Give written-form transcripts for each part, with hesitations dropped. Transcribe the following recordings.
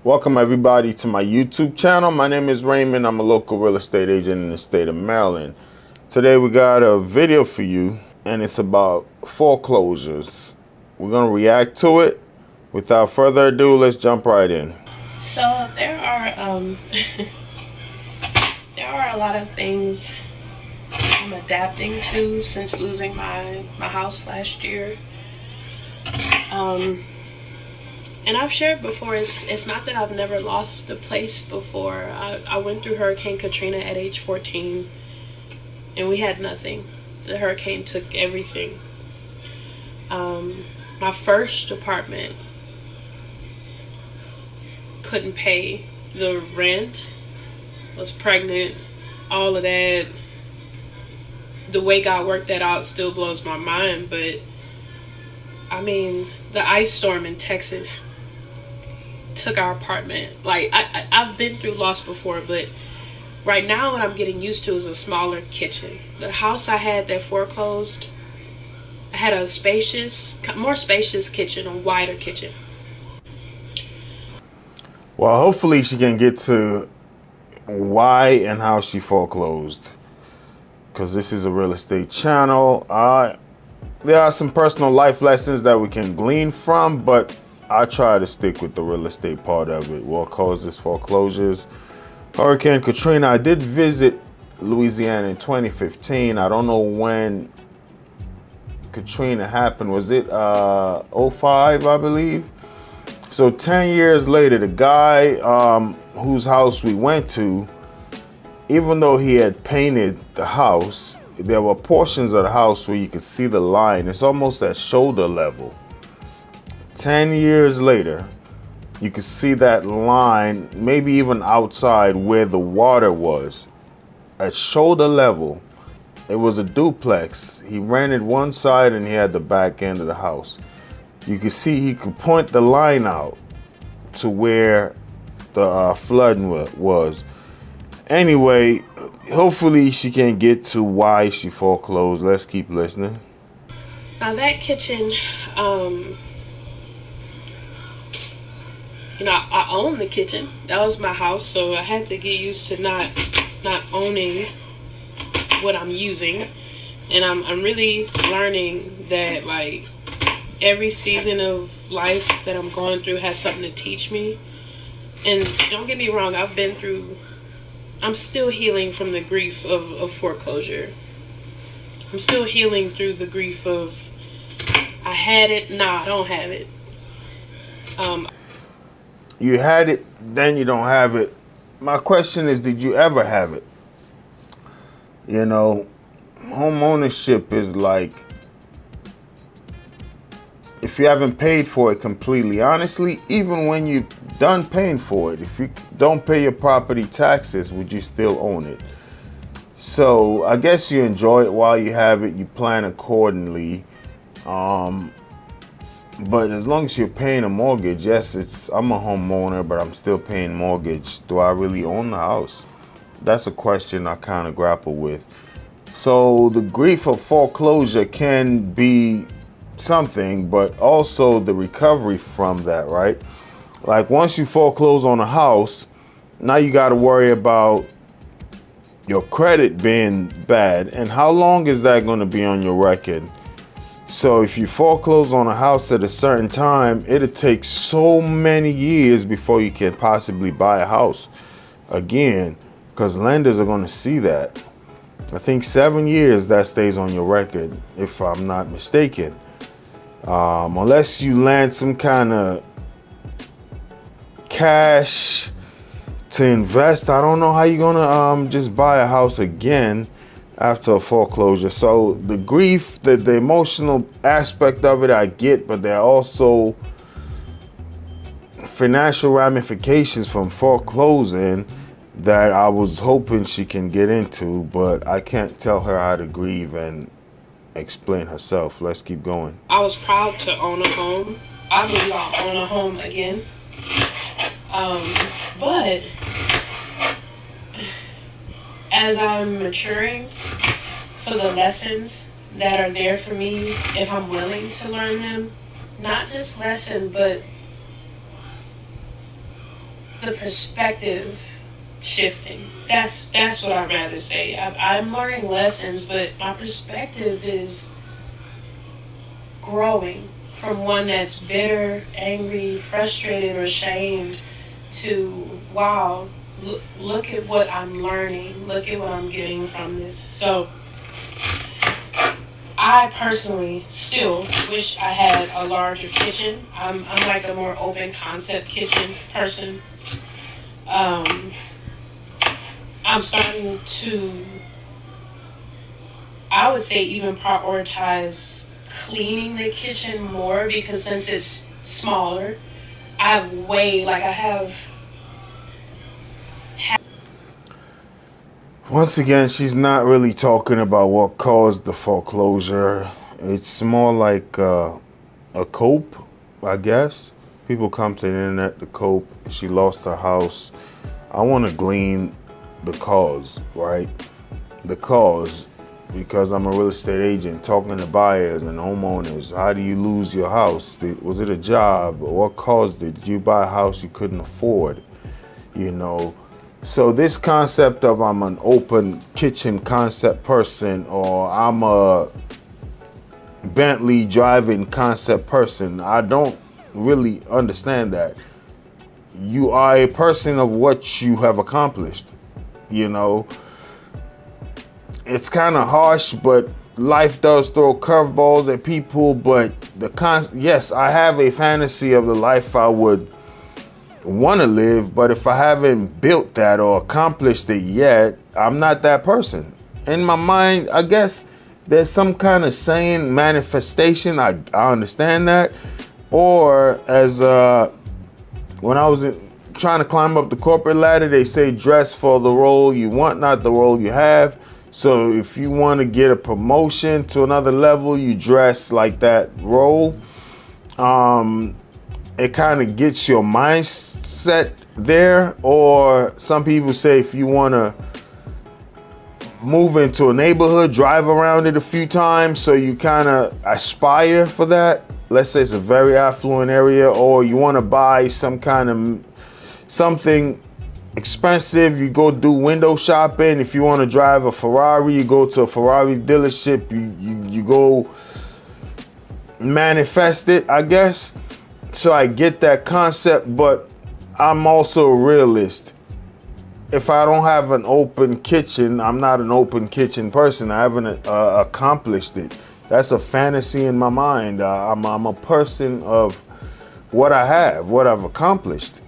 Welcome everybody to my YouTube channel. My name is Raymond. I'm a local real estate agent in the state of Maryland. Today we got a video for you and it's about foreclosures. We're going to react to it. Without further ado, let's jump right in. So there are there are a lot of things I'm adapting to since losing my house last year. And I've shared before, it's not that I've never lost the place before. I went through Hurricane Katrina at age 14, and we had nothing. The hurricane took everything. My first apartment couldn't pay the rent, was pregnant, all of that. The way God worked that out still blows my mind, but I mean, the ice storm in Texas took our apartment. Like, I've been through loss before, but right now what I'm getting used to is a smaller kitchen. The house I had that foreclosed, I had a more spacious kitchen, a wider kitchen. Well, hopefully she can get to why and how she foreclosed, because this is a real estate channel. There are some personal life lessons that we can glean from, but I try to stick with the real estate part of it. What causes foreclosures? Hurricane Katrina. I did visit Louisiana in 2015. I don't know when Katrina happened. Was it 05, I believe? So 10 years later, the guy whose house we went to, even though he had painted the house, there were portions of the house where you could see the line. It's almost at shoulder level. 10 years later, you could see that line, maybe even outside where the water was. At shoulder level, it was a duplex. He rented one side and he had the back end of the house. You could see he could point the line out to where the flooding was. Anyway, hopefully she can get to why she foreclosed. Let's keep listening. Now that kitchen, I own the kitchen. That was my house, so I had to get used to not owning what I'm using. And I'm really learning that, like, every season of life that I'm going through has something to teach me. And don't get me wrong, I'm still healing from the grief of foreclosure. I'm still healing through the grief of, I had it, I don't have it. You had it, then you don't have it. My question is, did you ever have it? You know, home ownership is like, if you haven't paid for it completely, honestly, even when you're done paying for it, if you don't pay your property taxes, would you still own it? So I guess you enjoy it while you have it, you plan accordingly. But as long as you're paying a mortgage, yes, I'm a homeowner, but I'm still paying mortgage. Do I really own the house? That's a question I kind of grapple with. So the grief of foreclosure can be something, but also the recovery from that, right? Like, once you foreclose on a house, now you got to worry about your credit being bad. And how long is that going to be on your record? So if you foreclose on a house at a certain time, it'll take so many years before you can possibly buy a house again, because lenders are going to see that. I think 7 years that stays on your record, if I'm not mistaken. Unless you land some kind of cash to invest, I don't know how you're gonna just buy a house again after a foreclosure. So the grief, the emotional aspect of it, I get, but there are also financial ramifications from foreclosing that I was hoping she can get into, but I can't tell her how to grieve and explain herself. Let's keep going. I was proud to own a home. I believe I'll own a home again. But as I'm maturing for the lessons that are there for me, if I'm willing to learn them, not just lesson, but the perspective shifting. That's what I'd rather say. I'm learning lessons, but my perspective is growing from one that's bitter, angry, frustrated, or ashamed to, wow, look at what I'm learning. Look at what I'm getting from this. So I personally still wish I had a larger kitchen. I'm like a more open concept kitchen person. I'm starting to, I would say, even prioritize cleaning the kitchen more, because since it's smaller, I have way, like I have. Once again, she's not really talking about what caused the foreclosure. It's more like a cope, I guess. People come to the internet to cope. She lost her house. I want to glean the cause, right? The cause, because I'm a real estate agent talking to buyers and homeowners. How do you lose your house? Was it a job? What caused it? Did you buy a house you couldn't afford? You know, so this concept of I'm an open kitchen concept person, or I'm a Bentley driving concept person, I don't really understand that. You are a person of what you have accomplished. You know, it's kind of harsh, but life does throw curveballs at people. But yes, I have a fantasy of the life I would want to live, but if I haven't built that or accomplished it yet, I'm not that person. In my mind, I guess there's some kind of saying, manifestation. I understand that. Or as when I was trying to climb up the corporate ladder, they say dress for the role you want, not the role you have. So if you want to get a promotion to another level, you dress like that role. It kind of gets your mindset there. Or some people say if you want to move into a neighborhood, drive around it a few times, so you kind of aspire for that. Let's say it's a very affluent area, or you want to buy some kind of something expensive, you go do window shopping. If you want to drive a Ferrari, you go to a Ferrari dealership, you go manifest it, I guess. So I get that concept, but I'm also a realist. If I don't have an open kitchen, I'm not an open kitchen person. I haven't accomplished it. That's a fantasy in my mind. I'm a person of what I have, what I've accomplished.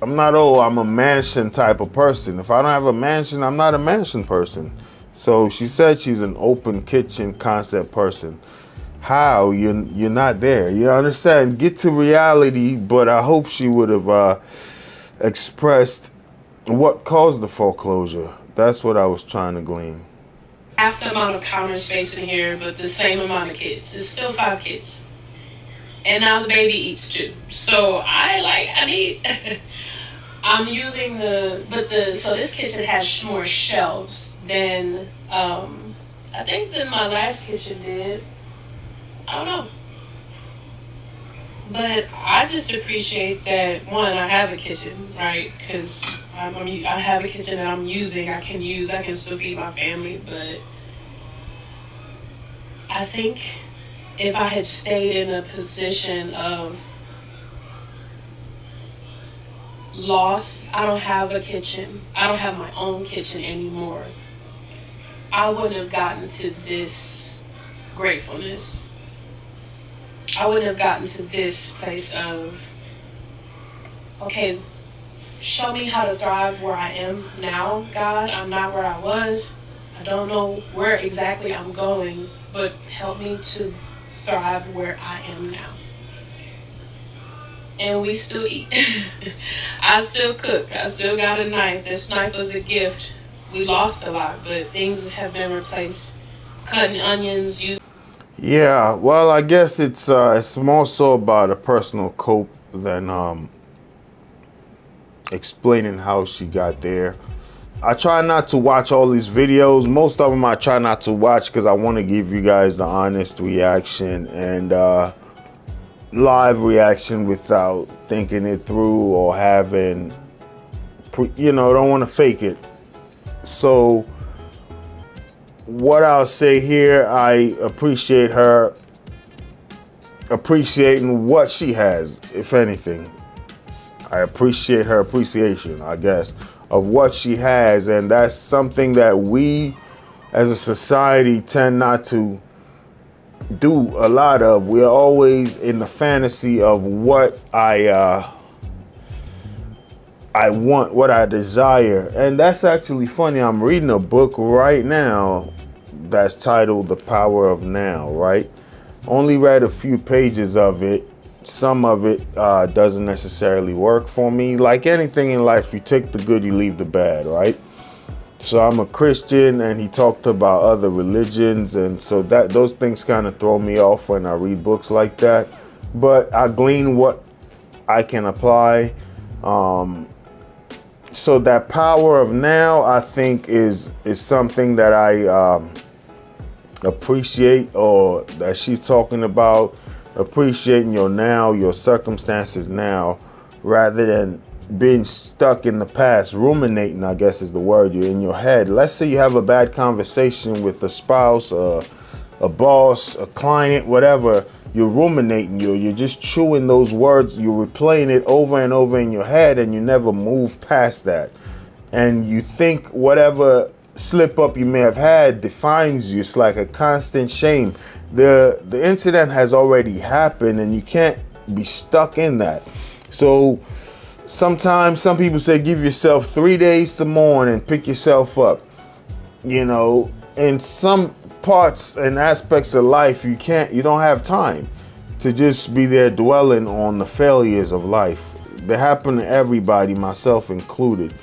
I'm not, I'm a mansion type of person. If I don't have a mansion, I'm not a mansion person. So she said she's an open kitchen concept person. How? You're not there. You understand? Get to reality, but I hope she would have expressed what caused the foreclosure. That's what I was trying to glean. Half the amount of counter space in here, but the same amount of kids. It's still 5 kids. And now the baby eats 2. So I need I'm using so this kitchen has more shelves than I think than my last kitchen did. I don't know. But I just appreciate that, one, I have a kitchen, right? Because I have a kitchen that I'm using. I can still feed my family. But I think if I had stayed in a position of loss, I don't have a kitchen, I don't have my own kitchen anymore, I wouldn't have gotten to this gratefulness. I wouldn't have gotten to this place of, okay, show me how to thrive where I am now, God. I'm not where I was. I don't know where exactly I'm going, but help me to thrive where I am now. And we still eat. I still cook. I still got a knife. This knife was a gift. We lost a lot, but things have been replaced. Cutting onions, using. Yeah, well, I guess it's more so about a personal cope than explaining how she got there. I try not to watch all these videos. Most of them I try not to watch because I want to give you guys the honest reaction and live reaction without thinking it through or having don't want to fake it. So what I'll say here, I appreciate her appreciating what she has, if anything. I appreciate her appreciation, I guess, of what she has. And that's something that we as a society tend not to do a lot of. We're always in the fantasy of what I want, what I desire. And that's actually funny. I'm reading a book right now that's titled The Power of Now, right? Only read a few pages of it. Some of it doesn't necessarily work for me. Like anything in life, you take the good, you leave the bad, right? So I'm a Christian, and he talked about other religions, and so those things kind of throw me off when I read books like that. But I glean what I can apply. So that power of now, I think, is something that I appreciate, or that she's talking about, appreciating your now, your circumstances now, rather than being stuck in the past, ruminating, I guess is the word. You're in your head. Let's say you have a bad conversation with a spouse, a boss, a client, whatever. You're ruminating, you're just chewing those words, you're replaying it over and over in your head, and you never move past that. And you think whatever slip up you may have had defines you. It's like a constant shame. The incident has already happened, and you can't be stuck in that. So sometimes some people say give yourself 3 days to mourn and pick yourself up. In some parts and aspects of life, you don't have time to just be there dwelling on the failures of life. They happen to everybody, myself included.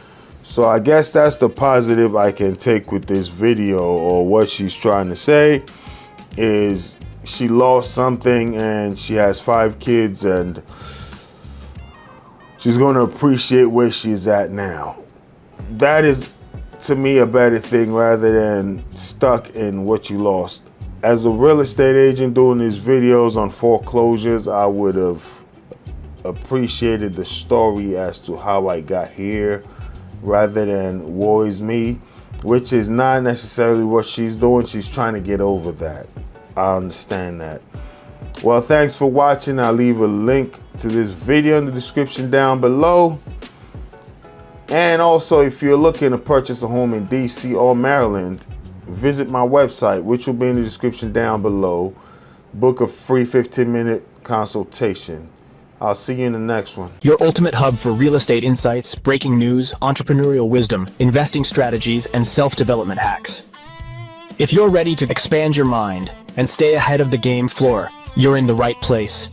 So I guess that's the positive I can take with this video, or what she's trying to say is she lost something and she has 5 kids, and she's going to appreciate where she's at now. That is, to me, a better thing rather than stuck in what you lost. As a real estate agent doing these videos on foreclosures, I would have appreciated the story as to how I got here, rather than woe is me, which is not necessarily what she's doing. She's trying to get over that. I understand that. Well, thanks for watching. I'll leave a link to this video in the description down below. And also, if you're looking to purchase a home in DC or Maryland, visit my website, which will be in the description down below. Book a free 15-minute consultation. I'll see you in the next one. Your ultimate hub for real estate insights, breaking news, entrepreneurial wisdom, investing strategies, and self-development hacks. If you're ready to expand your mind and stay ahead of the game floor, you're in the right place.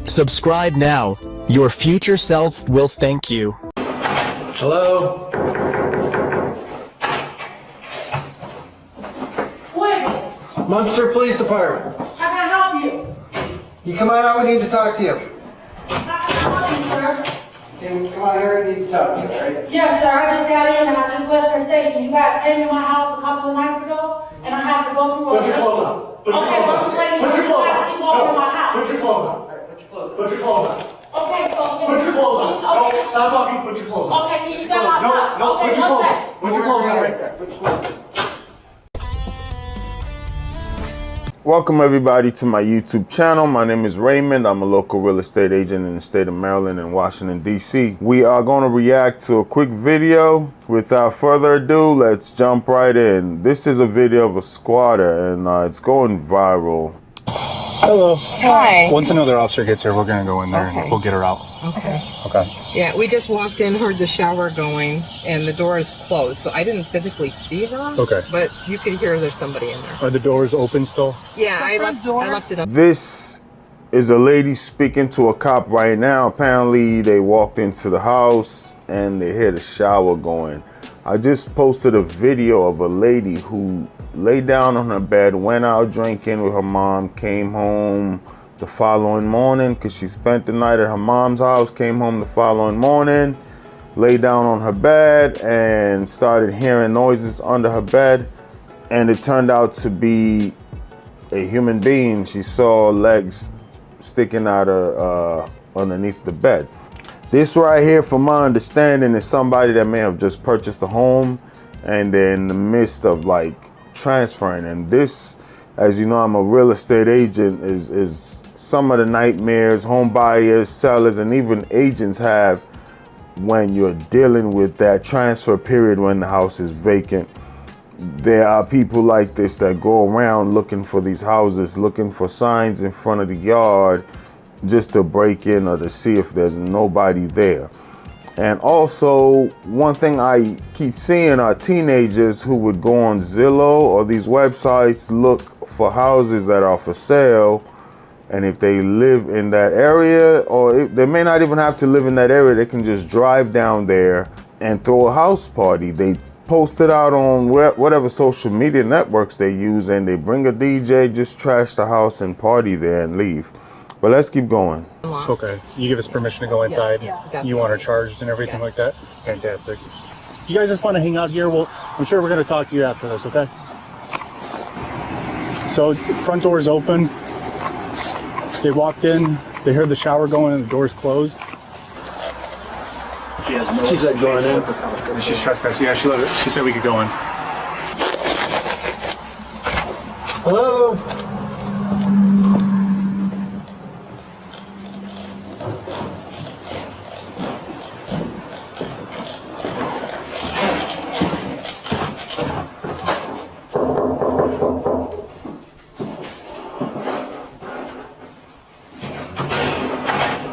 Subscribe now. Your future self will thank you. Hello? Munster Police Department. How can I help you? You come on out, we need to talk to you. How can I help you, sir? You come on here, we need to talk to you, alright? Yes, sir. I just got in and I just left the station. You guys came to my house a couple of nights ago, and I had to go through a... Put your clothes on. Put your Okay, clothes but on. I'm saying Put your you clothes guys on. keep walking in my house. Put your clothes on. Alright, put your clothes on. Put your clothes on. Okay, so... Put your clothes on. No, Okay. stop talking, put your clothes on. Okay, can you step outside? No, Okay, put your one clothes on. second. Put your clothes on right there. Put your clothes on. Welcome everybody to my YouTube channel. My name is Raymond. I'm a local real estate agent in the state of Maryland and Washington, D.C. We are going to react to a quick video. Without further ado, let's jump right in. This is a video of a squatter, and it's going viral. Hello. Hi. Once another officer gets here, we're going to go in there Okay. and we'll get her out. Okay. Okay. Yeah, we just walked in, heard the shower going, and the door is closed. So I didn't physically see her. Okay. But you could hear there's somebody in there. Are the doors open still? Yeah, I left it up. This is a lady speaking to a cop right now. Apparently, they walked into the house and they hear the shower going. I just posted a video of a lady who laid down on her bed, went out drinking with her mom, came home the following morning because she spent the night at her mom's house, came home the following morning, lay down on her bed and started hearing noises under her bed, and it turned out to be a human being. She saw legs sticking out of underneath the bed. This right here, from my understanding, is somebody that may have just purchased a home and they're in the midst of like transferring. And this, as you know, I'm a real estate agent, is some of the nightmares home buyers, sellers, and even agents have when you're dealing with that transfer period when the house is vacant. There are people like this that go around looking for these houses, looking for signs in front of the yard just to break in or to see if there's nobody there. And also, one thing I keep seeing are teenagers who would go on Zillow or these websites, look for houses that are for sale. And if they live in that area, or they may not even have to live in that area, they can just drive down there and throw a house party. They post it out on whatever social media networks they use, and they bring a DJ, just trash the house and party there and leave. But let's keep going. Okay. You give us permission to go inside? Yeah. You want her charged and everything like that? Fantastic. You guys just want to hang out here? Well, I'm sure we're going to talk to you after this, okay? So, front door's open. They walked in, they heard the shower going and the door's closed. She said going in. She's trespassing. Yeah, she said we could go in. Hello?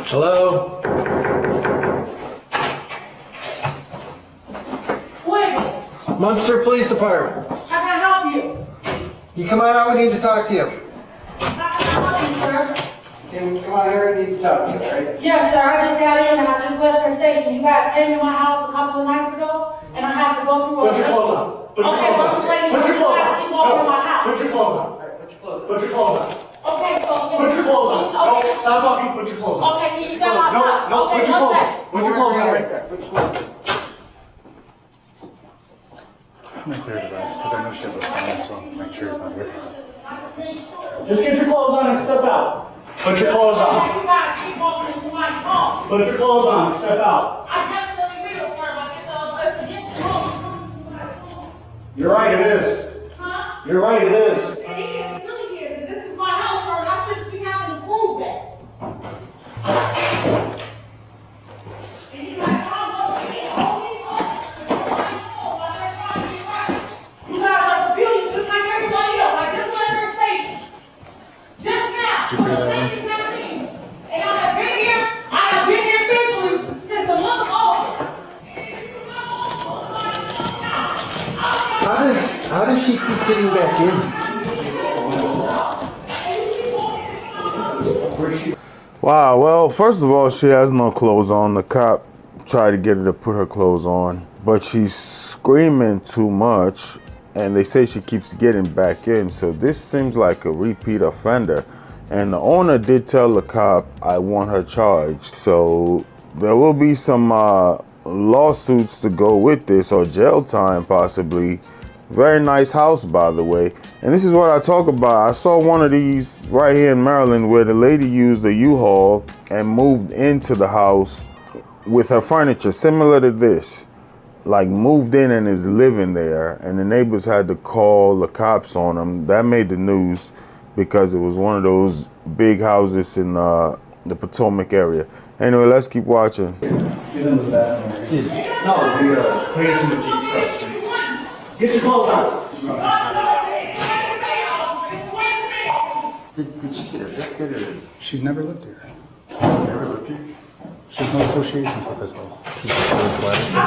Hello? Wait, Munster Police Department. how can I help you? You come on out, we need to talk to you. How can I help you, sir? Come on here, we need to talk to you, right? Yes, sir, I just got in and I just left the station. You guys came to my house a couple of nights ago, and I had to go through a... Put your clothes on. Put your Okay, clothes but on. I'm letting you Put your know clothes you on. guys keep walking in my house. Put your clothes on. Put your clothes on. Put your clothes on. Okay, so... Put your clothes on. No, Okay. stop talking. Put your clothes on. Okay, can you step outside? No, Okay, put your one clothes on. second. Put your clothes on right there. Put your clothes on. I'm going to clear the rest because I know she has a son, so make sure he's not here. Just get your clothes on and step out. Put your clothes on. You guys keep walking into my home. Put your clothes on and step out. I definitely will, sir, but it's against the rules. You're right, it is. Huh? You're right, it is. It is, it really is. And this is my house, sir, and I shouldn't be having to prove that. And you guys all know me, all these you guys are confused just like everybody else. I just left her station. Just now. Did you figure that out? And I have been here faithfully since the month of August. How does she keep getting back in? Wow, well, first of all, she has no clothes on. The cop tried to get her to put her clothes on, but she's screaming too much, and they say she keeps getting back in. So this seems like a repeat offender. And the owner did tell the cop, I want her charged. So there will be some lawsuits to go with this, or jail time possibly. Very nice house, by the way. And this is what I talk about. I saw one of these right here in Maryland where the lady used a U-Haul and moved into the house with her furniture, similar to this. Like moved in and is living there. And the neighbors had to call the cops on them. That made the news because it was one of those big houses in the Potomac area. Anyway, let's keep watching. Get your clothes on. Did she get evicted or? She's never lived here. Never lived here? She has no associations with this house. I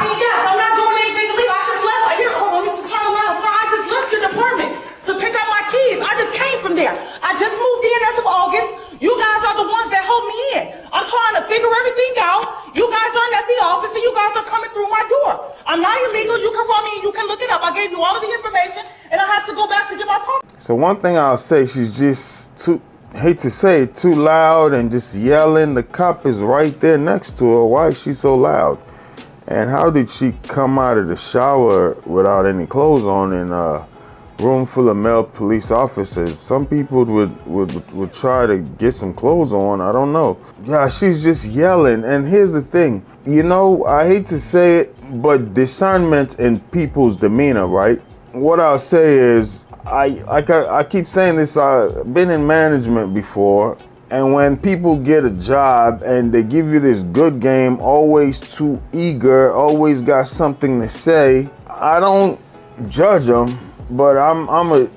mean, yes, I'm not doing anything illegal. I just left. Here, hold on, let me turn around. Sir, I just left your department to pick up my keys. I just came from there. I just moved in as of August. You guys are the ones that hold me in. I'm trying to figure everything out. You guys aren't at the office, and you guys are coming through my door. I'm not illegal. You can run me, and you can look it up. I gave you all of the information, and I had to go back to get my permit. So one thing I'll say, she's just too, hate to say it, too loud and just yelling. The cop is right there next to her. Why is she so loud? And how did she come out of the shower without any clothes on and room full of male police officers. Some people would try to get some clothes on. I don't know. Yeah, she's just yelling. And here's the thing. You know, I hate to say it, but discernment in people's demeanor, right? What I'll say is, I keep saying this, I've been in management before, and when people get a job and they give you this good game, always too eager, always got something to say, I don't judge them, but I'm a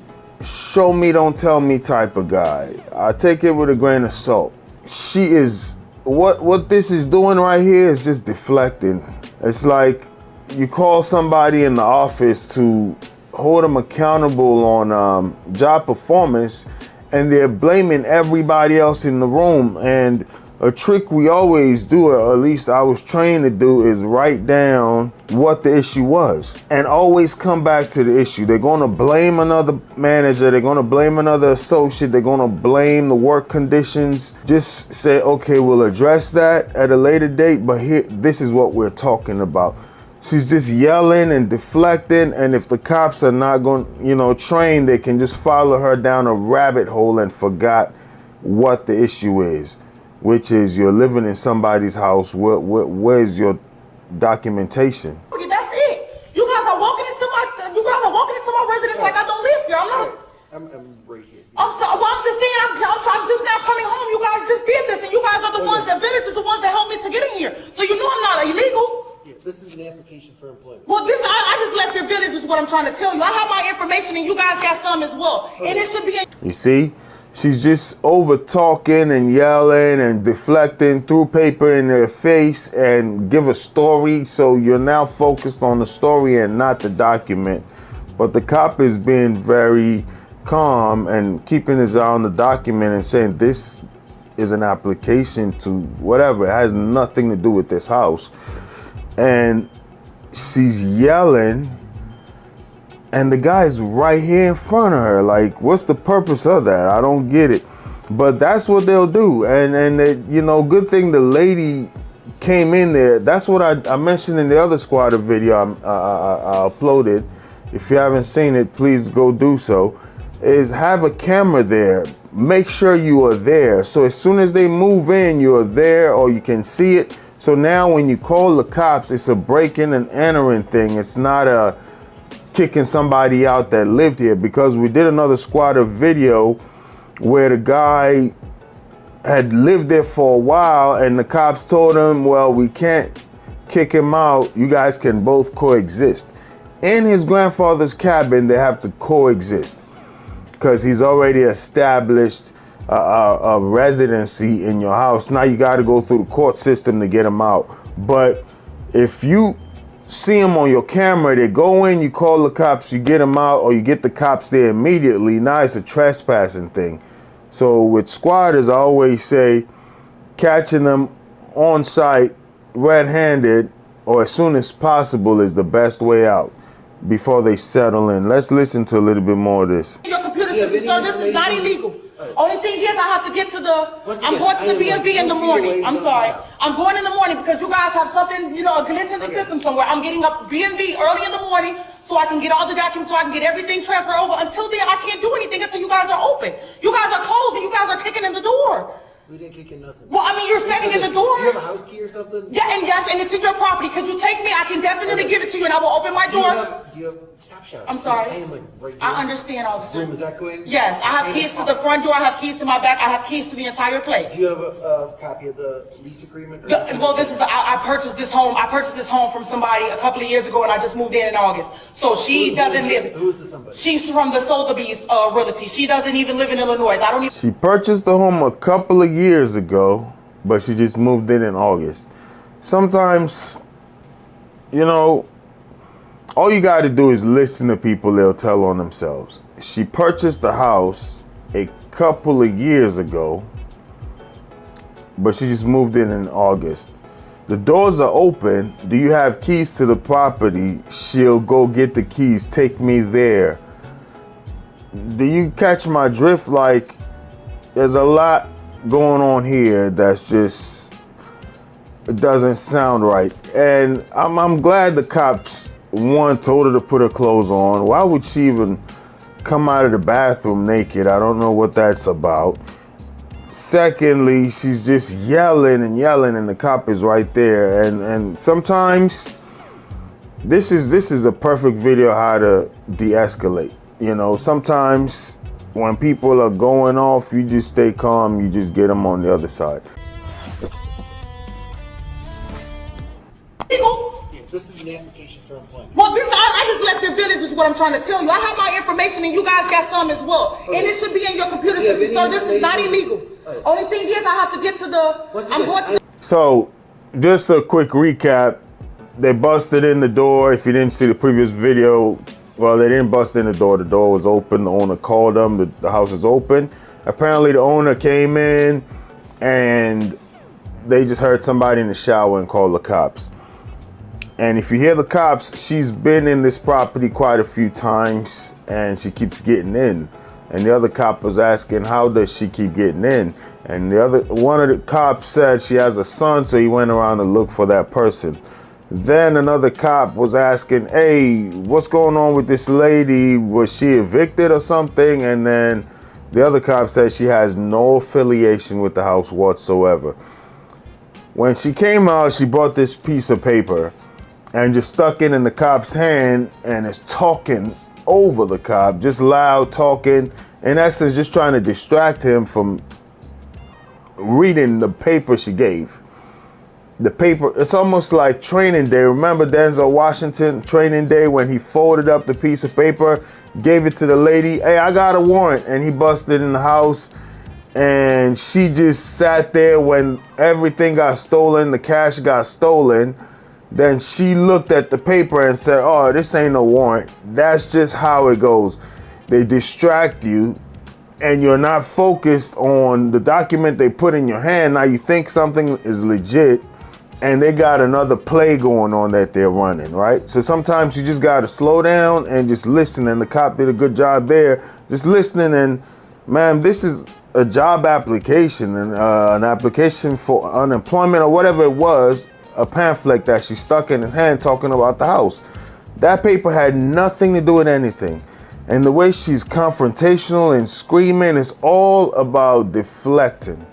show me, don't tell me type of guy. I take it with a grain of salt. She is, what this is doing right here is just deflecting. It's like you call somebody in the office to hold them accountable on job performance, and they're blaming everybody else in the room. And a trick we always do, or at least I was trained to do, is write down what the issue was and always come back to the issue. They're going to blame another manager, they're going to blame another associate, they're going to blame the work conditions. Just say, okay, we'll address that at a later date, but here, this is what we're talking about. She's just yelling and deflecting, and if the cops are not going, trained, they can just follow her down a rabbit hole and forgot what the issue is, which is you're living in somebody's house. Where's your documentation? Okay, that's it. You guys are walking into my residence like I don't live here. I'm right here. I'm just saying, I'm just now coming home. You guys just did this, and you guys are the ones, the vendors are the ones that helped me to get in here. So you know I'm not illegal. Yeah, this is an application for employment. Well, I just left your village is what I'm trying to tell you. I have my information and you guys got some as well. Okay. And it should be You see? She's just over talking and yelling and deflecting, threw paper in their face and give a story. So you're now focused on the story and not the document. But the cop is being very calm and keeping his eye on the document and saying this is an application to whatever. It has nothing to do with this house. And she's yelling, and the guy's right here in front of her. Like, what's the purpose of that? I don't get it. But that's what they'll do. And they, good thing the lady came in there. That's what I mentioned in the other squatter video I uploaded. If you haven't seen it, please go do so. Is have a camera there. Make sure you are there. So as soon as they move in, you're there, or you can see it. So now when you call the cops, it's a break-in and entering thing. It's not a kicking somebody out that lived here, because we did another squatter video where the guy had lived there for a while and the cops told him, well, we can't kick him out. You guys can both coexist. In his grandfather's cabin, they have to coexist because he's already established a residency in your house. Now you got to go through the court system to get him out. But if you see him on your camera, they go in, you call the cops, you get him out, or you get the cops there immediately. Now it's a trespassing thing. So with squatters, I always say catching them on site red-handed or as soon as possible is the best way out before they settle in. Let's listen to a little bit more of this. Your computer system, so this is not illegal. Only thing is, I have to get to I'm going to the B&B in the morning. I'm sorry. I'm going in the morning because you guys have something, a glitch in the system somewhere. I'm getting up B&B early in the morning so I can get all the documents, so I can get everything transferred over. Until then, I can't do anything until you guys are open. You guys are closed and you guys are kicking in the door. We didn't kick in nothing. Well, I mean, you're standing in the door. Do you have a house key or something? Yeah, and yes, and it's in your property. Could you take me? I can definitely give it to you, and I will open my door. Do you have stop shouting. I'm sorry. Right I understand, officer. Room is echoing? Yes, I have keys to the front door. I have keys to my back. I have keys to the entire place. Do you have a copy of the lease agreement? Well, I purchased this home. I purchased this home from somebody a couple of years ago, and I just moved in August. So she doesn't live. Who is the somebody? She's from the Sotheby's Realty. She doesn't even live in Illinois. I don't even. She purchased the home a couple of years ago, but she just moved in August. Sometimes, all you got to do is listen to people. They'll tell on themselves. She purchased the house a couple of years ago, but she just moved in August. The doors are open. Do you have keys to the property? She'll go get the keys. Take me there. Do you catch my drift? Like, there's a lot going on here that's just, it doesn't sound right. And I'm glad the cops, one, told her to put her clothes on. Why would she even come out of the bathroom naked. I don't know what that's about. Secondly, she's just yelling and yelling, and the cop is right there. And sometimes this is a perfect video how to de-escalate. You know, sometimes when people are going off, you just stay calm. You just get them on the other side. This is an application for employment. Well, I just left the village is what I'm trying to tell you. I have my information and you guys got some as well. Okay. And it should be in your computer system, so this is not illegal. Right. Only thing is I have to get to the, So, just a quick recap. They busted in the door. If you didn't see the previous video, well, they didn't bust in the door. The door was open. The owner called them. The house is open. Apparently, the owner came in and they just heard somebody in the shower and called the cops. And if you hear the cops, she's been in this property quite a few times and she keeps getting in. And the other cop was asking, how does she keep getting in? And one of the cops said she has a son, so he went around to look for that person. Then another cop was asking, hey, what's going on with this lady? Was she evicted or something? And then the other cop said she has no affiliation with the house whatsoever. When she came out, she brought this piece of paper and just stuck it in the cop's hand and is talking over the cop, just loud talking, in essence just trying to distract him from reading the paper she gave. The paper, it's almost like Training Day. Remember Denzel Washington, Training Day, when he folded up the piece of paper, gave it to the lady, hey, I got a warrant, and he busted in the house, and she just sat there when everything got stolen, the cash got stolen. Then she looked at the paper and said, oh, this ain't no warrant. That's just how it goes. They distract you and you're not focused on the document they put in your hand. Now you think something is legit and they got another play going on that they're running, right? So sometimes you just got to slow down and just listen. And the cop did a good job there, just listening. And ma'am, this is a job application and an application for unemployment or whatever it was. A pamphlet that she stuck in his hand talking about the house. That paper had nothing to do with anything. And the way she's confrontational and screaming is all about deflecting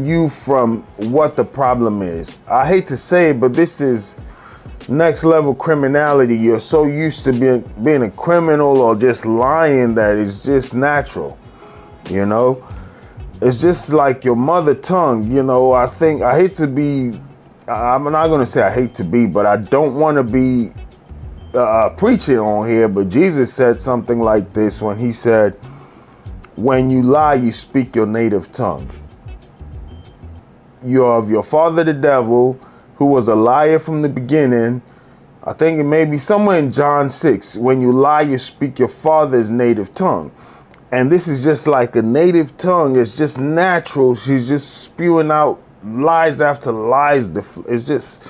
you from what the problem is. I hate to say it, but this is next level criminality. You're so used to being a criminal or just lying that it's just natural, you know? It's just like your mother tongue, you know. I hate to be, I'm not going to say I hate to be, but I don't want to be preaching on here. But Jesus said something like this when he said, when you lie, you speak your native tongue. You're of your father, the devil, who was a liar from the beginning. I think it may be somewhere in John 6. When you lie, you speak your father's native tongue. And this is just like a native tongue. It's just natural. She's just spewing out lies after lies. It's just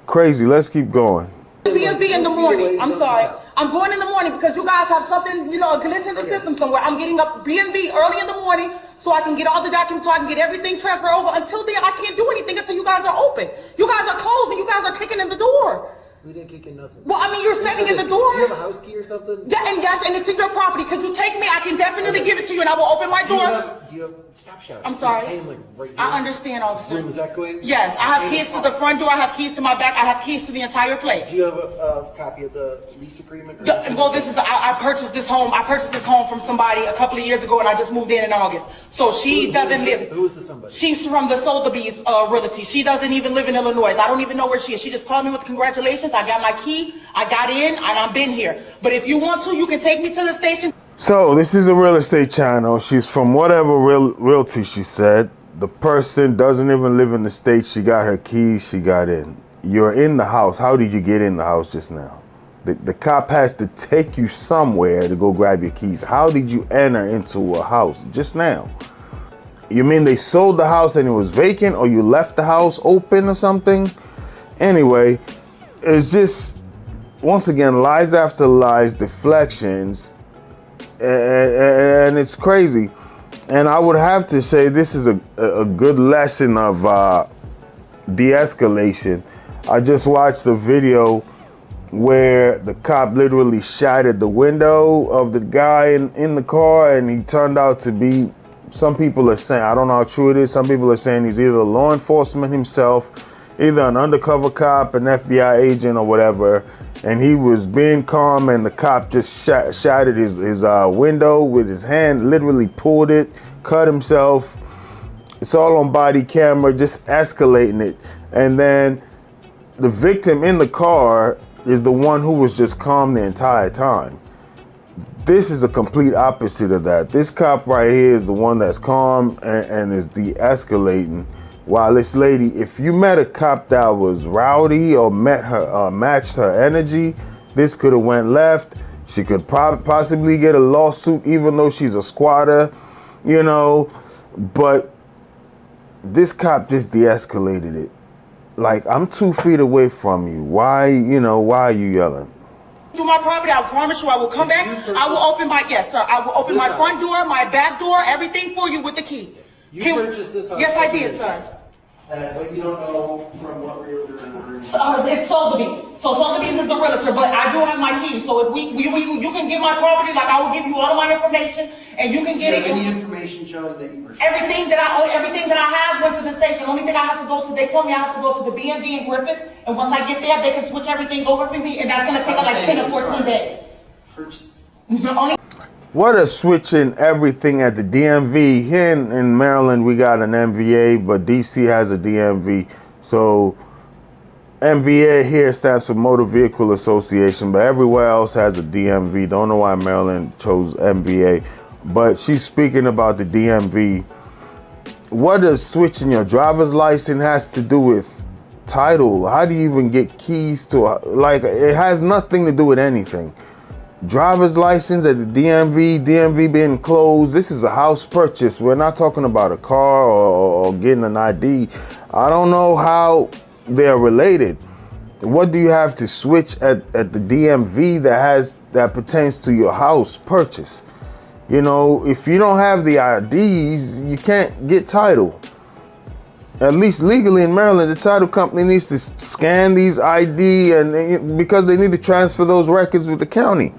crazy. Let's keep going. B&B in the morning. I'm sorry. I'm going in the morning because you guys have something, you know, a glitch in the system somewhere. I'm getting up B&B early in the morning so I can get all the documents, so I can get everything transferred over. Until then, I can't do anything until you guys are open. You guys are closed and you guys are kicking in the door. We didn't kick in nothing. Well, I mean, you're standing in the door. Do you have a house key or something? Yeah, and yes, and it's in your property. Could you take me? I can definitely give it to you, and I will open my door. Do you have, stop shouting. I'm sorry. Like right I understand, officer. Room is echoing? Yes, I have keys to the front door. I have keys to my back. I have keys to the entire place. Do you have a copy of the lease agreement? Well, this is I purchased this home. I purchased this home from somebody a couple of years ago, and I just moved in August. So she doesn't live. Who is the somebody? She's from the Sotheby's Realty. She doesn't even live in Illinois. I don't even know where she is. She just called me with congratulations. I got my key. I got in, and I've been here. But if you want to, you can take me to the station. So this is a real estate channel. She's from whatever realty she said. The person doesn't even live in the state. She got her keys. She got in. You're in the house. How did you get in the house just now? The cop has to take you somewhere to go grab your keys. How did you enter into a house just now? You mean they sold the house and it was vacant, or you left the house open or something? Anyway, it's just, once again, lies after lies, deflections, and it's crazy. And I would have to say this is a good lesson of de-escalation. I just watched a video where the cop literally shattered the window of the guy in the car, and he turned out to be, some people are saying, I don't know how true it is, some people are saying he's either law enforcement himself, either an undercover cop, an FBI agent, or whatever, and he was being calm, and the cop just shattered his window with his hand, literally pulled it, cut himself. It's all on body camera, just escalating it. And then the victim in the car is the one who was just calm the entire time. This is a complete opposite of that. This cop right here is the one that's calm and is de-escalating. While this lady, if you met a cop that was rowdy or matched her energy, this could have went left. She could possibly get a lawsuit, even though she's a squatter, you know. But this cop just de-escalated it. Like, I'm 2 feet away from you. Why are you yelling? To my property, I promise you I will come back. I will open my, yes sir, I will open my front door, my back door, everything for you with the key. You purchased this house? Yes, I did, sir. But you don't know from what realtor or It's Sotheby's. So Sotheby's is the realtor, but I do have my keys. So if you can get my property, like I will give you all of my information, and you can get it. Any information showing that you purchased? Everything that I have went to the station. Only thing I have to go to, they told me I have to go to the BNB in Griffith, and once I get there, they can switch everything over for me, and that's gonna take like 10 or 14 days. Purchase. Only. What a switching everything at the DMV. Here in Maryland, we got an MVA, but DC has a DMV. So MVA here stands for Motor Vehicle Association, but everywhere else has a DMV. Don't know why Maryland chose MVA, but she's speaking about the DMV. What does switching your driver's license has to do with title? How do you even get keys to, like, it has nothing to do with anything. Driver's license at the DMV being closed. This is a house purchase. We're not talking about a car or getting an ID. I don't know how they're related. What do you have to switch at the DMV that pertains to your house purchase? You know, if you don't have the IDs, you can't get title. At least legally in Maryland, the title company needs to scan these ID and because they need to transfer those records with the county.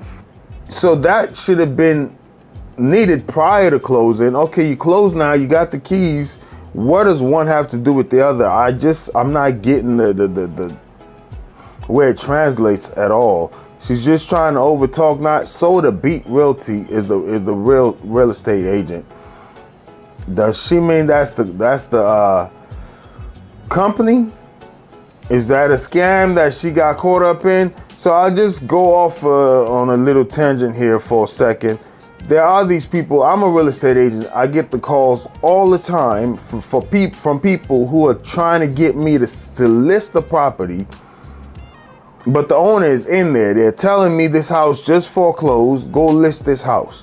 So that should have been needed prior to closing. Okay, you close now, you got the keys. What does one have to do with the other? I'm not getting the where it translates at all. She's just trying to overtalk. Not so the Beat Realty is the real estate agent. Does she mean that's the company? Is that a scam that she got caught up in? So I'll just go off on a little tangent here for a second. There are these people. I'm a real estate agent. I get the calls all the time from people who are trying to get me to list the property, but the owner is in there. They're telling me this house just foreclosed. Go list this house.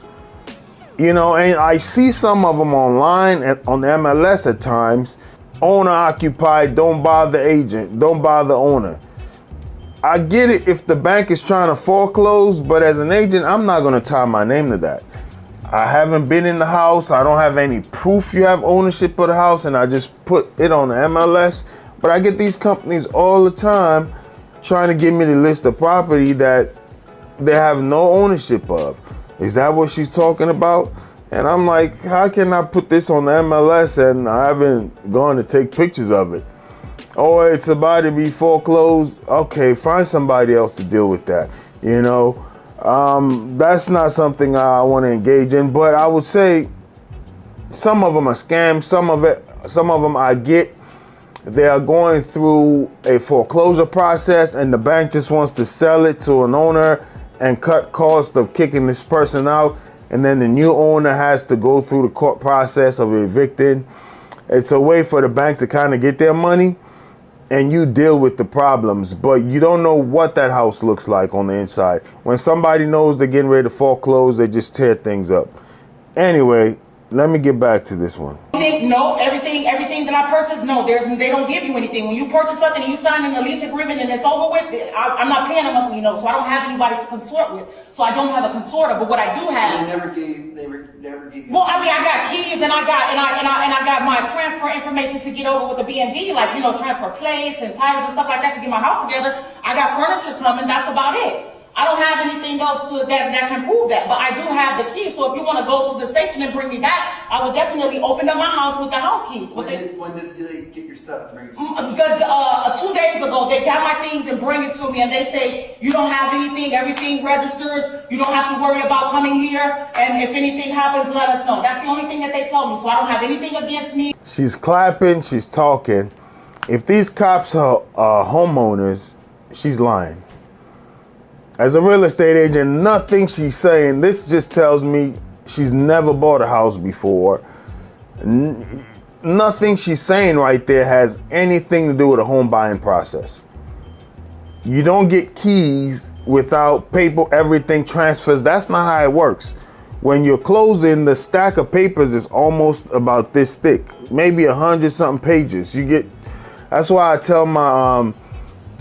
You know, and I see some of them online on the MLS at times. Owner occupied, don't bother agent, don't bother owner. I get it if the bank is trying to foreclose, but as an agent, I'm not going to tie my name to that. I haven't been in the house. I don't have any proof you have ownership of the house, and I just put it on the MLS. But I get these companies all the time trying to get me to list a property that they have no ownership of. Is that what she's talking about? And I'm like, how can I put this on the MLS and I haven't gone to take pictures of it? Oh, it's about to be foreclosed. Okay, find somebody else to deal with that. You know, that's not something I want to engage in. But I would say some of them are scams. Some of them I get. They are going through a foreclosure process, and the bank just wants to sell it to an owner and cut cost of kicking this person out. And then the new owner has to go through the court process of evicting. It's a way for the bank to kind of get their money, and you deal with the problems, but you don't know what that house looks like on the inside. When somebody knows they're getting ready to foreclose, they just tear things up. Anyway, let me get back to this one. No, everything that I purchased, no, they don't give you anything. When you purchase something and you sign a lease agreement and it's over with, I'm not paying a monthly note, so I don't have anybody to consort with. So I don't have a consorter, but what I do have. They never gave you. Well, I mean, I got keys and I got my transfer information to get over with the B&B, like, transfer plates and titles and stuff like that to get my house together. I got furniture coming, that's about it. I don't have anything else that can prove that, but I do have the keys. So if you want to go to the station and bring me back, I would definitely open up my house with the house keys. When did they get your stuff? 2 days ago, they got my things and bring it to me, and they say, you don't have anything, everything registers, you don't have to worry about coming here, and if anything happens, let us know. That's the only thing that they told me, so I don't have anything against me. She's clapping, she's talking. If these cops are homeowners, she's lying. As a real estate agent, nothing she's saying, this just tells me she's never bought a house before. Nothing she's saying right there has anything to do with a home buying process. You don't get keys without paper, everything transfers. That's not how it works. When you're closing, the stack of papers is almost about this thick, maybe 100-something pages. That's why I tell my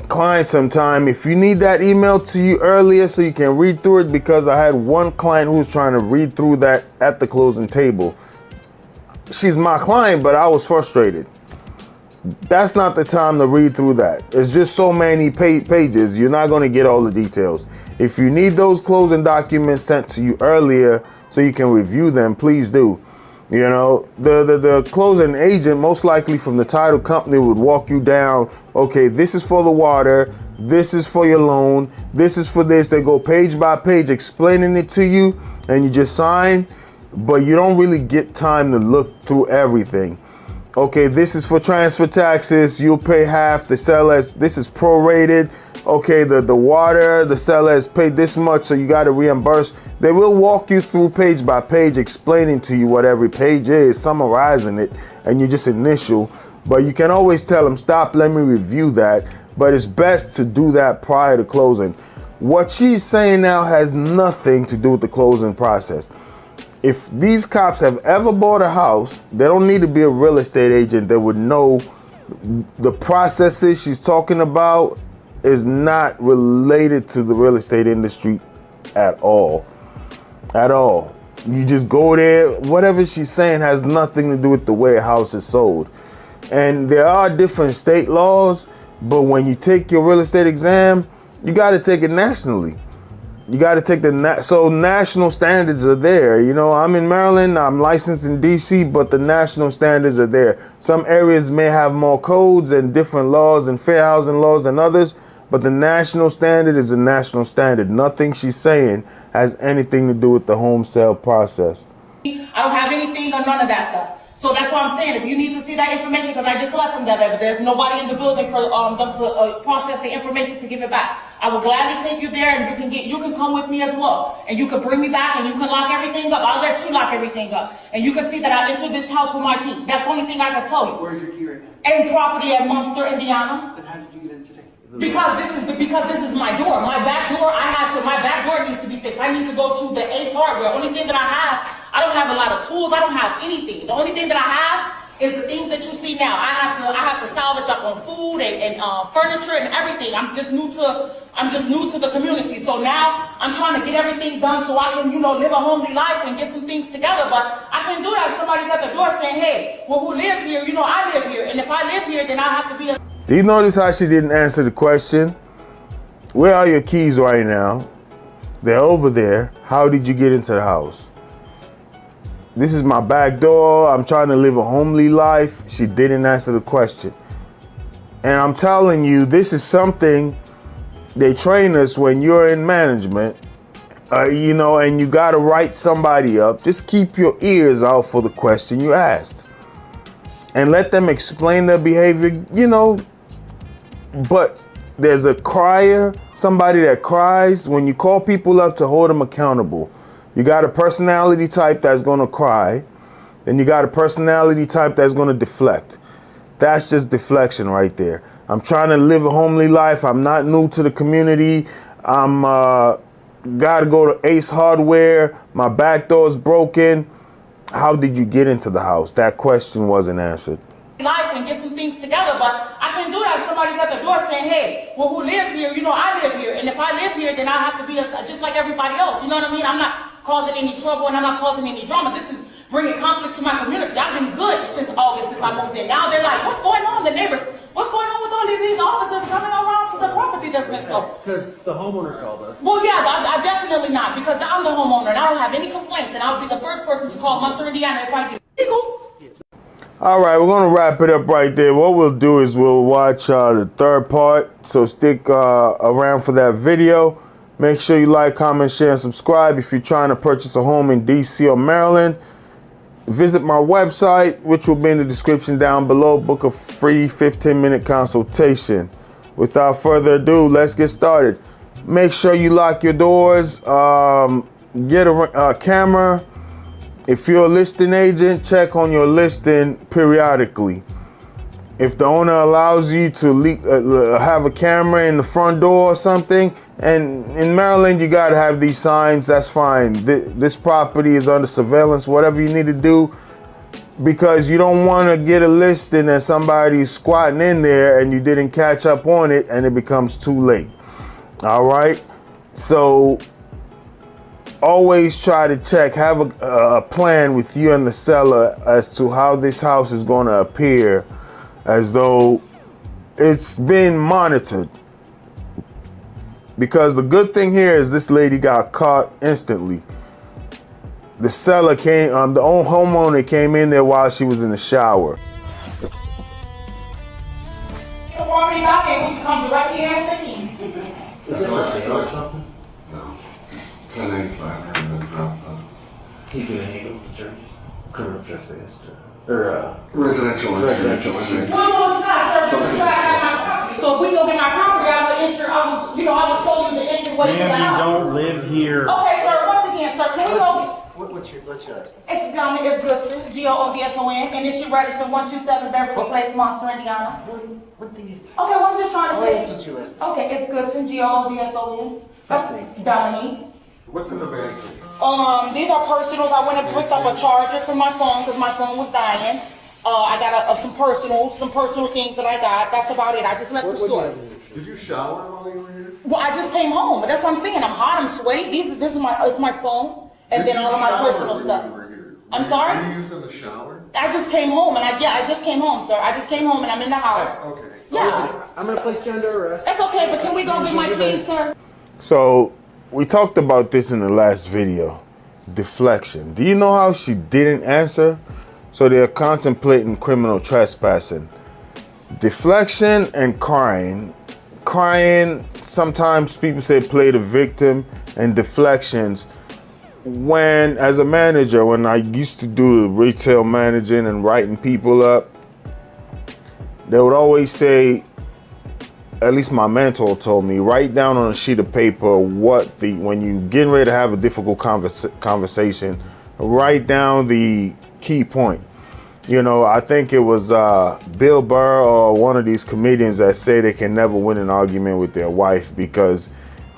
client sometime, if you need that email to you earlier so you can read through it, because I had one client who was trying to read through that at the closing table. She's my client, but I was frustrated. That's not the time to read through that. It's just so many pages. You're not going to get all the details. If you need those closing documents sent to you earlier so you can review them, please do. The closing agent, most likely from the title company, would walk you down. Okay, this is for the water. This is for your loan. This is for this. They go page by page explaining it to you, and you just sign, but you don't really get time to look through everything. Okay, this is for transfer taxes. You'll pay half. The seller, this is prorated. Okay, the water, the seller has paid this much, so you got to reimburse. They will walk you through page by page, explaining to you what every page is, summarizing it, and you just initial. But you can always tell them, stop, let me review that. But it's best to do that prior to closing. What she's saying now has nothing to do with the closing process. If these cops have ever bought a house, they don't need to be a real estate agent. They would know the processes she's talking about is not related to the real estate industry at all. At all. You just go there. Whatever she's saying has nothing to do with the way a house is sold. And there are different state laws, but when you take your real estate exam, you got to take it nationally. You got to take so national standards are there. I'm in Maryland, I'm licensed in DC, but the national standards are there. Some areas may have more codes and different laws and fair housing laws than others, but the national standard is a national standard. Nothing she's saying has anything to do with the home sale process. I don't have anything or none of that stuff. So that's what I'm saying. If you need to see that information, because I just left from that, but there's nobody in the building for them to process the information to give it back. I will gladly take you there, and you can come with me as well, and you can bring me back, and you can lock everything up. I'll let you lock everything up, and you can see that I entered this house with my key. That's the only thing I can tell you. Where's your key right now? And property at Munster, Indiana. Then how did you get in today? Because this is my door. My back door. My back door needs to be fixed. I need to go to the Ace Hardware. Only thing that I don't have a lot of tools. I don't have anything. The only thing that I have is the things that you see now. I have to salvage up on food and furniture and everything. I'm just new to the community. So now I'm trying to get everything done so I can, live a homely life and get some things together. But I can't do that if somebody's at the door saying, hey, well, who lives here? I live here. And if I live here, then I have to be Do you notice how she didn't answer the question? Where are your keys right now? They're over there. How did you get into the house? This is my back door. I'm trying to live a homely life. She didn't answer the question. And I'm telling you, this is something they train us when you're in management, and you got to write somebody up. Just keep your ears out for the question you asked and let them explain their behavior, but there's a crier, somebody that cries. When you call people up to hold them accountable, you got a personality type that's going to cry. Then you got a personality type that's going to deflect. That's just deflection right there. I'm trying to live a homely life. I'm not new to the community. I'm got to go to Ace Hardware. My back door is broken. how did you get into the house? That question wasn't answered. Life and get some things together, but I can't do that if somebody's at the door saying, hey, well, who lives here? You know, I live here. And if I live here, then I have to be just like everybody else. You know what I mean? I'm not causing any trouble and I'm not causing any drama. This is bringing conflict to my community. I've been good since August, since I moved in. Now they're like, what's going on? The neighbors, what's going on with all these officers coming around to the property that's been sold? Because the homeowner called us. Well, yeah, I definitely not, because I'm the homeowner and I don't have any complaints, and I'll be the first person to call Munster, Indiana if I do. All right, we're going to wrap it up right there. What we'll do is we'll watch the third part. So stick around for that video. Make sure you like, comment, share, and subscribe. If you're trying to purchase a home in DC or Maryland, visit my website, which will be in the description down below. Book a free 15-minute consultation. Without further ado, let's get started. Make sure you lock your doors. Get a camera. If you're a listing agent, check on your listing periodically. If the owner allows you to have a camera in the front door or something, and in Maryland you gotta have these signs, that's fine. This property is under surveillance, whatever you need to do, because you don't want to get a listing and somebody's squatting in there and you didn't catch up on it and it becomes too late. All right, so always try to check, have a plan with you and the seller as to how this house is going to appear, as though it's been monitored. Because the good thing here is this lady got caught instantly. The seller came, the old homeowner came in there while she was in the shower. The property back and we can come directly in with the keys. Is it like something? No. 1085 and then drop He's gonna handle the charge. Criminal trespass. Or residential. No, it's not, sir. So if we go get my property, I will show you the entryway to the Ma'am, you house. don't live here. Okay, sir, once again, sir, can we go? What's your last name? It's Goodson, Goodson, and it should register 127 Beverly Place, Monster, Indiana. What thing you? Okay, well, I'm just trying to say. What's your last name? Okay, it's Goodson, Goodson. First name? Dominique. What's in the bag? These are personals. I went and picked up a charger for my phone because my phone was dying. I got some personal things that I got. That's about it. I just left the store. Did you shower while you were here? Well, I just came home. That's what I'm saying. I'm hot. I'm sweaty. This is my phone, and then all of my personal stuff. I'm sorry? Were you using the shower? I just came home, and I just came home, sir. I just came home, and I'm in the house. Okay. Yeah. I'm gonna place you under arrest. That's okay, but can we go get my keys, sir? So we talked about this in the last video. Deflection. Do you know how she didn't answer? So they're contemplating criminal trespassing. Deflection and crying. Crying, sometimes people say play the victim, and deflections. When, as a manager, when I used to do retail managing and writing people up, they would always say, at least my mentor told me, write down on a sheet of paper when you getting ready to have a difficult conversation, write down the key point. You know, I think it was Bill Burr or one of these comedians that say they can never win an argument with their wife because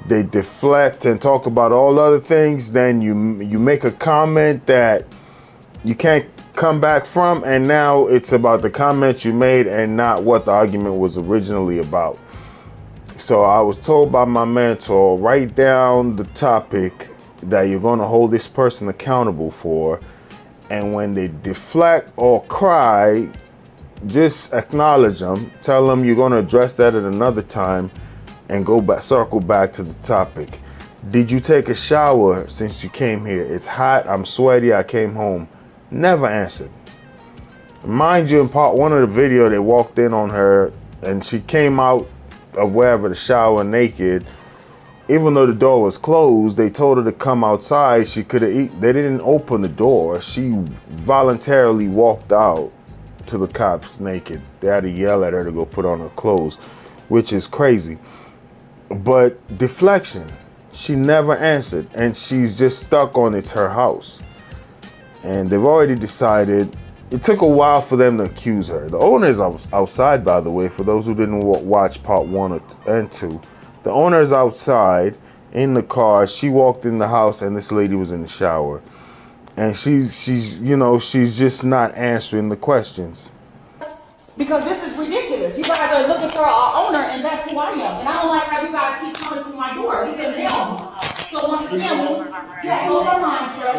they deflect and talk about all other things. Then you make a comment that you can't come back from, and now it's about the comment you made and not what the argument was originally about. So I was told by my mentor, write down the topic that you're going to hold this person accountable for, and when they deflect or cry, just acknowledge them, tell them you're going to address that at another time, and circle back to the topic. Did you take a shower since you came here? It's hot, I'm sweaty, I came home. Never answered. Mind you, in part one of the video, they walked in on her and she came out of wherever the shower naked. Even though the door was closed, they told her to come outside. She could have eaten. They didn't open the door. She voluntarily walked out to the cops naked. They had to yell at her to go put on her clothes, which is crazy. But deflection, she never answered, and she's just stuck on it's her house. And they've already decided. It took a while for them to accuse her. The owner is outside, by the way, for those who didn't watch part 1 and 2. The owner is outside in the car. She walked in the house and this lady was in the shower. And she's she's just not answering the questions. Because this is ridiculous. You guys are looking for an owner, and that's who I am. And I don't like how you guys keep coming through my door. You can tell me. So once again, yes, hold on, line, sir.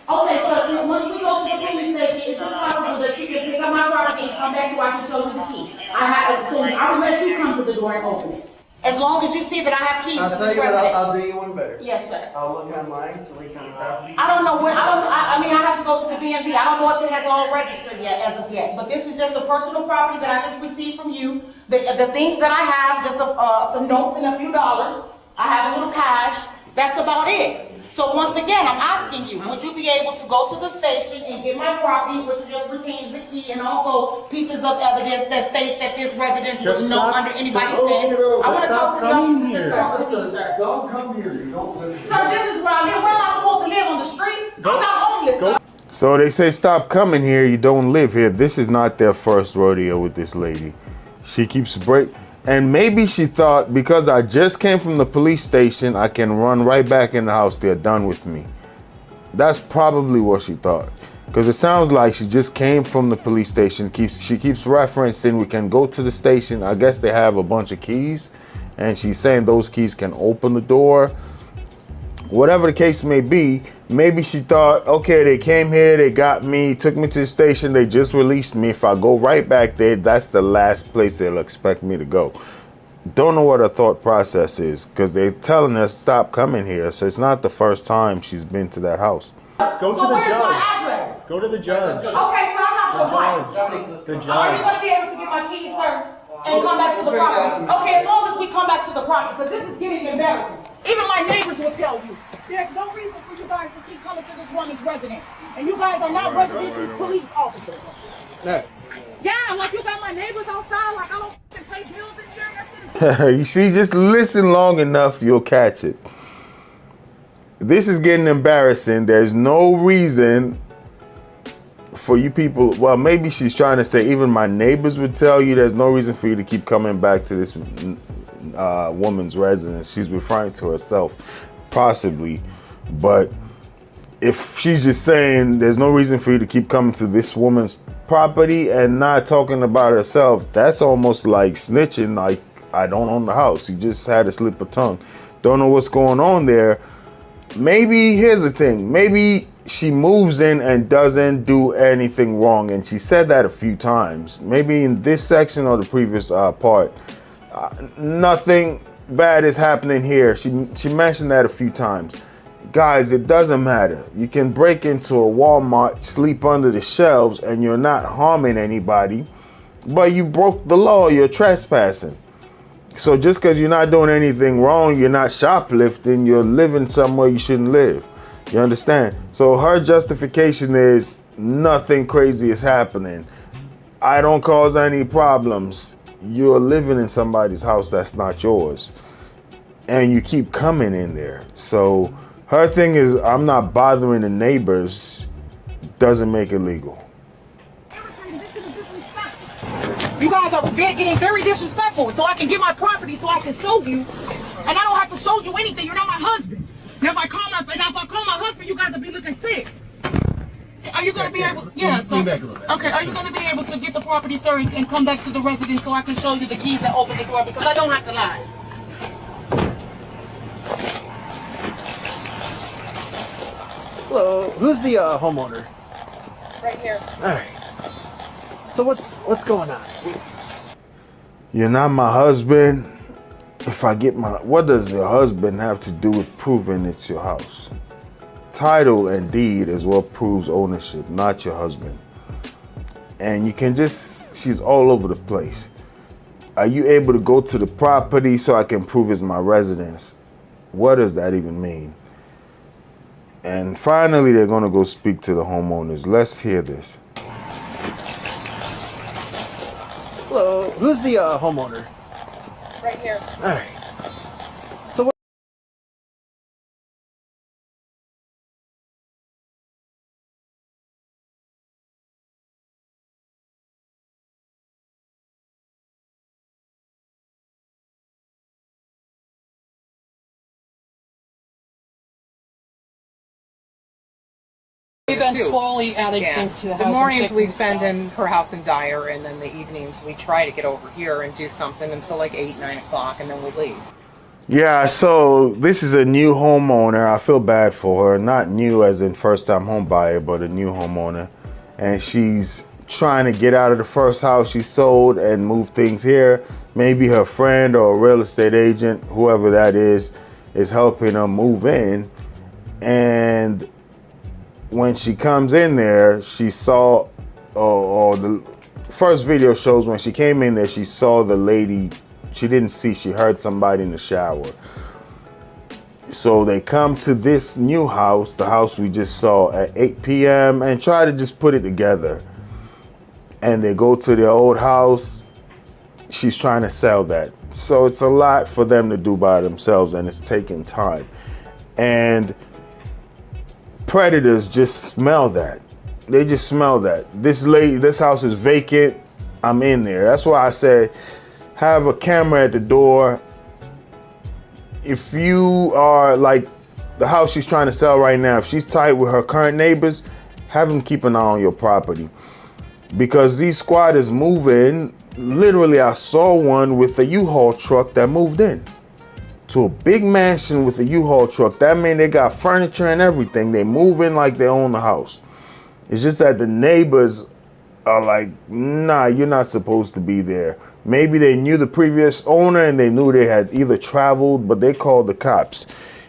Okay, so once we go to the police station, is it possible that you can pick up my property and come back so I can show you the key? I will let you come to the door and open it. As long as you see that I have keys I'll to tell this you what, residence. I'll do you one better. Yes, sir. I'll look online to leak on the property. I don't know where, I mean, I have to go to the B&B. I don't know if it has all registered yet, as of yet. But this is just a personal property that I just received from you. The things that I have, just some notes and a few dollars. I have a little cash. That's about it. So once again, I'm asking you, would you be able to go to the station and get my property, which just retains the key and also pieces of evidence that states that this residence was not under anybody's name? I want to talk to the officer, sir. Don't come here. You don't live here. Sir, this is where I live. Where am I supposed to live, on the streets? I'm not homeless, sir. So they say, stop coming here. You don't live here. This is not their first rodeo with this lady. She keeps and maybe she thought, because I just came from the police station, I can run right back in the house. They're done with me. That's probably what she thought. Because it sounds like she just came from the police station. She keeps referencing, we can go to the station. I guess they have a bunch of keys. And she's saying those keys can open the door. Whatever the case may be, maybe she thought, okay, they came here, they got me, took me to the station, they just released me. If I go right back there, that's the last place they'll expect me to go. Don't know what her thought process is, because they're telling her stop coming here. So it's not the first time she's been to that house. Go to the judge. Go to the judge. Okay, so I'm not your wife. The Are you judge. going to be able to get my keys, sir, and come back to the property? Okay, as long as we come back to the property, because this is getting embarrassing. Even my neighbors will tell you. There's no reason for you guys to keep coming to this woman's residence. And you guys are not residential police officers. No. Yeah, like you got my neighbors outside, like I don't pay bills in here. That shit is You see, just listen long enough, you'll catch it. This is getting embarrassing. There's no reason for you people. Well, maybe she's trying to say even my neighbors would tell you there's no reason for you to keep coming back to this woman's residence. She's referring to herself, possibly. But if she's just saying there's no reason for you to keep coming to this woman's property and not talking about herself, that's almost like snitching. Like, I don't own the house. You just had a slip of tongue. Don't know what's going on there. Maybe, here's the thing. Maybe she moves in and doesn't do anything wrong. And she said that a few times. Maybe in this section or the previous part. Nothing bad is happening here. She mentioned that a few times. Guys, it doesn't matter. You can break into a Walmart, sleep under the shelves, and you're not harming anybody. But you broke the law. You're trespassing. So just because you're not doing anything wrong, you're not shoplifting, you're living somewhere you shouldn't live. You understand? So her justification is nothing crazy is happening. I don't cause any problems. You're living in somebody's house that's not yours. And you keep coming in there. So her thing is, I'm not bothering the neighbors, doesn't make it legal. You guys are getting very disrespectful, so I can get my property, so I can show you, and I don't have to show you anything. You're not my husband. Now, if I call my husband, you guys will be looking sick. Are you going to be able? Yeah. So, okay. Are you going to be able to get the property, sir, and come back to the residence so I can show you the keys that open the door? Because I don't have to lie. Hello, who's the homeowner? Right here. All right. So what's going on? You're not my husband. If I get what does your husband have to do with proving it's your house? Title and deed is what proves ownership, not your husband. And you can she's all over the place. Are you able to go to the property so I can prove it's my residence? What does that even mean? And finally, they're going to go speak to the homeowners. Let's hear this. Hello, who's the homeowner? Right here. All right. We've been slowly adding things to the house. The mornings we and spend fixing in her house in Dyer, and then the evenings we try to get over here and do something until like 8, 9 o'clock, and then we leave. Yeah, so this is a new homeowner. I feel bad for her. Not new as in first-time home buyer, but a new homeowner. And she's trying to get out of the first house she sold and move things here. Maybe her friend or a real estate agent, whoever that is helping her move in. And when she comes in there, she saw, or the first video shows when she came in there, she saw the lady. She didn't see, she heard somebody in the shower. So they come to this new house, the house we just saw, at 8 p.m. and try to just put it together. And they go to their old house. She's trying to sell that. So it's a lot for them to do by themselves, and it's taking time. And predators just smell that. They just smell that. This house is vacant. I'm in there. That's why I said, have a camera at the door. If you are like the house she's trying to sell right now, if she's tight with her current neighbors, have them keep an eye on your property. Because these squatters move in. Literally, I saw one with a U-Haul truck that moved in to a big mansion with a U-Haul truck. That means they got furniture and everything. They move in like they own the house. It's just that the neighbors are like, nah, you're not supposed to be there. Maybe they knew the previous owner and they knew they had either traveled, but they called the cops,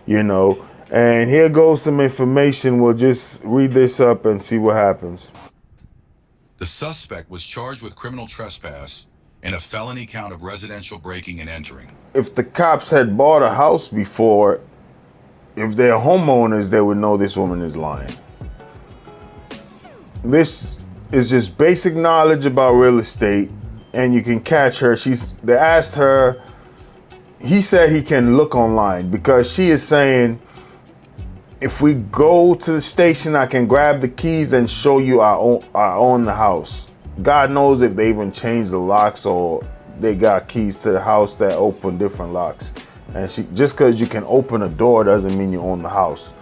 you know. And here goes some information. We'll just read this up and see what happens. The suspect was charged with criminal trespass and a felony count of residential breaking and entering. If the cops had bought a house before, if they're homeowners, they would know this woman is lying. This is just basic knowledge about real estate, and you can catch her. They asked her, he said he can look online because she is saying, if we go to the station, I can grab the keys and show you I own the house. God knows if they even changed the locks or they got keys to the house that open different locks. And just because you can open a door doesn't mean you own the house.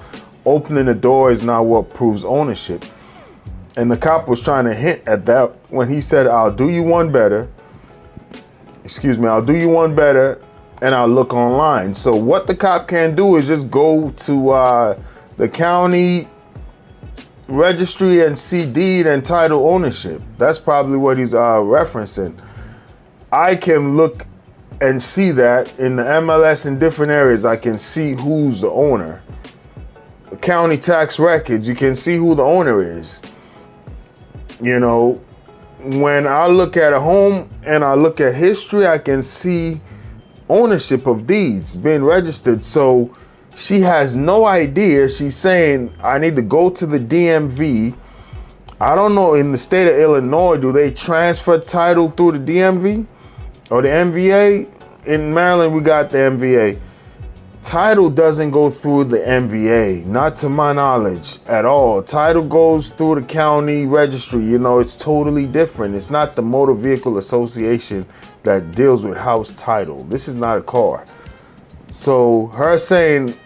Opening the door is not what proves ownership. And the cop was trying to hint at that when he said, I'll do you one better. I'll do you one better and I'll look online. So what the cop can do is just go to the county registry and see deed and title ownership. That's probably what he's referencing. I can look and see that in the MLS in different areas. I can see who's the owner. The county tax records, you can see who the owner is. You know, when I look at a home and I look at history, I can see ownership of deeds being registered. So she has no idea. She's saying, I need to go to the DMV. I don't know, in the state of Illinois, do they transfer title through the DMV or the MVA? In Maryland, we got the MVA. Title doesn't go through the MVA, not to my knowledge at all. Title goes through the county registry. You know, it's totally different. It's not the Motor Vehicle Association that deals with house title. This is not a car. So her saying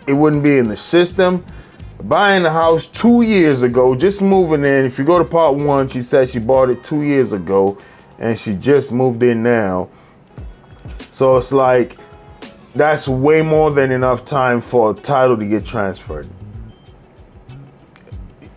it wouldn't be in the system. Buying the house 2 years ago, just moving in. If you go to part 1, she said she bought it 2 years ago and she just moved in now. So it's like, that's way more than enough time for a title to get transferred.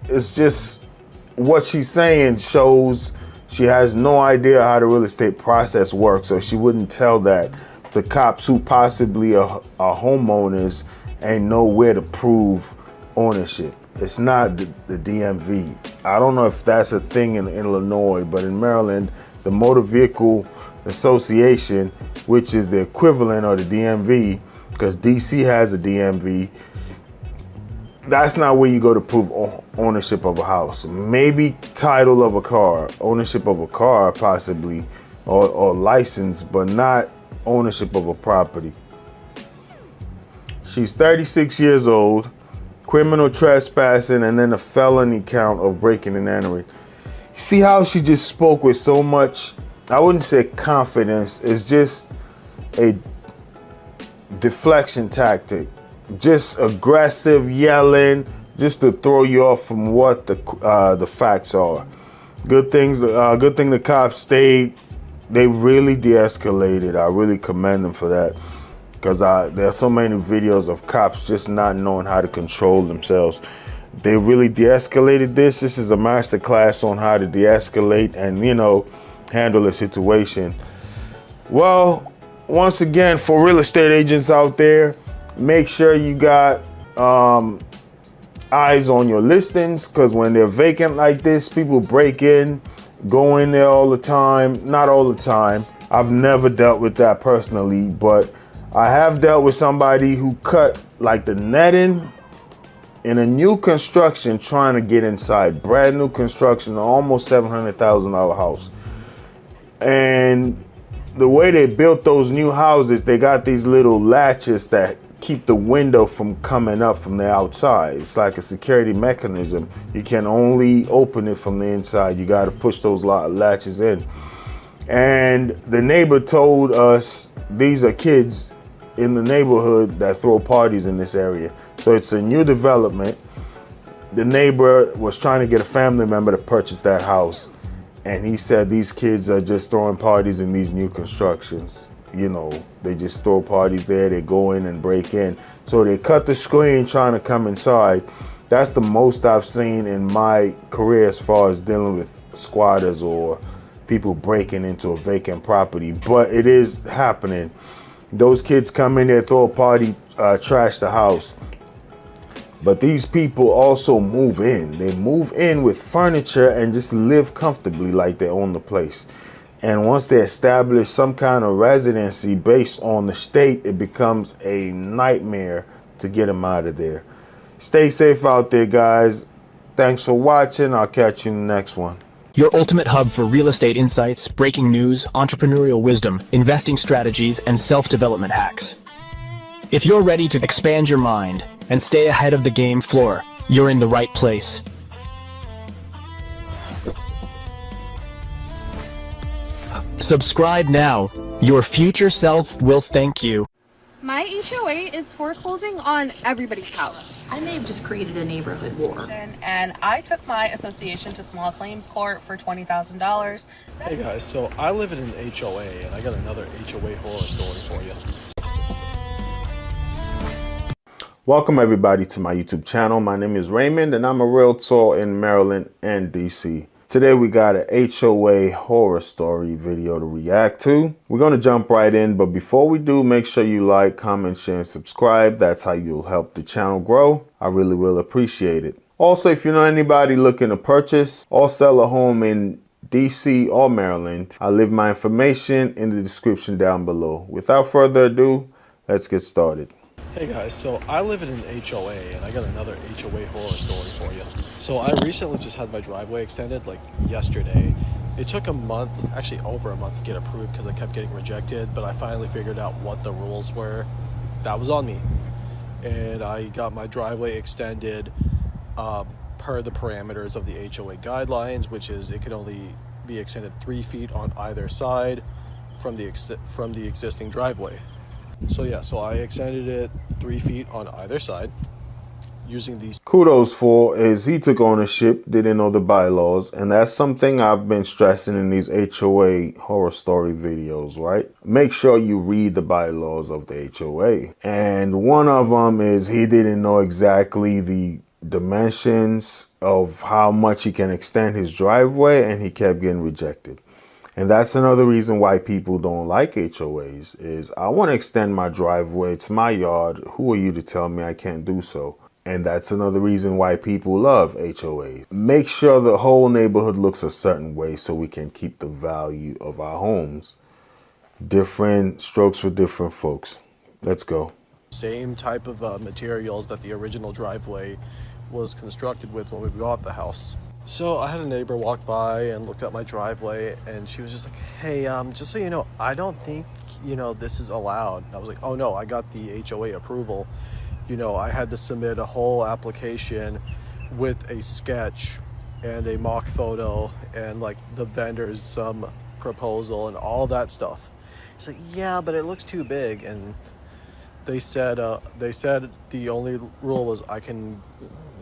It's just what she's saying shows she has no idea how the real estate process works, so she wouldn't tell that to cops who possibly are homeowners and know where to prove ownership. It's not the DMV. I don't know if that's a thing in Illinois, but in Maryland, the Motor Vehicle Association, which is the equivalent of the DMV, because DC has a DMV, that's not where you go to prove ownership of a house. Maybe title of a car, ownership of a car possibly, or license, but not ownership of a property. She's 36 years old, criminal trespassing, and then a felony count of breaking and entering. You see how she just spoke with so much, I wouldn't say confidence, it's just a deflection tactic. Just aggressive yelling, just to throw you off from what the facts are. Good thing the cops stayed. They really de-escalated. I really commend them for that, because there are so many videos of cops just not knowing how to control themselves. They really de-escalated this. This is a master class on how to de-escalate and, you know, handle a situation. Well, once again, for real estate agents out there, make sure you got eyes on your listings, because when they're vacant like this, people break in, go in there all the time. Not all the time. I've never dealt with that personally, but I have dealt with somebody who cut like the netting in a new construction trying to get inside. Brand new construction, almost $700,000 house. And the way they built those new houses, they got these little latches that keep the window from coming up from the outside. It's like a security mechanism. You can only open it from the inside. You got to push those latches in. And the neighbor told us these are kids in the neighborhood that throw parties in this area. So it's a new development. The neighbor was trying to get a family member to purchase that house. And he said these kids are just throwing parties in these new constructions. You know, they just throw parties there. They go in and break in. So they cut the screen trying to come inside. That's the most I've seen in my career as far as dealing with squatters or people breaking into a vacant property. But it is happening. Those kids come in there, throw a party, trash the house. But these people also move in. They move in with furniture and just live comfortably like they own the place. And once they establish some kind of residency based on the state, it becomes a nightmare to get them out of there. Stay safe out there, guys. Thanks for watching. I'll catch you in the next one. Your ultimate hub for real estate insights, breaking news, entrepreneurial wisdom, investing strategies, and self-development hacks. If you're ready to expand your mind and stay ahead of the game floor, you're in the right place. Subscribe now. Your future self will thank you. My HOA is foreclosing on everybody's house. I may have just created a neighborhood war. And I took my association to small claims court for $20,000. Hey guys, so I live in an HOA and I got another HOA horror story for you. Welcome everybody to my YouTube channel. My name is Raymond and I'm a realtor in Maryland and DC. Today we got an HOA horror story video to react to. We're going to jump right in, but before we do, make sure you like, comment, share, and subscribe. That's how you'll help the channel grow. I really will appreciate it. Also, if you know anybody looking to purchase or sell a home in DC or Maryland, I'll leave my information in the description down below. Without further ado, let's get started. Hey guys, so I live in an HOA and I got another HOA horror story for you. So I recently just had my driveway extended like yesterday. It took a month, actually over a month, to get approved because I kept getting rejected, but I finally figured out what the rules were. That was on me. And I got my driveway extended per the parameters of the HOA guidelines, which is it could only be extended 3 feet on either side from the existing driveway. So yeah, so I extended it 3 feet on either side using these. Kudos for is he took ownership, didn't know the bylaws, and that's something I've been stressing in these HOA horror story videos, right? Make sure you read the bylaws of the HOA. And one of them is he didn't know exactly the dimensions of how much he can extend his driveway, and he kept getting rejected. And that's another reason why people don't like HOAs is I want to extend my driveway. It's my yard. Who are you to tell me I can't do so? And that's another reason why people love HOAs. Make sure the whole neighborhood looks a certain way so we can keep the value of our homes. Different strokes for different folks. Let's go. Same type of materials that the original driveway was constructed with when we bought the house. So I had a neighbor walk by and looked at my driveway and she was just like, hey, just so you know, I don't think, this is allowed. And I was like, oh no, I got the HOA approval. I had to submit a whole application with a sketch and a mock photo and like the vendor's proposal and all that stuff. He's like, yeah, but it looks too big. And they said the only rule was I can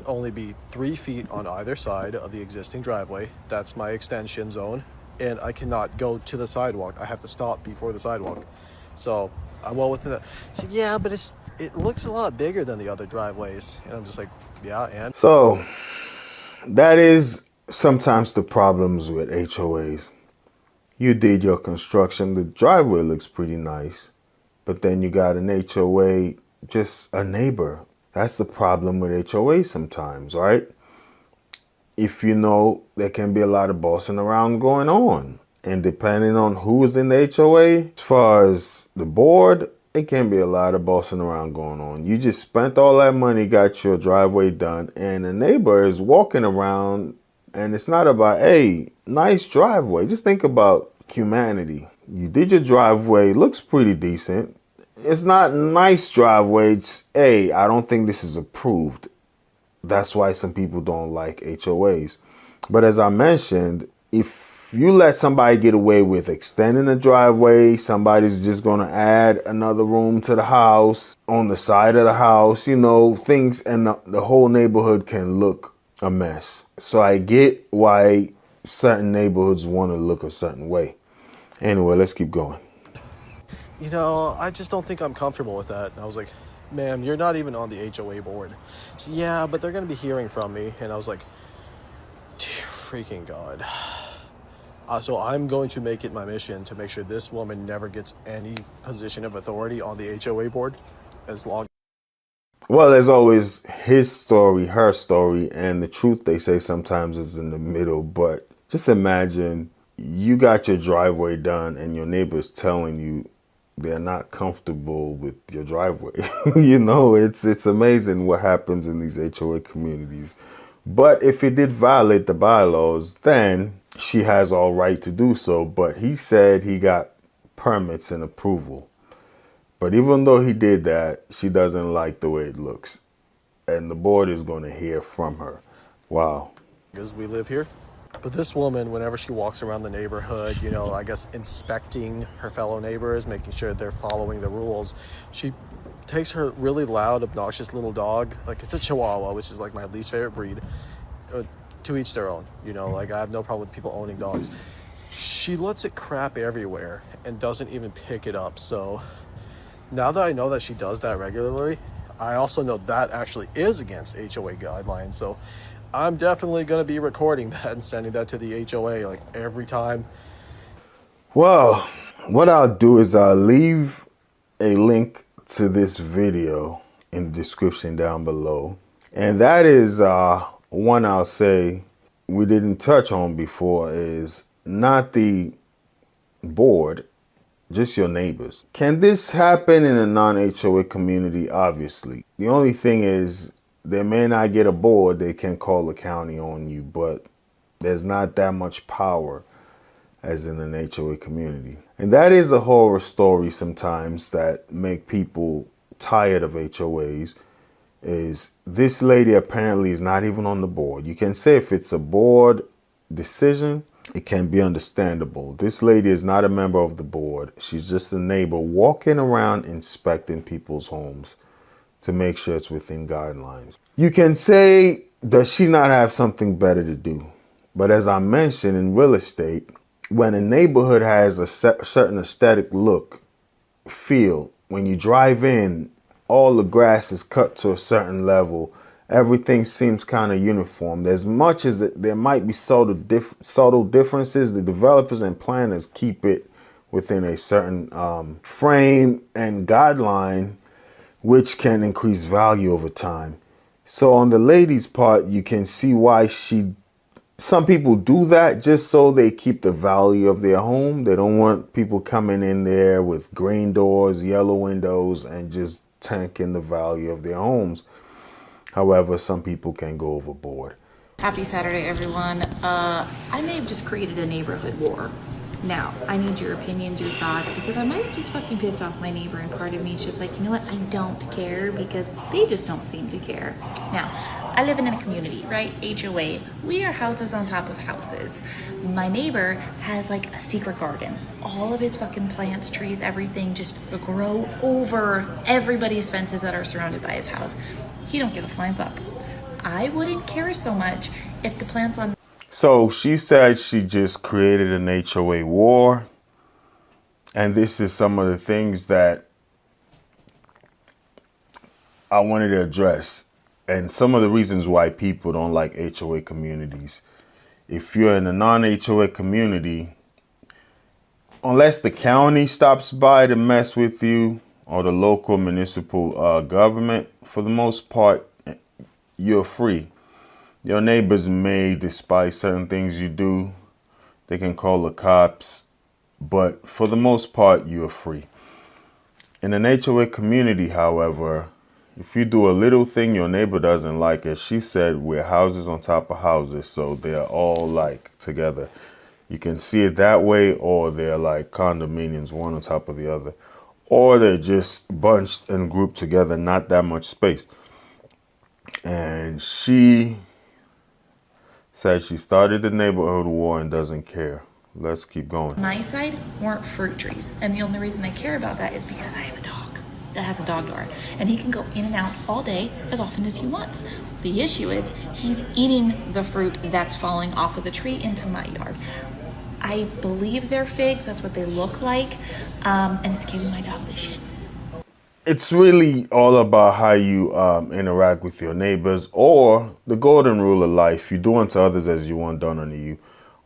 only be 3 feet on either side of the existing driveway. That's my extension zone. And I cannot go to the sidewalk. I have to stop before the sidewalk. So I'm well within that. So, yeah, but it looks a lot bigger than the other driveways. And I'm just like, yeah, and? So that is sometimes the problems with HOAs. You did your construction. The driveway looks pretty nice. But then you got an HOA, just a neighbor. That's the problem with HOA sometimes, right? If you know, there can be a lot of bossing around going on. And depending on who's in the HOA, as far as the board, it can be a lot of bossing around going on. You just spent all that money, got your driveway done, and the neighbor is walking around, and it's not about, hey, nice driveway. Just think about humanity. You did your driveway, looks pretty decent. It's not nice driveway. It's, hey, I don't think this is approved. That's why some people don't like HOAs. But as I mentioned, if you let somebody get away with extending the driveway, somebody's just going to add another room to the house, on the side of the house, you know, things, and the whole neighborhood can look a mess. So I get why certain neighborhoods want to look a certain way. Anyway, let's keep going. You know, I just don't think I'm comfortable with that. And I was like, ma'am, you're not even on the HOA board. So, yeah, but they're going to be hearing from me. And I was like, dear freaking God. So I'm going to make it my mission to make sure this woman never gets any position of authority on the HOA board as long. Well, there's always his story, her story, and the truth, they say, sometimes is in the middle. But just imagine you got your driveway done and your neighbor's telling you they're not comfortable with your driveway. You know, it's amazing what happens in these HOA communities. But if it did violate the bylaws, then she has all right to do so. But he said he got permits and approval. But even though he did that, she doesn't like the way it looks. And the board is going to hear from her. Wow. Because we live here. But this woman, whenever she walks around the neighborhood, you know, I guess inspecting her fellow neighbors, making sure they're following the rules, she takes her really loud, obnoxious little dog, like it's a Chihuahua, which is like my least favorite breed, to each their own. You know, like I have no problem with people owning dogs. She lets it crap everywhere and doesn't even pick it up. So now that I know that she does that regularly, I also know that actually is against HOA guidelines. So I'm definitely going to be recording that and sending that to the HOA like every time. Well, what I'll do is I'll leave a link to this video in the description down below. And that is one I'll say we didn't touch on before, is not the board, just your neighbors. Can this happen in a non-HOA community? Obviously. The only thing is, they may not get a board, they can call the county on you, but there's not that much power as in an HOA community. And that is a horror story sometimes that make people tired of HOAs, is this lady apparently is not even on the board. You can say if it's a board decision, it can be understandable. This lady is not a member of the board. She's just a neighbor walking around inspecting people's homes to make sure it's within guidelines. You can say, does she not have something better to do? But as I mentioned, in real estate, when a neighborhood has a certain aesthetic look, feel, when you drive in, all the grass is cut to a certain level, everything seems kind of uniform. As much as there might be subtle differences, the developers and planners keep it within a certain frame and guideline, which can increase value over time. So on the lady's part, you can see why some people do that just so they keep the value of their home. They don't want people coming in there with green doors, yellow windows, and just tanking the value of their homes. However, some people can go overboard. Happy Saturday, everyone. I may have just created a neighborhood war. Now, I need your opinions, your thoughts, because I might have just fucking pissed off my neighbor, and part of me is just like, you know what, I don't care, because they just don't seem to care. Now, I live in a community, right? HOA. We are houses on top of houses. My neighbor has like a secret garden. All of his fucking plants, trees, everything just grow over everybody's fences that are surrounded by his house. He don't give a flying fuck. I wouldn't care so much if the plants on. So she said she just created an HOA war. And this is some of the things that I wanted to address. And some of the reasons why people don't like HOA communities. If you're in a non-HOA community, unless the county stops by to mess with you or the local municipal government, for the most part, you're free. Your neighbors may despise certain things you do. They can call the cops, but for the most part, you're free. In an HOA community, however, if you do a little thing your neighbor doesn't like, as she said, we're houses on top of houses, so they're all like together. You can see it that way, or they're like condominiums, one on top of the other, or they're just bunched and grouped together, not that much space. And she said she started the neighborhood war and doesn't care. Let's keep going. My side weren't fruit trees, and the only reason I care about that is because I have a dog that has a dog door, and he can go in and out all day as often as he wants. The issue is he's eating the fruit that's falling off of the tree into my yard. I believe they're figs, that's what they look like, and it's giving my dog the shits. It's really all about how you interact with your neighbors, or the golden rule of life: you do unto others as you want done unto you.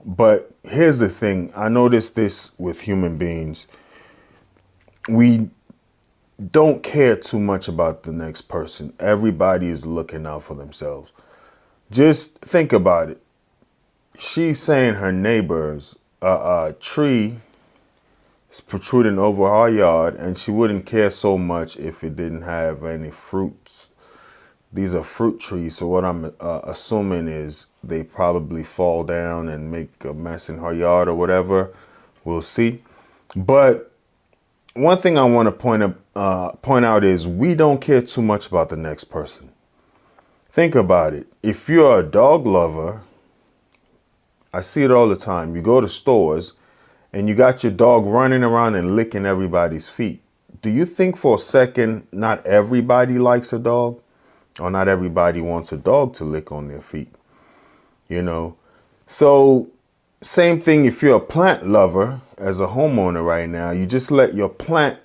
But here's the thing, I noticed this with human beings. We don't care too much about the next person. Everybody is looking out for themselves. Just think about it. She's saying her neighbor's tree is protruding over her yard, and she wouldn't care so much if it didn't have any fruits. These are fruit trees, so what I'm assuming is they probably fall down and make a mess in her yard or whatever. We'll see. But one thing I want to point out is we don't care too much about the next person. Think about it. If you're a dog lover, I see it all the time. You go to stores and you got your dog running around and licking everybody's feet. Do you think for a second not everybody likes a dog? Or not everybody wants a dog to lick on their feet? You know? So same thing if you're a plant lover as a homeowner right now. You just let your plant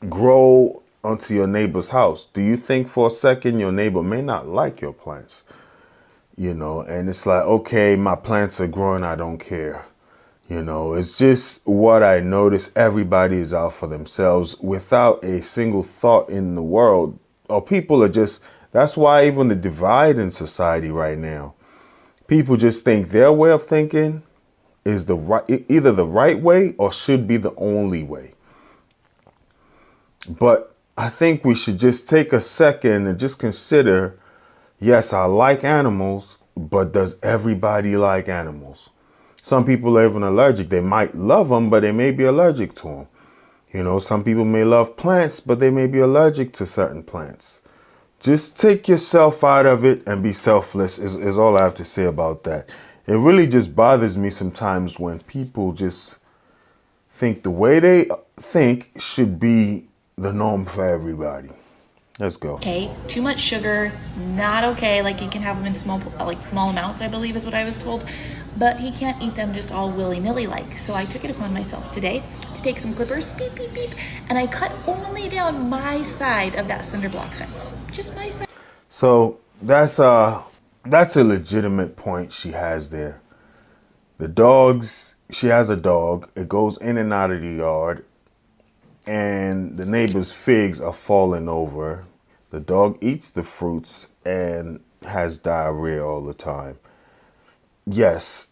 grow onto your neighbor's house. Do you think for a second your neighbor may not like your plants? You know, and it's like, okay, my plants are growing, I don't care. You know, it's just what I notice. Everybody is out for themselves without a single thought in the world. Or people are just, that's why even the divide in society right now, people just think their way of thinking is either the right way or should be the only way. But I think we should just take a second and just consider, yes, I like animals, but does everybody like animals? Some people are even allergic. They might love them, but they may be allergic to them. You know, some people may love plants, but they may be allergic to certain plants. Just take yourself out of it and be selfless is all I have to say about that. It really just bothers me sometimes when people just think the way they think should be the norm for everybody. Let's go. Okay, too much sugar, not okay. Like you can have them in small amounts, I believe is what I was told. But he can't eat them just all willy-nilly like. So I took it upon myself today to take some clippers, beep, beep, beep, and I cut only down my side of that cinder block fence. Just my side. So that's a legitimate point she has there. The dogs, she has a dog. It goes in and out of the yard. And the neighbor's figs are falling over. The dog eats the fruits and has diarrhea all the time. Yes,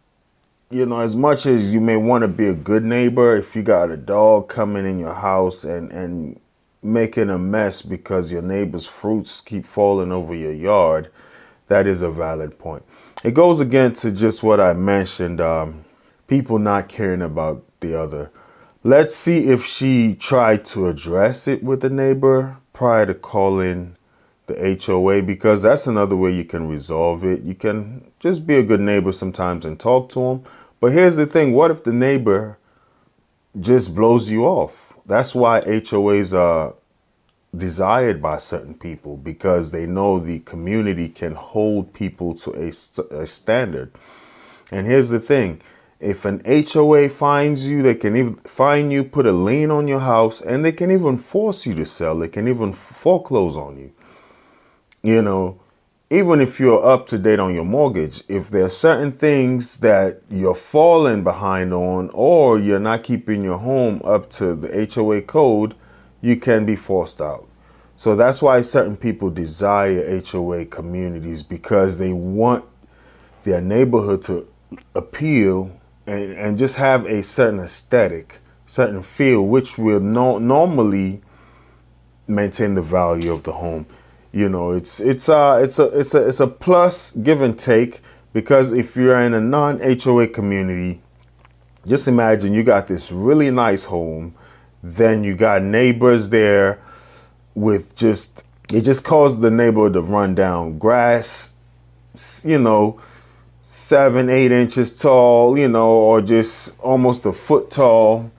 you know, as much as you may want to be a good neighbor, if you got a dog coming in your house and making a mess because your neighbor's fruits keep falling over your yard, that is a valid point. It goes again to just what I mentioned, people not caring about the other. Let's see if she tried to address it with the neighbor prior to calling the HOA, because that's another way you can resolve it. You can just be a good neighbor sometimes and talk to them. But here's the thing. What if the neighbor just blows you off? That's why HOAs are desired by certain people because they know the community can hold people to a standard. And here's the thing. If an HOA finds you, they can even fine you, put a lien on your house, and they can even force you to sell. They can even foreclose on you. You know, even if you're up to date on your mortgage, if there are certain things that you're falling behind on, or you're not keeping your home up to the HOA code, you can be forced out. So that's why certain people desire HOA communities, because they want their neighborhood to appeal and just have a certain aesthetic, certain feel, which will normally maintain the value of the home. You know, it's a plus, give and take, because if you're in a non-HOA community, just imagine you got this really nice home, then you got neighbors there with it just caused the neighborhood to run down. Grass, you know, 7-8 inches tall, you know, or just almost a foot tall.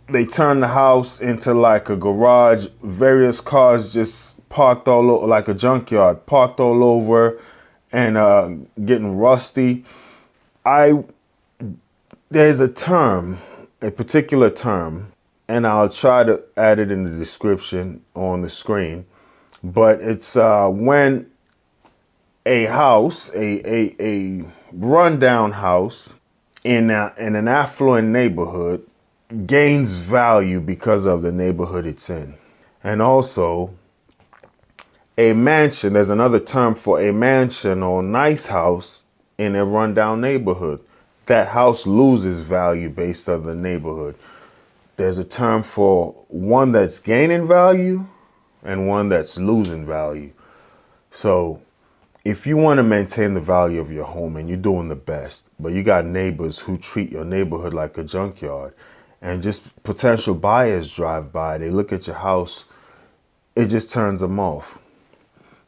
They turn the house into like a garage, various cars just parked all over, like a junkyard, parked all over, and getting rusty. There's a term, a particular term, and I'll try to add it in the description on the screen, but it's when a house, a rundown house in an affluent neighborhood gains value because of the neighborhood it's in. And also, a mansion, there's another term for a mansion or nice house in a rundown neighborhood. That house loses value based on the neighborhood. There's a term for one that's gaining value and one that's losing value. So if you want to maintain the value of your home and you're doing the best, but you got neighbors who treat your neighborhood like a junkyard, and just potential buyers drive by, they look at your house, it just turns them off.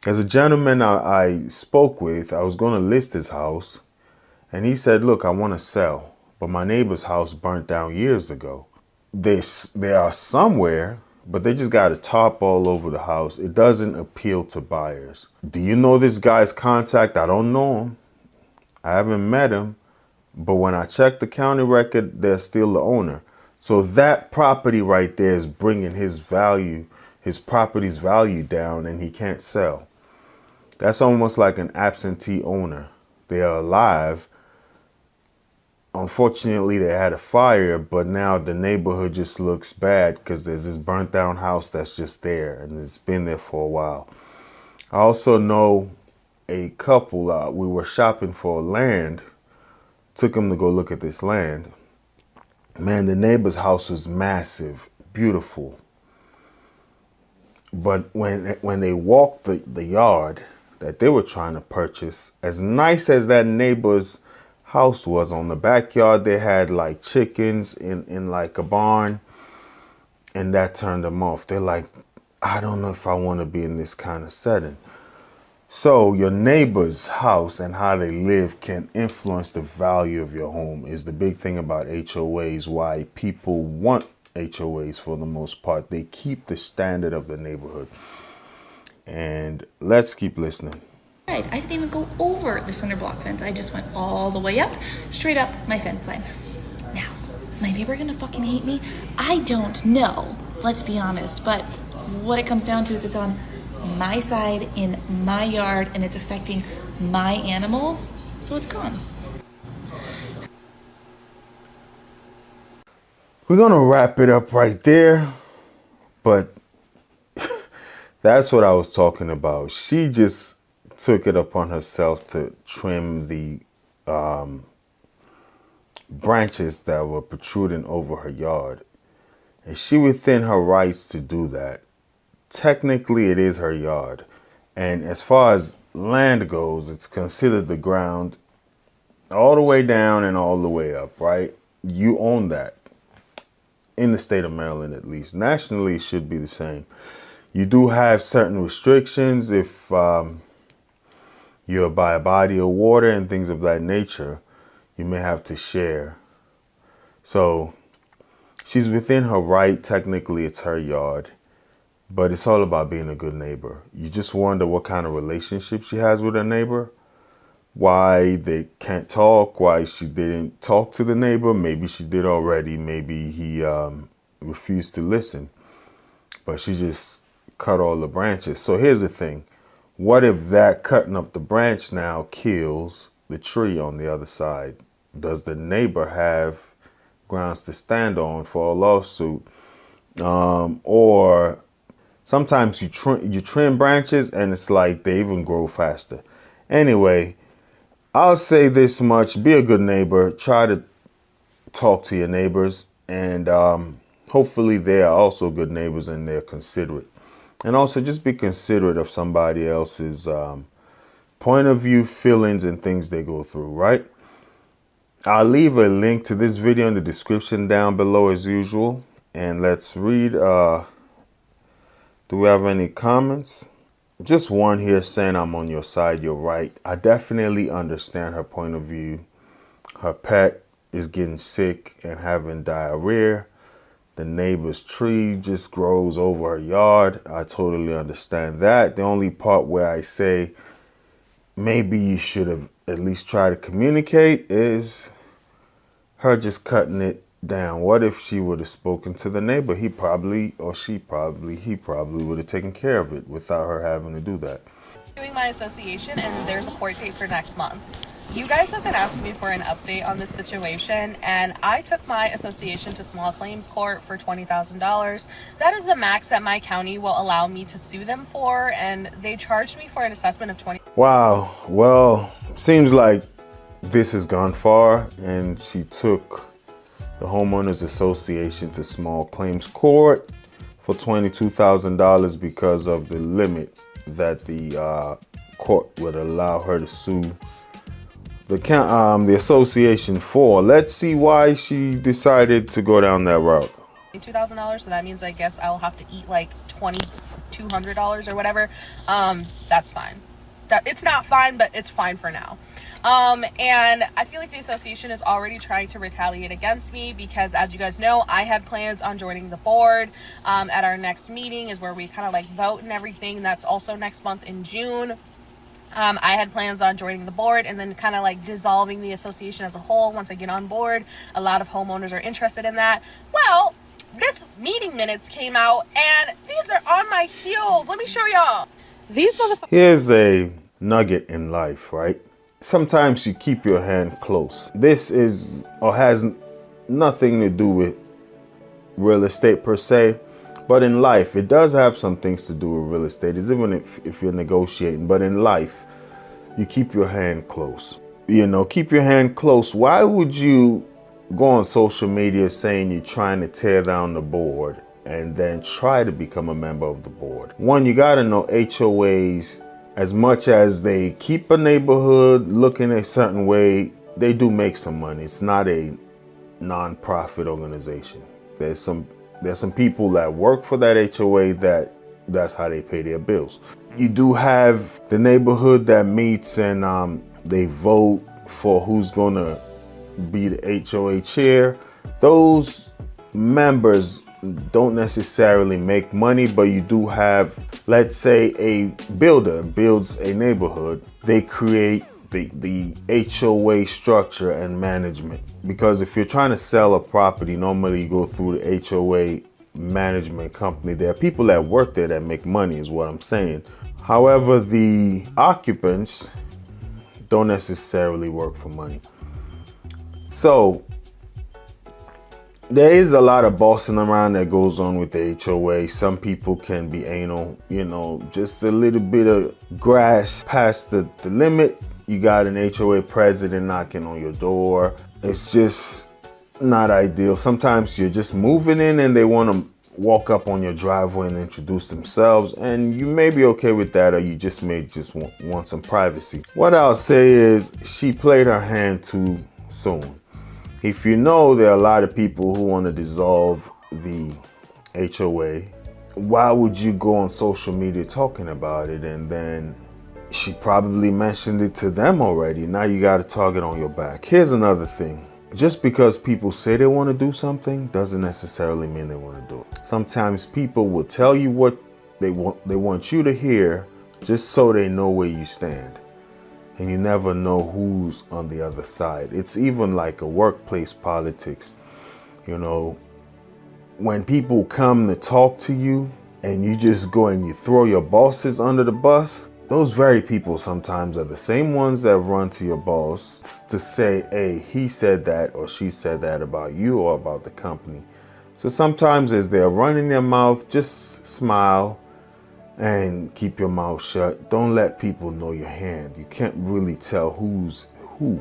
There's a gentleman I spoke with, I was going to list his house, and he said, look, I want to sell, but my neighbor's house burnt down years ago. They are somewhere, but they just got a tarp all over the house. It doesn't appeal to buyers. Do you know this guy's contact? I don't know him. I haven't met him, but when I checked the county record, they're still the owner. So that property right there is bringing his property's value down, and he can't sell. That's almost like an absentee owner. They are alive. Unfortunately, they had a fire, but now the neighborhood just looks bad because there's this burnt down house that's just there, and it's been there for a while. I also know a couple, we were shopping for land, took them to go look at this land. Man, the neighbor's house was massive, beautiful. But when they walked the yard that they were trying to purchase, as nice as that neighbor's house was, on the backyard they had like chickens in like a barn, and that turned them off. They're like, I don't know if I want to be in this kind of setting. So your neighbor's house and how they live can influence the value of your home, is the big thing about HOAs, why people want HOAs for the most part. They keep the standard of the neighborhood. And let's keep listening. I didn't even go over the center block fence. I just went all the way up, straight up my fence line. Now, is my neighbor gonna fucking hate me? I don't know, let's be honest, but what it comes down to is it's on my side in my yard and it's affecting my animals, so it's gone. We're gonna wrap it up right there, but that's what I was talking about. She just took it upon herself to trim the branches that were protruding over her yard. And she within her rights to do that. Technically, it is her yard. And as far as land goes, it's considered the ground all the way down and all the way up, right? You own that. In the state of Maryland, at least. Nationally, it should be the same. You do have certain restrictions if you're by a body of water and things of that nature. You may have to share. So she's within her right. Technically, it's her yard. but it's all about being a good neighbor. You just wonder what kind of relationship she has with her neighbor, why they can't talk, why she didn't talk to the neighbor. Maybe she did already. Maybe he refused to listen, but she just cut all the branches. So here's the thing. What if that cutting of the branch now kills the tree on the other side? Does the neighbor have grounds to stand on for a lawsuit? Or sometimes you trim branches and it's like they even grow faster. Anyway, I'll say this much: be a good neighbor. Try to talk to your neighbors, and hopefully they are also good neighbors and they're considerate. And also just be considerate of somebody else's point of view, feelings, and things they go through, right? I'll leave a link to this video in the description down below as usual. And let's read. Do we have any comments? Just one here saying, I'm on your side, you're right. I definitely understand her point of view. Her pet is getting sick and having diarrhea. The neighbor's tree just grows over her yard. I totally understand that. The only part where I say maybe you should have at least tried to communicate is her just cutting it down. What if she would have spoken to the neighbor? He probably would have taken care of it without her having to do that. Doing my association, and there's a court date for next month. You guys have been asking me for an update on this situation, and I took my association to small claims court for $20,000. That is the max that my county will allow me to sue them for, and they charged me for an assessment of $20,000. Wow. Well, seems like this has gone far, and she took the homeowners association to small claims court for $22,000 because of the limit that the court would allow her to sue the association for. Let's see why she decided to go down that route. $2,000, so that means I guess I'll have to eat like $2,200 or whatever. That's fine. It's not fine, but it's fine for now. And I feel like the association is already trying to retaliate against me because, as you guys know, I had plans on joining the board. At our next meeting is where we kind of like vote and everything. That's also next month in June. I had plans on joining the board and then kind of like dissolving the association as a whole once I get on board. A lot of homeowners are interested in that. Well, this meeting minutes came out and these are on my heels. Let me show y'all. These motherfuckers. Here's a nugget in life, right? Sometimes you keep your hand close. This is or has nothing to do with real estate per se, but in life, it does have some things to do with real estate, even if you're negotiating. But in life, you keep your hand close. You know, keep your hand close. Why would you go on social media saying you're trying to tear down the board and then try to become a member of the board? One, you got to know HOAs, as much as they keep a neighborhood looking a certain way, they do make some money. It's not a non-profit organization. There's some people that work for that HOA that's how they pay their bills. You do have the neighborhood that meets and they vote for who's gonna be the HOA chair. Those members don't necessarily make money, but you do have, let's say a builder builds a neighborhood, they create the HOA structure and management. Because if you're trying to sell a property, normally you go through the HOA management company. There are people that work there that make money is what I'm saying. However, the occupants don't necessarily work for money. So there is a lot of bossing around that goes on with the HOA. Some people can be anal, you know, just a little bit of grass past the limit. You got an HOA president knocking on your door. It's just not ideal. Sometimes you're just moving in and they want to walk up on your driveway and introduce themselves, and you may be okay with that, or you just may want some privacy. What I'll say is she played her hand too soon. If you know there are a lot of people who want to dissolve the HOA, why would you go on social media talking about it? And then she probably mentioned it to them already. Now you got a target on your back. Here's another thing. Just because people say they want to do something doesn't necessarily mean they want to do it. Sometimes people will tell you what they want you to hear, just so they know where you stand. And you never know who's on the other side. It's even like a workplace politics. You know, when people come to talk to you and you just go and you throw your bosses under the bus, those very people sometimes are the same ones that run to your boss to say, hey, he said that or she said that about you or about the company. So sometimes as they're running their mouth, just smile and keep your mouth shut. Don't let people know your hand. You can't really tell who's who.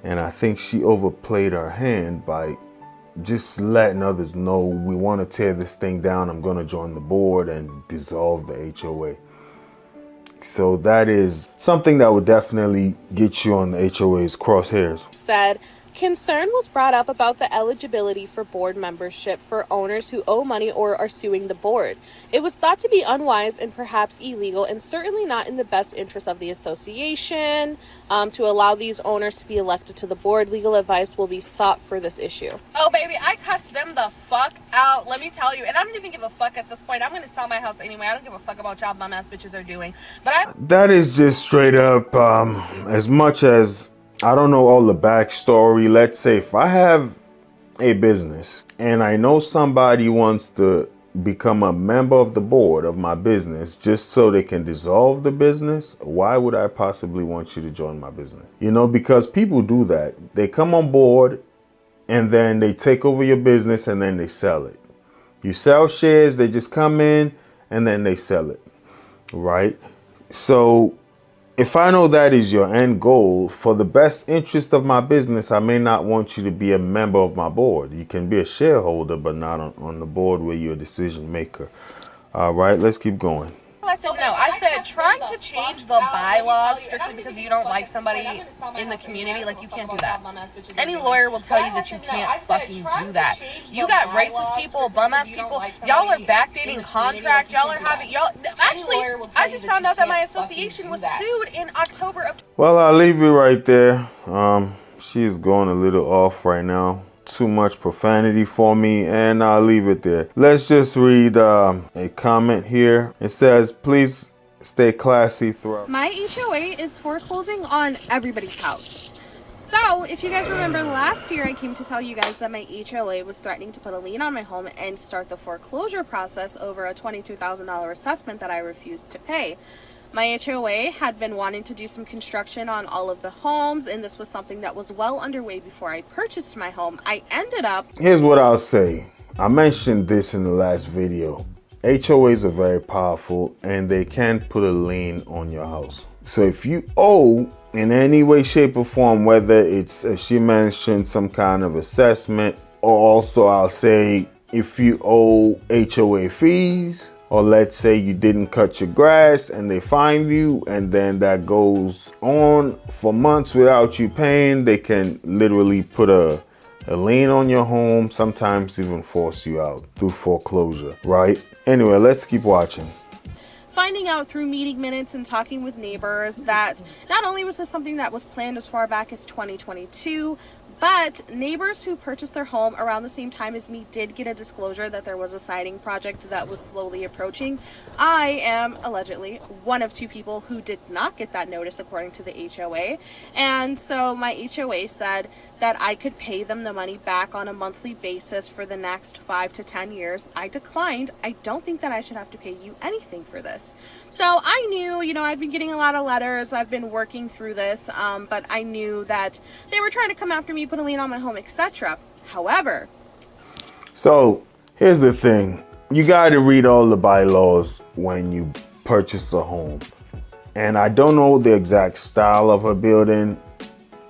And I think she overplayed her hand by just letting others know, we want to tear this thing down. I'm going to join the board and dissolve the HOA. So that is something that would definitely get you on the HOA's crosshairs. Said concern was brought up about the eligibility for board membership for owners who owe money or are suing the board. It was thought to be unwise and perhaps illegal, and certainly not in the best interest of the association to allow these owners to be elected to the board. Legal advice will be sought for this issue. Oh baby, I cussed them the fuck out, let me tell you. And I don't even give a fuck at this point. I'm going to sell my house anyway. I don't give a fuck about job bum ass bitches are doing. But that is just straight up, as much as I don't know all the backstory. Let's say if I have a business and I know somebody wants to become a member of the board of my business just so they can dissolve the business, why would I possibly want you to join my business? You know, because people do that. They come on board and then they take over your business and then they sell it. You sell shares, they just come in and then they sell it, right? So if I know that is your end goal, for the best interest of my business, I may not want you to be a member of my board. You can be a shareholder, but not on the board where you're a decision maker. All right, let's keep going. No, I said trying to change the bylaws strictly because you don't like somebody in the community, like you can't do that. Any lawyer will tell you that you can't fucking do that. You got racist people, bum ass people. Y'all are backdating contracts. Y'all are having actually. I just found out that my association was sued in October of. Well, I'll leave it right there. She is going a little off right now. Too much profanity for me, and I'll leave it there. Let's just read a comment here. It says, please stay classy throughout. My HOA is foreclosing on everybody's house. So if you guys remember last year, I came to tell you guys that my HOA was threatening to put a lien on my home and start the foreclosure process over a $22,000 assessment that I refused to pay. My HOA had been wanting to do some construction on all of the homes, and this was something that was well underway before I purchased my home. I ended up... Here's what I'll say. I mentioned this in the last video. HOAs are very powerful, and they can put a lien on your house. So if you owe in any way, shape, or form, whether it's, as she mentioned, some kind of assessment, or also I'll say if you owe HOA fees, or let's say you didn't cut your grass and they find you, and then that goes on for months without you paying, they can literally put a lien on your home, sometimes even force you out through foreclosure, right? Anyway, let's keep watching. Finding out through meeting minutes and talking with neighbors that not only was this something that was planned as far back as 2022, but neighbors who purchased their home around the same time as me did get a disclosure that there was a siding project that was slowly approaching. I am allegedly one of two people who did not get that notice according to the HOA. And so my HOA said that I could pay them the money back on a monthly basis for the next 5 to 10 years. I declined. I don't think that I should have to pay you anything for this. So I knew, you know, I've been getting a lot of letters. I've been working through this, but I knew that they were trying to come after me, put a lien on my home, etc. However, so here's the thing. You got to read all the bylaws when you purchase a home. And I don't know the exact style of her building,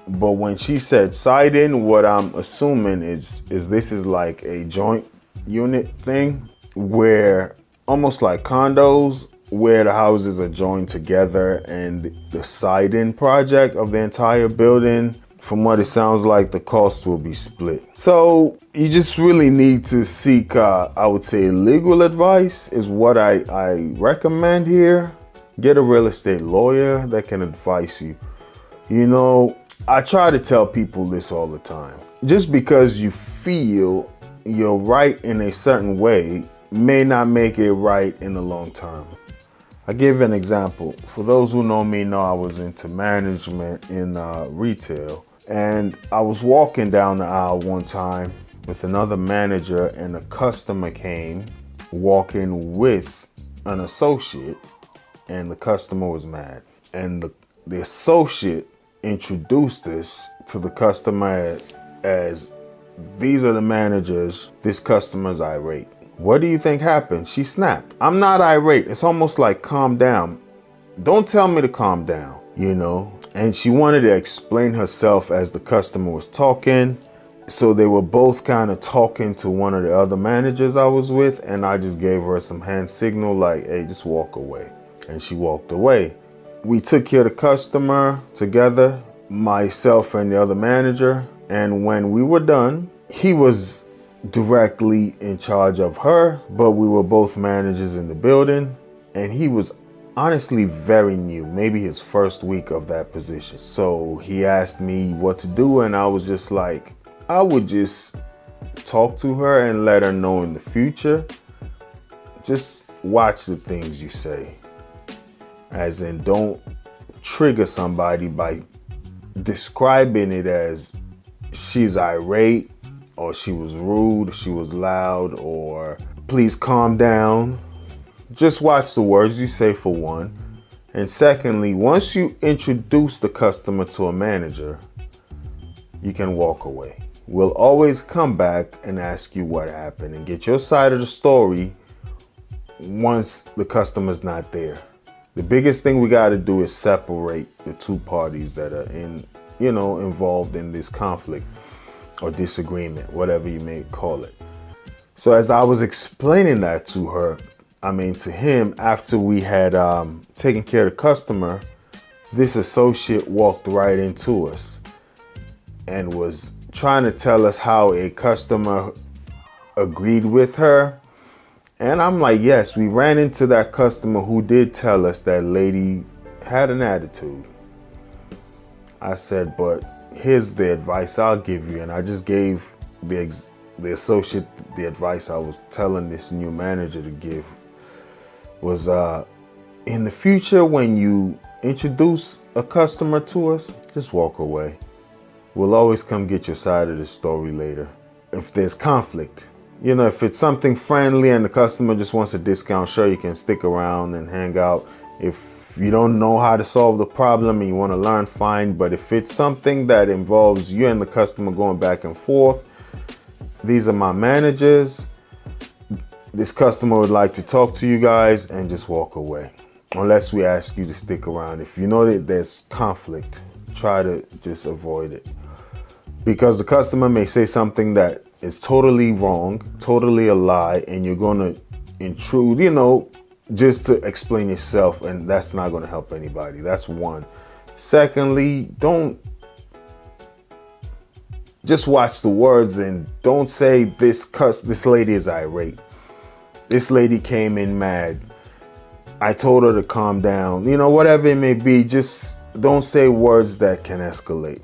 but when she said siding, what I'm assuming is this is like a joint unit thing, where almost like condos, where the houses are joined together, and the siding project of the entire building, from what it sounds like, the cost will be split. So you just really need to seek, I would say, legal advice is what I recommend here. Get a real estate lawyer that can advise you. You know, I try to tell people this all the time. Just because you feel you're right in a certain way may not make it right in the long term. I give an example. For those who know me know I was into management in retail, and I was walking down the aisle one time with another manager, and a customer came walking with an associate, and the customer was mad. And the associate introduced us to the customer as, these are the managers, this customer's irate. What do you think happened? She snapped. I'm not irate. It's almost like, calm down. Don't tell me to calm down, you know? And she wanted to explain herself as the customer was talking. So they were both kind of talking to one of the other managers I was with, and I just gave her some hand signal like, hey, just walk away. And she walked away. We took care of the customer together, myself and the other manager. And when we were done, he was directly in charge of her, but we were both managers in the building, and he was honestly very new, maybe his first week of that position. So he asked me what to do, and I was just like, I would just talk to her and let her know in the future, just watch the things you say. As in, don't trigger somebody by describing it as she's irate, or she was rude, she was loud, or please calm down. Just watch the words you say, for one. And secondly, once you introduce the customer to a manager, you can walk away. We'll always come back and ask you what happened and get your side of the story once the customer's not there. The biggest thing we got to do is separate the two parties that are involved in this conflict or disagreement, whatever you may call it. So as I was explaining that to him, after we had taken care of the customer, this associate walked right into us and was trying to tell us how a customer agreed with her. And I'm like, yes, we ran into that customer who did tell us that lady had an attitude. I said, but here's the advice I'll give you. And I just gave the associate the advice I was telling this new manager to give was, in the future, when you introduce a customer to us, just walk away. We'll always come get your side of the story later. If there's conflict, if it's something friendly and the customer just wants a discount, sure, you can stick around and hang out. If you don't know how to solve the problem and you want to learn, fine. But if it's something that involves you and the customer going back and forth, these are my managers. This customer would like to talk to you guys, and just walk away. Unless we ask you to stick around. If you know that there's conflict, try to just avoid it. Because the customer may say something that is totally wrong, totally a lie, and you're going to intrude, just to explain yourself, and that's not going to help anybody. That's one. Secondly, just watch the words and don't say this lady is irate. This lady came in mad. I told her to calm down. Whatever it may be, just don't say words that can escalate.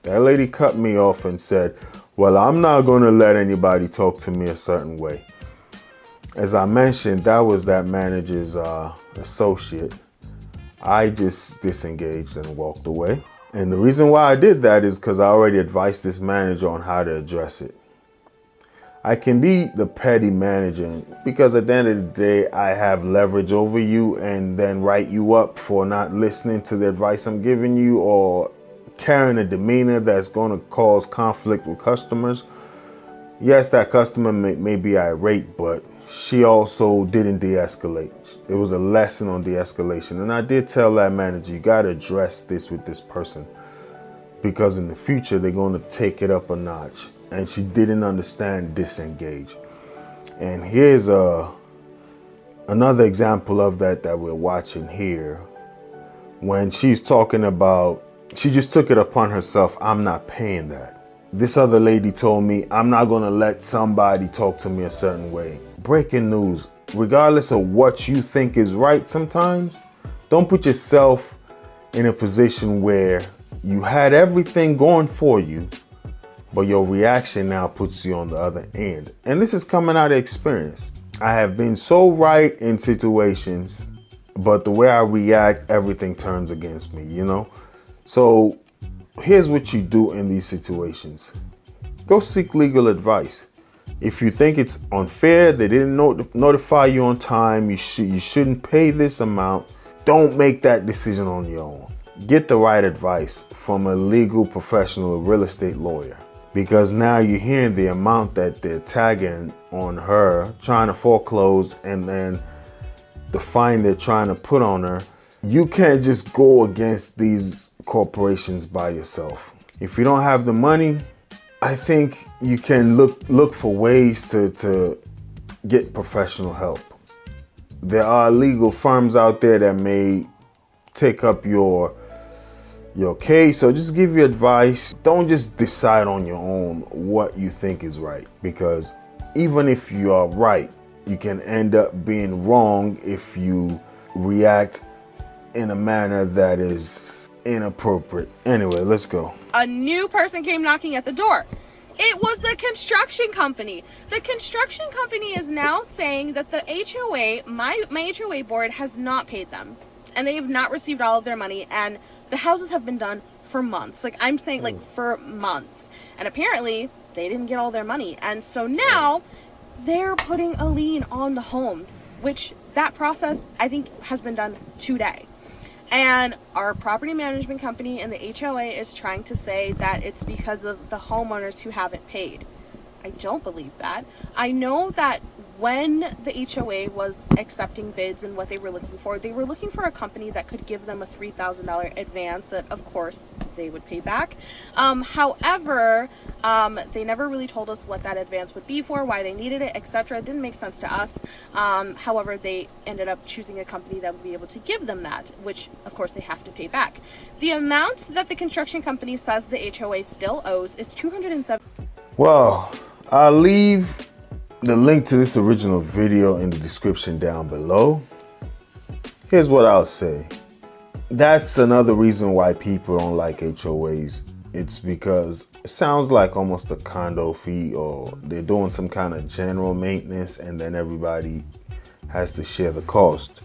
That lady cut me off and said, well, I'm not going to let anybody talk to me a certain way. As I mentioned, that was that manager's associate. I just disengaged and walked away. And the reason why I did that is because I already advised this manager on how to address it. I can be the petty manager because at the end of the day, I have leverage over you and then write you up for not listening to the advice I'm giving you or carrying a demeanor that's going to cause conflict with customers. Yes, that customer may be irate, but she also didn't de-escalate. It was a lesson on de-escalation. And I did tell that manager, you got to address this with this person because in the future, they're going to take it up a notch. And she didn't understand disengage. And here's another example of that we're watching here. When she's talking about, she just took it upon herself, I'm not paying that. This other lady told me, I'm not going to let somebody talk to me a certain way. Breaking news, regardless of what you think is right sometimes, don't put yourself in a position where you had everything going for you, but your reaction now puts you on the other end. And this is coming out of experience. I have been so right in situations, but the way I react, everything turns against me, you know? So here's what you do in these situations. Go seek legal advice. If you think it's unfair, they didn't notify you on time, you shouldn't pay this amount, don't make that decision on your own. Get the right advice from a legal professional, a real estate lawyer. Because now you're hearing the amount that they're tagging on her, trying to foreclose, and then the fine they're trying to put on her. You can't just go against these corporations by yourself. If you don't have the money, I think you can look for ways to get professional help. There are legal firms out there that may take up your case, so just give you advice. Don't just decide on your own what you think is right, because even if you are right, you can end up being wrong if you react in a manner that is inappropriate. Anyway, let's go. A new person came knocking at the door. It was the construction company. The construction company is now saying that the HOA, my HOA board, has not paid them, and they have not received all of their money, and the houses have been done for months. Like, I'm saying, like, for months. And apparently, they didn't get all their money. And so now, they're putting a lien on the homes, which that process, I think, has been done today. And our property management company and the HOA is trying to say that it's because of the homeowners who haven't paid. I don't believe that. I know that when the HOA was accepting bids and what they were looking for a company that could give them a $3,000 advance that, of course, they would pay back. However, they never really told us what that advance would be for, why they needed it, etc. It didn't make sense to us. However, they ended up choosing a company that would be able to give them that, which, of course, they have to pay back. The amount that the construction company says the HOA still owes is $207. Well, I'll leave the link to this original video in the description down below. Here's what I'll say. That's another reason why people don't like HOAs. It's because it sounds like almost a condo fee, or they're doing some kind of general maintenance and then everybody has to share the cost.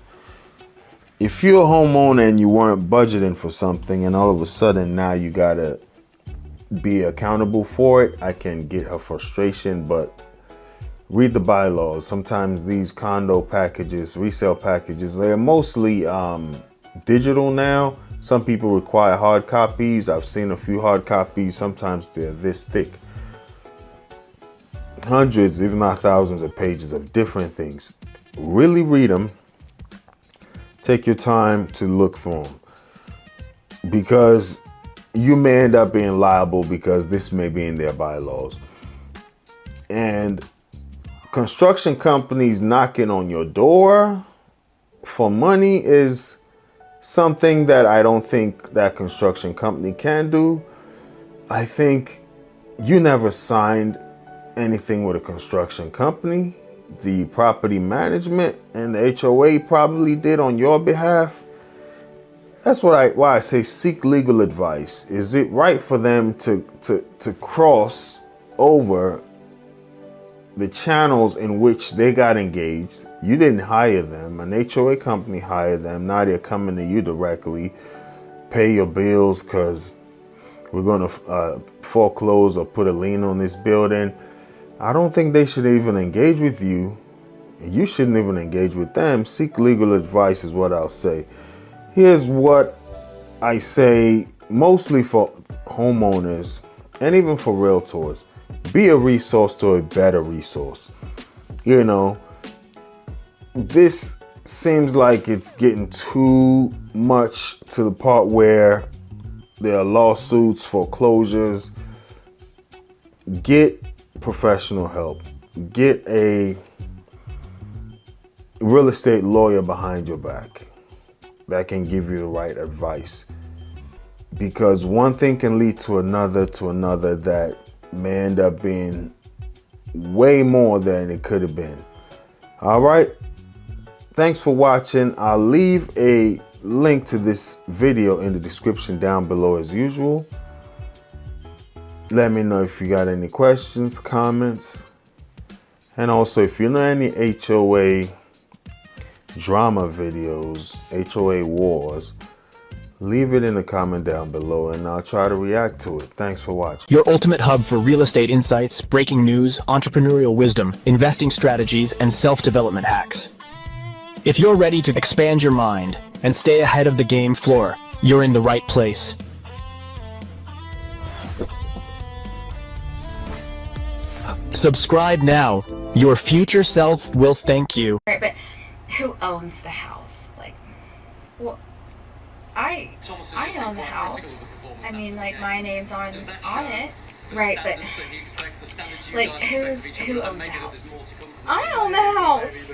If you're a homeowner and you weren't budgeting for something and all of a sudden now you gotta be accountable for it, I can get her frustration, but read the bylaws. Sometimes these condo packages, resale packages, they're mostly digital now. Some people require hard copies. I've seen a few hard copies. Sometimes they're this thick. Hundreds, if not thousands of pages of different things. Really read them. Take your time to look through them, because you may end up being liable because this may be in their bylaws. And construction companies knocking on your door for money is something that I don't think that construction company can do. I think you never signed anything with a construction company. The property management and the HOA probably did on your behalf. That's why I say seek legal advice. Is it right for them to cross over the channels in which they got engaged? You didn't hire them. An HOA company hired them. Now they're coming to you directly. Pay your bills because we're going to foreclose or put a lien on this building. I don't think they should even engage with you. You shouldn't even engage with them. Seek legal advice is what I'll say. Here's what I say mostly for homeowners and even for realtors. Be a resource to a better resource. You know, this seems like it's getting too much to the part where there are lawsuits, foreclosures. Get professional help. Get a real estate lawyer behind your back that can give you the right advice, because one thing can lead to another that may end up being way more than it could have been. All right, thanks for watching. I'll leave a link to this video in the description down below as usual. Let me know if you got any questions, comments, And also, if you know any HOA drama videos, HOA wars, leave it in the comment down below and I'll try to react to it. Thanks for watching. Your ultimate hub for real estate insights, breaking news, entrepreneurial wisdom, investing strategies, and self-development hacks. If you're ready to expand your mind and stay ahead of the game floor, you're in the right place. Subscribe now. Your future self will thank you. Right, but who owns the house? Like, well, I own the house. I mean, like, my name's on it. Right, but like, who owns the house? I own the house.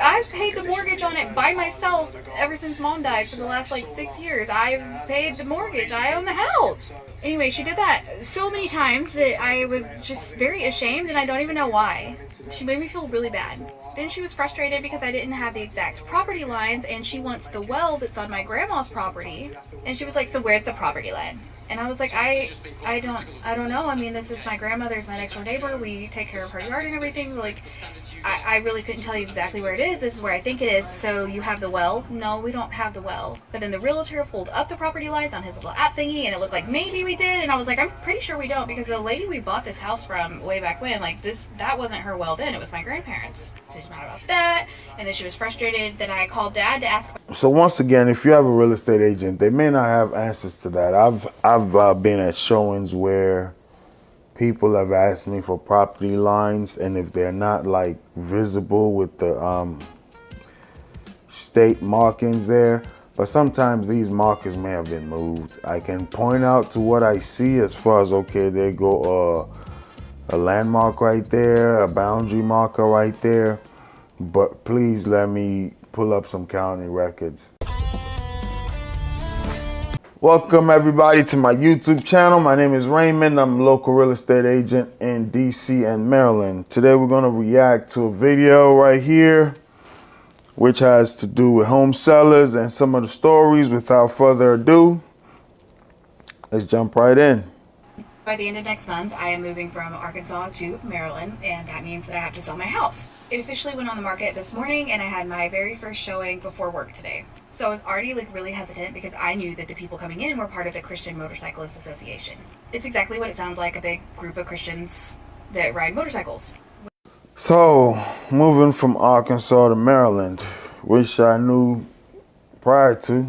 I've paid the mortgage on it by myself ever since Mom died for the last like 6 years. I've paid the mortgage. I own the house. Anyway, she did that so many times that I was just very ashamed, and I don't even know why. She made me feel really bad. Then she was frustrated because I didn't have the exact property lines, and she wants the well that's on my grandma's property. And she was like, so where's the property line? And I was like, I don't know. I mean, this is my grandmother's, my next door neighbor. We take care of her yard and everything. Like, I really couldn't tell you exactly where it is. This is where I think it is. So you have the well? No, we don't have the well. But then the realtor pulled up the property lines on his little app thingy, and it looked like maybe we did. And I was like, I'm pretty sure we don't, because the lady we bought this house from way back when, like, that wasn't her well then. It was my grandparents. So she's mad about that. And then she was frustrated that I called Dad to ask. So once again, if you have a real estate agent, they may not have answers to that. I've been at showings where people have asked me for property lines, and if they're not like visible with the state markings there, but sometimes these markers may have been moved. I can point out to what I see as far as, okay, there go a landmark right there, a boundary marker right there, but please let me pull up some county records. Welcome everybody to my YouTube channel. My name is Raymond. I'm a local real estate agent in DC and Maryland. Today we're going to react to a video right here, which has to do with home sellers and some of the stories. Without further ado, let's jump right in. By the end of next month, I am moving from Arkansas to Maryland, and that means that I have to sell my house. It officially went on the market this morning, and I had my very first showing before work today. So I was already like really hesitant because I knew that the people coming in were part of the Christian Motorcyclists Association. It's exactly what it sounds like, a big group of Christians that ride motorcycles. So, moving from Arkansas to Maryland, which I knew prior to.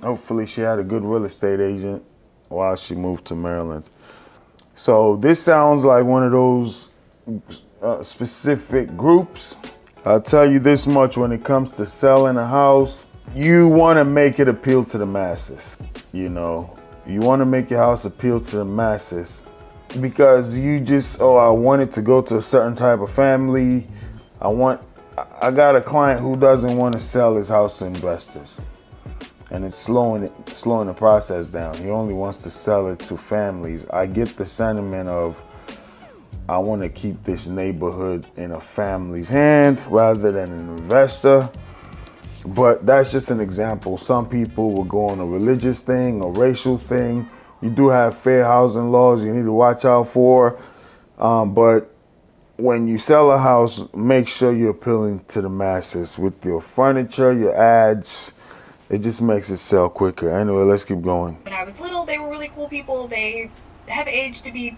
Hopefully she had a good real estate agent while she moved to Maryland. So this sounds like one of those specific groups. I'll tell you this much: when it comes to selling a house, you want to make it appeal to the masses. You know, you want to make your house appeal to the masses because you just, oh, I want it to go to a certain type of family. I got a client who doesn't want to sell his house to investors, and it's slowing the process down. He only wants to sell it to families. I get the sentiment of, I want to keep this neighborhood in a family's hand rather than an investor. But that's just an example. Some people will go on a religious thing, a racial thing. You do have fair housing laws you need to watch out for. But when you sell a house, make sure you're appealing to the masses with your furniture, your ads. It just makes it sell quicker. Anyway, let's keep going. When I was little, they were really cool people. They have aged to be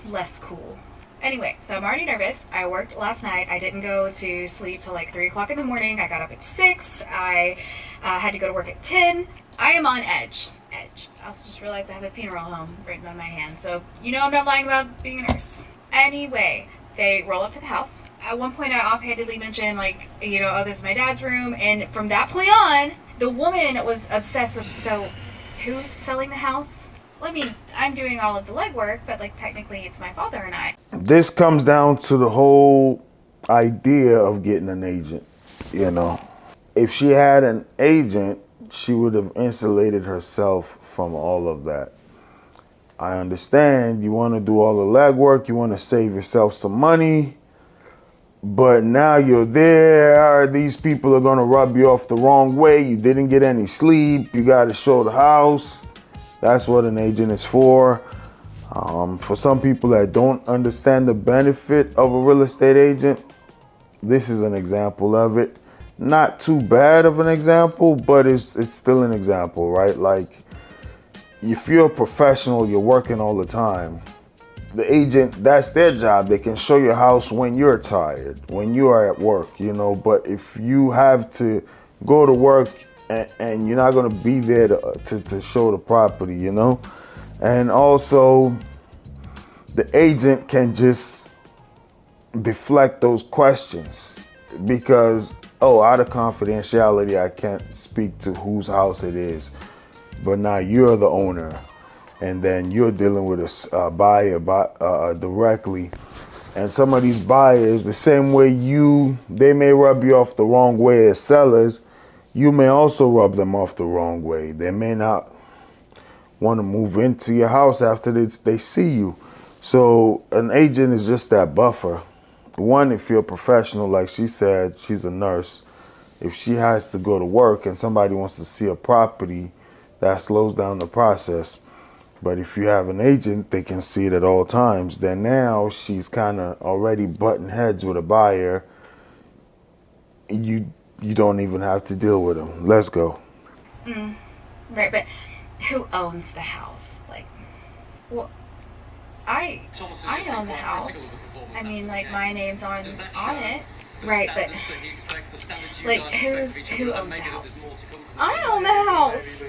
less cool. Anyway, so I'm already nervous. I worked last night. I didn't go to sleep till like 3 o'clock in the morning. I got up at 6. I had to go to work at 10. I am on edge. I also just realized I have a funeral home written on my hand. So, you know I'm not lying about being a nurse. Anyway, they roll up to the house. At one point, I offhandedly mentioned, like, you know, oh, this is my dad's room. And from that point on, the woman was obsessed with, so who's selling the house? Well, I mean, I'm doing all of the legwork, but like technically it's my father and I. This comes down to the whole idea of getting an agent, you know. If she had an agent, she would have insulated herself from all of that. I understand you want to do all the legwork, you want to save yourself some money, but now you're there, these people are going to rub you off the wrong way, you didn't get any sleep, you got to show the house. That's what an agent is for. For some people that don't understand the benefit of a real estate agent, this is an example of it. Not too bad of an example, but it's still an example, right? Like, if you're a professional, you're working all the time. The agent, that's their job. They can show your house when you're tired, when you are at work, you know. But if you have to go to work and you're not going to be there to show the property, you know. And also, the agent can just deflect those questions because, oh, out of confidentiality, I can't speak to whose house it is. But now you're the owner, and then you're dealing with a buyer directly. And some of these buyers, the same way they may rub you off the wrong way as sellers, you may also rub them off the wrong way. They may not want to move into your house after they see you. So an agent is just that buffer. One, if you're a professional, like she said, she's a nurse. If she has to go to work and somebody wants to see a property, that slows down the process. But if you have an agent, they can see it at all times. Then now she's kind of already butting heads with a buyer. You don't even have to deal with them. Let's go. Right, but who owns the house? Like, well, I own the house. I mean, like, my name's on it. Right, but like, who owns the house? I own the house.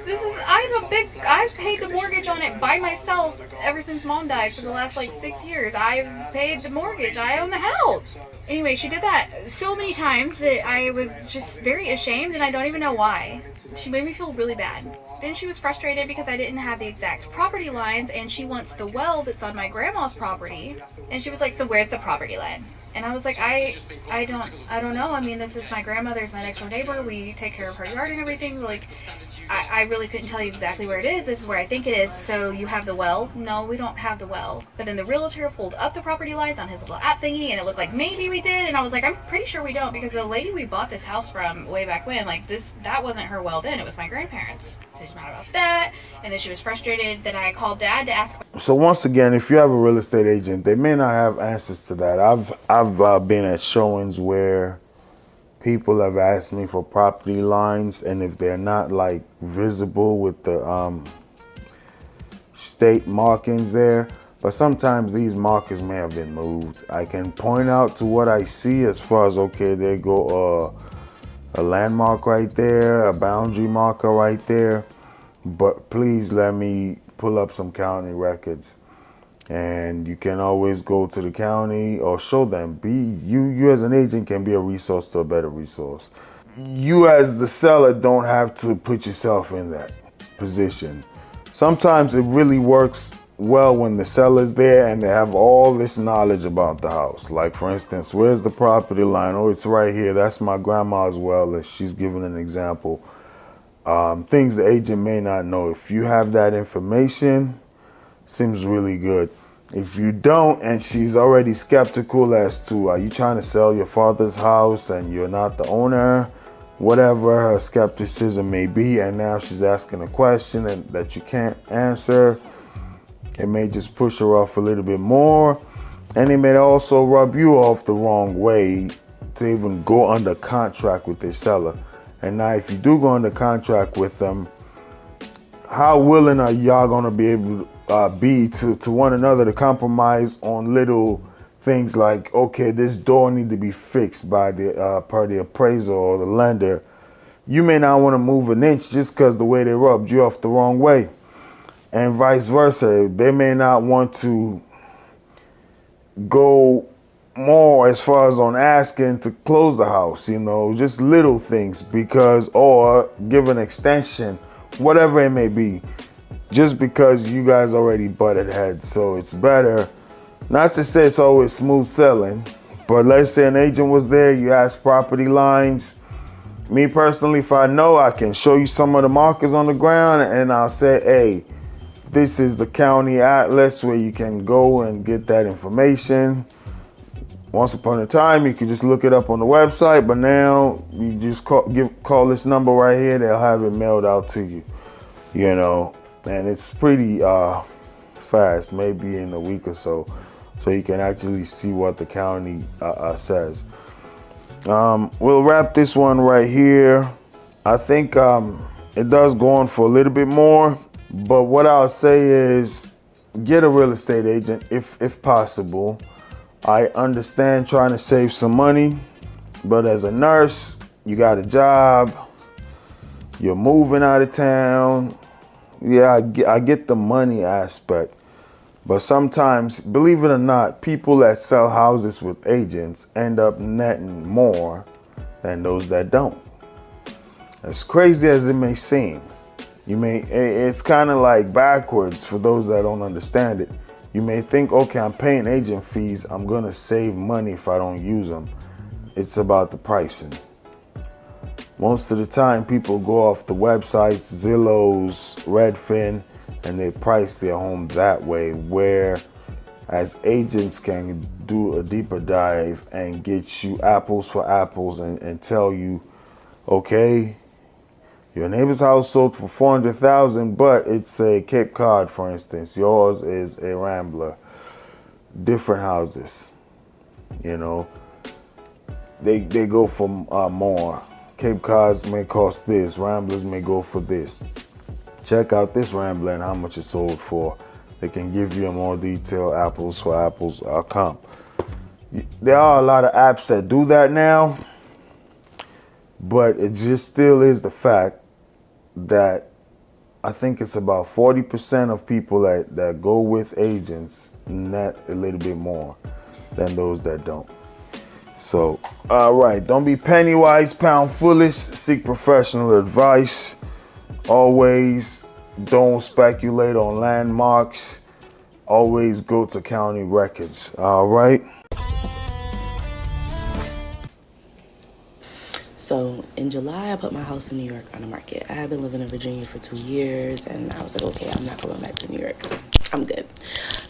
I've paid the mortgage on it by myself ever since Mom died for the last like 6 years. I've paid the mortgage. I own the house. Anyway, she did that so many times that I was just very ashamed, and I don't even know why. She made me feel really bad. Then she was frustrated because I didn't have the exact property lines, and she wants the well that's on my grandma's property. And she was like, so where's the property line? And I was like, I don't know. I mean, this is my grandmother's, my next door neighbor. We take care of her yard and everything. Like, I really couldn't tell you exactly where it is. This is where I think it is. So you have the well? No, we don't have the well. But then the realtor pulled up the property lines on his little app thingy, and it looked like maybe we did. And I was like, I'm pretty sure we don't, because the lady we bought this house from way back when, like, that wasn't her well then. It was my grandparents. So she's mad about that. And then she was frustrated that I called Dad to ask. So once again, if you have a real estate agent, they may not have answers to that. I've been at showings where people have asked me for property lines, and if they're not like visible with the state markings there, but sometimes these markers may have been moved. I can point out to what I see as far as, okay, there go a landmark right there, a boundary marker right there, but please let me pull up some county records. And you can always go to the county or show them. You as an agent can be a resource to a better resource. You as the seller don't have to put yourself in that position. Sometimes it really works well when the seller's there and they have all this knowledge about the house. Like, for instance, where's the property line? Oh, it's right here. That's my grandma's well, as she's giving an example. Things the agent may not know. If you have that information, seems really good. If you don't, and she's already skeptical as to, are you trying to sell your father's house and you're not the owner? Whatever her skepticism may be, and now she's asking a question that you can't answer, it may just push her off a little bit more. And it may also rub you off the wrong way to even go under contract with this seller. And now if you do go under contract with them, how willing are y'all gonna be able to be to one another to compromise on little things like, okay, this door need to be fixed by the per the appraiser or the lender. You may not want to move an inch just because the way they rubbed you off the wrong way, and vice versa. They may not want to go more as far as on asking to close the house, you know, just little things, because, or give an extension, whatever it may be, just because you guys already butted heads. So it's better, not to say it's always smooth selling, but let's say an agent was there, you ask property lines. Me personally, if I know, I can show you some of the markers on the ground, and I'll say, hey, this is the county atlas where you can go and get that information. Once upon a time, you could just look it up on the website, but now you just call this number right here. They'll have it mailed out to you, you know, and it's pretty fast, maybe in a week or so you can actually see what the county says. We'll wrap this one right here. I think it does go on for a little bit more, but what I'll say is get a real estate agent if possible. I understand trying to save some money, but as a nurse, you got a job, you're moving out of town. Yeah, I get the money aspect, but sometimes, believe it or not, people that sell houses with agents end up netting more than those that don't. As crazy as it may seem, it's kind of like backwards for those that don't understand it. You may think, okay, I'm paying agent fees, I'm gonna save money if I don't use them. It's about the pricing. Most of the time, people go off the websites, Zillow's, Redfin, and they price their home that way, where as agents can do a deeper dive and get you apples for apples and tell you, okay, your neighbor's house sold for $400,000, but it's a Cape Cod, for instance. Yours is a Rambler. Different houses, you know. They go for more. Cape Cods may cost this. Ramblers may go for this. Check out this Rambler and how much it sold for. They can give you a more detailed apples for apples comp. There are a lot of apps that do that now, but it just still is the fact that I think it's about 40% of people that go with agents net a little bit more than those that don't. So, all right, don't be penny wise, pound foolish. Seek professional advice. Always don't speculate on landmarks. Always go to county records. All right. So in July, I put my house in New York on the market. I had been living in Virginia for 2 years, and I was like, okay, I'm not going back to New York. I'm good.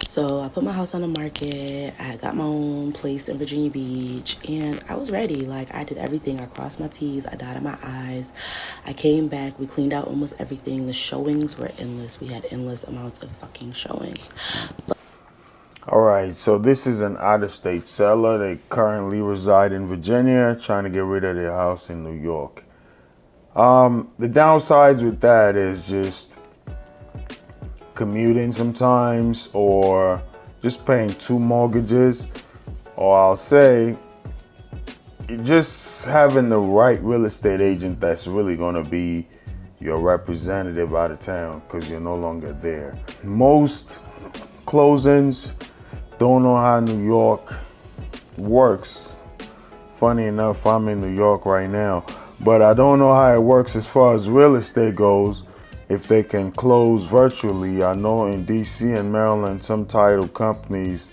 So I put my house on the market. I got my own place in Virginia Beach, and I was ready. Like, I did everything. I crossed my T's. I dotted my I's. I came back. We cleaned out almost everything. The showings were endless. We had endless amounts of fucking showings. All right, so this is an out-of-state seller. They currently reside in Virginia, trying to get rid of their house in New York. The downsides with that is just commuting sometimes, or just paying 2 mortgages, or I'll say just having the right real estate agent that's really going to be your representative out of town, because you're no longer there. Most closings don't know how New York works. Funny enough, I'm in New York right now, but I don't know how it works as far as real estate goes. If they can close virtually. I know in DC and Maryland, some title companies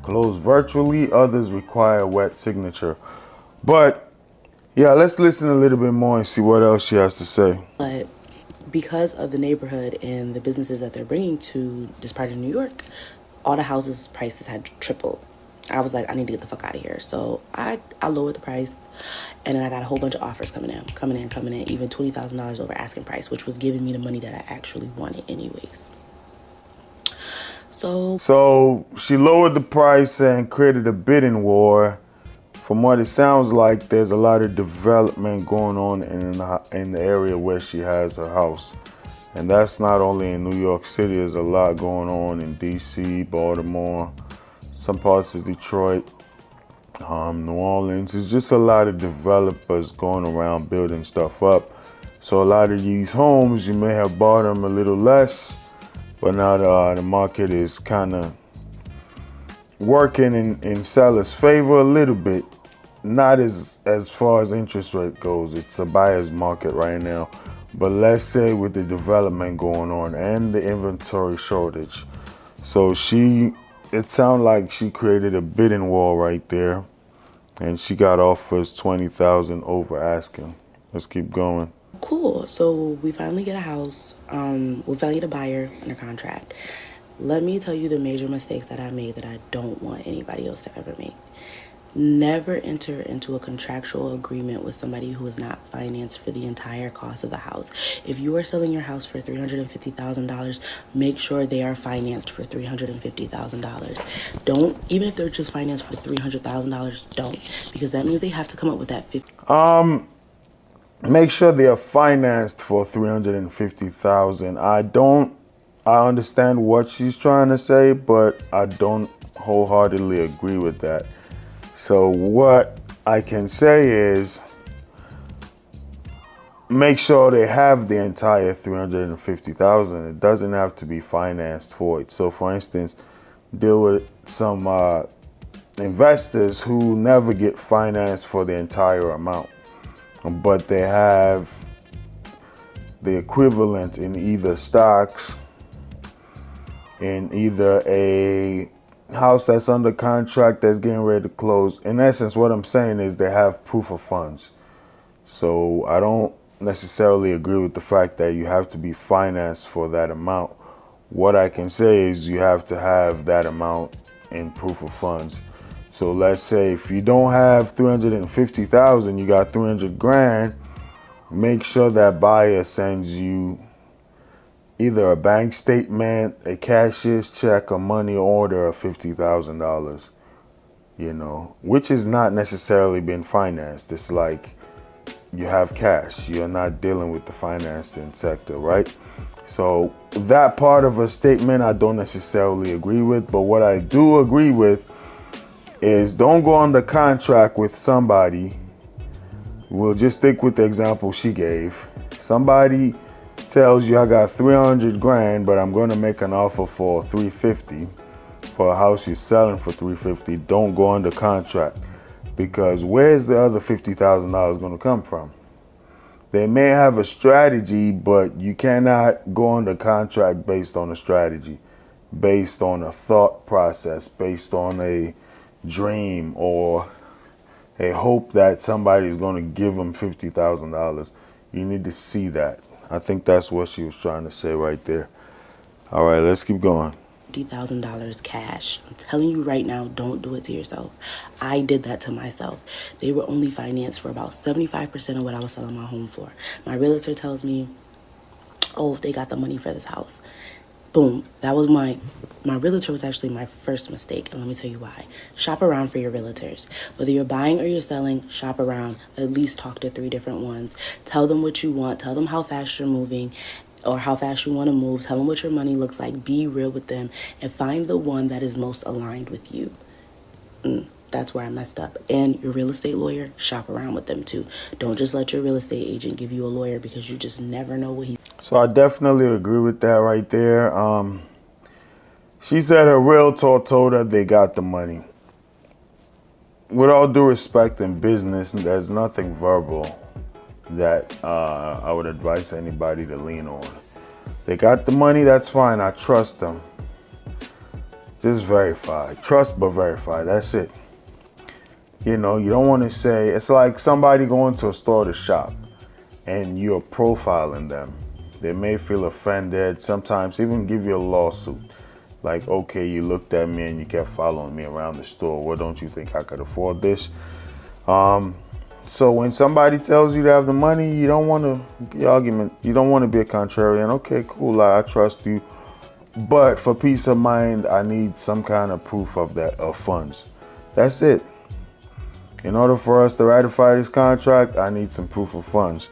close virtually, others require a wet signature. But yeah, let's listen a little bit more and see what else she has to say. But because of the neighborhood and the businesses that they're bringing to this part of New York, all the houses' prices had tripled. I was like, I need to get the fuck out of here. So I lowered the price, and then I got a whole bunch of offers coming in, even $20,000 over asking price, which was giving me the money that I actually wanted anyways. So she lowered the price and created a bidding war. From what it sounds like, there's a lot of development going on in the area where she has her house. And that's not only in New York City, there's a lot going on in DC, Baltimore, some parts of Detroit, New Orleans. There's just a lot of developers going around building stuff up. So a lot of these homes, you may have bought them a little less, but now the market is kind of working in sellers' favor a little bit. Not as far as interest rate goes. It's a buyer's market right now. But let's say with the development going on and the inventory shortage. So it sounded like she created a bidding war right there, and she got offers $20,000 over asking. Let's keep going. Cool. So we finally get a house. We finally get a buyer under contract. Let me tell you the major mistakes that I made that I don't want anybody else to ever make. Never enter into a contractual agreement with somebody who is not financed for the entire cost of the house. If you are selling your house for $350,000, make sure they are financed for $350,000. Don't, even if they're just financed for $300,000, don't, because that means they have to come up with that Make sure they are financed for $350,000. I understand what she's trying to say, but I don't wholeheartedly agree with that. So what I can say is make sure they have the entire $350,000. It doesn't have to be financed for it. So for instance, deal with some investors who never get financed for the entire amount, but they have the equivalent in either stocks, in either a house that's under contract that's getting ready to close. In essence, what I'm saying is they have proof of funds. So I don't necessarily agree with the fact that you have to be financed for that amount. What I can say is you have to have that amount in proof of funds. So let's say if you don't have $350,000, you got 300 grand, make sure that buyer sends you either a bank statement, a cashier's check, a money order of $50,000, you know, which is not necessarily been financed. It's like you have cash. You're not dealing with the financing sector, right? So that part of a statement I don't necessarily agree with, but what I do agree with is don't go under contract with somebody. We'll just stick with the example she gave. Somebody tells you I got 300 grand, but I'm going to make an offer for 350 for a house you're selling for 350. Don't go under contract, because where's the other $50,000 going to come from? They may have a strategy, but you cannot go under contract based on a strategy, based on a thought process, based on a dream or a hope that somebody is going to give them $50,000. You need to see that. I think that's what she was trying to say right there. All right, let's keep going. $50,000 cash. I'm telling you right now, don't do it to yourself. I did that to myself. They were only financed for about 75% of what I was selling my home for. My realtor tells me, oh, they got the money for this house. Boom. That was my realtor was actually my first mistake, and let me tell you why. Shop around for your realtors. Whether you're buying or you're selling, shop around. At least talk to 3 different ones. Tell them what you want. Tell them how fast you're moving or how fast you want to move. Tell them what your money looks like. Be real with them and find the one that is most aligned with you. That's where I messed up. And your real estate lawyer, shop around with them too. Don't just let your real estate agent give you a lawyer, because you just never know what he... So I definitely agree with that right there. She said her realtor told her they got the money. With all due respect in business, there's nothing verbal that I would advise anybody to lean on. They got the money, that's fine. I trust them. Just verify. Trust but verify. That's it. You know, you don't want to say, it's like somebody going to a store to shop and you're profiling them. They may feel offended, sometimes even give you a lawsuit. Like, okay, you looked at me and you kept following me around the store. What, don't you think I could afford this? So when somebody tells you to have the money, you don't want to be argument. You don't want to be a contrarian. Okay, cool, I trust you. But for peace of mind, I need some kind of proof of that, of funds. That's it. In order for us to ratify this contract, I need some proof of funds.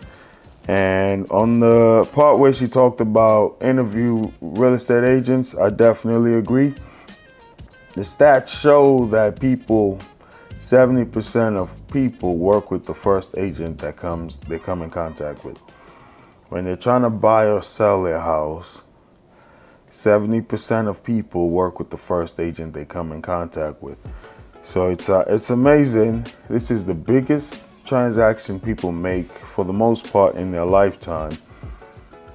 And on the part where she talked about interview real estate agents, I definitely agree. The stats show that 70% of people work with the first agent that they come in contact with. When they're trying to buy or sell their house, 70% of people work with the first agent they come in contact with. So it's amazing. This is the biggest transaction people make for the most part in their lifetime,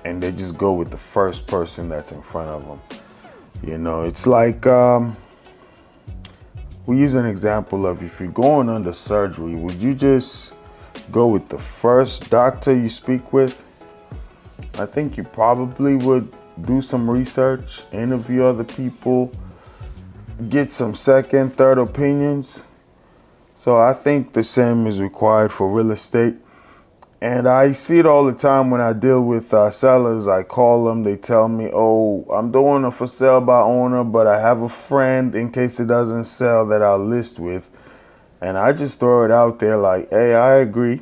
and they just go with the first person that's in front of them. You know, it's like we use an example of, if you're going under surgery, would you just go with the first doctor you speak with? I think you probably would do some research, interview other people, get some second, third opinions. So I think the same is required for real estate. And I see it all the time when I deal with sellers. I call them, they tell me, oh, I'm doing a for sale by owner, but I have a friend in case it doesn't sell that I'll list with. And I just throw it out there like, hey, I agree.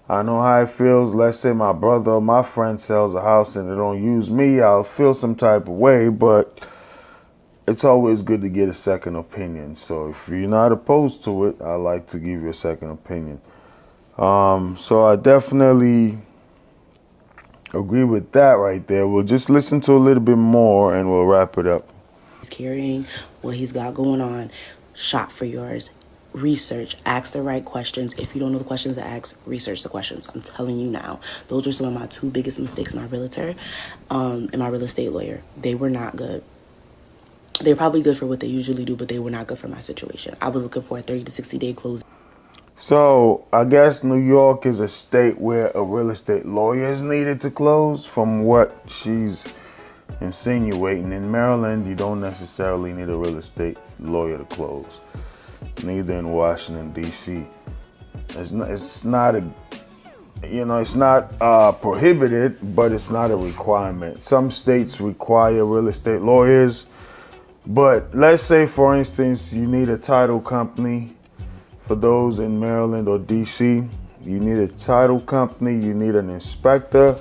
I know how it feels. Let's say my brother or my friend sells a house and they don't use me. I'll feel some type of way, but it's always good to get a second opinion. So if you're not opposed to it, I like to give you a second opinion. So I definitely agree with that right there. We'll just listen to a little bit more and we'll wrap it up. He's carrying what he's got going on. Shop for yours. Research. Ask the right questions. If you don't know the questions to ask, research the questions. I'm telling you now. Those were some of my 2 biggest mistakes in my realtor and my real estate lawyer. They were not good. They're probably good for what they usually do, but they were not good for my situation. I was looking for a 30 to 60 day close. So I guess New York is a state where a real estate lawyer is needed to close, from what she's insinuating. In Maryland, you don't necessarily need a real estate lawyer to close. Neither in Washington, D.C. It's not prohibited, but it's not a requirement. Some states require real estate lawyers, but let's say, for instance, you need a title company. For those in Maryland or D.C., you need a title company, you need an inspector.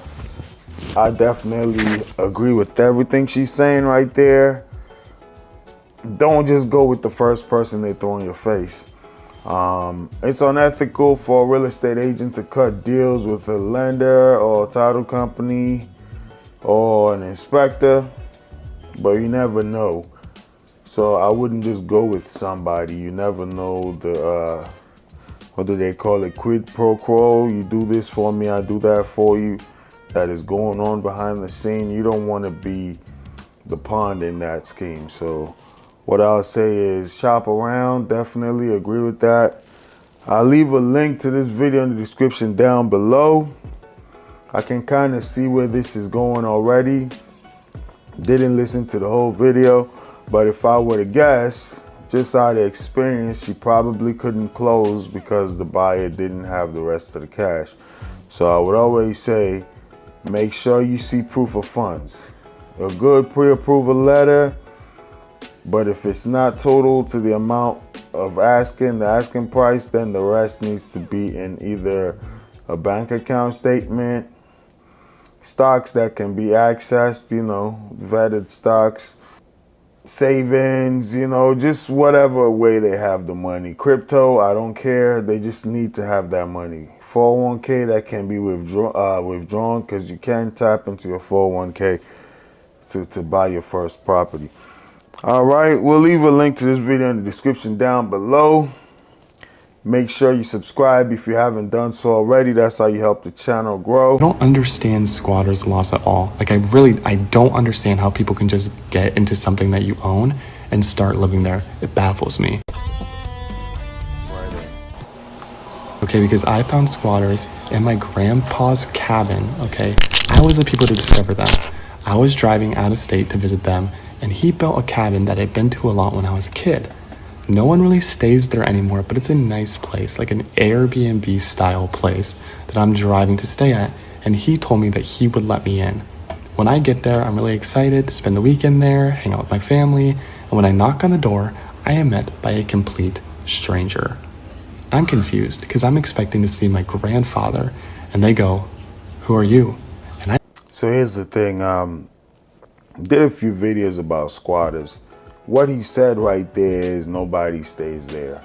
I definitely agree with everything she's saying right there. Don't just go with the first person they throw in your face. It's unethical for a real estate agent to cut deals with a lender or a title company or an inspector, but you never know. So I wouldn't just go with somebody. You never know the, what do they call it, quid pro quo. You do this for me, I do that for you. That is going on behind the scene. You don't want to be the pawn in that scheme. So what I'll say is shop around. Definitely agree with that. I'll leave a link to this video in the description down below. I can kind of see where this is going already. Didn't listen to the whole video, but if I were to guess, just out of experience, she probably couldn't close because the buyer didn't have the rest of the cash. So I would always say, make sure you see proof of funds. A good pre-approval letter, but if it's not total to the amount of the asking price, then the rest needs to be in either a bank account statement, stocks that can be accessed, vetted stocks, savings, just whatever way they have the money. Crypto, I don't care. They just need to have that money. 401k that can be withdrawn, because you can tap into your 401k to buy your first property. All right, we'll leave a link to this video in the description down below. Make sure you subscribe if you haven't done so already. That's how you help the channel grow. I don't understand squatters' laws at all. Like, I don't understand how people can just get into something that you own and start living there. It baffles me. Okay, because I found squatters in my grandpa's cabin, okay? I was the people to discover that. I was driving out of state to visit them, and he built a cabin that I'd been to a lot when I was a kid. No one really stays there anymore, but it's a nice place, like an Airbnb style place that I'm driving to stay at, and he told me that he would let me in. When I get there, I'm really excited to spend the weekend there, hang out with my family, and when I knock on the door, I am met by a complete stranger. I'm confused because I'm expecting to see my grandfather, and they go, "Who are you?" And So here's the thing, did a few videos about squatters. What he said right there is nobody stays there.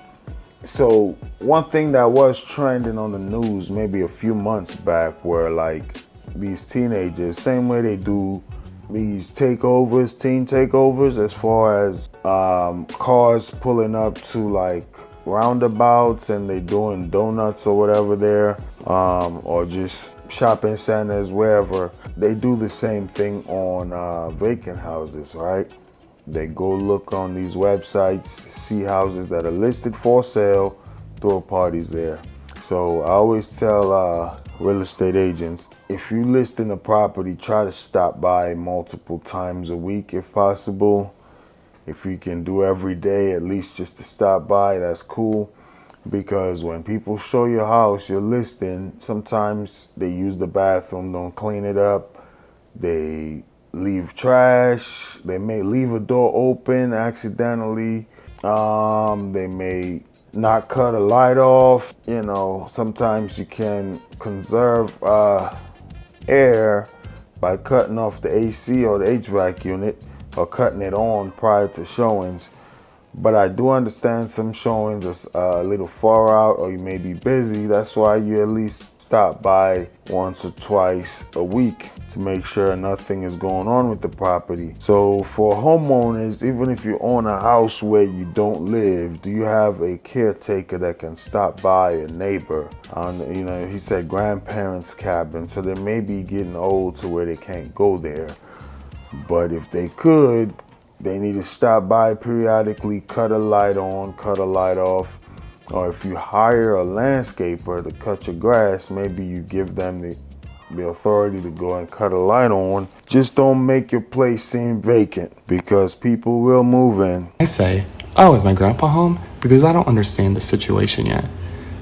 So one thing that was trending on the news maybe a few months back were like these teenagers, same way they do these takeovers, teen takeovers, as far as cars pulling up to like roundabouts and they doing donuts or whatever there, or just shopping centers, wherever. They do the same thing on vacant houses, right? They go look on these websites, see houses that are listed for sale, throw parties there. So I always tell real estate agents, if you list in a property, try to stop by multiple times a week if possible. If you can do every day, at least just to stop by, that's cool. Because when people show your house, you're listing, sometimes they use the bathroom, don't clean it up. They leave trash. They may leave a door open accidentally. They may not cut a light off. You know, sometimes you can conserve air by cutting off the AC or the HVAC unit or cutting it on prior to showings. But I do understand some showings are a little far out or you may be busy. That's why you at least stop by once or twice a week to make sure nothing is going on with the property. So for homeowners, even if you own a house where you don't live, do you have a caretaker that can stop by, a neighbor? You know, he said grandparents' cabin, so they may be getting old to where they can't go there. But if they could, they need to stop by periodically, cut a light on, cut a light off. Or if you hire a landscaper to cut your grass, maybe you give them the authority to go and cut a light on. Just don't make your place seem vacant, because people will move in. I say, oh, is my grandpa home? Because I don't understand the situation yet.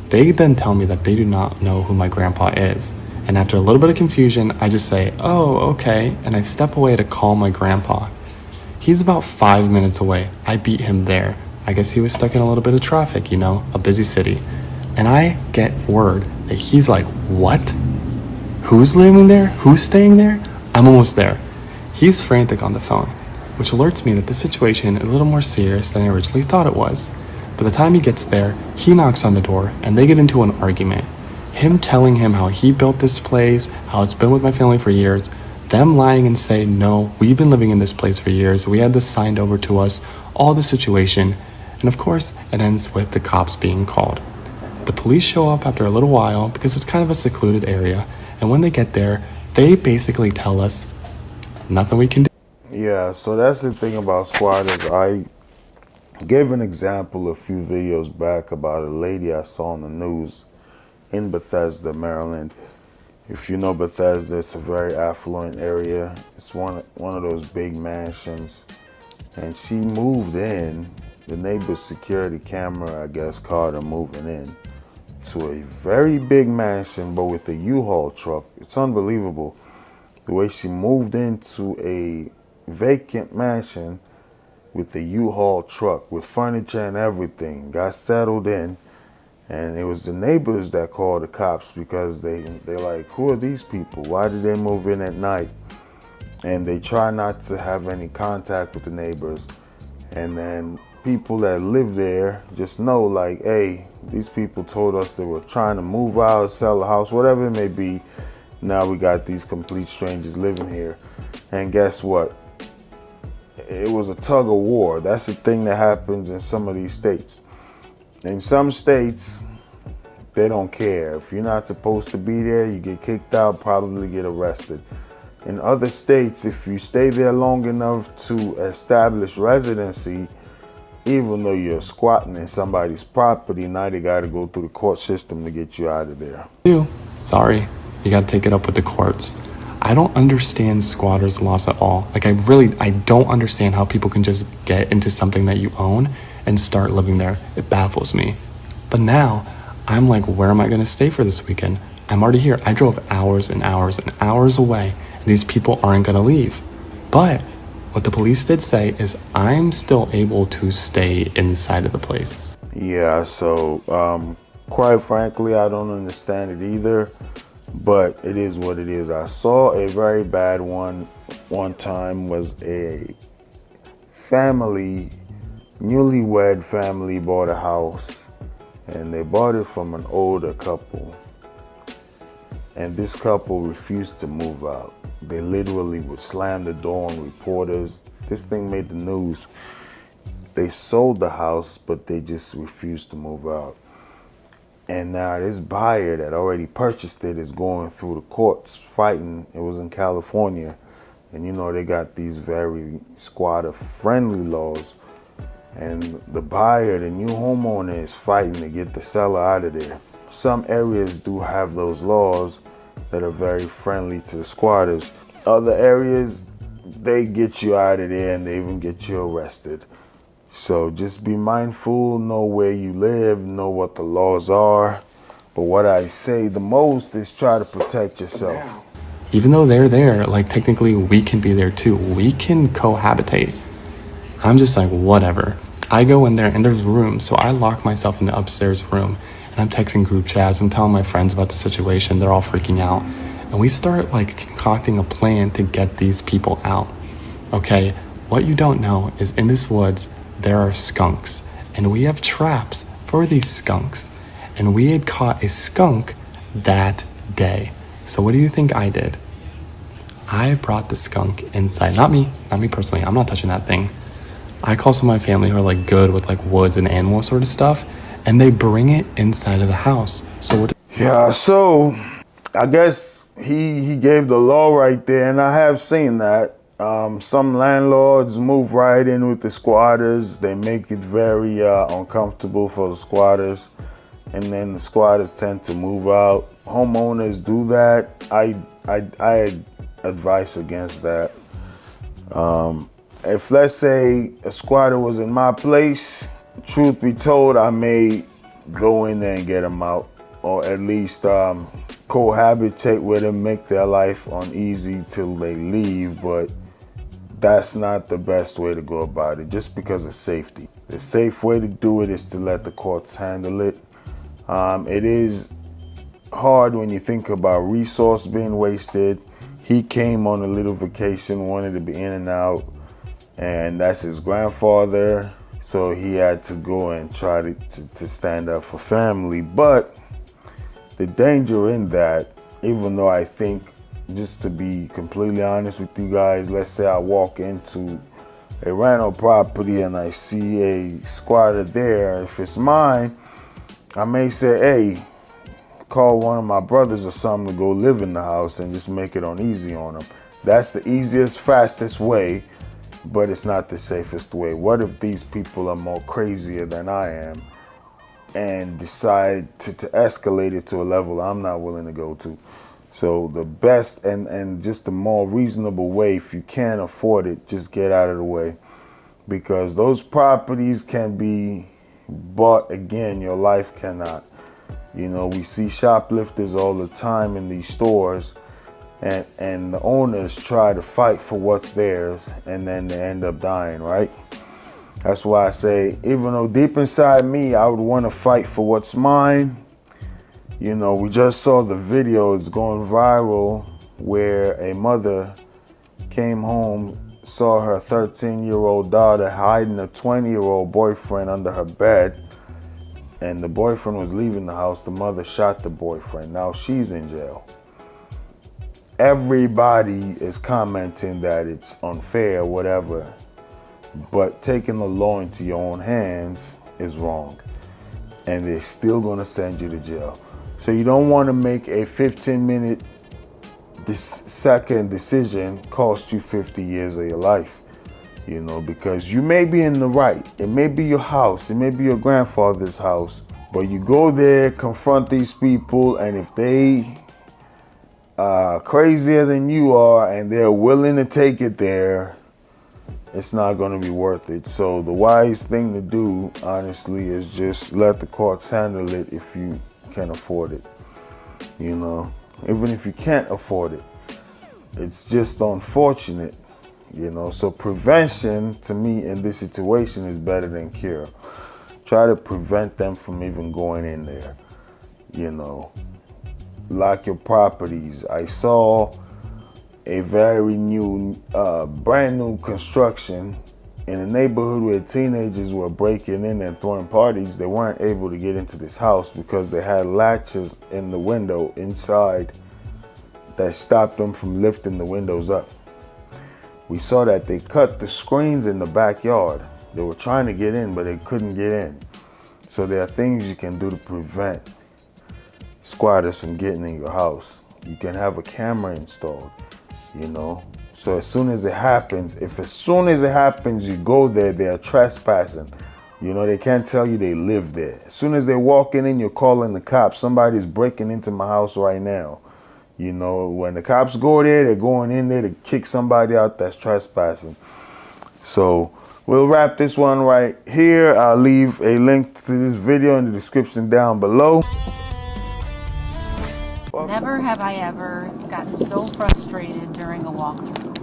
They then tell me that they do not know who my grandpa is. And after a little bit of confusion, I just say, oh, okay. And I step away to call my grandpa. He's about 5 minutes away. I beat him there. I guess he was stuck in a little bit of traffic, you know, a busy city. And I get word that he's like, what? Who's living there? Who's staying there? I'm almost there. He's frantic on the phone, which alerts me that the situation is a little more serious than I originally thought it was. By the time he gets there, he knocks on the door and they get into an argument. Him telling him how he built this place, how it's been with my family for years, them lying and saying, no, we've been living in this place for years, we had this signed over to us, all the situation, and of course, it ends with the cops being called. The police show up after a little while because it's kind of a secluded area, and when they get there, they basically tell us nothing we can do. Yeah, so that's the thing about squatters. I gave an example a few videos back about a lady I saw on the news in Bethesda, Maryland. If you know Bethesda, it's a very affluent area. It's one of those big mansions. And she moved in. The neighbor's security camera, I guess, caught her moving in to a very big mansion, but with a U-Haul truck. It's unbelievable the way she moved into a vacant mansion with a U-Haul truck with furniture and everything. Got settled in. And it was the neighbors that called the cops because they're like, who are these people? Why did they move in at night? And they try not to have any contact with the neighbors. And then people that live there just know, like, hey, these people told us they were trying to move out, sell a house, whatever it may be. Now we got these complete strangers living here. And guess what? It was a tug of war. That's the thing that happens in some of these states. In some states, they don't care. If you're not supposed to be there, you get kicked out, probably get arrested. In other states, if you stay there long enough to establish residency, even though you're squatting in somebody's property, now they got to go through the court system to get you out of there. Sorry, you got to take it up with the courts. I don't understand squatters' laws at all. Like, I don't understand how people can just get into something that you own and start living there. It baffles me. But now, I'm like, where am I going to stay for this weekend? I'm already here. I drove hours and hours and hours away, and these people aren't going to leave. But what the police did say is I'm still able to stay inside of the place. Yeah, so quite frankly, I don't understand it either, but it is what it is. I saw a very bad one time. Was a family, newlywed family, bought a house, and they bought it from an older couple. And this couple refused to move out. They literally would slam the door on reporters. This thing made the news. They sold the house, but they just refused to move out. And now this buyer that already purchased it is going through the courts fighting. It was in California. And you know, they got these very squatter-friendly laws. And the buyer, the new homeowner, is fighting to get the seller out of there. Some areas do have those laws that are very friendly to the squatters. Other areas, they get you out of there and they even get you arrested. So just be mindful, know where you live, know what the laws are. But what I say the most is try to protect yourself. Even though they're there, like technically we can be there too. We can cohabitate. I'm just like, whatever. I go in there and there's rooms, so I lock myself in the upstairs room and I'm texting group chats. I'm telling my friends about the situation. They're all freaking out. And we start like concocting a plan to get these people out. Okay, what you don't know is in this woods, there are skunks and we have traps for these skunks. And we had caught a skunk that day. So what do you think I did? I brought the skunk inside. Not me personally. I'm not touching that thing. I call some of my family who are like good with like woods and animal sort of stuff, and they bring it inside of the house. So what? Yeah, so I guess he gave the law right there, and I have seen that. Some landlords move right in with the squatters. They make it very uncomfortable for the squatters, and then the squatters tend to move out. Homeowners do that. I advise against that. If let's say a squatter was in my place, truth be told, I may go in there and get them out, or at least cohabitate with them, make their life uneasy till they leave. But that's not the best way to go about it, just because of safety. The safe way to do it is to let the courts handle it. It is hard when you think about resource being wasted. He came on a little vacation, wanted to be in and out, and that's his grandfather, so he had to go and try to stand up for family. But the danger in that, even though I think, just to be completely honest with you guys, let's say I walk into a rental property and I see a squatter there. If it's mine, I may say, hey, call one of my brothers or something to go live in the house and just make it uneasy on them. That's the easiest, fastest way, but it's not the safest way. What if these people are more crazier than I am and decide to escalate it to a level I'm not willing to go to? So the best and just the more reasonable way, if you can't afford it, just get out of the way, because those properties can be bought again. Your life cannot. You know, we see shoplifters all the time in these stores, and the owners try to fight for what's theirs, and then they end up dying, right? That's why I say, even though deep inside me, I would want to fight for what's mine. You know, we just saw the video, it's going viral, where a mother came home, saw her 13-year-old daughter hiding a 20-year-old boyfriend under her bed, and the boyfriend was leaving the house. The mother shot the boyfriend. Now she's in jail. Everybody is commenting that it's unfair, whatever, but taking the law into your own hands is wrong, and they're still gonna send you to jail. So you don't want to make a 15-minute second decision cost you 50 years of your life, you know, because you may be in the right. It may be your house, it may be your grandfather's house, but you go there, confront these people, and if they are crazier than you are and they're willing to take it there, it's not going to be worth it. So the wise thing to do, honestly, is just let the courts handle it if you can afford it. You know, even if you can't afford it, it's just unfortunate, you know. So prevention, to me, in this situation is better than cure. Try to prevent them from even going in there, you know. Lock your properties. I saw a very new, brand new construction in a neighborhood where teenagers were breaking in and throwing parties. They weren't able to get into this house because they had latches in the window inside that stopped them from lifting the windows up. We saw that they cut the screens in the backyard. They were trying to get in, but they couldn't get in. So there are things you can do to prevent squatters from getting in your house. You can have a camera installed, you know. So as soon as it happens, you go there, they are trespassing. You know, they can't tell you they live there. As soon as they're walking in, you're calling the cops. Somebody's breaking into my house right now. You know, when the cops go there, they're going in there to kick somebody out that's trespassing. So we'll wrap this one right here. I'll leave a link to this video in the description down below. Never have I ever gotten so frustrated during a walkthrough.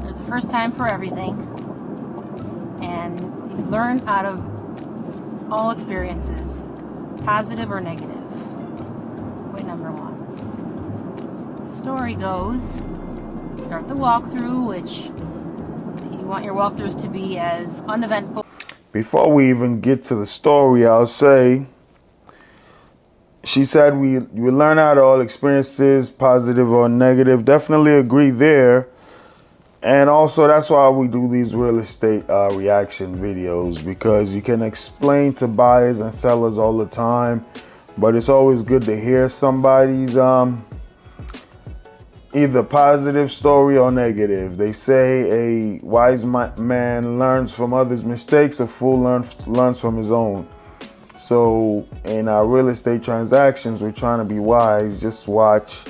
There's a first time for everything, and you learn out of all experiences, positive or negative. Point number one. The story goes, start the walkthrough, which you want your walkthroughs to be as uneventful. Before we even get to the story, I'll say, she said we learn out of all experiences, positive or negative. Definitely agree there. And also, that's why we do these real estate reaction videos, because you can explain to buyers and sellers all the time, but it's always good to hear somebody's either positive story or negative. They say a wise man learns from others' mistakes, a fool learns from his own. So in our real estate transactions, we're trying to be wise. Just watch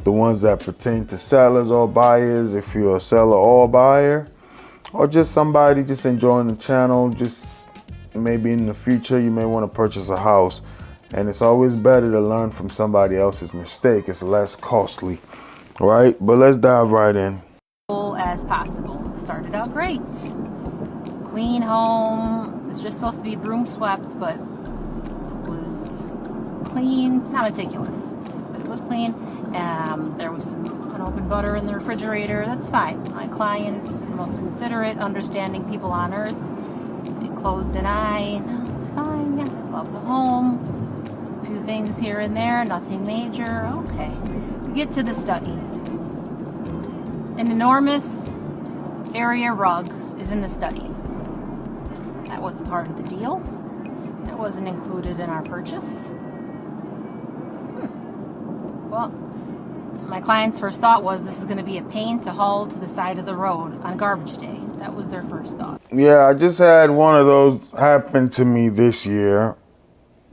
the ones that pertain to sellers or buyers, if you're a seller or a buyer, or just somebody just enjoying the channel. Just maybe in the future you may want to purchase a house, and it's always better to learn from somebody else's mistake. It's less costly, right? But let's dive right in. As possible. Started out great. Clean home. It's just supposed to be broom swept, but it was clean, not meticulous, but it was clean. There was some unopened butter in the refrigerator. That's fine. My clients, the most considerate, understanding people on earth. They closed an eye. No, it's fine. Yeah, love the home. A few things here and there, nothing major. Okay. We get to the study. An enormous area rug is in the study. That wasn't part of the deal. That wasn't included in our purchase. Well, my client's first thought was this is going to be a pain to haul to the side of the road on garbage day. That was their first thought. Yeah, I just had one of those happen to me this year.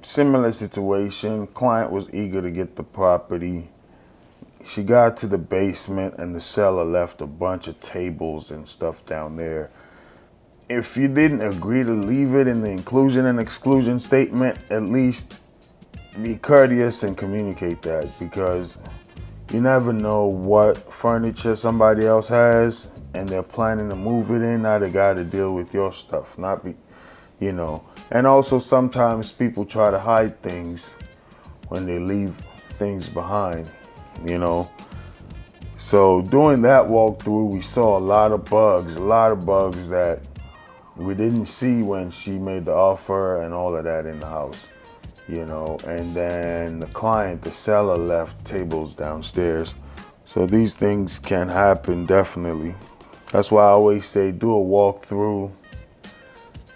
Similar situation. Client was eager to get the property. She got to the basement and the seller left a bunch of tables and stuff down there. If you didn't agree to leave it in the inclusion and exclusion statement, at least be courteous and communicate that, because you never know what furniture somebody else has and they're planning to move it in. Now they got to deal with your stuff, not be, you know. And also sometimes people try to hide things when they leave things behind, you know. So during that walkthrough, we saw a lot of bugs that we didn't see when she made the offer and all of that in the house, you know. And then the client, the seller, left tables downstairs. So these things can happen, definitely. That's why I always say do a walkthrough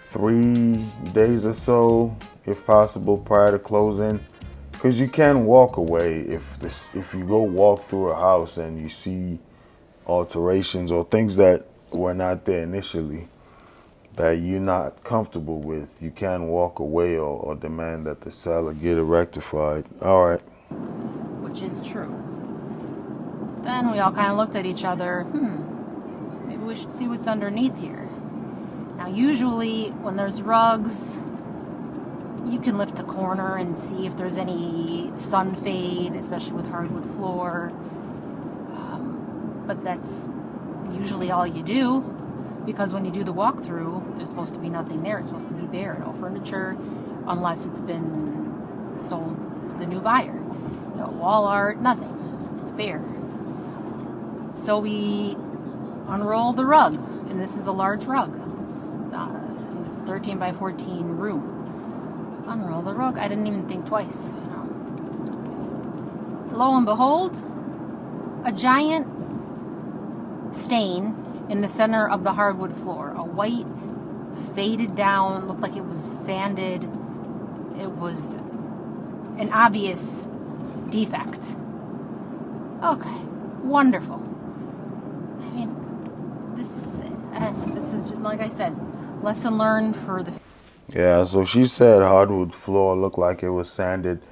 3 days or so, if possible, prior to closing. Because you can walk away if you go walk through a house and you see alterations or things that were not there initially that you're not comfortable with. You can walk away or demand that the seller get it rectified. All right. Which is true. Then we all kind of looked at each other. Maybe we should see what's underneath here. Now, usually when there's rugs, you can lift a corner and see if there's any sun fade, especially with hardwood floor. But that's usually all you do, because when you do the walkthrough, there's supposed to be nothing there. It's supposed to be bare, no furniture, unless it's been sold to the new buyer. No wall art, nothing. It's bare. So we unroll the rug, and this is a large rug. I think it's a 13 by 14 room. Unroll the rug. I didn't even think twice, you know. Lo and behold, a giant stain in the center of the hardwood floor. A white, faded down, looked like it was sanded. It was an obvious defect. Okay, wonderful. I mean, this is just, like I said, lesson learned for the... Yeah, so she said hardwood floor looked like it was sanded.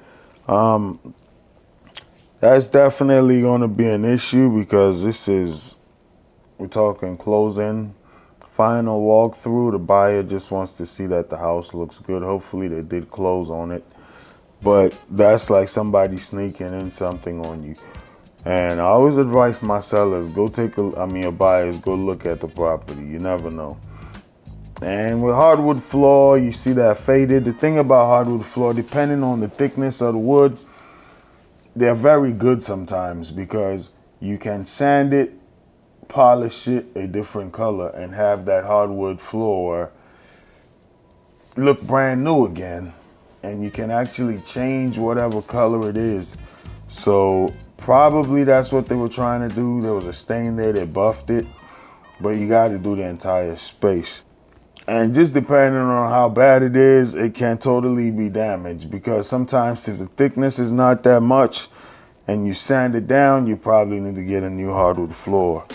That's definitely going to be an issue, because we're talking closing final walkthrough. The buyer just wants to see that the house looks good. Hopefully they did close on it. But that's like somebody sneaking in something on you. And I always advise my sellers, your buyers, go look at the property. You never know. And with hardwood floor, you see that faded. The thing about hardwood floor, depending on the thickness of the wood, they're very good sometimes because you can sand it, polish it a different color, and have that hardwood floor look brand new again. And you can actually change whatever color it is. So probably that's what they were trying to do. There was a stain there, they buffed it, but you got to do the entire space. And just depending on how bad it is, it can totally be damaged, because sometimes if the thickness is not that much and you sand it down, you probably need to get a new hardwood floor.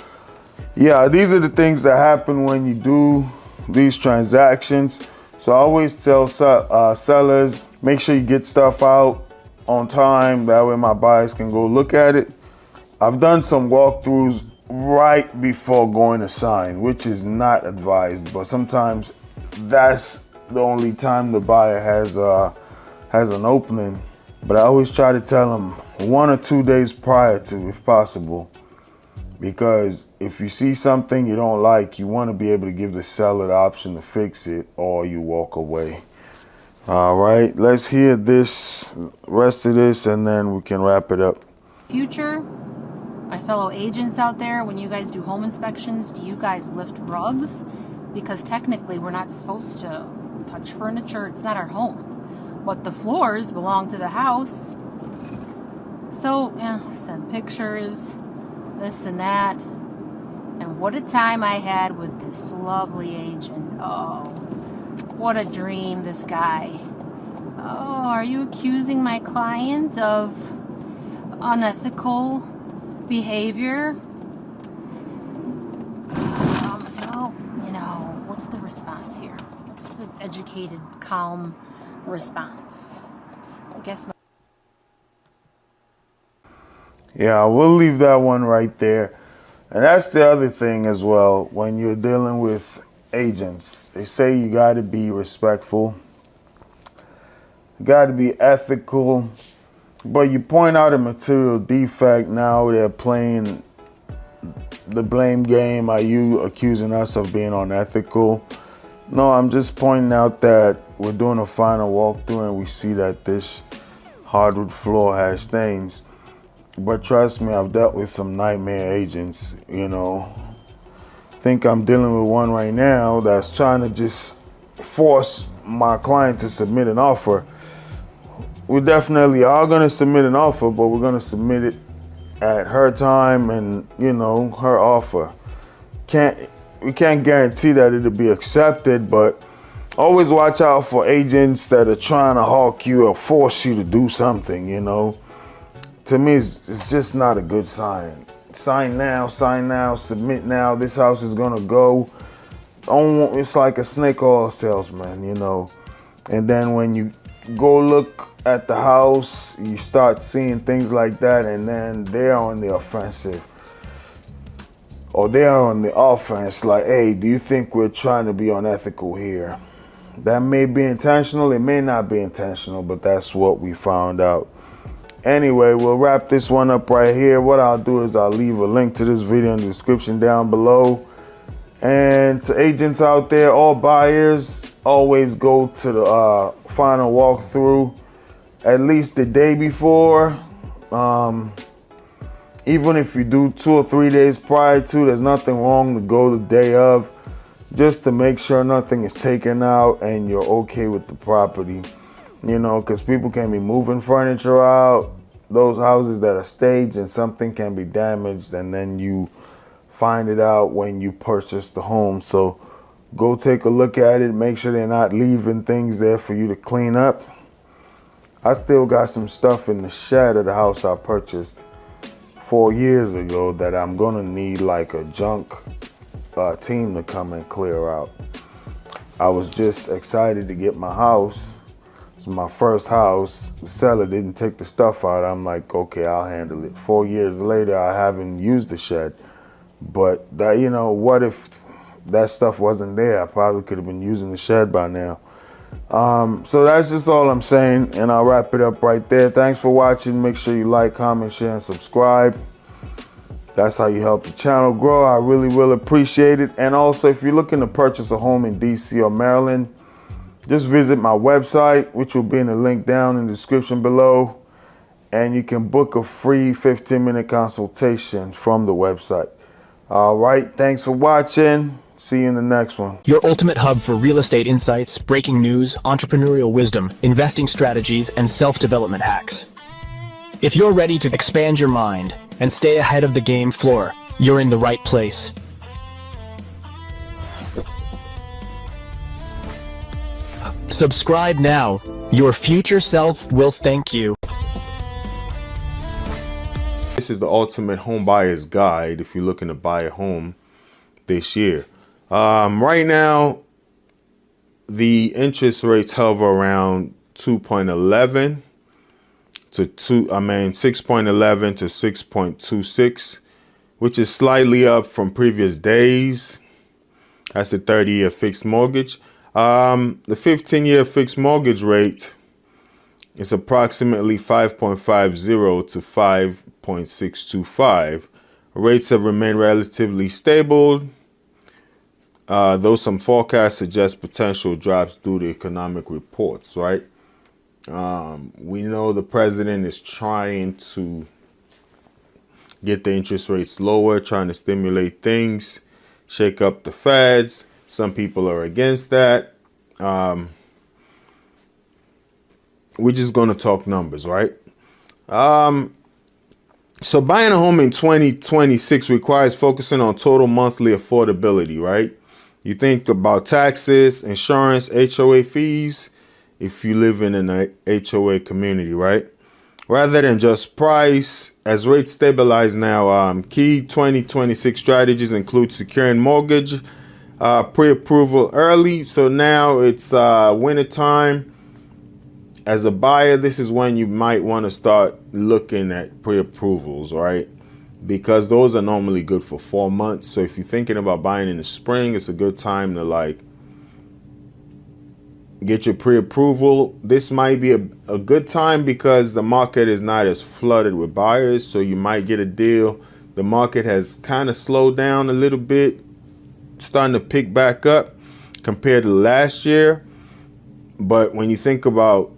Yeah, these are the things that happen when you do these transactions. So I always tell sellers, make sure you get stuff out on time. That way my buyers can go look at it. I've done some walkthroughs right before going to sign, which is not advised, but sometimes that's the only time the buyer has an opening. But I always try to tell them 1 or 2 days prior to, if possible, because if you see something you don't like, you want to be able to give the seller the option to fix it, or you walk away. All right, let's hear this rest of this and then we can wrap it up. Future, my fellow agents out there, when you guys do home inspections, do you guys lift rugs? Because technically we're not supposed to touch furniture. It's not our home. But the floors belong to the house. So, yeah, send pictures, this and that. And what a time I had with this lovely agent. Oh, what a dream, this guy. Oh, are you accusing my client of unethical behavior? No, what's the response here? What's the educated, calm response? I guess. Yeah, we'll leave that one right there. And that's the other thing as well. When you're dealing with agents, they say you got to be respectful, you got to be ethical, but you point out a material defect, now they're playing the blame game. Are you accusing us of being unethical? No, I'm just pointing out that we're doing a final walkthrough and we see that this hardwood floor has stains. But trust me, I've dealt with some nightmare agents, think I'm dealing with one right now that's trying to just force my client to submit an offer. We definitely are going to submit an offer, but we're going to submit it at her time and, her offer. We can't guarantee that it'll be accepted, but always watch out for agents that are trying to hawk you or force you to do something, To me, it's just not a good sign. Sign now, submit now, this house is gonna go. It's like a snake oil salesman, And then when you go look at the house, you start seeing things like that, and then they're on the offensive. Or they're on the offense, like, hey, do you think we're trying to be unethical here? That may be intentional, it may not be intentional, but that's what we found out. Anyway, we'll wrap this one up right here. What I'll do is I'll leave a link to this video in the description down below. And to agents out there, all buyers, always go to the final walkthrough at least the day before. Even if you do 2 or 3 days prior to, there's nothing wrong to go the day of, just to make sure nothing is taken out and you're okay with the property. Because people can be moving furniture out, those houses that are staged, and something can be damaged, and then you find it out when you purchase the home. So go take a look at it, make sure they're not leaving things there for you to clean up. I still got some stuff in the shed of the house I purchased 4 years ago that I'm gonna need like a junk team to come and clear out. I was just excited to get my house. It's my first house. The seller didn't take the stuff out. I'm like, okay, I'll handle it. 4 years later, I haven't used the shed. But that, what if that stuff wasn't there, I probably could have been using the shed by now. So that's just all I'm saying, and I'll wrap it up right there. Thanks for watching. Make sure you like, comment, share, and subscribe. That's how you help the channel grow. I really will appreciate it. And also, if you're looking to purchase a home in DC or Maryland, just visit my website, which will be in the link down in the description below. And you can book a free 15-minute consultation from the website. All right, thanks for watching. See you in the next one. Your ultimate hub for real estate insights, breaking news, entrepreneurial wisdom, investing strategies, and self-development hacks. If you're ready to expand your mind and stay ahead of the game floor, you're in the right place. Subscribe now. Your future self will thank you. This is the ultimate home buyer's guide if you're looking to buy a home this year. Right now, the interest rates hover around 6.11 to 6.26, which is slightly up from previous days. That's a 30-year fixed mortgage. The 15-year fixed mortgage rate is approximately 5.50 to 5.625. Rates have remained relatively stable, though some forecasts suggest potential drops due to economic reports, right? We know the president is trying to get the interest rates lower, trying to stimulate things, shake up the feds. Some people are against that. We're just going to talk numbers, right? So buying a home in 2026 requires focusing on total monthly affordability, right? You think about taxes, insurance, HOA fees, if you live in an HOA community, right? Rather than just price. As rates stabilize now, key 2026 strategies include securing mortgage pre-approval early. So now it's winter time. As a buyer, this is when you might want to start looking at pre-approvals, right? Because those are normally good for 4 months. So if you're thinking about buying in the spring, it's a good time to get your pre-approval. This might be a good time because the market is not as flooded with buyers, so you might get a deal. The market has kind of slowed down a little bit, starting to pick back up compared to last year. But when you think about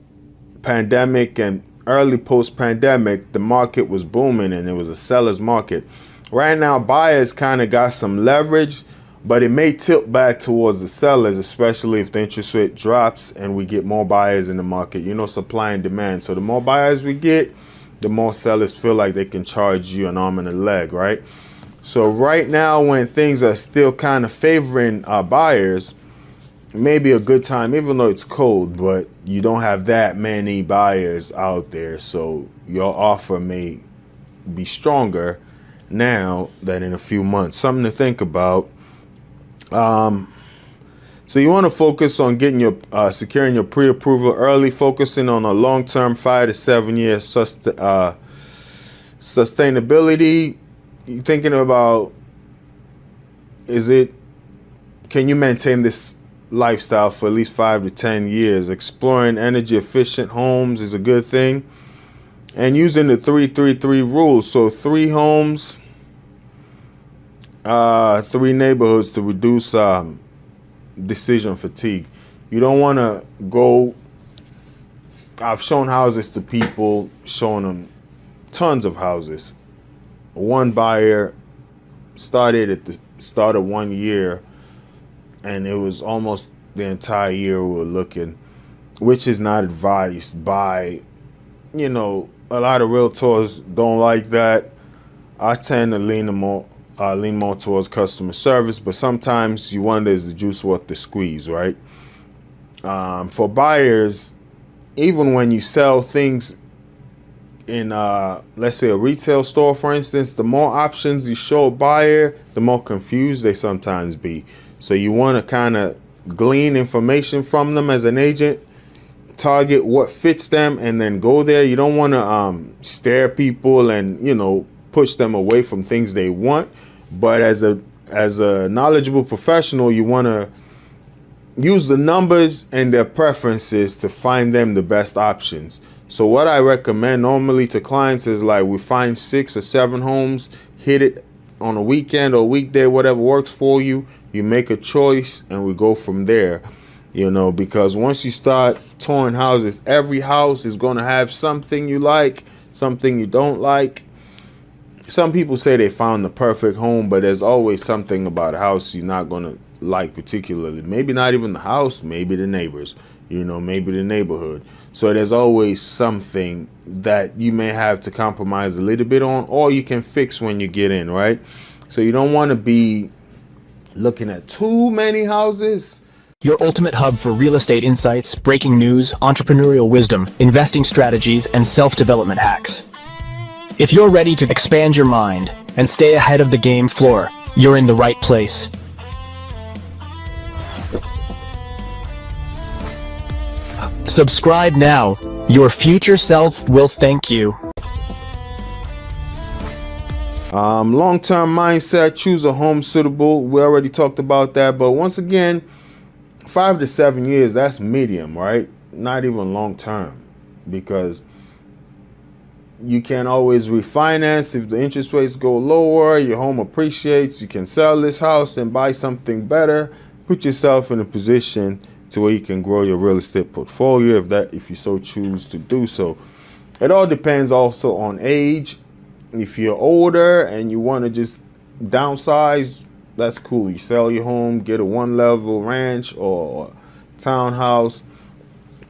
pandemic and early post-pandemic, the market was booming and it was a seller's market. Right now, buyers kind of got some leverage, but it may tilt back towards the sellers, especially if the interest rate drops and we get more buyers in the market. You know, supply and demand. So the more buyers we get, the more sellers feel like they can charge you an arm and a leg, right? So right now, when things are still kind of favoring buyers, maybe a good time, even though it's cold, but you don't have that many buyers out there. So your offer may be stronger now than in a few months. Something to think about. So you want to focus on getting your securing your pre-approval early, focusing on a long-term 5 to 7 year sustainability. You're thinking about, can you maintain this lifestyle for at least 5 to 10 years? Exploring energy efficient homes is a good thing, and using the 3-3-3 rule. So 3 homes, 3 neighborhoods to reduce decision fatigue. You don't want to go. I've shown houses to people, showing them tons of houses. One buyer started at the start of 1 year, and it was almost the entire year we were looking, which is not advised by, a lot of realtors don't like that. I tend to lean more towards customer service, but sometimes you wonder, is the juice worth the squeeze, right? For buyers, even when you sell things in, let's say a retail store, for instance, the more options you show a buyer, the more confused they sometimes be. So you want to kind of glean information from them as an agent, target what fits them, and then go there. You don't want to stare people and, push them away from things they want. But as a as a knowledgeable professional, you want to use the numbers and their preferences to find them the best options. So what I recommend normally to clients is like we find 6 or 7 homes, hit it on a weekend or weekday, whatever works for you. You make a choice and we go from there, you know, because once you start touring houses, every house is going to have something you like, something you don't like. Some people say they found the perfect home, but there's always something about a house you're not going to like particularly. Maybe not even the house, maybe the neighbors, you know, maybe the neighborhood. So there's always something that you may have to compromise a little bit on, or you can fix when you get in, right? So you don't want to be looking at too many houses. Your ultimate hub for real estate insights, breaking news, entrepreneurial wisdom, investing strategies, and self-development hacks. If you're ready to expand your mind and stay ahead of the game floor, you're in the right place. Subscribe now. Your future self will thank you. Long-term mindset, choose a home suitable. We already talked about that, but once again, 5 to 7 years, that's medium, right? Not even long-term, because you can always refinance. If the interest rates go lower, your home appreciates, you can sell this house and buy something better. Put yourself in a position to where you can grow your real estate portfolio if you so choose to do so. It all depends also on age. If you're older and you want to just downsize, that's cool. You sell your home, get a 1-level ranch or townhouse,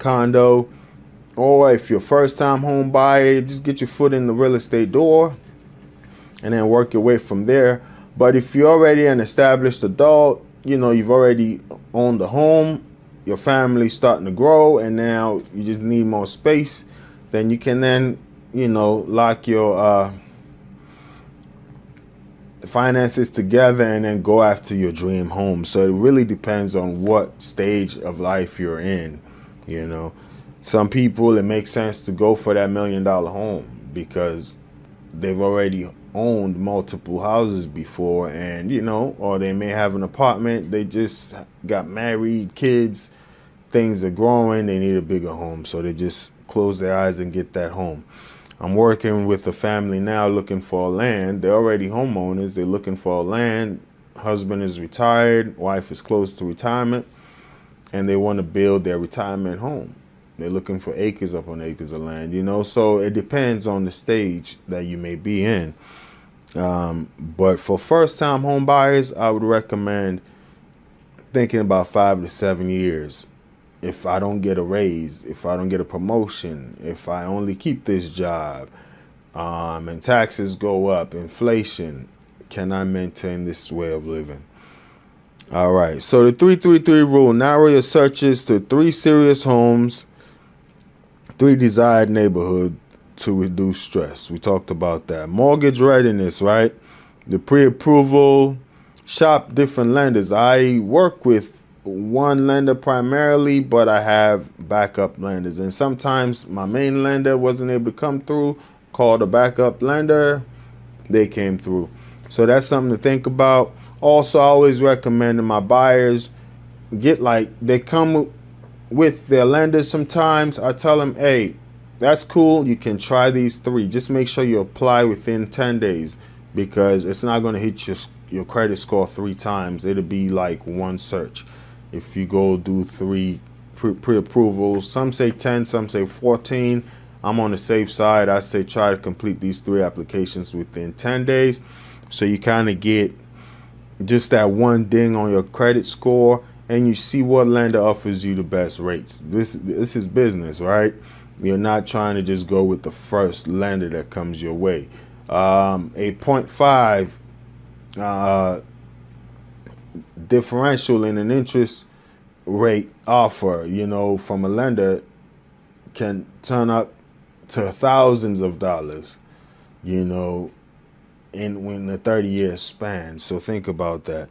condo. Or if you're a first-time home buyer, just get your foot in the real estate door and then work your way from there. But if you're already an established adult, you know, you've already owned a home, your family's starting to grow, and now you just need more space, then you can then, you know, lock your finances together and then go after your dream home. So it really depends on what stage of life you're in, you know. Some people, it makes sense to go for that $1 million home because they've already owned multiple houses before, and, you know, or they may have an apartment, they just got married, kids, things are growing, they need a bigger home. So they just close their eyes and get that home. I'm working with a family now looking for land. They're already homeowners. They're looking for land. Husband is retired. Wife is close to retirement. And they want to build their retirement home. They're looking for acres upon acres of land, you know. So it depends on the stage that you may be in. But for first-time home buyers, I would recommend thinking about 5 to 7 years. If I don't get a raise, if I don't get a promotion, if I only keep this job, and taxes go up, inflation, can I maintain this way of living? All right, so the 333 rule: narrow your searches to 3 serious homes, 3 desired neighborhoods to reduce stress. We talked about that. Mortgage readiness, right? The pre-approval, shop different lenders. I work with one lender primarily, but I have backup lenders, and sometimes my main lender wasn't able to come through, called a backup lender, they came through. So that's something to think about. Also, I always recommend to my buyers, they come with their lenders sometimes. I tell them, hey, that's cool, you can try these 3, just make sure you apply within 10 days, because it's not going to hit your credit score 3 times. It'll be like 1 search if you go do 3 pre-approvals. Some say 10, some say 14. I'm on the safe side. I say try to complete these 3 applications within 10 days. So you kind of get just that 1 ding on your credit score, and you see what lender offers you the best rates. This is business, right? You're not trying to just go with the first lender that comes your way. A 0.5 differential in an interest rate offer, you know, from a lender can turn up to thousands of dollars, you know, in a 30-year span. So think about that.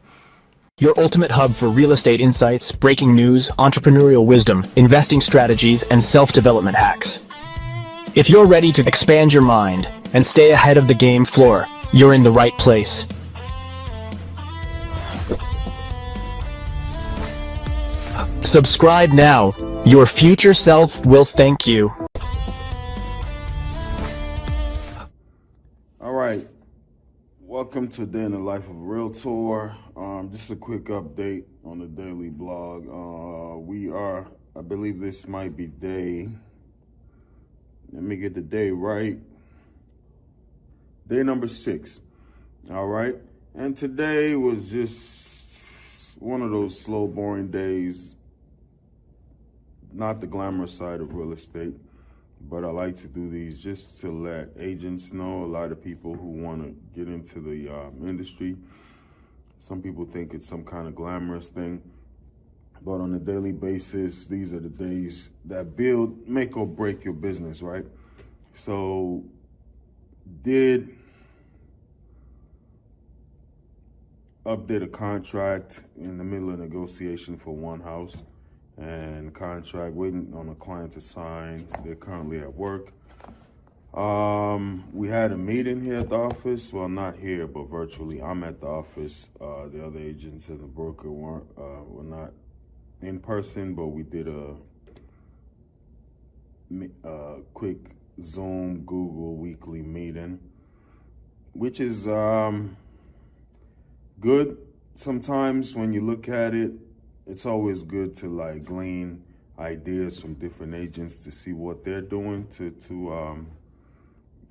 Your ultimate hub for real estate insights, breaking news, entrepreneurial wisdom, investing strategies, and self-development hacks. If you're ready to expand your mind and stay ahead of the game floor, you're in the right place. Subscribe now. Your future self will thank you. All right. Welcome to Day in the Life of a Realtor. Just a quick update on the daily blog. I believe this might be let me get the day right. Day number 6. All right. And today was just one of those slow, boring days. Not the glamorous side of real estate, but I like to do these just to let agents know, a lot of people who want to get into the industry. Some people think it's some kind of glamorous thing, but on a daily basis, these are the days that make or break your business, right? So, did update a contract in the middle of negotiation for one house, and contract waiting on a client to sign. They're currently at work. We had a meeting here at the office. Well, not here, but virtually. I'm at the office. The other agents and the broker were not in person, but we did a quick Zoom, Google weekly meeting, which is good. Sometimes when you look at it, it's always good to like glean ideas from different agents to see what they're doing to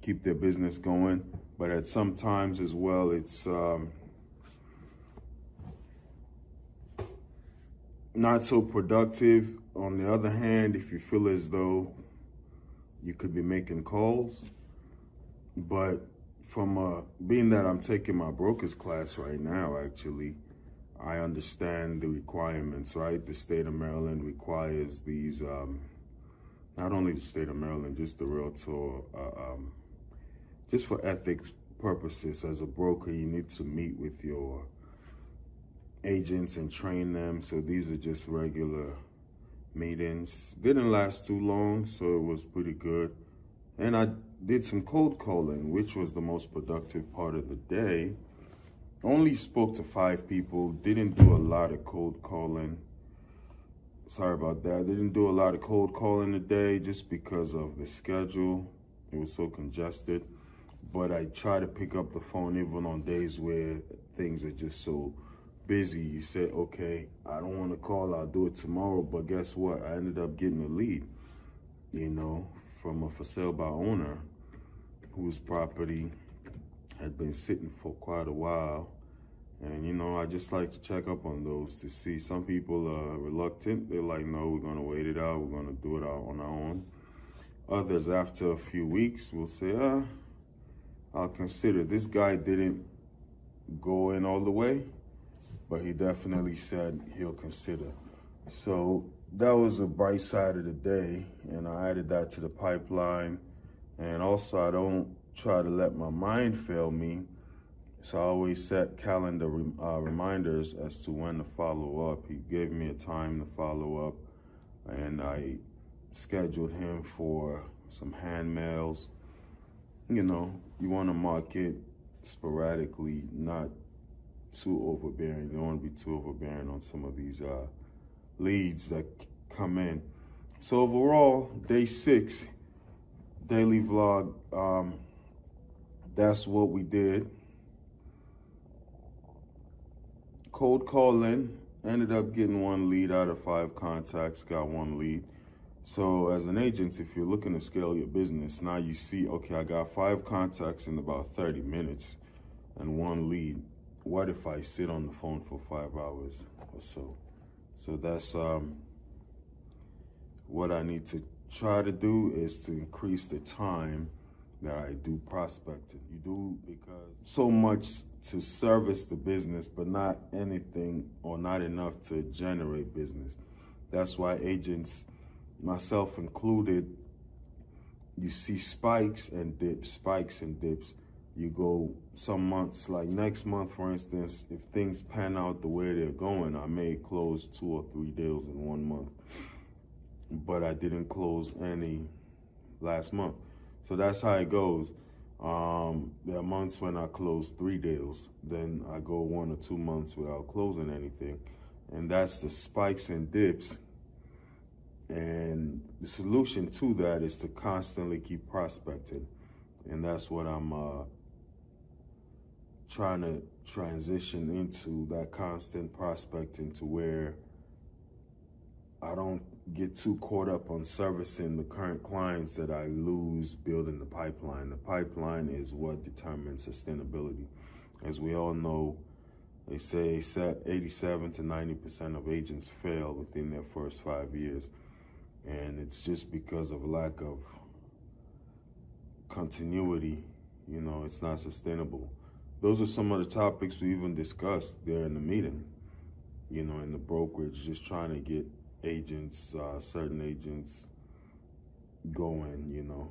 keep their business going. But at some times as well, it's not so productive. On the other hand, if you feel as though you could be making calls, but from being that I'm taking my broker's class right now, actually, I understand the requirements, right? The state of Maryland requires these, not only the state of Maryland, just the Realtor, just for ethics purposes. As a broker, you need to meet with your agents and train them. So these are just regular meetings. Didn't last too long, so it was pretty good. And I did some cold calling, which was the most productive part of the day. Only spoke to 5 people, didn't do a lot of cold calling. Sorry about that. Didn't do a lot of cold calling today just because of the schedule. It was so congested. But I try to pick up the phone even on days where things are just so busy. You say, okay, I don't want to call, I'll do it tomorrow. But guess what? I ended up getting a lead, from a for sale by owner whose property had been sitting for quite a while. And, I just like to check up on those to see. Some people are reluctant. They're like, no, we're going to wait it out. We're going to do it out on our own. Others, after a few weeks, will say, I'll consider. This guy didn't go in all the way, but he definitely said he'll consider. So that was a bright side of the day, and I added that to the pipeline. And also, I don't try to let my mind fail me, so I always set calendar reminders as to when to follow up. He gave me a time to follow up, and I scheduled him for some hand mails. You want to market sporadically, not too overbearing. You don't want to be too overbearing on some of these leads that come in. So overall, day 6, daily vlog, that's what we did. Cold calling, ended up getting 1 lead out of 5 contacts, got 1 lead. So as an agent, if you're looking to scale your business, now you see, okay, I got 5 contacts in about 30 minutes and 1 lead. What if I sit on the phone for 5 hours or so? So that's what I need to try to do, is to increase the time that I do prospecting. You do because so much to service the business, but not anything or not enough to generate business. That's why agents, myself included, you see spikes and dips, spikes and dips. You go some months, like next month, for instance, if things pan out the way they're going, I may close 2 or 3 deals in 1 month, but I didn't close any last month. So that's how it goes. There are months when I close 3 deals, then I go 1 or 2 months without closing anything. And that's the spikes and dips And the solution to that is to constantly keep prospecting. And that's what I'm trying to transition into, that constant prospecting, to where I don't get too caught up on servicing the current clients that I lose building the pipeline. The pipeline is what determines sustainability. As we all know, they say 87 to 90% of agents fail within their first 5 years. And it's just because of lack of continuity. You know, it's not sustainable. Those are some of the topics we even discussed there in the meeting, you know, in the brokerage, just trying to get agents, certain agents going, you know,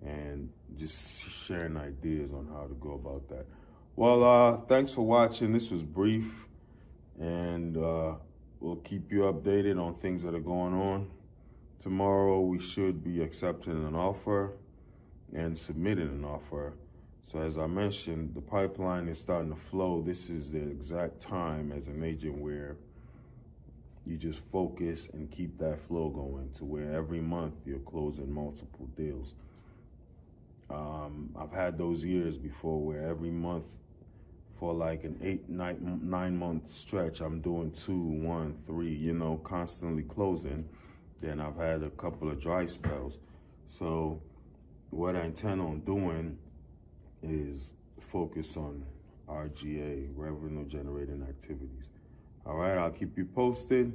and just sharing ideas on how to go about that. Well, thanks for watching. This was brief, and we'll keep you updated on things that are going on. Tomorrow we should be accepting an offer and submitting an offer. So as I mentioned, the pipeline is starting to flow. This is the exact time as an agent where you just focus and keep that flow going, to where every month you're closing multiple deals. I've had those years before where every month for like an 9 month stretch, I'm doing 2, 1, 3, you know, constantly closing. Then I've had a couple of dry spells. So what I intend on doing is focus on RGA, revenue generating activities. All right, I'll keep you posted.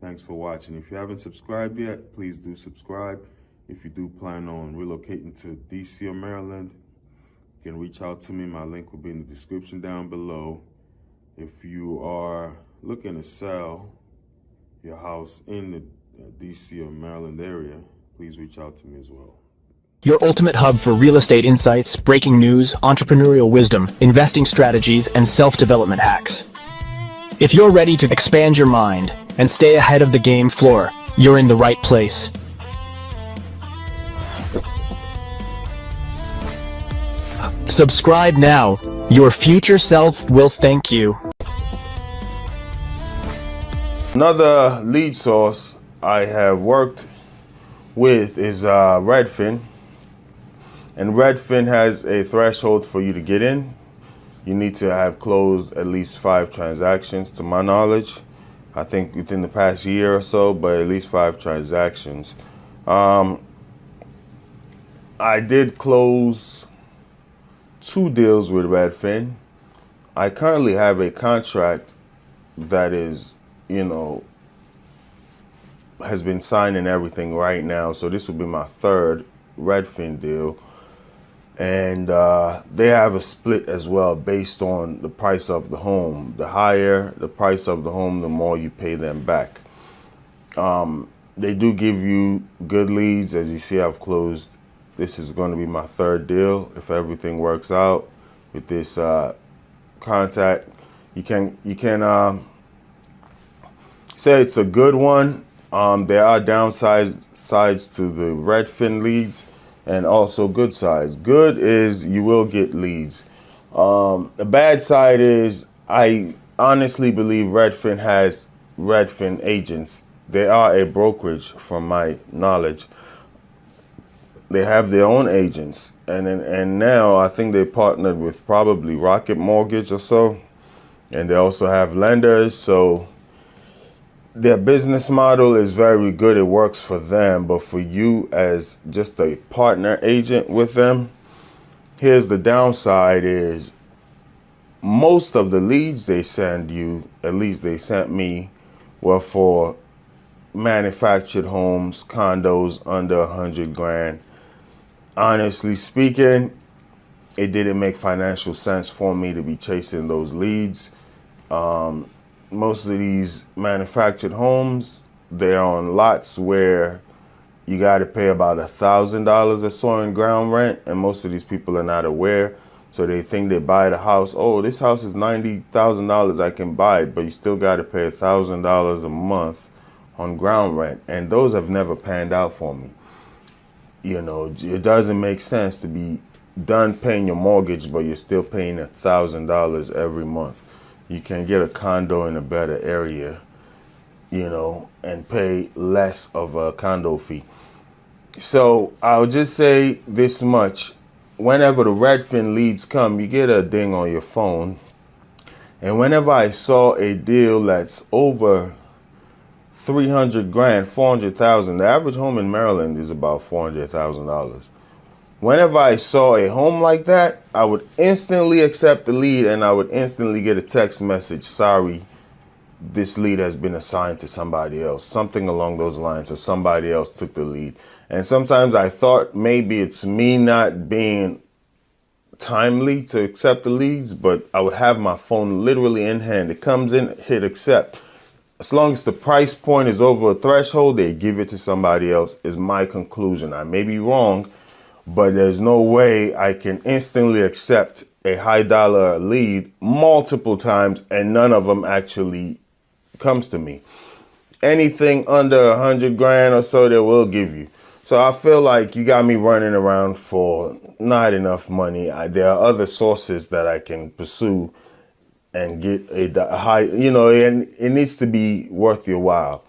Thanks for watching. If you haven't subscribed yet, please do subscribe. If you do plan on relocating to DC or Maryland, you can reach out to me. My link will be in the description down below. If you are looking to sell your house in the DC or Maryland area, please reach out to me as well. Your ultimate hub for real estate insights, breaking news, entrepreneurial wisdom, investing strategies, and self-development hacks. If you're ready to expand your mind and stay ahead of the game floor, you're in the right place. Subscribe now. Your future self will thank you. Another lead source I have worked with is Redfin. And Redfin has a threshold for you to get in. You need to have closed at least 5 transactions, to my knowledge. I think within the past year or so, but at least 5 transactions. I did close 2 deals with Redfin. I currently have a contract that is, you know, has been signed and everything right now. So this will be my 3rd Redfin deal. And they have a split as well based on the price of the home. The higher the price of the home, the more you pay them back. They do give you good leads. As you see, I've closed, this is going to be my 3rd deal. If everything works out with this contact, you can say it's a good one. There are downsides to the Redfin leads, and also good sides. Good is you will get leads. The bad side is I honestly believe Redfin has Redfin agents. They are a brokerage from my knowledge. They have their own agents. And now I think they partnered with probably Rocket Mortgage or so. And they also have lenders. So their business model is very good. It works for them. But for you as just a partner agent with them, here's the downside is most of the leads they send you, at least they sent me, were for manufactured homes, condos under 100 grand. Honestly speaking, it didn't make financial sense for me to be chasing those leads. Most of these manufactured homes, they're on lots where you got to pay about $1,000 or so in ground rent, and most of these people are not aware. So they think they buy the house. Oh, this house is $90,000. I can buy it, but you still got to pay $1,000 a month on ground rent, and those have never panned out for me. You know, it doesn't make sense to be done paying your mortgage, but you're still paying $1,000 every month. You can get a condo in a better area and pay less of a condo fee. So I'll just say this much. Whenever the Redfin leads come, you get a ding on your phone. And whenever I saw a deal that's over 300 grand, 400,000, the average home in Maryland is about $400,000. Whenever I saw a home like that, I would instantly accept the lead and I would instantly get a text message, sorry, this lead has been assigned to somebody else, something along those lines, or somebody else took the lead. And sometimes I thought maybe it's me not being timely to accept the leads, but I would have my phone literally in hand. It comes in, hit accept. As long as the price point is over a threshold, they give it to somebody else, is my conclusion. I may be wrong, but there's no way I can instantly accept a high dollar lead multiple times and none of them actually comes to me. Anything under 100 grand or so, they will give you. So I feel like you got me running around for not enough money. There are other sources that I can pursue and get a high, and it needs to be worth your while.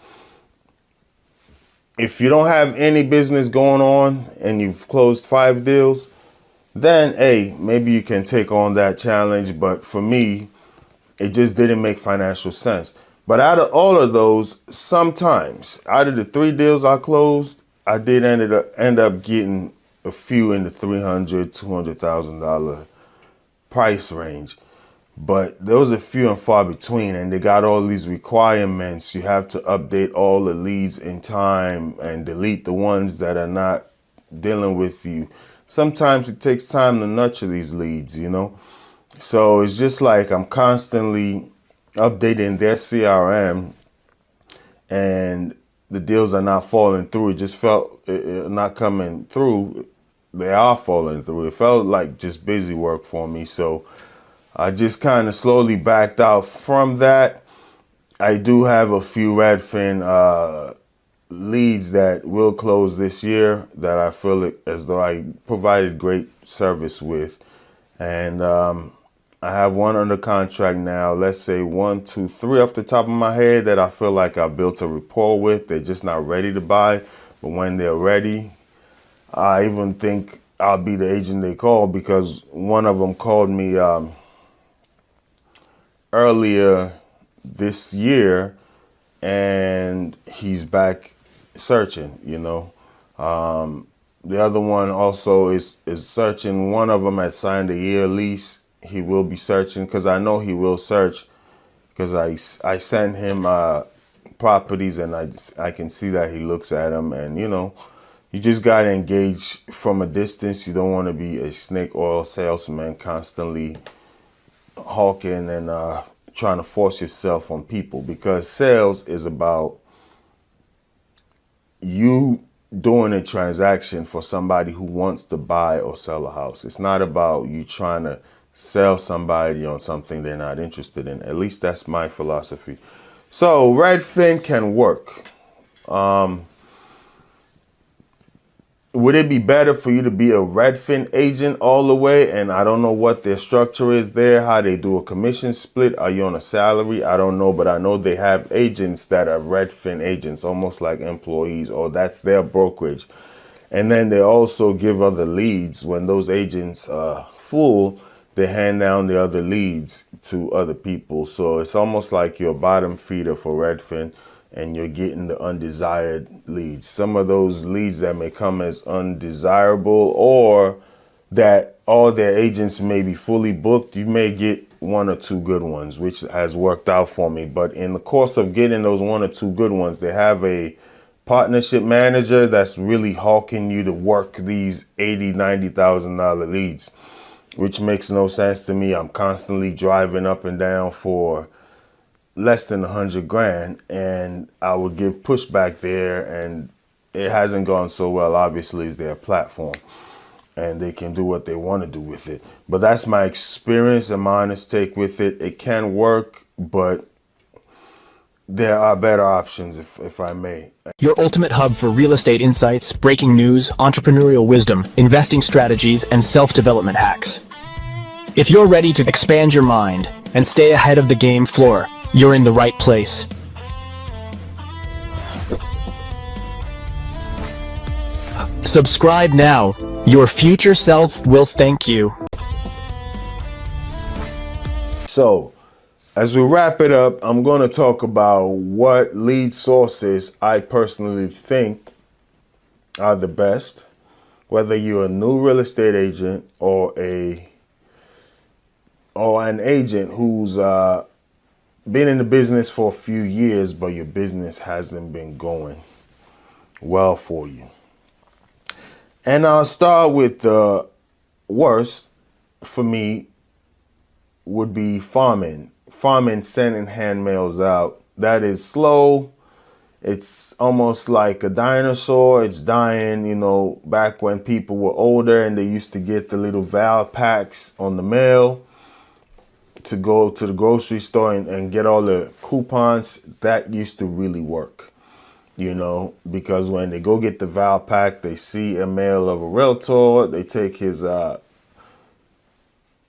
If you don't have any business going on and you've closed 5 deals, then hey, maybe you can take on that challenge. But for me, it just didn't make financial sense. But out of all of those, sometimes out of the 3 deals I closed, I did end up getting a few in the $300,000, $200,000 price range. But there was a few and far between, and they got all these requirements. You have to update all the leads in time and delete the ones that are not dealing with you. Sometimes it takes time to nurture these leads, So it's just like I'm constantly updating their CRM and the deals are not falling through. It just felt not coming through. They are falling through. It felt like just busy work for me. So I just kind of slowly backed out from that. I do have a few Redfin leads that will close this year that I feel as though I provided great service with. And I have one under contract now, let's say 1, 2, 3 off the top of my head that I feel like I built a rapport with. They're just not ready to buy. But when they're ready, I even think I'll be the agent they call, because one of them called me earlier this year and he's back searching, The other one also is searching. One of them had signed a year lease. He will be searching, because I know he will search, because I send him properties and I can see that he looks at them. And you just got to engage from a distance. You don't want to be a snake oil salesman constantly hawking and trying to force yourself on people, because sales is about you doing a transaction for somebody who wants to buy or sell a house. It's not about you trying to sell somebody on something they're not interested in. At least that's my philosophy. So Redfin can work. Would it be better for you to be a Redfin agent all the way? And I don't know what their structure is there, how they do a commission split. Are you on a salary? I don't know, but I know they have agents that are Redfin agents, almost like employees, or that's their brokerage. And then they also give other leads. When those agents are full, they hand down the other leads to other people. So it's almost like you're a bottom feeder for Redfin, and you're getting the undesired leads. Some of those leads that may come as undesirable, or that all their agents may be fully booked, you may get 1 or 2 good ones, which has worked out for me. But in the course of getting those 1 or 2 good ones, they have a partnership manager that's really hawking you to work these $80,000, $90,000 leads, which makes no sense to me. I'm constantly driving up and down for less than 100 grand, and I would give pushback there, and it hasn't gone so well. Obviously, it's their platform and they can do what they want to do with it. But that's my experience and my honest take with it. It can work, but there are better options, if I may. Your ultimate hub for real estate insights, breaking news, entrepreneurial wisdom, investing strategies, and self-development hacks. If you're ready to expand your mind and stay ahead of the game floor, you're in the right place. Subscribe now. Your future self will thank you. So, as we wrap it up, I'm going to talk about what lead sources I personally think are the best, whether you're a new real estate agent or an agent who's been in the business for a few years, but your business hasn't been going well for you. And I'll start with the worst for me would be farming. Farming, sending hand mails out. That is slow. It's almost like a dinosaur. It's dying, you know, back when people were older and they used to get the little val packs on the mail to go to the grocery store and get all the coupons. That used to really work, you know, because when they go get the val pack, they see a mail of a realtor, they take his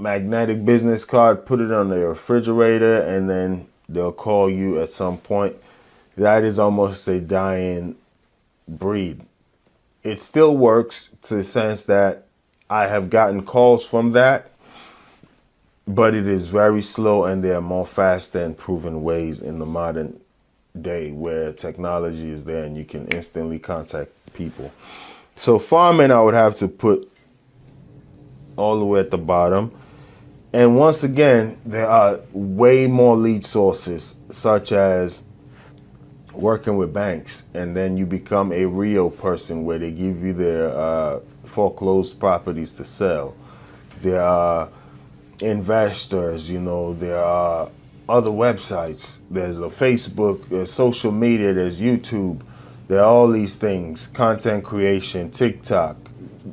magnetic business card, put it on their refrigerator, and then they'll call you at some point. That is almost a dying breed. It still works to the sense that I have gotten calls from that, but it is very slow, and there are more fast and proven ways in the modern day where technology is there and you can instantly contact people. So farming, I would have to put all the way at the bottom. And once again, there are way more lead sources, such as working with banks, and then you become a real person where they give you their foreclosed properties to sell. There are investors, you know, there are other websites. There's a Facebook, there's social media, there's YouTube. There are all these things, content creation, TikTok.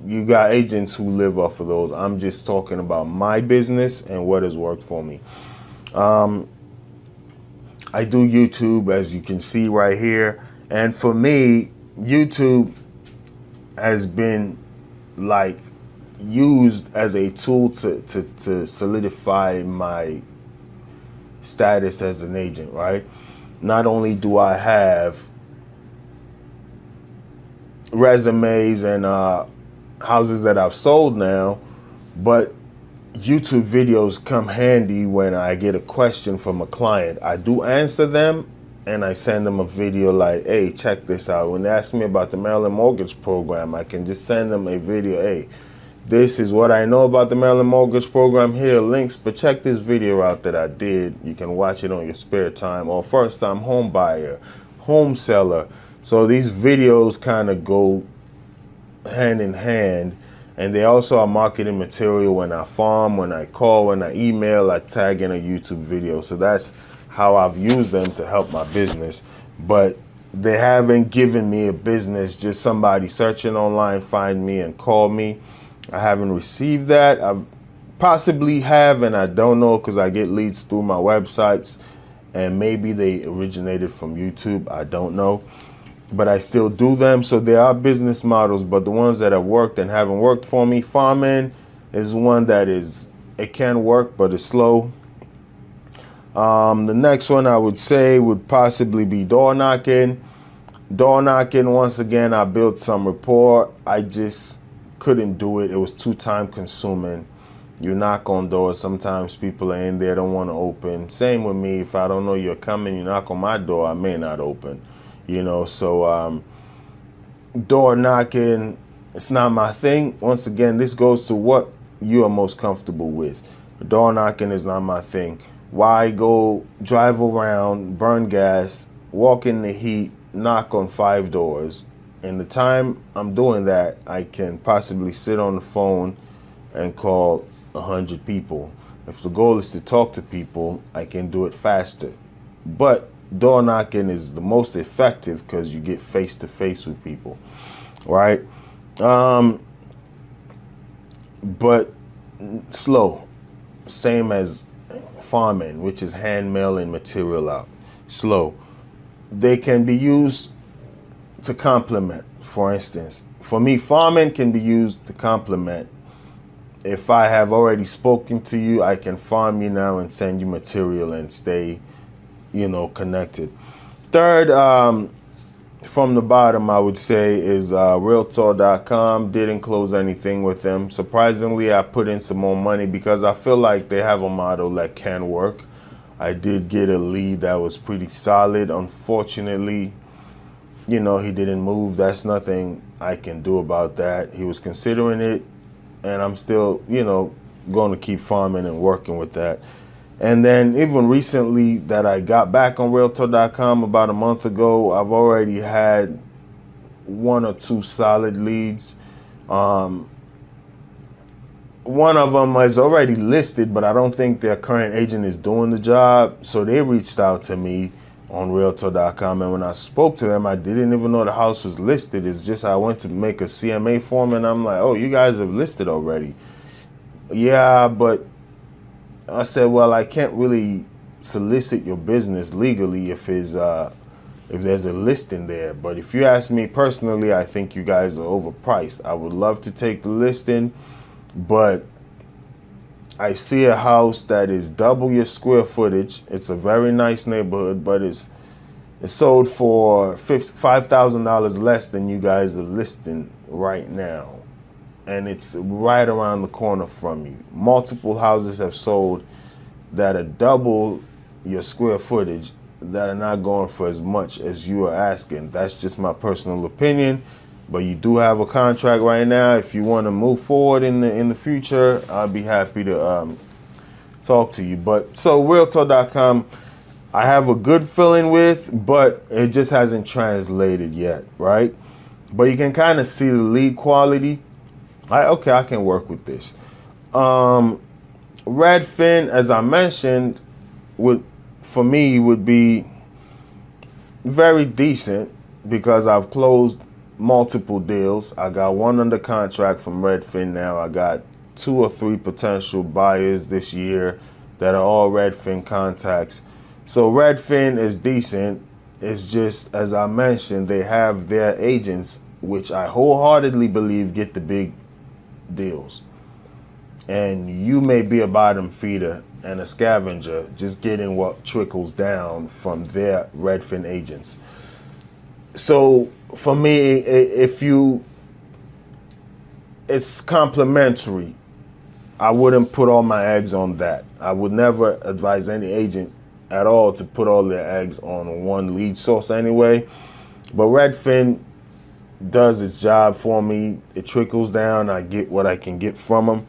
You got agents who live off of those. I'm just talking about my business and what has worked for me. I do YouTube, as you can see right here. And for me, YouTube has been like used as a tool to solidify my status as an agent, right? Not only do I have resumes and houses that I've sold now, but YouTube videos come handy when I get a question from a client. I do answer them, and I send them a video like, hey, check this out. When they ask me about the Maryland mortgage program, I can just send them a video. Hey, this is what I know about the Maryland mortgage program. Here are links, but check this video out that I did. You can watch it on your spare time, or first time home buyer, home seller. So these videos kind of go hand in hand, and they also are marketing material. When I farm, when I call, when I email, I tag in a YouTube video. So that's how I've used them to help my business. But they haven't given me a business, just somebody searching online, find me and call me. I haven't received that. I've possibly have, and I don't know, because I get leads through my websites, and maybe they originated from YouTube. I don't know. But I still do them. So there are business models, but the ones that have worked and haven't worked for me, farming is one that it can work, but it's slow. The next one I would say would possibly be door knocking. Door knocking, once again, I built some rapport. I just couldn't do it. It was too time consuming. You knock on doors. Sometimes people are in there, don't want to open. Same with me. If I don't know you're coming, you knock on my door, I may not open. You know, so door knocking, it's not my thing. Once again, this goes to what you are most comfortable with. Door knocking is not my thing. Why go drive around, burn gas, walk in the heat, knock on 5 doors? In the time I'm doing that, I can possibly sit on the phone and call 100 people. If the goal is to talk to people, I can do it faster. But door knocking is the most effective because you get face to face with people, right? But slow, same as farming, which is hand mailing material out. Slow. They can be used to complement. For instance, for me, farming can be used to complement. If I have already spoken to you, I can farm you now and send you material and stay, you know, connected. Third, from the bottom, I would say, is Realtor.com. Didn't close anything with them. Surprisingly, I put in some more money because I feel like they have a model that can work. I did get a lead that was pretty solid. Unfortunately, you know, he didn't move. That's nothing I can do about that. He was considering it, and I'm still, you know, going to keep farming and working with that. And then even recently that I got back on Realtor.com about a month ago, I've already had 1 or 2 solid leads. One of them is already listed, but I don't think their current agent is doing the job. So they reached out to me on Realtor.com, and when I spoke to them, I didn't even know the house was listed. It's just I went to make a CMA form, and I'm like, oh, you guys have listed already. Yeah, but I said, well, I can't really solicit your business legally if there's a listing there. But if you ask me personally, I think you guys are overpriced. I would love to take the listing, but I see a house that is double your square footage. It's a very nice neighborhood, but it's sold for $5,000 less than you guys are listing right now. And it's right around the corner from you. Multiple houses have sold that are double your square footage that are not going for as much as you are asking. That's just my personal opinion. But you do have a contract right now. If you want to move forward in the future, I'll be happy to talk to you. But so Realtor.com, I have a good feeling with, but it just hasn't translated yet, right? But you can kind of see the lead quality. Okay, I can work with this. Redfin, as I mentioned, for me would be very decent because I've closed multiple deals. I got 1 under contract from Redfin now. I got 2 or 3 potential buyers this year that are all Redfin contacts. So Redfin is decent. It's just, as I mentioned, they have their agents, which I wholeheartedly believe get the big deals. And you may be a bottom feeder and a scavenger, just getting what trickles down from their Redfin agents. So for me, it's complimentary. I wouldn't put all my eggs on that. I would never advise any agent at all to put all their eggs on one lead source anyway. But Redfin does its job for me. It trickles down. I get what I can get from them.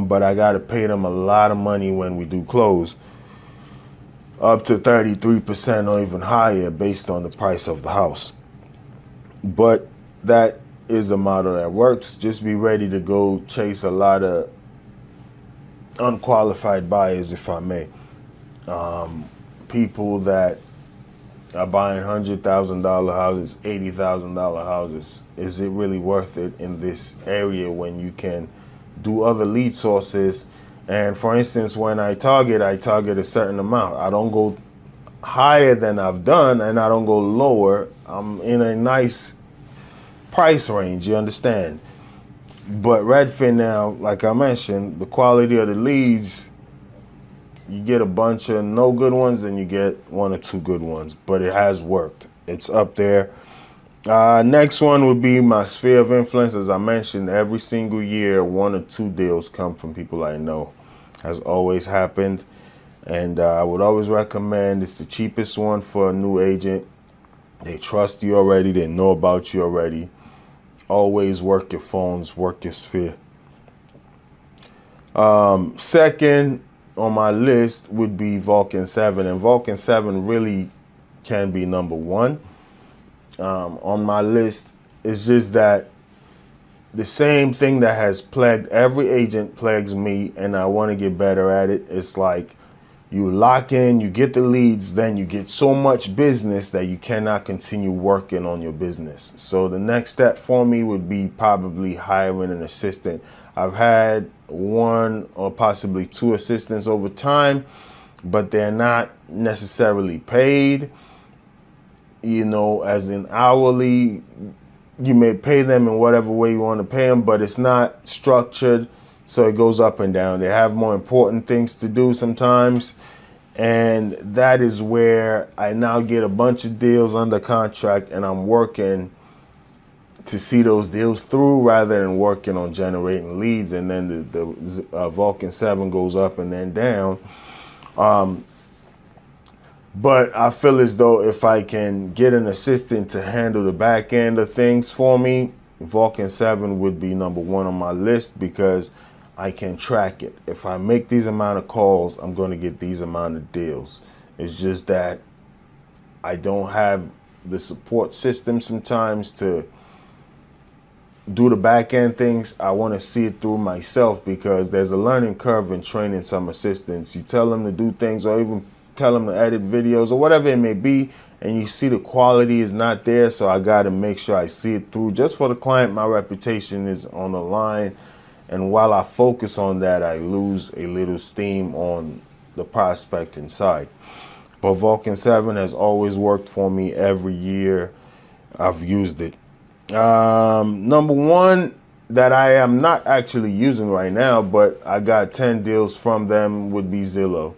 But I got to pay them a lot of money when we do close. Up to 33% or even higher based on the price of the house. But that is a model that works. Just be ready to go chase a lot of unqualified buyers, if I may. People that are buying $100,000 houses, $80,000 houses. Is it really worth it in this area when you can do other lead sources? And for instance, when I target a certain amount. I don't go higher than I've done, and I don't go lower. I'm in a nice price range, you understand? But Redfin now, like I mentioned, the quality of the leads, you get a bunch of no good ones and you get 1 or 2 good ones, but it has worked. It's up there. Next one would be my sphere of influence. As I mentioned, every single year, 1 or 2 deals come from people I know. Has always happened. And I would always recommend, it's the cheapest one for a new agent. They trust you already. They know about you already. Always work your phones, work your sphere. Second on my list would be Vulcan 7. And Vulcan 7 really can be number 1. On my list, it's just that the same thing that has plagued every agent plagues me, and I want to get better at it. It's like you lock in, you get the leads, then you get so much business that you cannot continue working on your business. So the next step for me would be probably hiring an assistant. I've had 1 or possibly 2 assistants over time, but they're not necessarily paid, you know, as in hourly. You may pay them in whatever way you want to pay them, but it's not structured, so it goes up and down. They have more important things to do sometimes, And that is where I now get a bunch of deals under contract, and I'm working to see those deals through rather than working on generating leads. And then the Vulcan 7 goes up and then down. But I feel as though if I can get an assistant to handle the back end of things for me, Vulcan 7 would be number one on my list, because I can track it. If I make these amount of calls, I'm going to get these amount of deals. It's just that I don't have the support system sometimes to do the back end things. I want to see it through myself, because there's a learning curve in training some assistants. You tell them to do things, or even tell them to edit videos or whatever it may be, and you see the quality is not there. So I got to make sure I see it through just for the client. My reputation is on the line. And while I focus on that, I lose a little steam on the prospecting side. But Vulcan 7 has always worked for me every year I've used it. Number one that I am not actually using right now, but I got 10 deals from them, would be Zillow.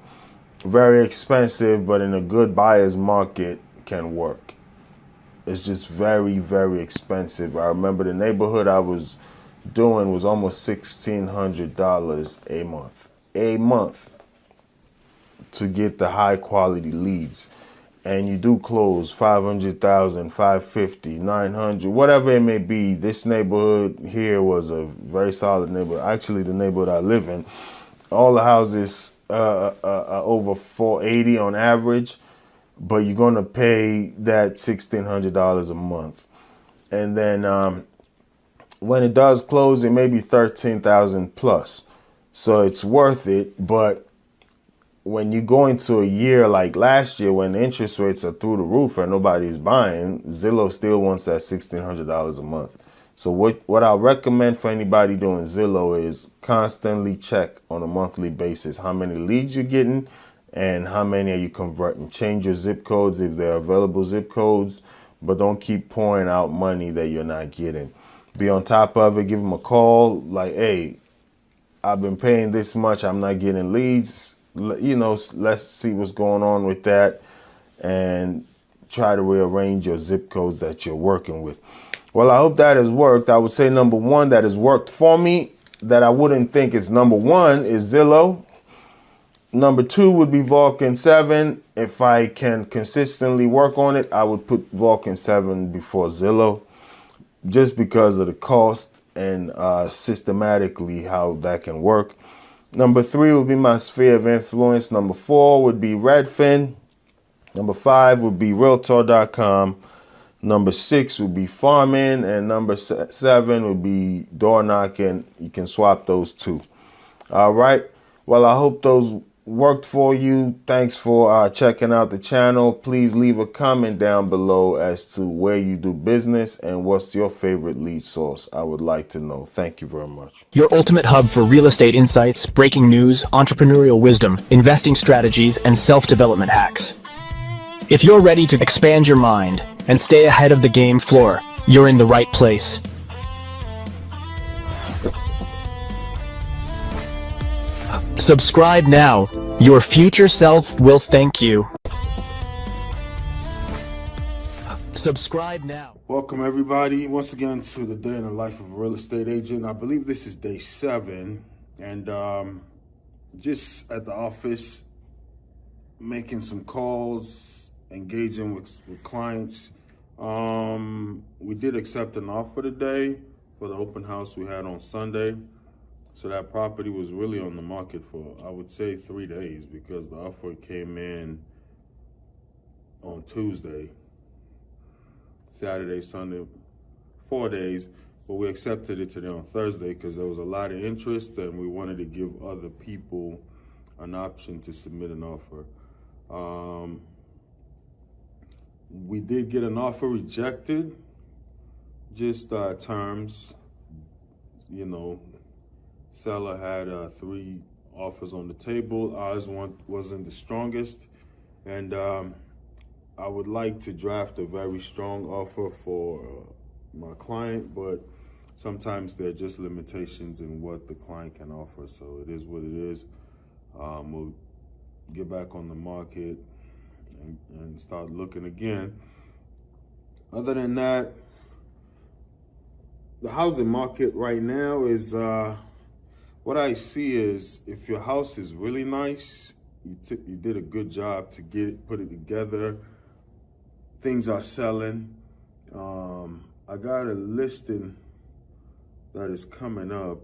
Very expensive, but in a good buyer's market can work. It's just very, very expensive. I remember the neighborhood I was doing was almost $1,600 a month to get the high quality leads. And you do close 500,000, 550, 900, whatever it may be. This neighborhood here was a very solid neighborhood. Actually, the neighborhood I live in, all the houses are over 480 on average, but you're going to pay that $1,600 a month. And then when it does close, it may be 13,000 plus. So it's worth it. But when you go into a year like last year, when the interest rates are through the roof and nobody's buying, Zillow still wants that $1,600 a month. So what I recommend for anybody doing Zillow is constantly check on a monthly basis how many leads you're getting and how many are you converting. Change your zip codes if they're available zip codes, but don't keep pouring out money that you're not getting. Be on top of it. Give them a call like, hey, I've been paying this much, I'm not getting leads. You know, let's see what's going on with that, and try to rearrange your zip codes that you're working with. Well, I hope that has worked. I would say number one that has worked for me, that I wouldn't think is number one, is Zillow. Number two would be Vulcan 7. If I can consistently work on it, I would put Vulcan 7 before Zillow, just because of the cost and systematically how that can work. Number three would be my sphere of influence. Number four would be Redfin. Number five would be Realtor.com. Number six would be Farming. And number seven would be Door Knocking. You can swap those two. All right. Well, I hope those worked for you. Thanks for checking out the channel. Please leave a comment down below as to where you do business and what's your favorite lead source. I would like to know. Thank you very much. Your ultimate hub for real estate insights, breaking news, entrepreneurial wisdom, investing strategies, and self-development hacks. If you're ready to expand your mind and stay ahead of the game floor, you're in the right place. Subscribe now. Your future self will thank you. Subscribe now. Welcome everybody once again to the day in the life of a real estate agent. I believe this is day 7, and just at the office making some calls, engaging with clients. We did accept an offer today for the open house we had on Sunday. So that property was really on the market for, I would say, 3 days, because the offer came in on Tuesday, Saturday, Sunday, 4 days. But we accepted it today on Thursday because there was a lot of interest and we wanted to give other people an option to submit an offer. We did get an offer rejected, just terms, you know. Seller had 3 offers on the table. Ours wasn't the strongest, and I would like to draft a very strong offer for my client, but sometimes there are just limitations in what the client can offer. So it is what it is. We'll get back on the market and start looking again. Other than that, the housing market right now is, what I see is if your house is really nice, you did a good job to put it together, things are selling. I got a listing that is coming up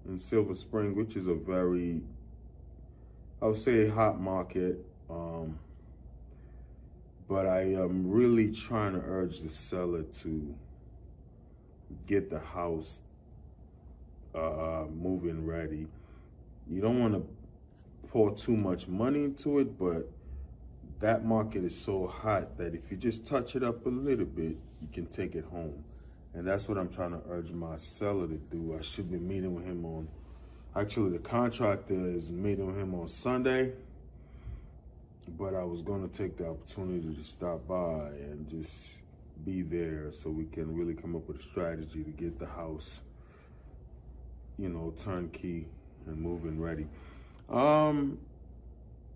in Silver Spring, which is a very, I would say, hot market. But I am really trying to urge the seller to get the house move-in ready. You don't want to pour too much money into it, but that market is so hot that if you just touch it up a little bit, you can take it home. And that's what I'm trying to urge my seller to do. I should be meeting with him on, actually the contractor is meeting with him on Sunday, but I was going to take the opportunity to stop by and just be there so we can really come up with a strategy to get the house, you know, turnkey and move-in ready.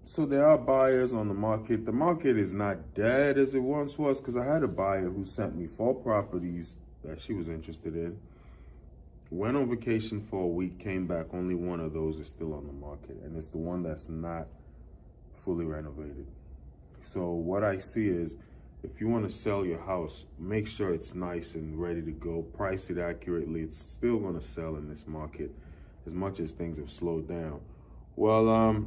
So there are buyers on the market. The market is not dead as it once was, because I had a buyer who sent me 4 properties that she was interested in. Went on vacation for a week, came back, only one of those is still on the market, and it's the one that's not fully renovated. So what I see is, if you want to sell your house, make sure it's nice and ready to go, price it accurately. It's still going to sell in this market as much as things have slowed down. Well,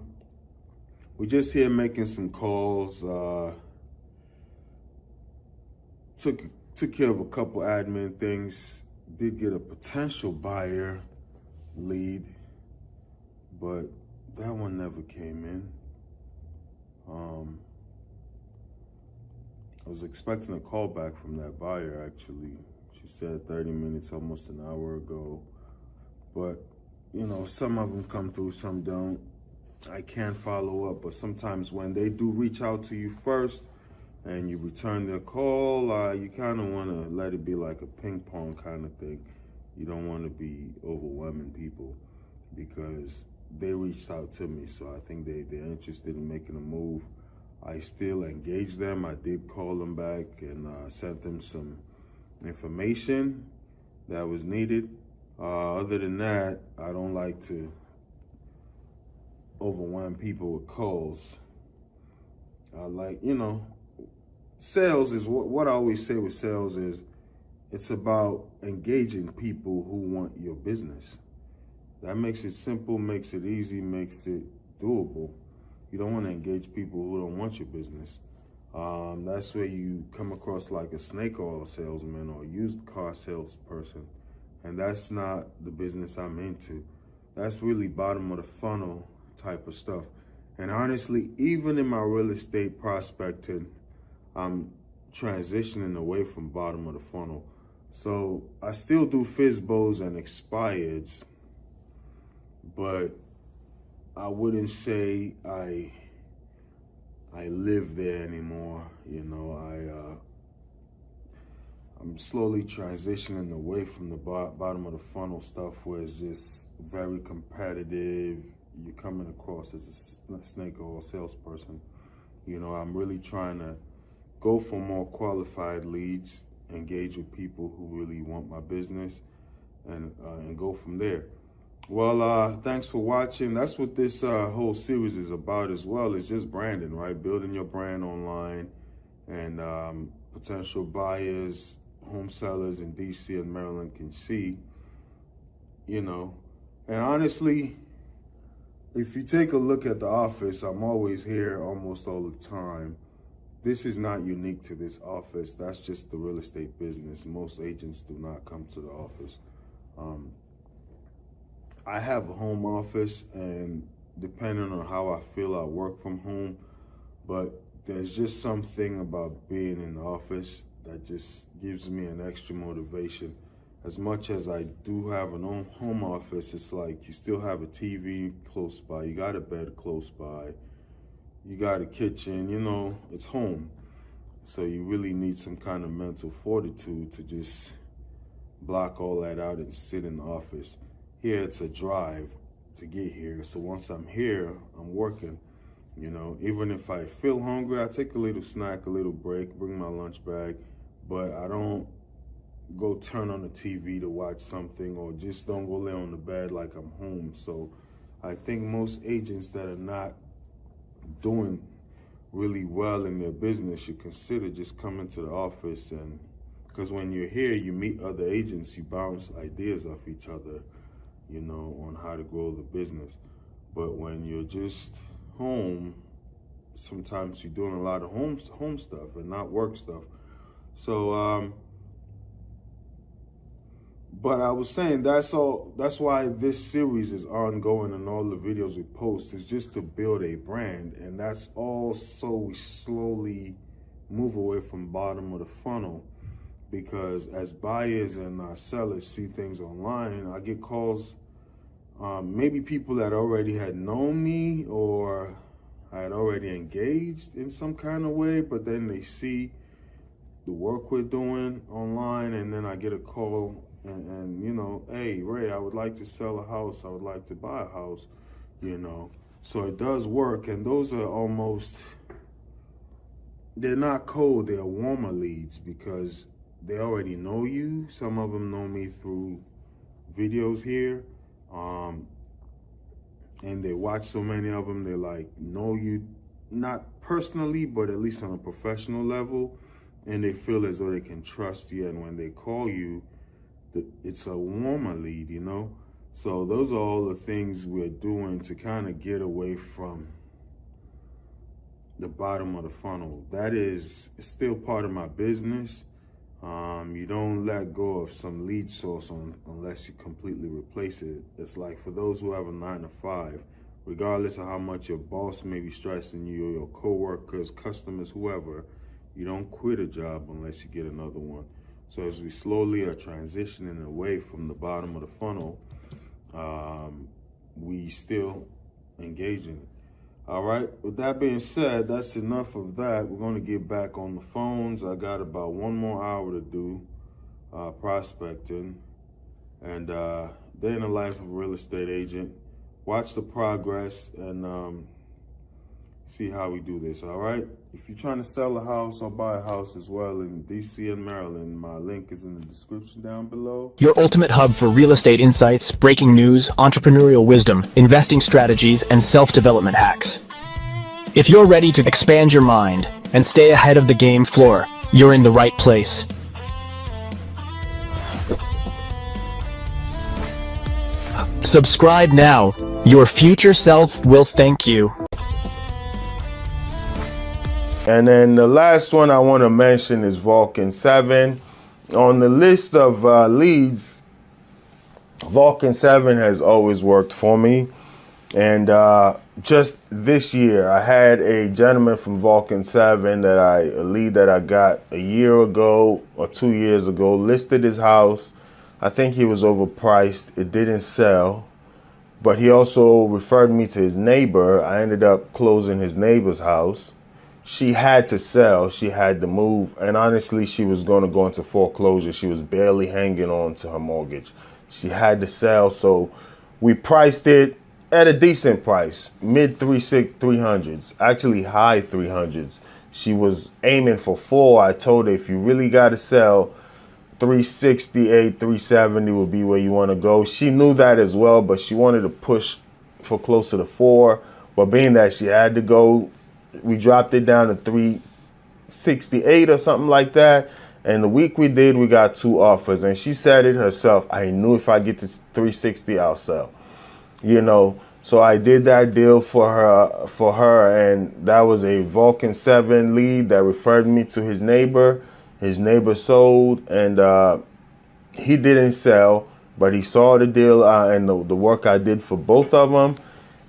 we're just here making some calls. Took care of a couple admin things. Did get a potential buyer lead, but that one never came in. I was expecting a call back from that buyer, actually. She said 30 minutes, almost an hour ago. But, you know, some of them come through, some don't. I can follow up, but sometimes when they do reach out to you first and you return their call, you kind of want to let it be like a ping pong kind of thing. You don't want to be overwhelming people because they reached out to me, so I think they're interested in making a move. I still engage them. I did call them back and sent them some information that was needed. Other than that, I don't like to overwhelm people with calls. I like, you know, sales is what I always say with sales is it's about engaging people who want your business. That makes it simple, makes it easy, makes it doable. You don't want to engage people who don't want your business. That's where you come across like a snake oil salesman or a used car salesperson. And that's not the business I'm into. That's really bottom of the funnel type of stuff. And honestly, even in my real estate prospecting, I'm transitioning away from bottom of the funnel. So I still do FSBOs and expireds, but I wouldn't say I live there anymore. You know, I'm slowly transitioning away from the bottom of the funnel stuff where it's just very competitive. You're coming across as a snake oil salesperson. You know, I'm really trying to go for more qualified leads, engage with people who really want my business, and go from there. Well, thanks for watching. That's what this whole series is about as well. It's just branding, right? Building your brand online, and potential buyers, home sellers in DC and Maryland can see, you know. And honestly, if you take a look at the office, I'm always here almost all the time. This is not unique to this office. That's just the real estate business. Most agents do not come to the office. I have a home office, and depending on how I feel, I work from home. But there's just something about being in the office that just gives me an extra motivation. As much as I do have an own home office, it's like you still have a TV close by, you got a bed close by, you got a kitchen, you know, it's home. So you really need some kind of mental fortitude to just block all that out and sit in the office. Here it's a drive to get here. So once I'm here, I'm working. You know, even if I feel hungry, I take a little snack, a little break, bring my lunch bag, but I don't go turn on the TV to watch something, or just don't go lay on the bed like I'm home. So I think most agents that are not doing really well in their business should consider just coming to the office, and because when you're here, you meet other agents, you bounce ideas off each other, you know, on how to grow the business. But when you're just home, sometimes you're doing a lot of home stuff and not work stuff. So but I was saying that's why this series is ongoing, and all the videos we post is just to build a brand, and that's all so we slowly move away from bottom of the funnel. Because as buyers and sellers see things online, I get calls, maybe people that already had known me or I had already engaged in some kind of way, but then they see the work we're doing online, and then I get a call and you know, hey, Ray, I would like to sell a house. I would like to buy a house, you know. So it does work, and those are almost, they're not cold, they're warmer leads because they already know you. Some of them know me through videos here, and they watch so many of them, they like know you, not personally, but at least on a professional level, and they feel as though they can trust you. And when they call you, it's a warmer lead, you know? So those are all the things we're doing to kind of get away from the bottom of the funnel. That is still part of my business. You don't let go of some lead source unless you completely replace it. It's like for those who have a 9-to-5, regardless of how much your boss may be stressing you, or your coworkers, customers, whoever, you don't quit a job unless you get another one. So as we slowly are transitioning away from the bottom of the funnel, we still engage in it. All right, with that being said, that's enough of that. We're going to get back on the phones. I got about 1 more hour to do prospecting, and day in the life of a real estate agent. Watch the progress and see how we do this, all right? If you're trying to sell a house or buy a house as well in DC and Maryland, my link is in the description down below. Your ultimate hub for real estate insights, breaking news, entrepreneurial wisdom, investing strategies, and self-development hacks. If you're ready to expand your mind and stay ahead of the game floor, you're in the right place. Subscribe now. Your future self will thank you. And then the last one I want to mention is Vulcan 7. On the list of leads, Vulcan 7 has always worked for me. And just this year, I had a gentleman from Vulcan 7 a lead that I got a year ago or 2 years ago, listed his house. I think he was overpriced. It didn't sell. But he also referred me to his neighbor. I ended up closing his neighbor's house. She had to sell, she had to move, and honestly, she was going to go into foreclosure. She was barely hanging on to her mortgage. She had to sell, so we priced it at a decent price, mid 300s, actually high 300s. She was aiming for 4. I told her if you really got to sell, 368, 370 would be where you want to go. She knew that as well, but she wanted to push for closer to 4. But being that she had to go, we dropped it down to 368 or something like that. And the week we did, we got 2 offers. And she said it herself. I knew if I get to 360, I'll sell. You know, so I did that deal for her, and that was a Vulcan 7 lead that referred me to his neighbor. His neighbor sold, and he didn't sell, but he saw the deal and the work I did for both of them.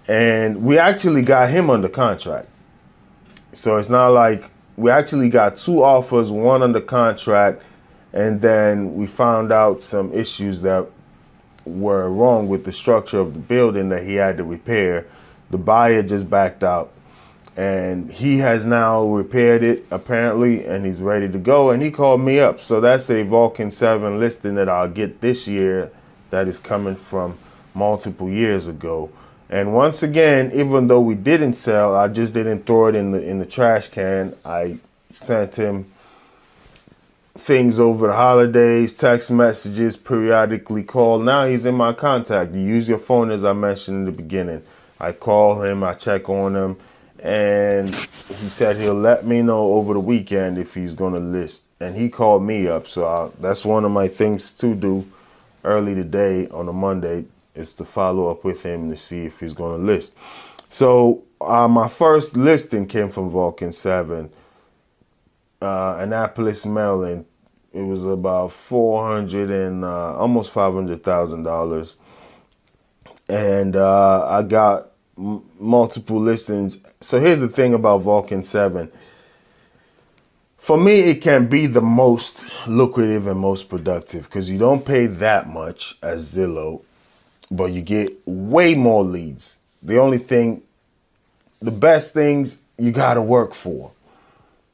And we actually got him under contract. So it's not like we actually got 2 offers, 1 under contract, and then we found out some issues that were wrong with the structure of the building that he had to repair. The buyer just backed out, and he has now repaired it apparently, and he's ready to go, and he called me up. So that's a Vulcan 7 listing that I'll get this year that is coming from multiple years ago. And once again, even though we didn't sell, I just didn't throw it in the trash can. I sent him things over the holidays, text messages, periodically call. Now he's in my contact. You use your phone, as I mentioned in the beginning. I call him, I check on him, and he said he'll let me know over the weekend if he's going to list. And he called me up, so that's one of my things to do early today on a Monday, is to follow up with him to see if he's going to list. So my first listing came from Vulcan 7, Annapolis, Maryland. It was about $400 and almost $500,000, and I got multiple listings. So here's the thing about Vulcan 7. For me, it can be the most lucrative and most productive because you don't pay that much as Zillow, but you get way more leads. The best things you got to work for.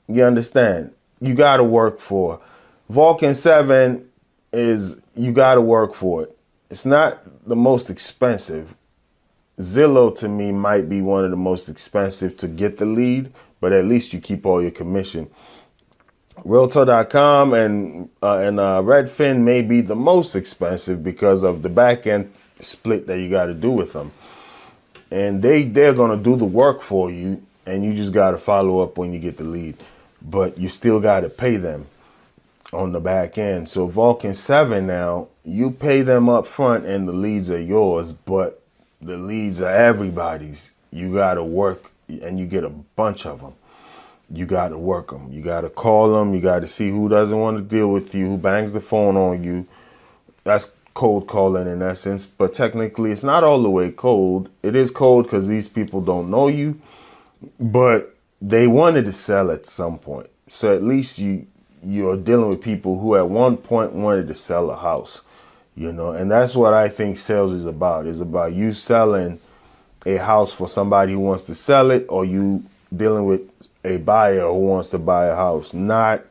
You understand? You got to work for. Vulcan 7 is, you got to work for it. It's not the most expensive. Zillow to me might be one of the most expensive to get the lead, but at least you keep all your commission. Realtor.com and Redfin may be the most expensive because of the back end split that you got to do with them. And they're going to do the work for you, and you just got to follow up when you get the lead. But you still got to pay them on the back end. So Vulcan 7 now, you pay them up front and the leads are yours, but the leads are everybody's. You got to work, and you get a bunch of them. You got to work them. You got to call them. You got to see who doesn't want to deal with you, who bangs the phone on you. That's cold calling in essence, but technically it's not all the way cold. It is cold because these people don't know you, but they wanted to sell at some point. So at least you're dealing with people who at one point wanted to sell a house, and that's what I think sales is about. It's about you selling a house for somebody who wants to sell it, or you dealing with a buyer who wants to buy a house, not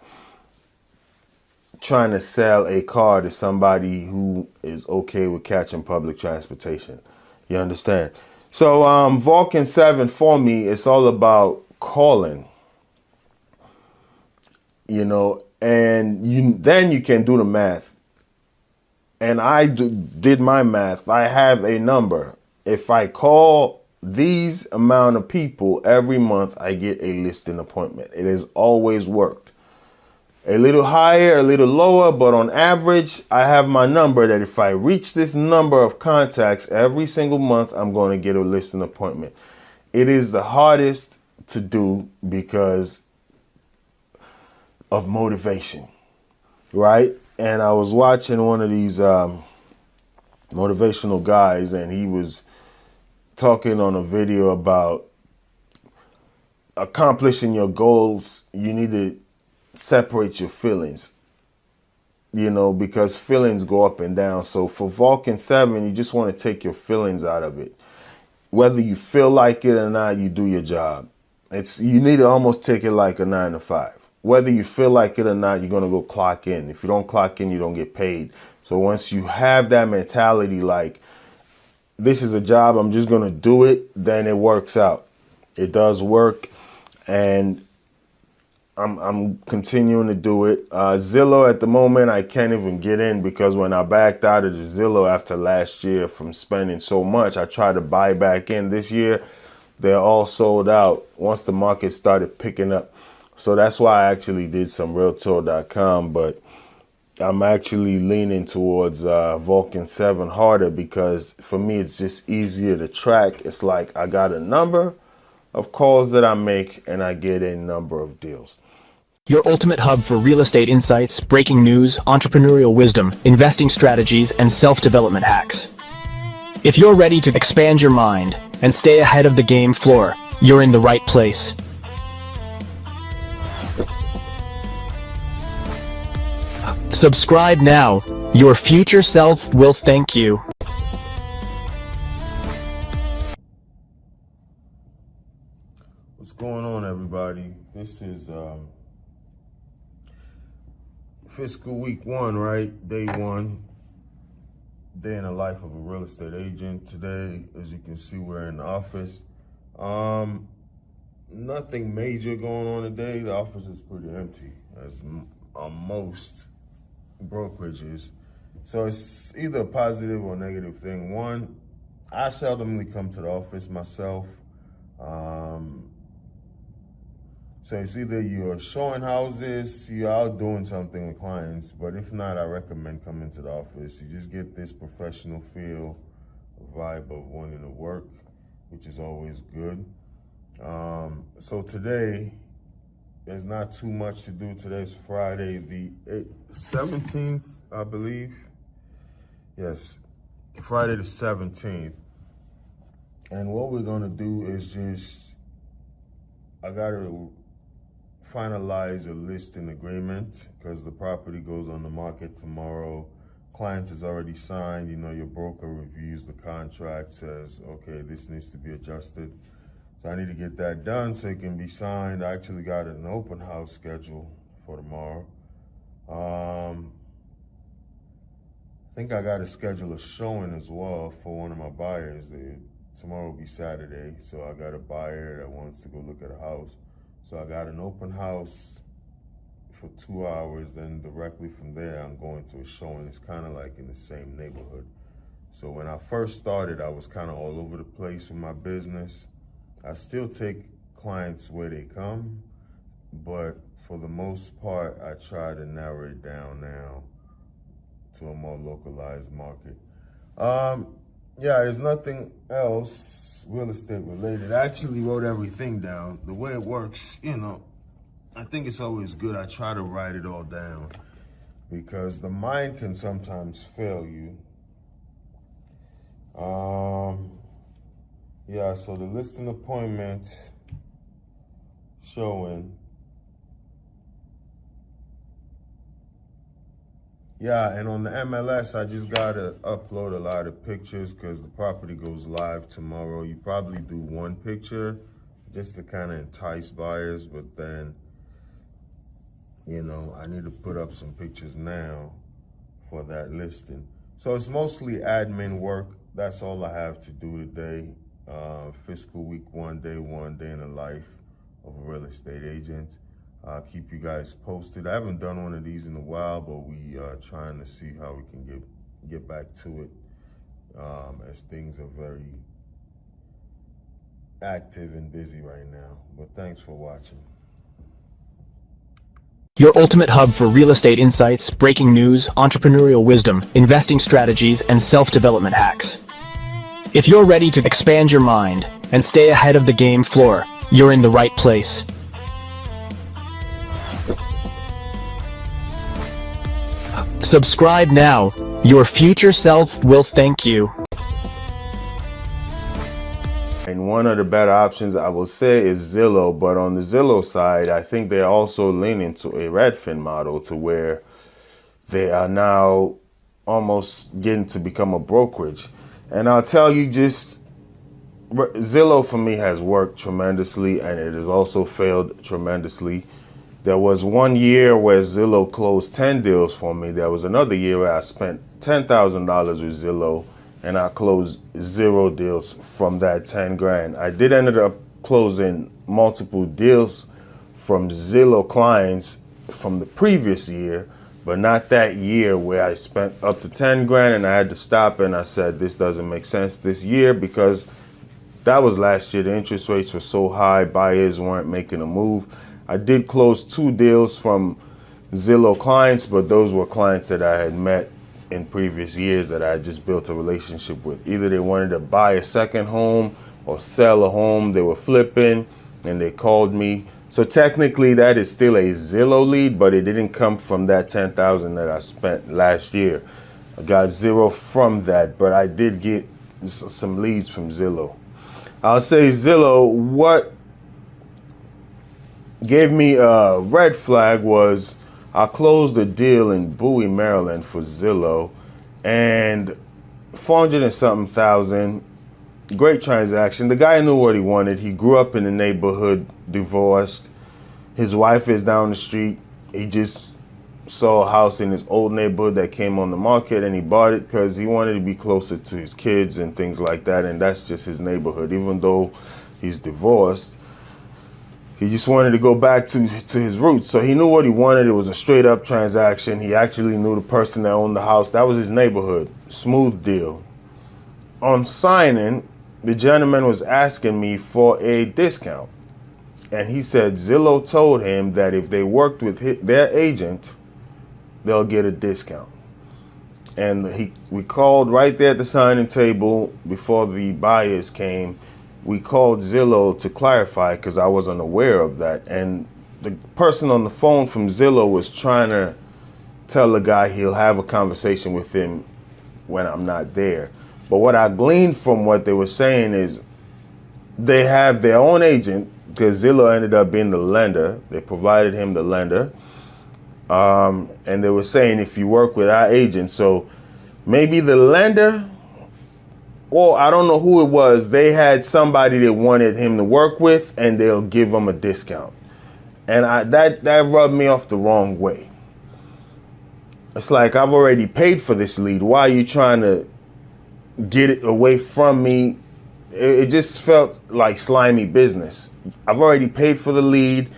trying to sell a car to somebody who is okay with catching public transportation. You understand? So Vulcan 7 for me, it's all about calling, and then you can do the math. And I did my math. I have a number. If I call these amount of people every month, I get a listing appointment. It has always worked. A little higher, a little lower, but on average, I have my number that if I reach this number of contacts every single month, I'm going to get a listing appointment. It is the hardest to do because of motivation, right? And I was watching one of these motivational guys, and he was talking on a video about accomplishing your goals. You need to separate your feelings, because feelings go up and down. So for Vulcan 7, you just want to take your feelings out of it. Whether you feel like it or not, you do your job. You need to almost take it like a 9 to 5. Whether you feel like it or not, you're going to go clock in. If you don't clock in, you don't get paid. So once you have that mentality, like, this is a job, I'm just going to do it, then it works out. It does work, and I'm continuing to do it. Zillow at the moment, I can't even get in because when I backed out of the Zillow after last year from spending so much, I tried to buy back in this year. They're all sold out once the market started picking up. So that's why I actually did some Realtor.com, but I'm actually leaning towards Vulcan 7 harder because for me, it's just easier to track. It's like I got a number of calls that I make and I get a number of deals. Your ultimate hub for real estate insights, breaking news, entrepreneurial wisdom, investing strategies, and self-development hacks. If you're ready to expand your mind and stay ahead of the game floor, you're in the right place. Subscribe now. Your future self will thank you. What's going on, everybody? This is fiscal week 1, right? Day 1. Day in the life of a real estate agent. Today, as you can see, we're in the office. Nothing major going on today. The office is pretty empty, as most brokerages. So it's either a positive or negative thing. One, I seldomly come to the office myself. So it's either you're showing houses, you're out doing something with clients, but if not, I recommend coming to the office. You just get this professional feel, vibe of wanting to work, which is always good. So today, there's not too much to do. Today's Friday, the 17th, I believe. Yes, Friday the 17th. And what we're gonna do is I gotta finalize a listing agreement because the property goes on the market tomorrow. Client is already signed. You know, your broker reviews the contract, says, okay, this needs to be adjusted. So I need to get that done so it can be signed. I actually got an open house scheduled for tomorrow. I think I got to schedule a showing as well for one of my buyers. Tomorrow will be Saturday, so I got a buyer that wants to go look at a house. So I got an open house for 2 hours, then directly from there, I'm going to a showing. It's kind of like in the same neighborhood. So when I first started, I was kind of all over the place with my business. I still take clients where they come, but for the most part, I try to narrow it down now to a more localized market. Yeah, there's nothing else real estate related. I actually wrote everything down. The way it works, you know, I think it's always good. I try to write it all down because the mind can sometimes fail you. Yeah, so the listing appointment showing. Yeah, and on the MLS, I just gotta upload a lot of pictures because the property goes live tomorrow. You probably do one picture just to kind of entice buyers, but then, you know, I need to put up some pictures now for that listing. So it's mostly admin work. That's all I have to do today. Fiscal week one day in the life of a real estate agent. I'll keep you guys posted. I haven't done one of these in a while, but we are trying to see how we can get back to it as things are very active and busy right now. But thanks for watching. Your ultimate hub for real estate insights, breaking news, entrepreneurial wisdom, investing strategies, and self-development hacks. If you're ready to expand your mind and stay ahead of the game floor, you're in the right place. Subscribe now. Your future self will thank you. And one of the better options I will say is Zillow, but on the Zillow side, I think they're also leaning to a Redfin model to where they are now almost getting to become a brokerage. And I'll tell you, just Zillow for me has worked tremendously, and it has also failed tremendously. There was 1 year where Zillow closed 10 deals for me. There was another year where I spent $10,000 with Zillow and I closed 0 deals from that 10 grand. I did end up closing multiple deals from Zillow clients from the previous year, but not that year where I spent up to 10 grand and I had to stop and I said, this doesn't make sense this year because that was last year. The interest rates were so high, buyers weren't making a move. I did close 2 deals from Zillow clients, but those were clients that I had met in previous years that I had just built a relationship with. Either they wanted to buy a second home or sell a home. They were flipping and they called me. So technically that is still a Zillow lead, but it didn't come from that $10,000 that I spent last year. I got 0 from that, but I did get some leads from Zillow. I'll say Zillow, what gave me a red flag was I closed a deal in Bowie, Maryland for Zillow, and 400 and something thousand. Great transaction. The guy knew what he wanted. He grew up in the neighborhood, divorced. His wife is down the street. He just saw a house in his old neighborhood that came on the market, and he bought it because he wanted to be closer to his kids and things like that, and that's just his neighborhood. Even though he's divorced, he just wanted to go back to his roots. So he knew what he wanted. It was a straight up transaction. He actually knew the person that owned the house. That was his neighborhood. Smooth deal. On signing, the gentleman was asking me for a discount. And he said Zillow told him that if they worked with their agent, they'll get a discount. And we called right there at the signing table before the buyers came. We called Zillow to clarify because I wasn't aware of that. And the person on the phone from Zillow was trying to tell the guy he'll have a conversation with him when I'm not there. But what I gleaned from what they were saying is they have their own agent, because Zillow ended up being the lender. They provided him the lender. And they were saying if you work with our agent, so maybe the lender, or I don't know who it was, they had somebody they wanted him to work with and they'll give him a discount. And that rubbed me off the wrong way. It's like, I've already paid for this lead. Why are you trying to get it away from me? It just felt like slimy business. I've already paid for the lead.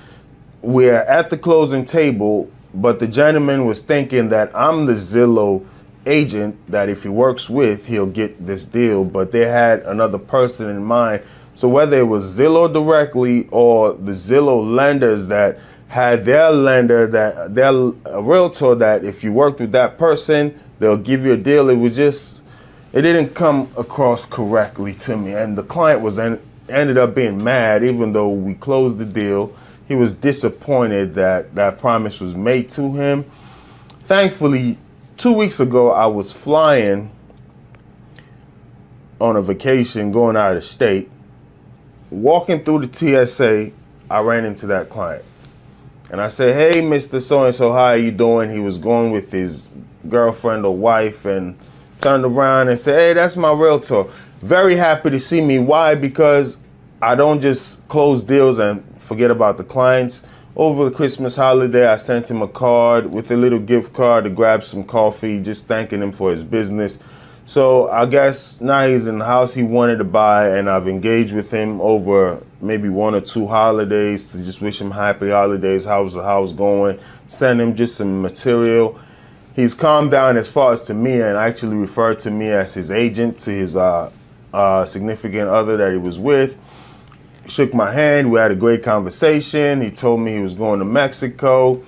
We're at the closing table, but the gentleman was thinking that I'm the Zillow agent that if he works with, he'll get this deal, but they had another person in mind. So whether it was Zillow directly or the Zillow lenders that had their lender, that their realtor, that if you worked with that person, they'll give you a deal. It didn't come across correctly to me, and the client ended up being mad. Even though we closed the deal, he was disappointed that that promise was made to him. Thankfully, 2 weeks ago, I was flying on a vacation, going out of state. Walking through the TSA, I ran into that client, and I said, "Hey, Mr. So-and-so, how are you doing?" He was going with his girlfriend or wife, and turned around and said, "Hey, that's my realtor." Very happy to see me. Why? Because I don't just close deals and forget about the clients. Over the Christmas holiday, I sent him a card with a little gift card to grab some coffee, just thanking him for his business. So I guess now he's in the house he wanted to buy, and I've engaged with him over maybe 1 or 2 holidays to just wish him happy holidays. How's the house going? Send him just some material. He's calmed down as far as to me, and actually referred to me as his agent to his significant other that he was with. Shook my hand. We had a great conversation. He told me he was going to Mexico,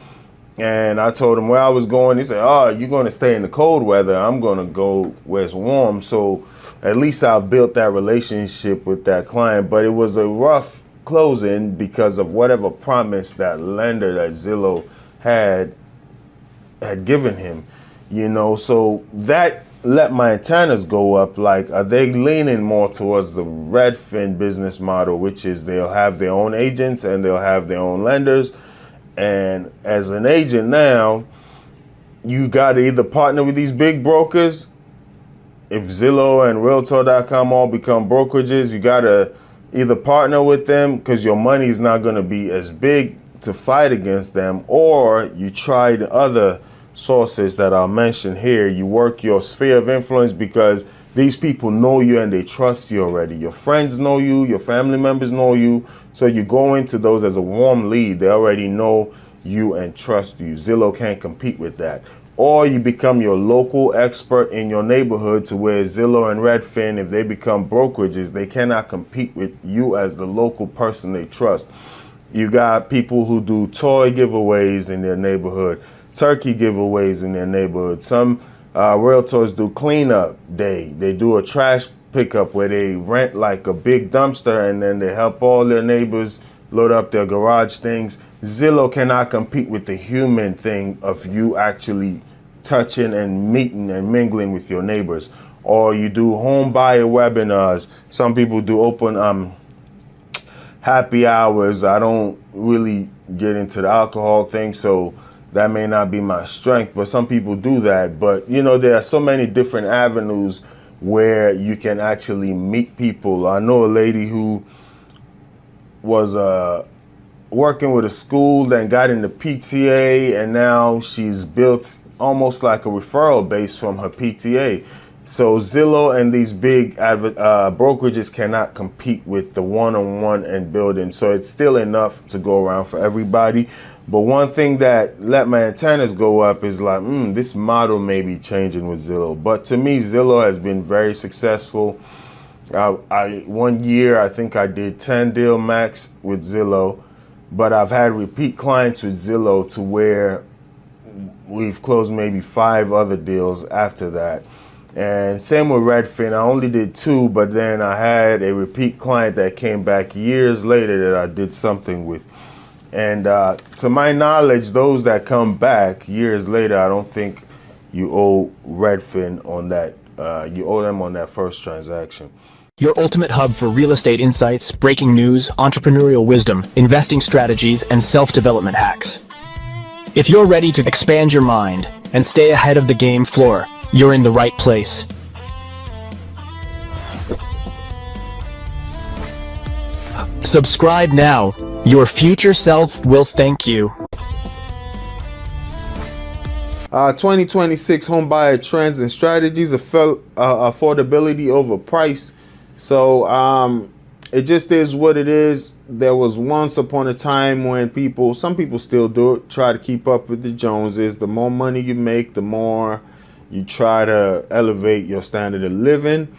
and I told him where I was going. He said, "Oh, you're going to stay in the cold weather. I'm going to go where it's warm." So at least I've built that relationship with that client. But it was a rough closing because of whatever promise that lender that Zillow had given him, so that let my antennas go up. Like, are they leaning more towards the Redfin business model, which is they'll have their own agents and they'll have their own lenders? And as an agent now, you got to either partner with these big brokers. If Zillow and Realtor.com all become brokerages, you got to either partner with them because your money is not going to be as big to fight against them, or you try the other sources that I'll mention here. You work your sphere of influence because these people know you and they trust you already. Your friends know you, your family members know you, so you go into those as a warm lead. They already know you and trust you. Zillow can't compete with that. Or you become your local expert in your neighborhood to where Zillow and Redfin, if they become brokerages, they cannot compete with you as the local person they trust. You got people who do toy giveaways in their neighborhood, turkey giveaways in their neighborhood. Some realtors do cleanup day. They do a trash pickup where they rent like a big dumpster and then they help all their neighbors load up their garage things. Zillow cannot compete with the human thing of you actually touching and meeting and mingling with your neighbors. Or you do home buyer webinars. Some people do open happy hours. I don't really get into the alcohol thing, so that may not be my strength, but some people do that. But, there are so many different avenues where you can actually meet people. I know a lady who was working with a school, then got into PTA, and now she's built almost like a referral base from her PTA. So Zillow and these big brokerages cannot compete with the one-on-one and building. So it's still enough to go around for everybody. But one thing that let my antennas go up is like, this model may be changing with Zillow. But to me, Zillow has been very successful. One year, I think I did 10 deal max with Zillow, but I've had repeat clients with Zillow to where we've closed maybe 5 other deals after that. And same with Redfin. I only did 2, but then I had a repeat client that came back years later that I did something with. And to my knowledge, those that come back years later, I don't think you owe Redfin on that. You owe them on that first transaction. Your ultimate hub for real estate insights, breaking news, entrepreneurial wisdom, investing strategies, and self-development hacks. If you're ready to expand your mind and stay ahead of the game floor, you're in the right place. Subscribe now. Your future self will thank you. 2026 home buyer trends and strategies, affordability over price. So it just is what it is. There was once upon a time when some people still do it, try to keep up with the Joneses. The more money you make, the more you try to elevate your standard of living.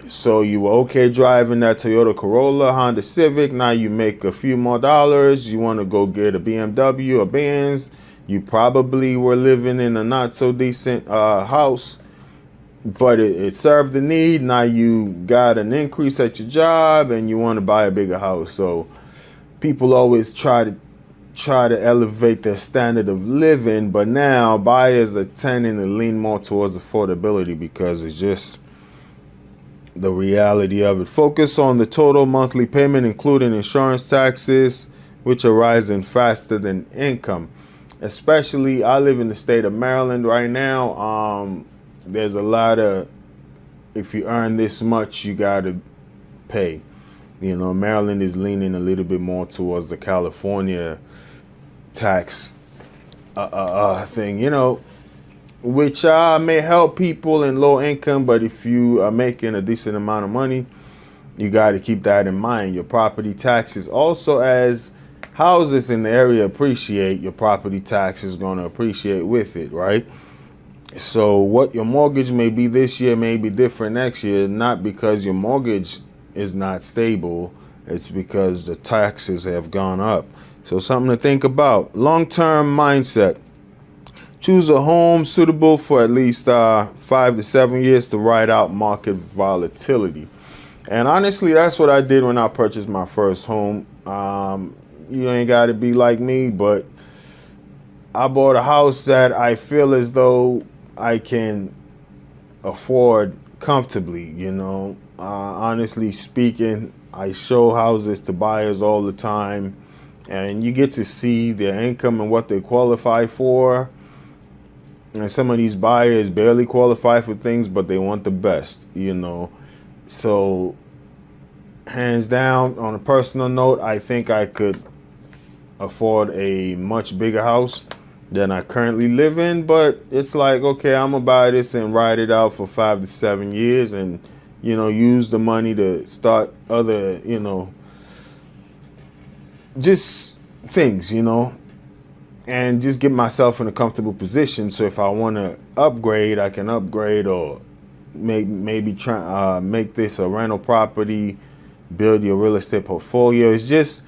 So you were okay driving that Toyota Corolla, Honda Civic. Now you make a few more dollars. You want to go get a BMW, a Benz. You probably were living in a not so decent house, but it served the need. Now you got an increase at your job and you want to buy a bigger house. So people always try to elevate their standard of living, but now buyers are tending to lean more towards affordability because it's just the reality of it. Focus on the total monthly payment, including insurance taxes, which are rising faster than income. Especially, I live in the state of Maryland right now. There's a lot of, if you earn this much, you got to pay. You know, Maryland is leaning a little bit more towards the California tax thing, you know, which may help people in low income. But if you are making a decent amount of money, you got to keep that in mind. Your property taxes also, as houses in the area appreciate, your property tax is going to appreciate with it, right? So what your mortgage may be this year may be different next year, not because your mortgage is not stable, it's because the taxes have gone up. So something to think about. Long-term mindset. Choose a home suitable for at least 5 to 7 years to ride out market volatility. And honestly, that's what I did when I purchased my first home. You ain't got to be like me, but I bought a house that I feel as though I can afford comfortably, you know. Honestly speaking, I show houses to buyers all the time, and you get to see their income and what they qualify for. And some of these buyers barely qualify for things, but they want the best, you know. So hands down, on a personal note, I think I could afford a much bigger house than I currently live in. But it's like, okay, I'm gonna buy this and ride it out for 5 to 7 years and, you know, use the money to start other, you know, just things, you know, and just get myself in a comfortable position. So if I want to upgrade, I can upgrade, or maybe try make this a rental property, build your real estate portfolio. It's just,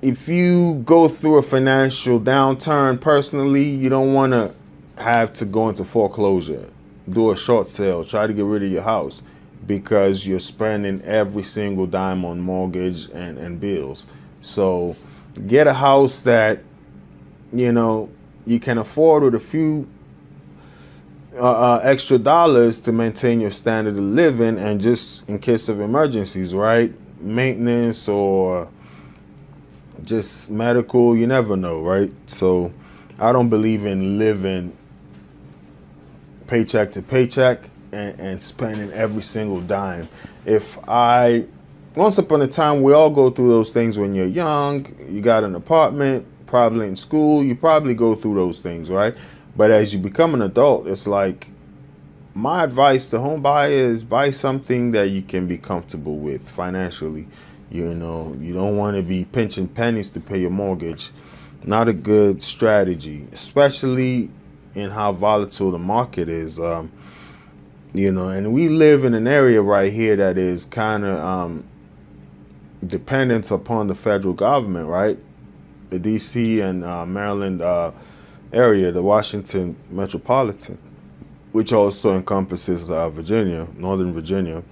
if you go through a financial downturn personally, you don't want to have to go into foreclosure, do a short sale, try to get rid of your house because you're spending every single dime on mortgage and bills. So get a house that, you know, you can afford with a few extra dollars to maintain your standard of living, and just in case of emergencies, right? Maintenance or just medical, you never know, right? So I don't believe in living paycheck to paycheck and spending every single dime. If I once upon a time, we all go through those things when you're young. You got an apartment, probably in school. You probably go through those things, right? But as you become an adult, it's like, my advice to home buyers is buy something that you can be comfortable with financially. You know, you don't want to be pinching pennies to pay your mortgage. Not a good strategy, especially in how volatile the market is. You know, and we live in an area right here that is kind of dependent upon the federal government, right? The DC and Maryland area, the Washington metropolitan, which also encompasses Virginia, Northern Virginia.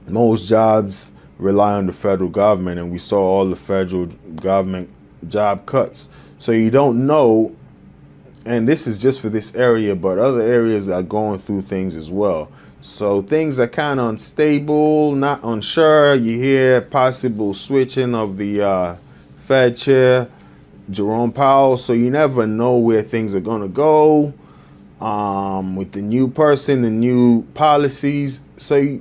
Most jobs rely on the federal government, and we saw all the federal government job cuts. So you don't know, and this is just for this area, but other areas are going through things as well. So things are kind of unstable, not unsure. You hear possible switching of the Fed chair, Jerome Powell, so you never know where things are going to go with the new person, the new policies. So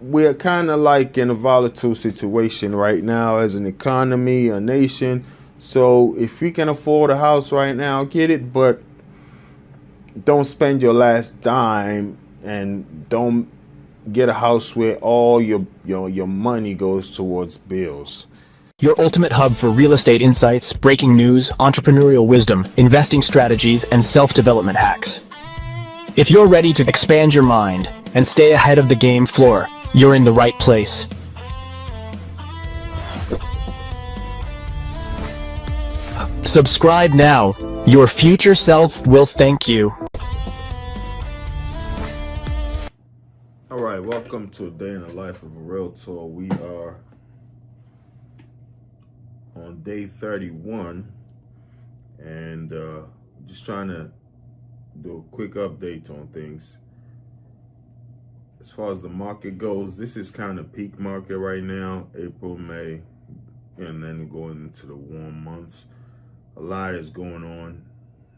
we're kind of like in a volatile situation right now as an economy, a nation. So if you can afford a house right now, get it, but don't spend your last dime, and don't get a house where all your money goes towards bills. Your ultimate hub for real estate insights, breaking news, entrepreneurial wisdom, investing strategies, and self-development hacks. If you're ready to expand your mind and stay ahead of the game floor, you're in the right place. Subscribe now. Your future self will thank you. All right, welcome to a day in the life of a Realtor. We are on day 31, and just trying to do a quick update on things. As far as the market goes, this is kind of peak market right now, April, May, and then going into the warm months. A lot is going on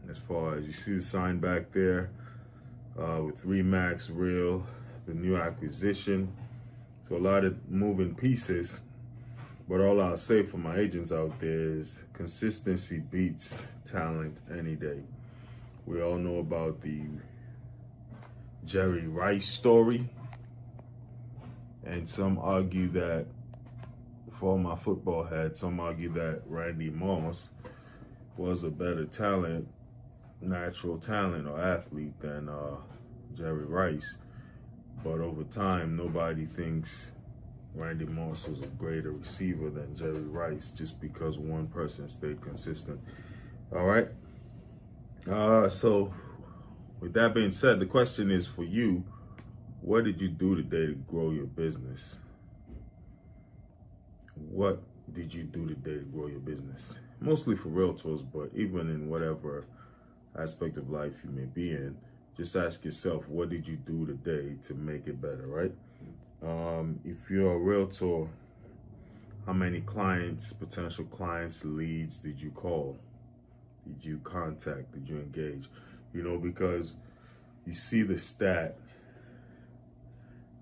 as far as you see the sign back there with Remax Real, the new acquisition. So a lot of moving pieces, but all I'll say for my agents out there is consistency beats talent any day. We all know about the Jerry Rice story, and some argue that, for my football head, some argue that Randy Moss was a better talent, natural talent or athlete than Jerry Rice. But over time, nobody thinks Randy Moss was a greater receiver than Jerry Rice just because one person stayed consistent. All right. So with that being said, the question is for you, what did you do today to grow your business? What did you do today to grow your business? Mostly for realtors, but even in whatever aspect of life you may be in, just ask yourself, what did you do today to make it better, right? If you're a realtor, how many clients, potential clients, leads did you call? Did you contact? Did you engage? You know, because you see the stat,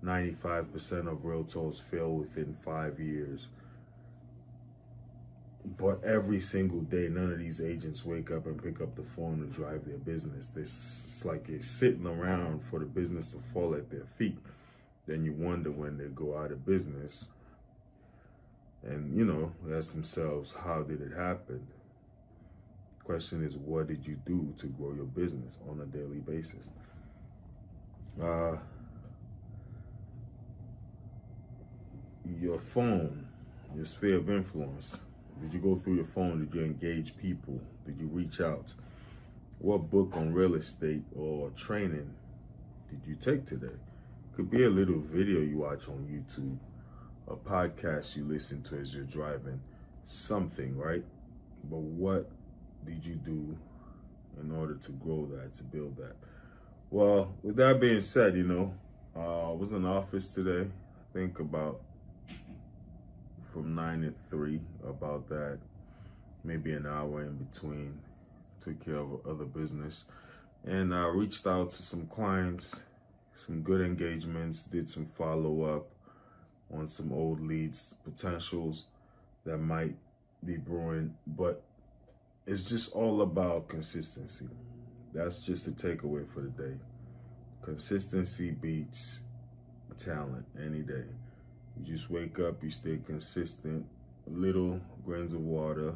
95% of realtors fail within 5 years. But every single day, none of these agents wake up and pick up the phone to drive their business. It's like they're sitting around for the business to fall at their feet. Then you wonder when they go out of business. And, you know, ask themselves, how did it happen? The question is, what did you do to grow your business on a daily basis? Your phone, your sphere of influence. Did you go through your phone? Did you engage people? Did you reach out? What book on real estate or training did you take today? Could be a little video you watch on YouTube, a podcast you listen to as you're driving, something, right? But what did you do in order to grow that, to build that? Well, with that being said, you know, I was in the office today, I think about from 9 to 3, about that, maybe an hour in between, took care of other business, and I reached out to some clients, some good engagements, did some follow-up, on some old leads, potentials that might be brewing, but it's just all about consistency. That's just the takeaway for the day. Consistency beats talent any day. You just wake up, you stay consistent, little grains of water,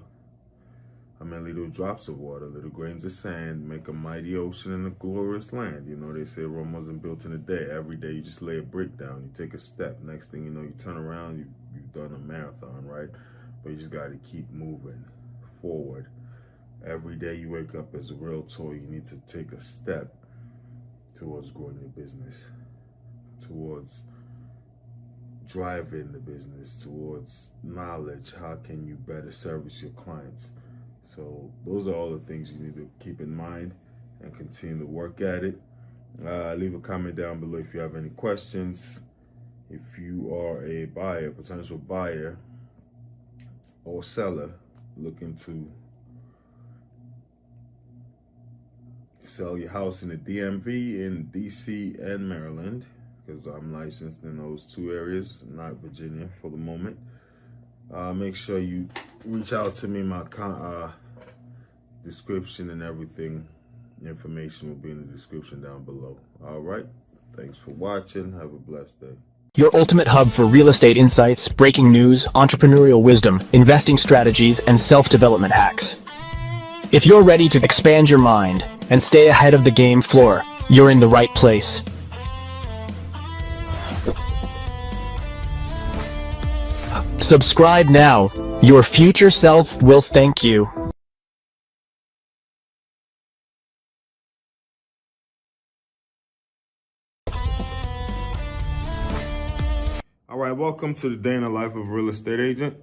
little drops of water, little grains of sand make a mighty ocean and a glorious land. You know, they say Rome wasn't built in a day. Every day you just lay a brick down, you take a step. Next thing you know, you turn around, you've done a marathon, right? But you just got to keep moving forward. Every day you wake up as a realtor, you need to take a step towards growing your business, towards driving the business, towards knowledge. How can you better service your clients? So those are all the things you need to keep in mind and continue to work at it. Leave a comment down below if you have any questions. If you are a buyer, potential buyer or seller looking to sell your house in the DMV, in DC and Maryland, because I'm licensed in those two areas, not Virginia for the moment, make sure you reach out to me. My description and everything, information will be in the description down below. All right, thanks for watching. Have a blessed day. Your ultimate hub for real estate insights, breaking news, entrepreneurial wisdom, investing strategies, and self-development hacks. If you're ready to expand your mind and stay ahead of the game floor, you're in the right place. Subscribe now. Your future self will thank you. All right, welcome to the Day in the Life of a Real Estate Agent.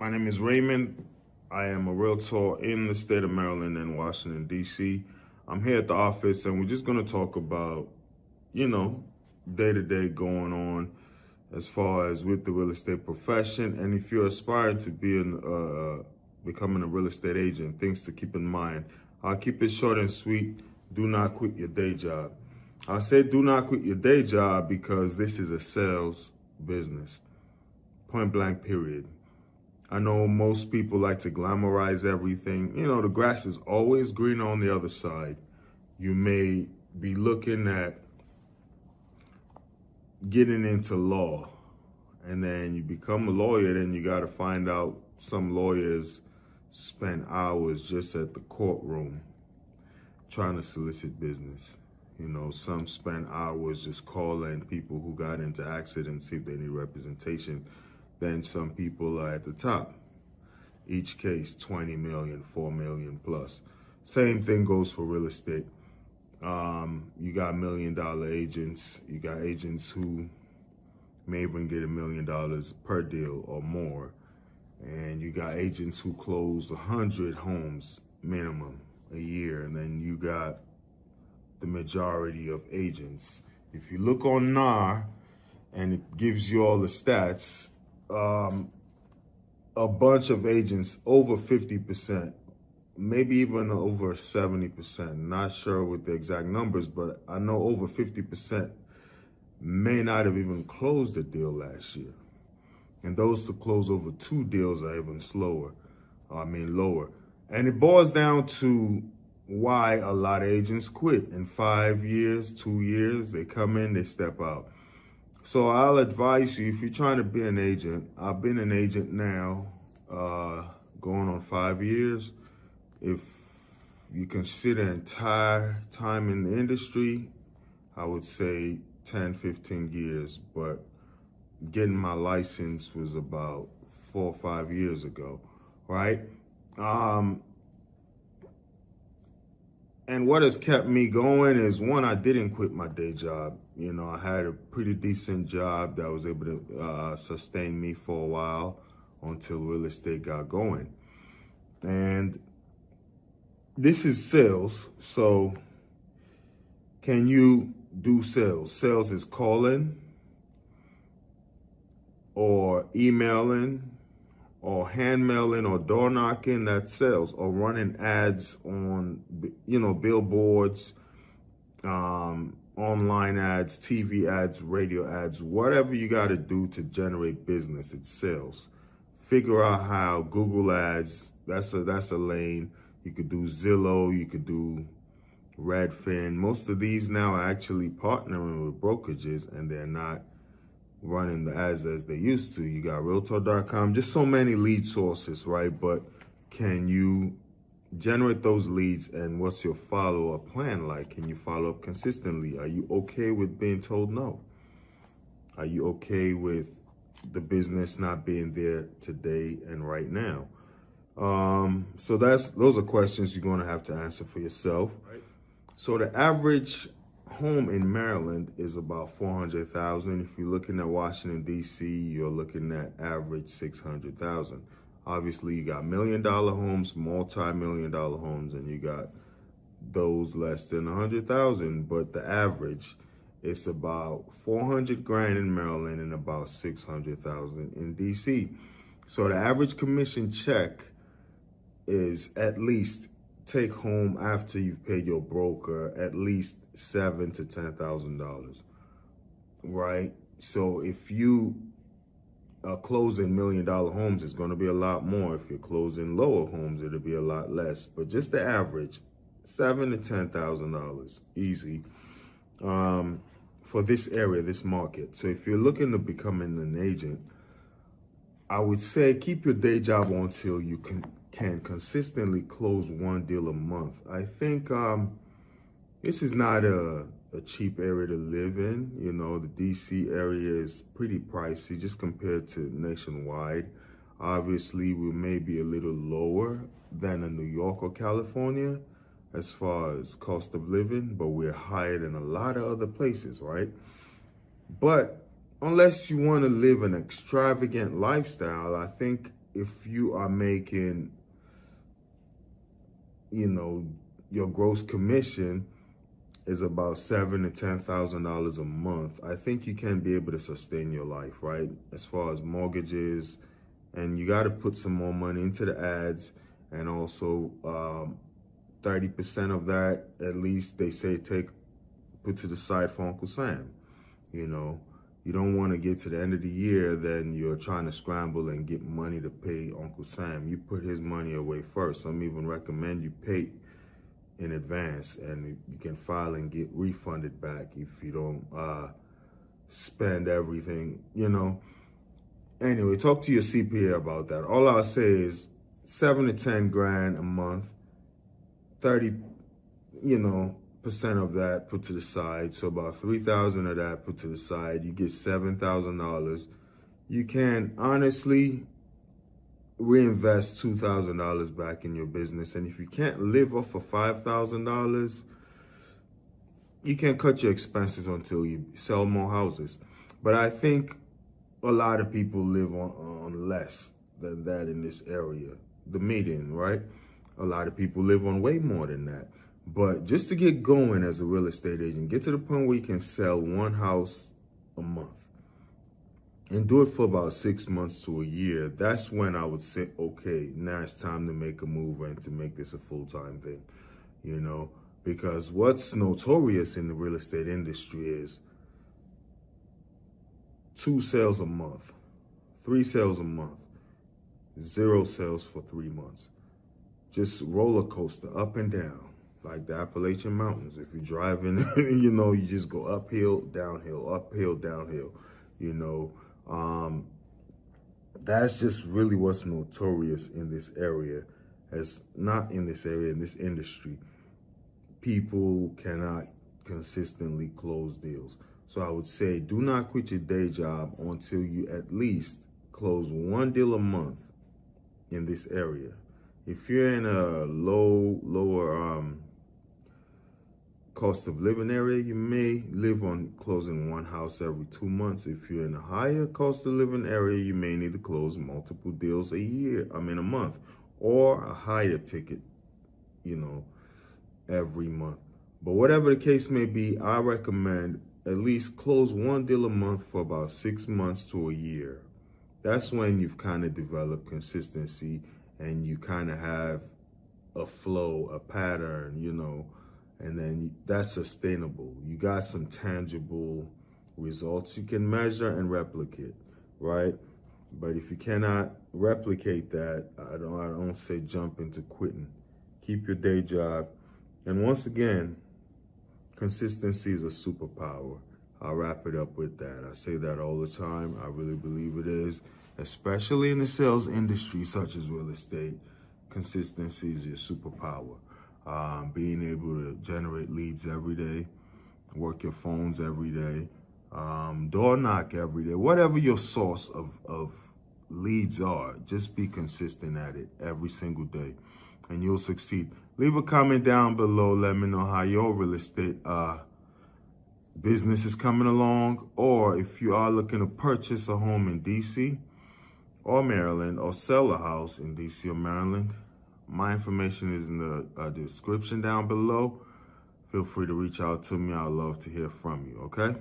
My name is Raymond. I am a realtor in the state of Maryland and Washington, D.C. I'm here at the office, and we're just going to talk about, day-to-day going on as far as with the real estate profession. And if you're aspiring to be becoming a real estate agent, things to keep in mind. I'll keep it short and sweet. Do not quit your day job. I say do not quit your day job because this is a sales business. Point blank, period. I know most people like to glamorize everything. The grass is always greener on the other side. You may be looking at getting into law, and then you become a lawyer, then you got to find out some lawyers spend hours just at the courtroom trying to solicit business. Some spend hours just calling people who got into accidents, see if they need representation. Then some people are at the top. Each case, 20 million, 4 million plus. Same thing goes for real estate. You got $1 million agents. You got agents who may even get $1 million per deal or more. And you got agents who close 100 homes minimum a year. And then you got the majority of agents. If you look on NAR, and it gives you all the stats, a bunch of agents, over 50%, maybe even over 70%, not sure with the exact numbers, but I know over 50% may not have even closed a deal last year. And those to close over 2 deals are even lower. And it boils down to why a lot of agents quit. In 5 years, 2 years, they come in, they step out. So I'll advise you, if you're trying to be an agent, I've been an agent now, going on 5 years. If you consider entire time in the industry, I would say 10, 15 years. But getting my license was about 4 or 5 years ago, right? And what has kept me going is, one, I didn't quit my day job. I had a pretty decent job that was able to sustain me for a while until real estate got going. And this is sales. So can you do sales? Sales is calling or emailing or hand mailing or door knocking. That's sales. Or running ads on, billboards, on online ads, TV ads, radio ads, whatever you got to do to generate business, it's sales. Figure out how. Google ads, that's a lane. You could do Zillow, you could do Redfin. Most of these now are actually partnering with brokerages, and they're not running the ads as they used to. You got Realtor.com, just so many lead sources, right? But can you generate those leads, and what's your follow-up plan like? Can you follow up consistently? Are you okay with being told no? Are you okay with the business not being there today and right now? So those are questions you're going to have to answer for yourself. So the average home in Maryland is about $400,000. If you're looking at Washington, D.C., you're looking at average $600,000. Obviously, you got $1 million homes, multi-million dollar homes, and you got those less than $100,000. But the average is about $400,000 in Maryland and about $600,000 in D.C. So the average commission check is at least take home after you've paid your broker at least $7,000 to $10,000, right? So if you are closing $1 million homes, it's going to be a lot more. If you're closing lower homes, it'll be a lot less. But just the average, $7,000 to $10,000, easy, for this area, this market. So if you're looking to becoming an agent, I would say keep your day job until you can consistently close one deal a month. I think this is not a cheap area to live in. You know, the DC area is pretty pricey just compared to nationwide. Obviously, we may be a little lower than in New York or California as far as cost of living, but we're higher than a lot of other places, right? But unless you want to live an extravagant lifestyle, I think if you are making, you know, your gross commission is about $7,000 to $10,000 a month, I think you can be able to sustain your life, right? As far as mortgages, and you got to put some more money into the ads, and also 30% of that, at least they say, put to the side for Uncle Sam. You know, you don't want to get to the end of the year, then you're trying to scramble and get money to pay Uncle Sam. You put his money away first. Some even recommend you pay in advance, and you can file and get refunded back if you don't spend everything, you know. Anyway, talk to your CPA about that. All I'll say is $7,000 to $10,000 a month, 30, percent of that put to the side. So about $3,000 of that put to the side. You get $7,000. You can honestly reinvest $2,000 back in your business. And if you can't live off of $5,000, you can cut your expenses until you sell more houses. But I think a lot of people live on less than that in this area, the median, right? A lot of people live on way more than that. But just to get going as a real estate agent, get to the point where you can sell one house a month and do it for about 6 months to a year. That's when I would say, okay, now it's time to make a move and to make this a full-time thing, you know, because what's notorious in the real estate industry is 2 sales a month, 3 sales a month, 0 sales for 3 months. Just roller coaster up and down. Like the Appalachian Mountains. If you're driving, you know, you just go uphill, downhill, you know. That's just really what's notorious in this area. As not in this area, in this industry. People cannot consistently close deals. So I would say do not quit your day job until you at least close 1 deal a month in this area. If you're in a lower cost of living area, you may live on closing 1 house every 2 months. If you're in a higher cost of living area, you may need to close multiple deals a month, or a higher ticket, you know, every month. But whatever the case may be, I recommend at least close 1 deal a month for about 6 months to a year. That's when you've kind of developed consistency and you kind of have a flow, a pattern, you know, And then that's sustainable. You got some tangible results you can measure and replicate, right? But if you cannot replicate that, I don't say jump into quitting. Keep your day job. And once again, consistency is a superpower. I'll wrap it up with that. I say that all the time. I really believe it is, especially in the sales industry such as real estate. Consistency is your superpower. Being able to generate leads every day, work your phones every day, door knock every day, whatever your source of leads are, just be consistent at it every single day and you'll succeed. Leave a comment down below. Let me know how your real estate business is coming along, or if you are looking to purchase a home in DC or Maryland, or sell a house in DC or Maryland. My information is in the description down below. Feel free to reach out to me. I'd love to hear from you, okay?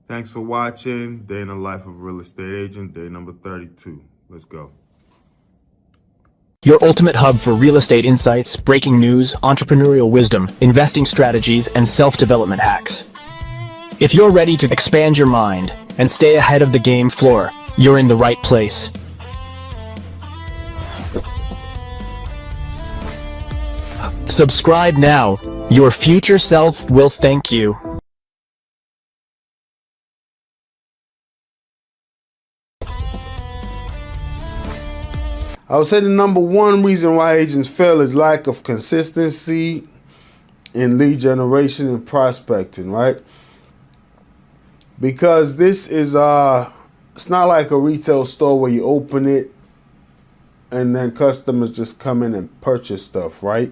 Thanks for watching. Day in the life of a real estate agent, day number 32. Let's go. Your ultimate hub for real estate insights, breaking news, entrepreneurial wisdom, investing strategies, and self-development hacks. If you're ready to expand your mind and stay ahead of the game floor, you're in the right place. Subscribe now. Your future self will thank you. I would say the number one reason why agents fail is lack of consistency in lead generation and prospecting, right? Because this is it's not like a retail store where you open it and then customers just come in and purchase stuff, right?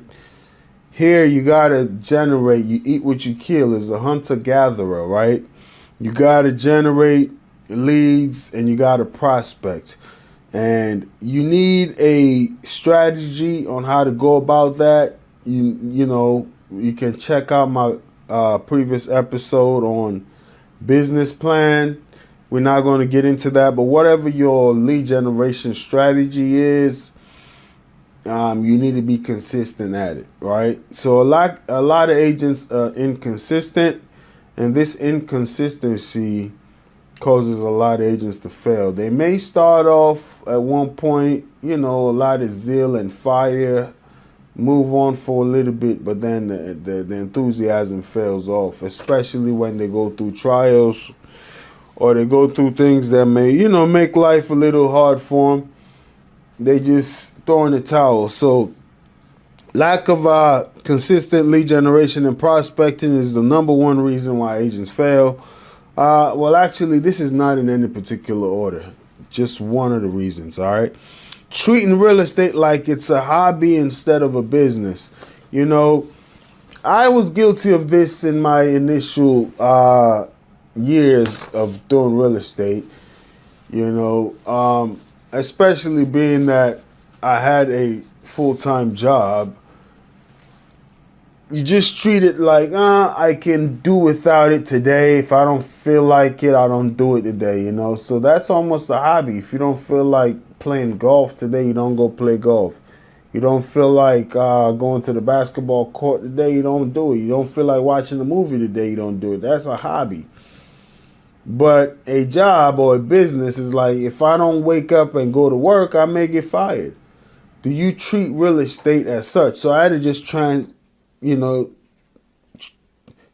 Here you gotta generate, you eat what you kill, as a hunter-gatherer, right? You gotta generate leads and you gotta prospect. And you need a strategy on how to go about that. You know, you can check out my previous episode on business plan. We're not going to get into that, but whatever your lead generation strategy is, you need to be consistent at it, right? So a lot of agents are inconsistent, and this inconsistency causes a lot of agents to fail. They may start off at one point, you know, a lot of zeal and fire, move on for a little bit, but then the enthusiasm fails off, especially when they go through trials or they go through things that may, you know, make life a little hard for them. They just throw in the towel. So lack of consistent lead generation and prospecting is the number one reason why agents fail. Well, actually, this is not in any particular order. Just one of the reasons, all right? Treating real estate like it's a hobby instead of a business. You know, I was guilty of this in my initial years of doing real estate, you know, especially being that I had a full-time job. You just treat it like, I can do without it today. If I don't feel like it, I don't do it today, you know. So that's almost a hobby. If you don't feel like playing golf today, you don't go play golf. You don't feel like going to the basketball court today, you don't do it. You don't feel like watching a movie today, you don't do it. That's a hobby. But a job or a business is like, if I don't wake up and go to work, I may get fired. Do you treat real estate as such? So I had to just try and, you know,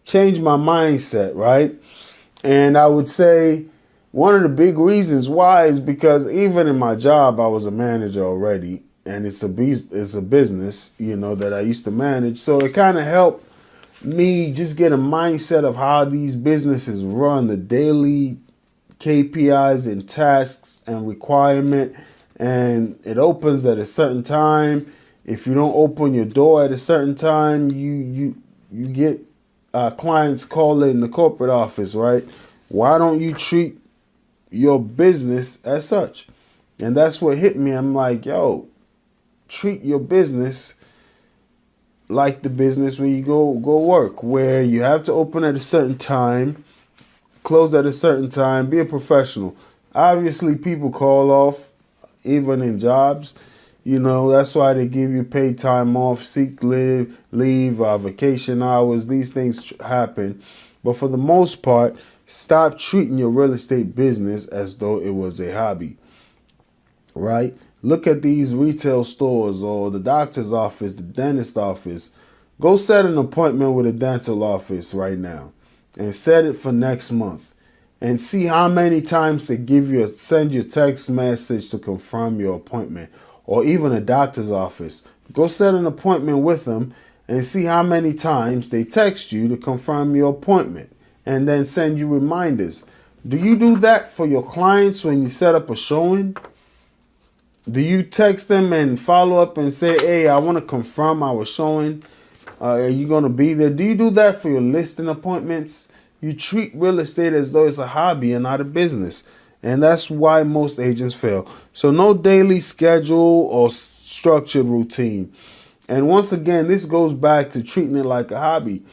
change my mindset, right? And I would say one of the big reasons why is because even in my job, I was a manager already, and it's a business, you know, that I used to manage. So it kind of helped me just get a mindset of how these businesses run, the daily KPIs and tasks and requirement. And it opens at a certain time. If you don't open your door at a certain time, you get clients calling the corporate office, right? Why don't you treat your business as such? And that's what hit me. I'm like, yo, treat your business like the business where you go work, where you have to open at a certain time, close at a certain time, be a professional. Obviously, people call off, even in jobs. You know, that's why they give you paid time off, sick leave, vacation hours. These things happen. But for the most part, stop treating your real estate business as though it was a hobby, right? Look at these retail stores or the doctor's office, the dentist office. Go set an appointment with a dental office right now and set it for next month and see how many times they send you a text message to confirm your appointment, or even a doctor's office. Go set an appointment with them and see how many times they text you to confirm your appointment and then send you reminders. Do you do that for your clients when you set up a showing? Do you text them and follow up and say, hey, I want to confirm our showing? Are you going to be there? Do you do that for your listing appointments? You treat real estate as though it's a hobby and not a business. And that's why most agents fail. So no daily schedule or structured routine. And once again, this goes back to treating it like a hobby.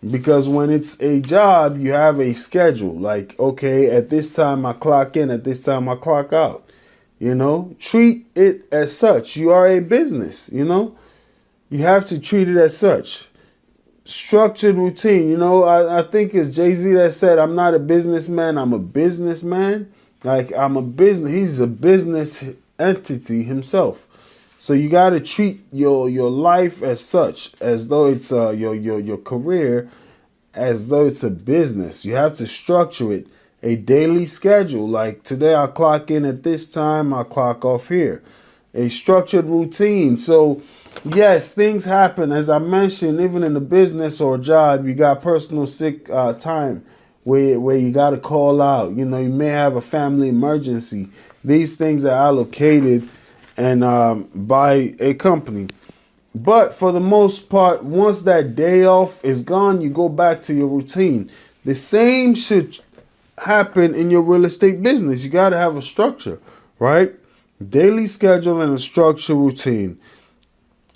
Because when it's a job, you have a schedule. Like, okay, at this time I clock in, at this time I clock out. You know, treat it as such. You are a business, you know. You have to treat it as such. Structured routine. You know, I think it's Jay-Z that said, I'm not a businessman, I'm a businessman. Like, he's a business entity himself. So you got to treat your life as such, as though it's your career, as though it's a business. You have to structure it, a daily schedule. Like today I clock in at this time, I clock off here. A structured routine. So yes, things happen. As I mentioned, even in a business or a job, you got personal sick time where you got to call out. You know, you may have a family emergency. These things are allocated and by a company. But for the most part, once that day off is gone, you go back to your routine. The same should happen in your real estate business. You got to have a structure, right? Daily schedule and a structure routine.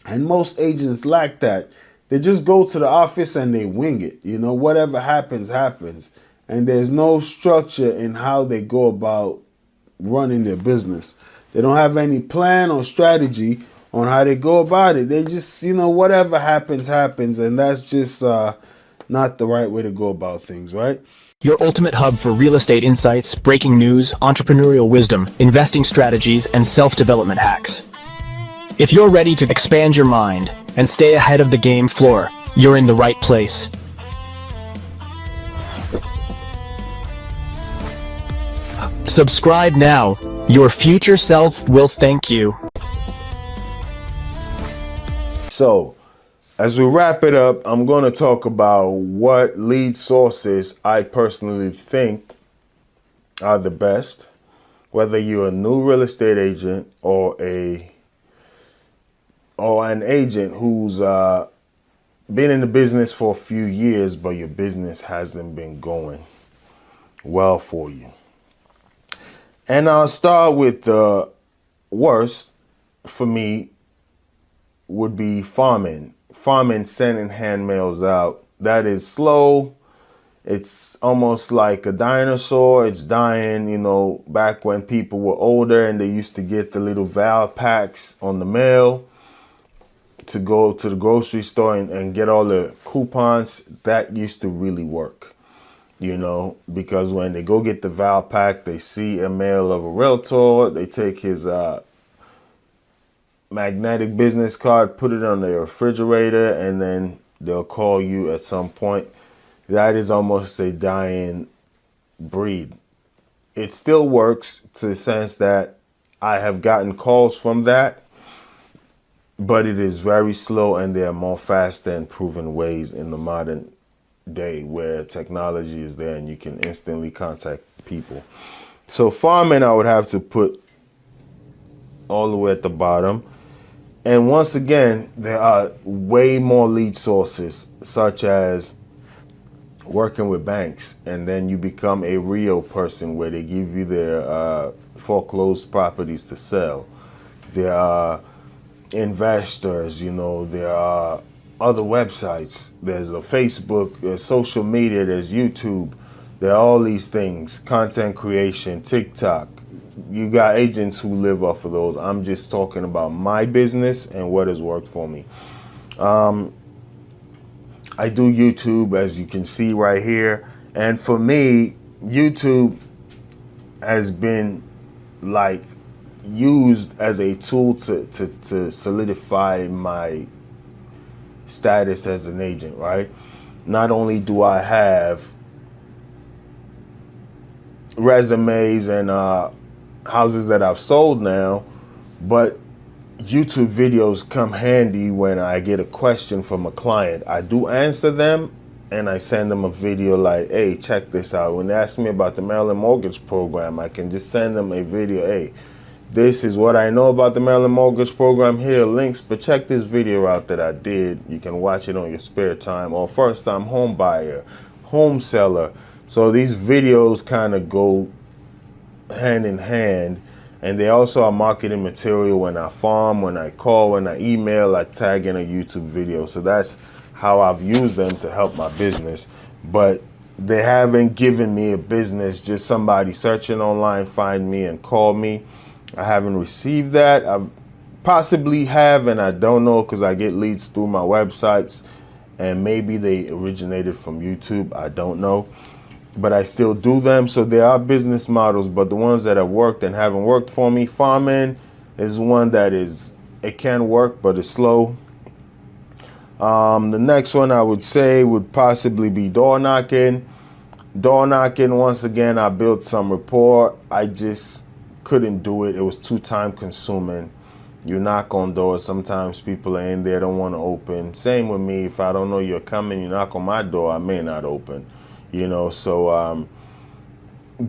And most agents lack that. They just go to the office and they wing it. You know, whatever happens, happens. And there's no structure in how they go about running their business. They don't have any plan or strategy on how they go about it. They just, you know, whatever happens, happens. And that's just not the right way to go about things, right? Your ultimate hub for real estate insights, breaking news, entrepreneurial wisdom, investing strategies, and self-development hacks. If you're ready to expand your mind and stay ahead of the game floor, you're in the right place. Subscribe now. Your future self will thank you. So, as we wrap it up, I'm going to talk about what lead sources I personally think are the best, whether you're a new real estate agent or an agent who's been in the business for a few years, but your business hasn't been going well for you. And I'll start with the worst for me would be farming. Farming, sending hand mails out. That is slow. It's almost like a dinosaur. It's dying, you know, back when people were older and they used to get the little val packs on the mail to go to the grocery store and get all the coupons. That used to really work, you know, because when they go get the val pack, they see a mail of a realtor, they take his magnetic business card, put it on their refrigerator, and then they'll call you at some point. That is almost a dying breed. It still works to the sense that I have gotten calls from that, but it is very slow, and there are more faster and proven ways in the modern day where technology is there and you can instantly contact people. So farming, I would have to put all the way at the bottom. And once again, there are way more lead sources, such as working with banks, and then you become a real person where they give you their foreclosed properties to sell. There are investors, you know, there are other websites. There's a Facebook, there's social media, there's YouTube. There are all these things, content creation, TikTok. You got agents who live off of those. I'm just talking about my business and what has worked for me. I do YouTube, as you can see right here. And for me, YouTube has been like used as a tool to solidify my status as an agent, right? Not only do I have resumes and houses that I've sold now, but YouTube videos come handy when I get a question from a client. I do answer them and I send them a video like, hey, check this out. When they ask me about the Maryland mortgage program, I can just send them a video. Hey, this is what I know about the Maryland mortgage program. Here are links, but check this video out that I did. You can watch it on your spare time. Or first time home buyer, home seller. So these videos kind of go hand in hand. And they also are marketing material when I farm, when I call, when I email, I tag in a YouTube video. So that's how I've used them to help my business. But they haven't given me a business, just somebody searching online, find me and call me. I haven't received that. I've possibly have, and I don't know because I get leads through my websites and maybe they originated from YouTube. I don't know. But I still do them. So there are business models, but the ones that have worked and haven't worked for me, farming is one that it can work, but it's slow. The next one I would say would possibly be door knocking. Door knocking, once again, I built some rapport. I just couldn't do it. It was too time consuming. You knock on doors. Sometimes people are in there, don't want to open. Same with me. If I don't know you're coming, you knock on my door, I may not open. You know, so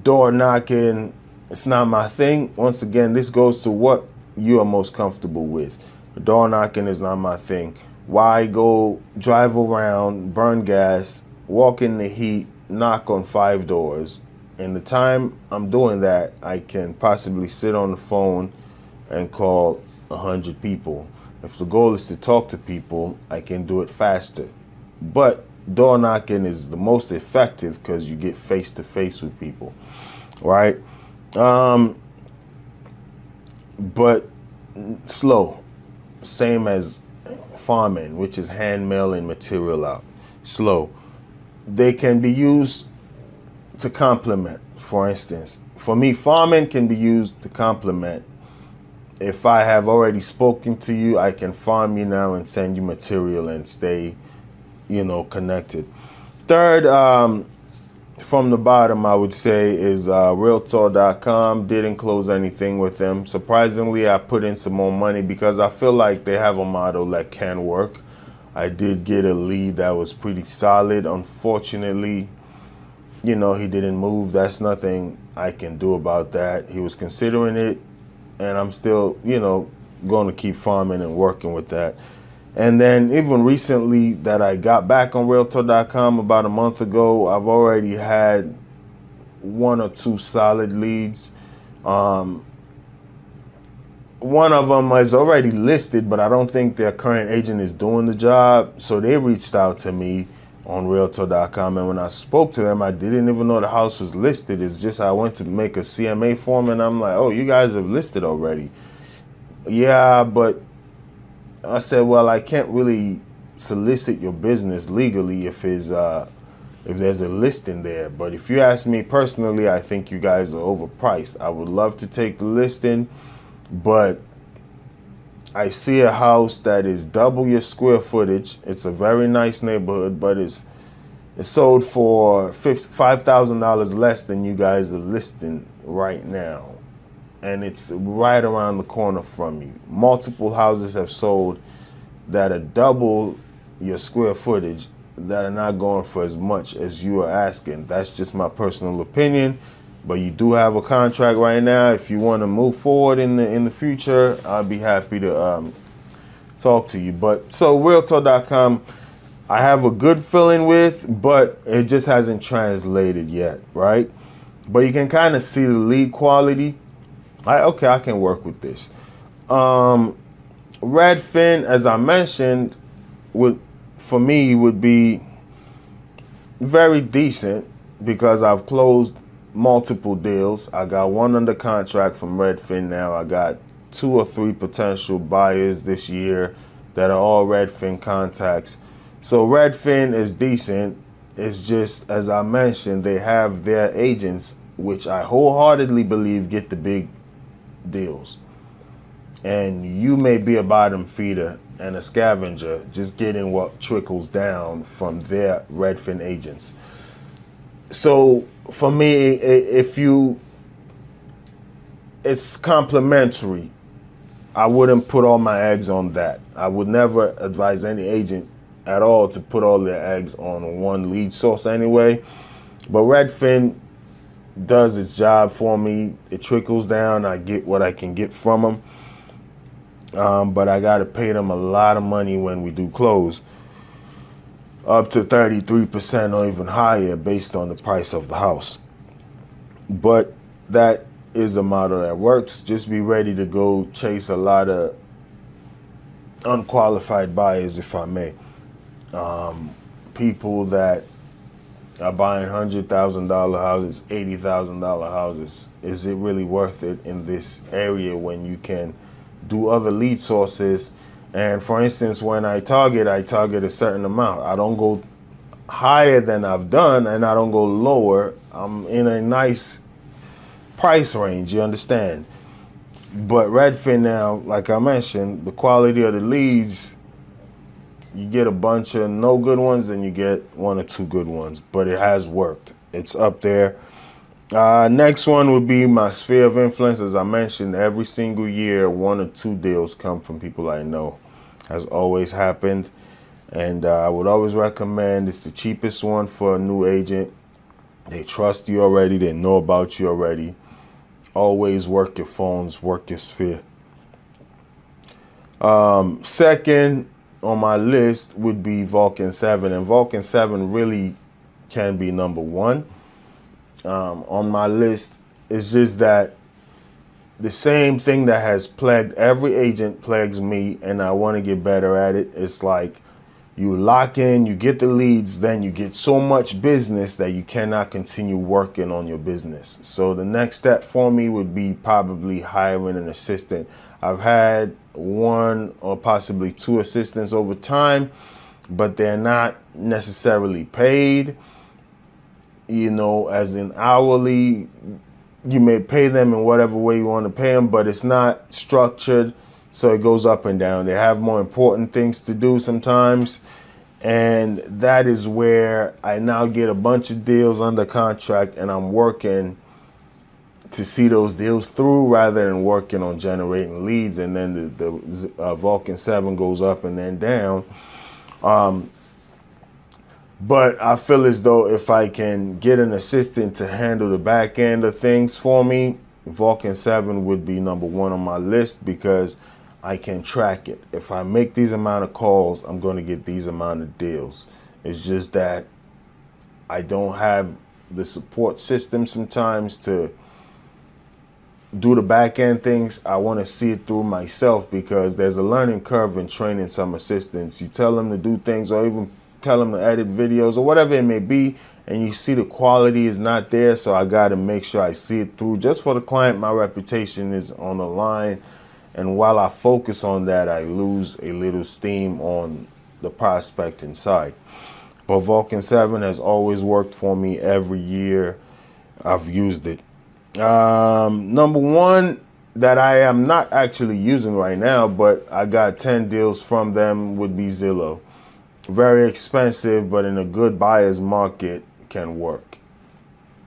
door knocking, it's not my thing. Once again, this goes to what you are most comfortable with. Door knocking is not my thing. Why go drive around, burn gas, walk in the heat, knock on 5 doors? In the time I'm doing that, I can possibly sit on the phone and call 100 people. If the goal is to talk to people, I can do it faster. But door knocking is the most effective because you get face to face with people, right? But slow, same as farming, which is hand mailing material out. Slow. They can be used to complement. For instance, for me, farming can be used to complement. If I have already spoken to you, I can farm you now and send you material and stay, you know, connected. Third, from the bottom, I would say is Realtor.com. Didn't close anything with them. Surprisingly, I put in some more money because I feel like they have a model that can work. I did get a lead that was pretty solid. Unfortunately, you know, he didn't move. That's nothing I can do about that. He was considering it, and I'm still, you know, going to keep farming and working with that. And then even recently that I got back on Realtor.com about a month ago, I've already had 1 or 2 solid leads. One of them is already listed, but I don't think their current agent is doing the job. So they reached out to me on Realtor.com, and when I spoke to them, I didn't even know the house was listed. It's just I went to make a CMA form, and I'm like, oh, you guys have listed already. Yeah, but I said, well, I can't really solicit your business legally if there's a listing there. But if you ask me personally, I think you guys are overpriced. I would love to take the listing, but I see a house that is double your square footage. It's a very nice neighborhood, but it's sold for $5,000 less than you guys are listing right now. And it's right around the corner from you. Multiple houses have sold that are double your square footage that are not going for as much as you are asking. That's just my personal opinion. But you do have a contract right now. If you want to move forward in the future, I'll be happy to talk to you. But so Realtor.com, I have a good feeling with, but it just hasn't translated yet, right? But you can kind of see the lead quality. Okay, I can work with this. Redfin, as I mentioned, for me would be very decent. because I've closed multiple deals. I got one under contract from Redfin now. I got 2 or 3 potential buyers this year that are all Redfin contacts. So Redfin is decent. It's just, as I mentioned, they have their agents, which I wholeheartedly believe get the big deals. And you may be a bottom feeder and a scavenger, just getting what trickles down from their Redfin agents. So for me, it's complimentary. I wouldn't put all my eggs on that. I would never advise any agent at all to put all their eggs on one lead source anyway. But Redfin does its job for me. It trickles down. I get what I can get from them. But I got to pay them a lot of money when we do close. Up to 33% or even higher based on the price of the house. But that is a model that works. Just be ready to go chase a lot of unqualified buyers, if I may. People that are buying $100,000 houses, $80,000 houses. Is it really worth it in this area when you can do other lead sources? And for instance, when I target a certain amount. I don't go higher than I've done, and I don't go lower. I'm in a nice price range, you understand? But Redfin now, like I mentioned, the quality of the leads, you get a bunch of no good ones and you get 1 or 2 good ones, but it has worked. It's up there. Next one would be my sphere of influence. As I mentioned, every single year, 1 or 2 deals come from people I know. Has always happened. And I would always recommend, it's the cheapest one for a new agent. They trust you already. They know about you already. Always work your phones, work your sphere. Second on my list would be Vulcan 7. And Vulcan 7 really can be number 1. On my list, it's just that the same thing that has plagued every agent plagues me, and I want to get better at it. It's like you lock in, you get the leads, then you get so much business that you cannot continue working on your business. So the next step for me would be probably hiring an assistant. I've had 1 or possibly 2 assistants over time, but they're not necessarily paid, as in hourly. You may pay them in whatever way you want to pay them, but it's not structured, so it goes up and down. They have more important things to do sometimes, and that is where I now get a bunch of deals under contract, and I'm working to see those deals through rather than working on generating leads, and then the Vulcan 7 goes up and then down. But I feel as though if I can get an assistant to handle the back end of things for me, Vulcan 7 would be number 1 on my list because I can track it. If I make these amount of calls, I'm going to get these amount of deals. It's just that I don't have the support system sometimes to do the back end things. I want to see it through myself because there's a learning curve in training some assistants. You tell them to do things or even tell them to edit videos or whatever it may be, and you see the quality is not there, so I got to make sure I see it through. Just for the client, my reputation is on the line, and while I focus on that, I lose a little steam on the prospecting side. But Vulcan 7 has always worked for me every year I've used it. Number 1 that I am not actually using right now, but I got 10 deals from them, would be Zillow. Very expensive, but in a good buyer's market can work.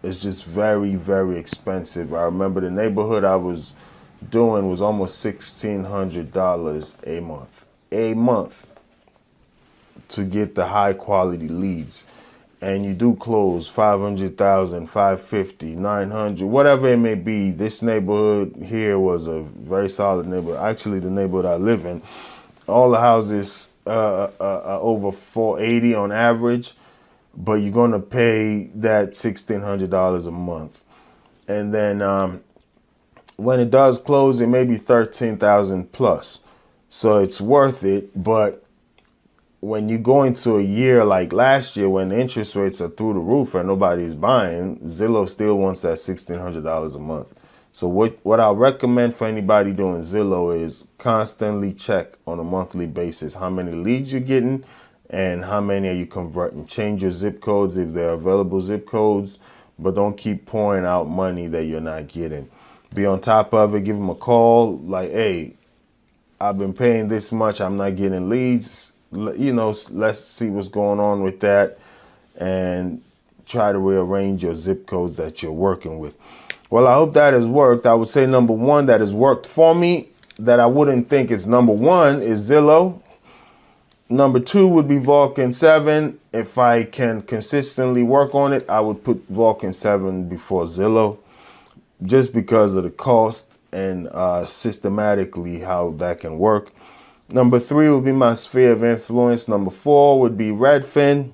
It's just very, very expensive. I remember the neighborhood I was doing was almost $1,600 a month to get the high quality leads. And you do close 500,000, 550, 900, whatever it may be. This neighborhood here was a very solid neighborhood. Actually, the neighborhood I live in, all the houses over 480 on average, but you're going to pay that $1,600 a month. And then when it does close, it may be 13,000 plus. So it's worth it, but when you go into a year like last year when interest rates are through the roof and nobody's buying, Zillow still wants that $1,600 a month. So what I recommend for anybody doing Zillow is constantly check on a monthly basis how many leads you're getting and how many are you converting. Change your zip codes if they're available zip codes, but don't keep pouring out money that you're not getting. Be on top of it, give them a call, like, hey, I've been paying this much, I'm not getting leads. You know, let's see what's going on with that and try to rearrange your zip codes that you're working with. Well, I hope that has worked. I would say number one that has worked for me that I wouldn't think is number one is Zillow. Number two would be Vulcan 7. If I can consistently work on it, I would put Vulcan 7 before Zillow just because of the cost and systematically how that can work. Number three would be my sphere of influence. Number four would be Redfin.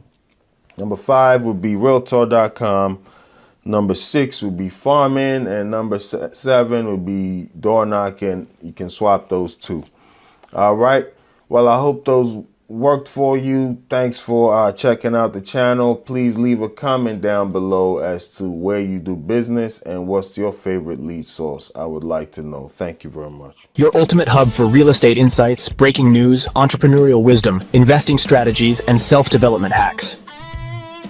Number five would be Realtor.com. Number six would be farming. And number seven would be door knocking. You can swap those two. All right. Well, I hope those worked for you. Thanks for checking out the channel. Please leave a comment down below as to where you do business and what's your favorite lead source. I would like to know. Thank you very much. Your ultimate hub for real estate insights, breaking news, entrepreneurial wisdom, investing strategies, and self-development hacks.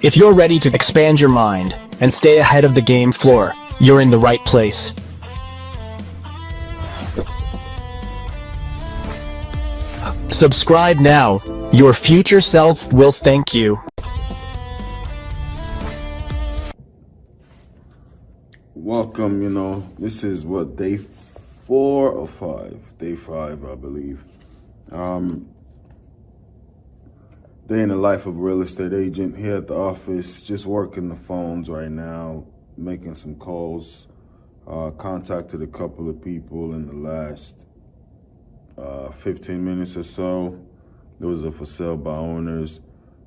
If you're ready to expand your mind and stay ahead of the game floor, you're in the right place. Subscribe now. Your future self will thank you. Welcome, you know, this is what, day 4 or 5? Day 5, I believe. Day in the life of a real estate agent here at the office, just working the phones right now, making some calls. Contacted a couple of people in the last 15 minutes or so. Those are for sale by owners.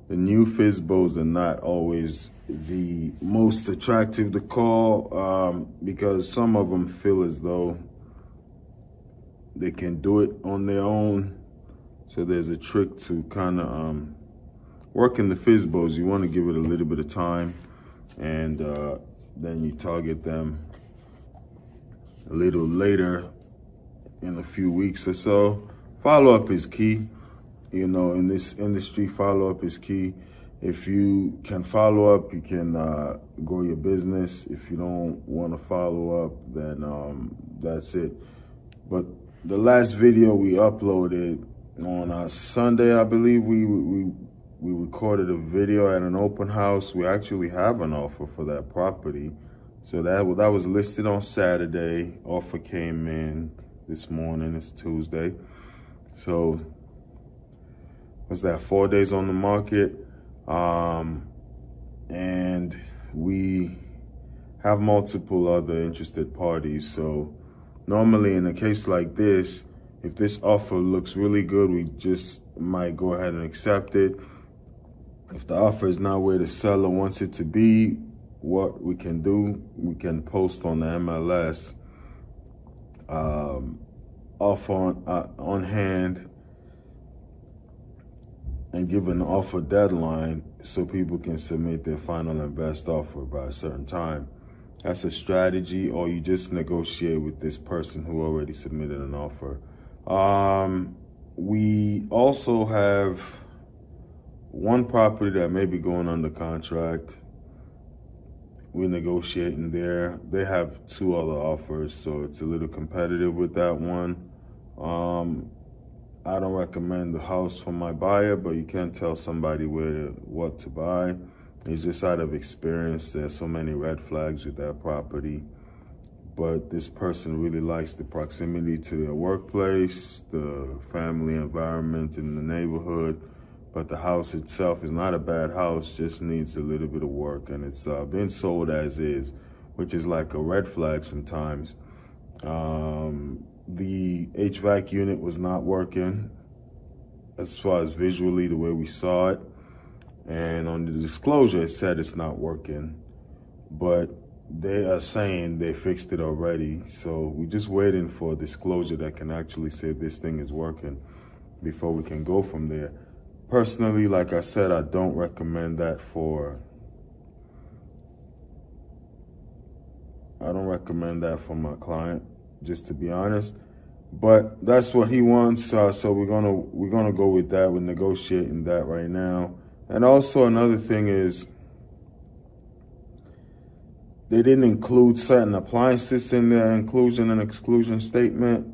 The new FSBOs are not always the most attractive to call because some of them feel as though they can do it on their own. So there's a trick to kind of working the FSBOs. You want to give it a little bit of time and then you target them a little later in a few weeks or so. Follow-up is key. You know, in this industry, follow-up is key. If you can follow up, you can grow your business. If you don't want to follow up, then that's it. But the last video we uploaded on Sunday, I believe, we recorded a video at an open house. We actually have an offer for that property. So that was listed on Saturday. Offer came in this morning. It's Tuesday. So what's that, 4 days on the market? And we have multiple other interested parties. So normally in a case like this, if this offer looks really good, we just might go ahead and accept it. If the offer is not where the seller wants it to be, what we can do, we can post on the MLS offer on hand and give an offer deadline so people can submit their final and best offer by a certain time. That's a strategy, or you just negotiate with this person who already submitted an offer. We also have one property that may be going under contract. We're negotiating there. They have 2 other offers, so it's a little competitive with that one. I don't recommend the house for my buyer, but you can't tell somebody what to buy. It's just out of experience. There's so many red flags with that property. But this person really likes the proximity to their workplace, the family environment in the neighborhood. But the house itself is not a bad house, just needs a little bit of work. And it's been sold as is, which is like a red flag sometimes. The HVAC unit was not working as far as visually the way we saw it. And on the disclosure, it said it's not working. But they are saying they fixed it already. So we're just waiting for a disclosure that can actually say this thing is working before we can go from there. Personally, like I said, I don't recommend that for my client, just to be honest. But that's what he wants, so we're gonna go with that. We're negotiating that right now. And also another thing is they didn't include certain appliances in their inclusion and exclusion statement.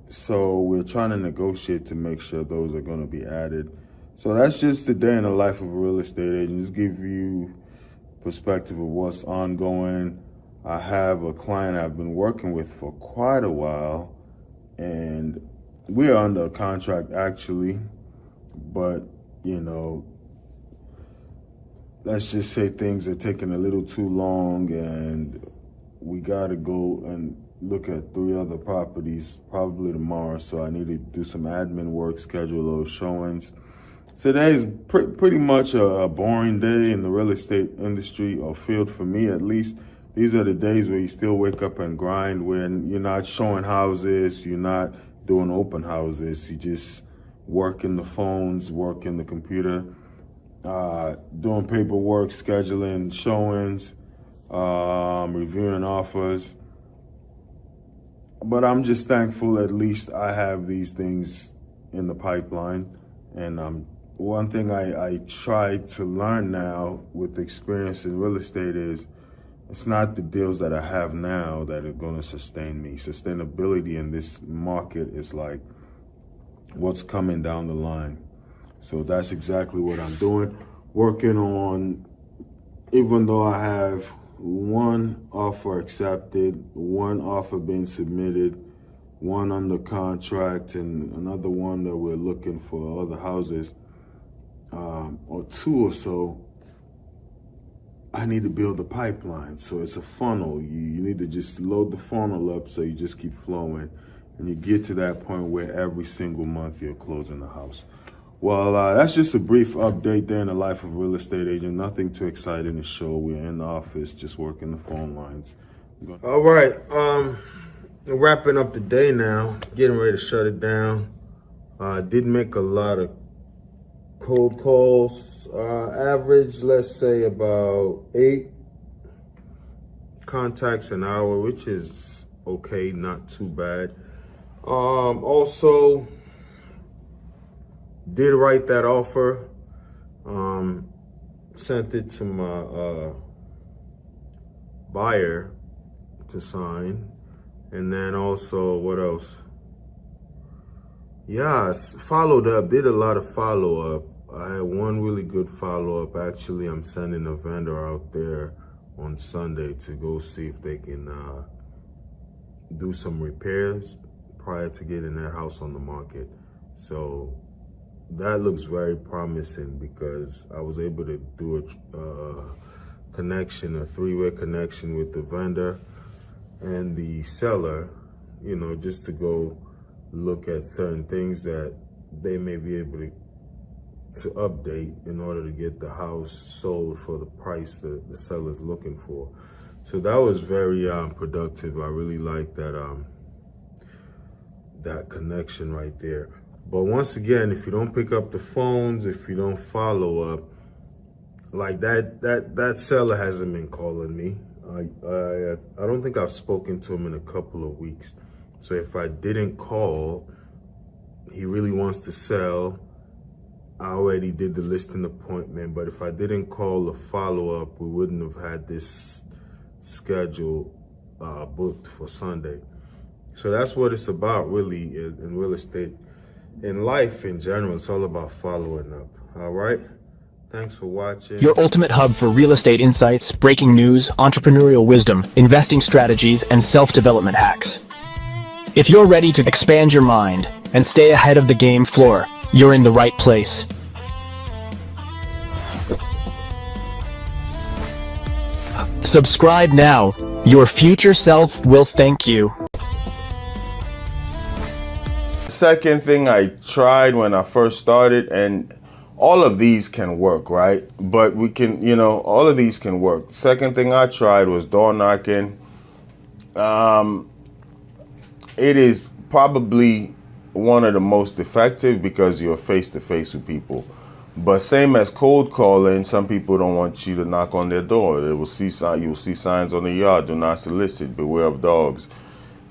So we're trying to negotiate to make sure those are going to be added. So that's just the day in the life of a real estate agent. Just give you perspective of what's ongoing. I have a client I've been working with for quite a while, and we're under a contract actually, but let's just say things are taking a little too long, and we got to go and look at 3 other properties probably tomorrow. So I need to do some admin work, schedule those showings. Today is pretty much a boring day in the real estate industry, or field for me at least. These are the days where you still wake up and grind, when you're not showing houses, you're not doing open houses, you just working the phones, working the computer, doing paperwork, scheduling showings, reviewing offers. But I'm just thankful at least I have these things in the pipeline. And one thing I try to learn now with experience in real estate is it's not the deals that I have now that are going to sustain me. Sustainability in this market is like what's coming down the line. So that's exactly what I'm doing. Working on, even though I have 1 offer accepted, 1 offer being submitted, 1 under contract, and another one that we're looking for other houses, or 2 or so, I need to build a pipeline. So it's a funnel. You need to just load the funnel up so you just keep flowing, and you get to that point where every single month you're closing a house. Well, that's just a brief update there in the life of a real estate agent. Nothing too exciting to show. We're in the office, just working the phone lines. All right, wrapping up the day now, getting ready to shut it down. Did make a lot of cold calls. Average, let's say about 8 contacts an hour, which is okay, not too bad. Also, did write that offer, sent it to my buyer to sign, and then also, what else? Yes, followed up, did a lot of follow-up. I had 1 really good follow-up. Actually, I'm sending a vendor out there on Sunday to go see if they can do some repairs prior to getting that house on the market. So that looks very promising, because I was able to do a connection, a 3-way connection with the vendor and the seller, just to go look at certain things that they may be able to update in order to get the house sold for the price that the seller's looking for. So that was very productive. I really like that that connection right there. But once again, if you don't pick up the phones, if you don't follow up, like that seller hasn't been calling me. I don't think I've spoken to him in a couple of weeks. So if I didn't call, he really wants to sell. I already did the listing appointment, but if I didn't call or follow up, we wouldn't have had this schedule booked for Sunday. So that's what it's about, really, in real estate. In life in general, it's all about following up. All right? Thanks for watching. Your ultimate hub for real estate insights, breaking news, entrepreneurial wisdom, investing strategies, and self-development hacks. If you're ready to expand your mind and stay ahead of the game floor, you're in the right place. Subscribe now. Your future self will thank you. Second thing I tried when I first started, and all of these can work, right? But we can, all of these can work. Second thing I tried was door knocking. It is probably one of the most effective because you're face to face with people. But same as cold calling, some people don't want you to knock on their door. You will see signs on the yard: do not solicit, beware of dogs.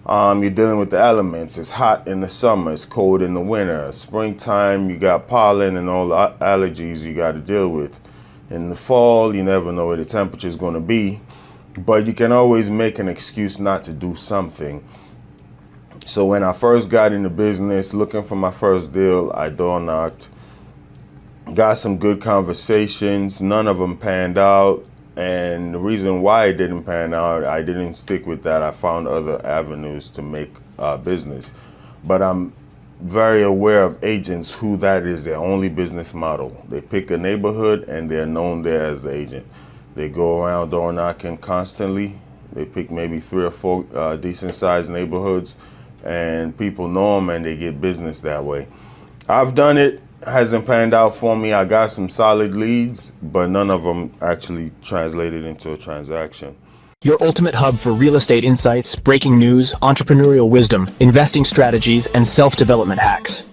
You're dealing with the elements. It's hot in the summer, it's cold in the winter. Springtime, you got pollen and all the allergies you got to deal with. In the fall, you never know where the temperature is going to be, but you can always make an excuse not to do something. So when I first got into business, looking for my first deal, I door knocked, got some good conversations. None of them panned out. And the reason why it didn't pan out, I didn't stick with that. I found other avenues to make business. But I'm very aware of agents who that is their only business model. They pick a neighborhood and they're known there as the agent. They go around door knocking constantly. They pick maybe 3 or 4 decent sized neighborhoods, and people know them and they get business that way. I've done it. Hasn't panned out for me. I got some solid leads, but none of them actually translated into a transaction. Your ultimate hub for real estate insights, breaking news, entrepreneurial wisdom, investing strategies, and self-development hacks.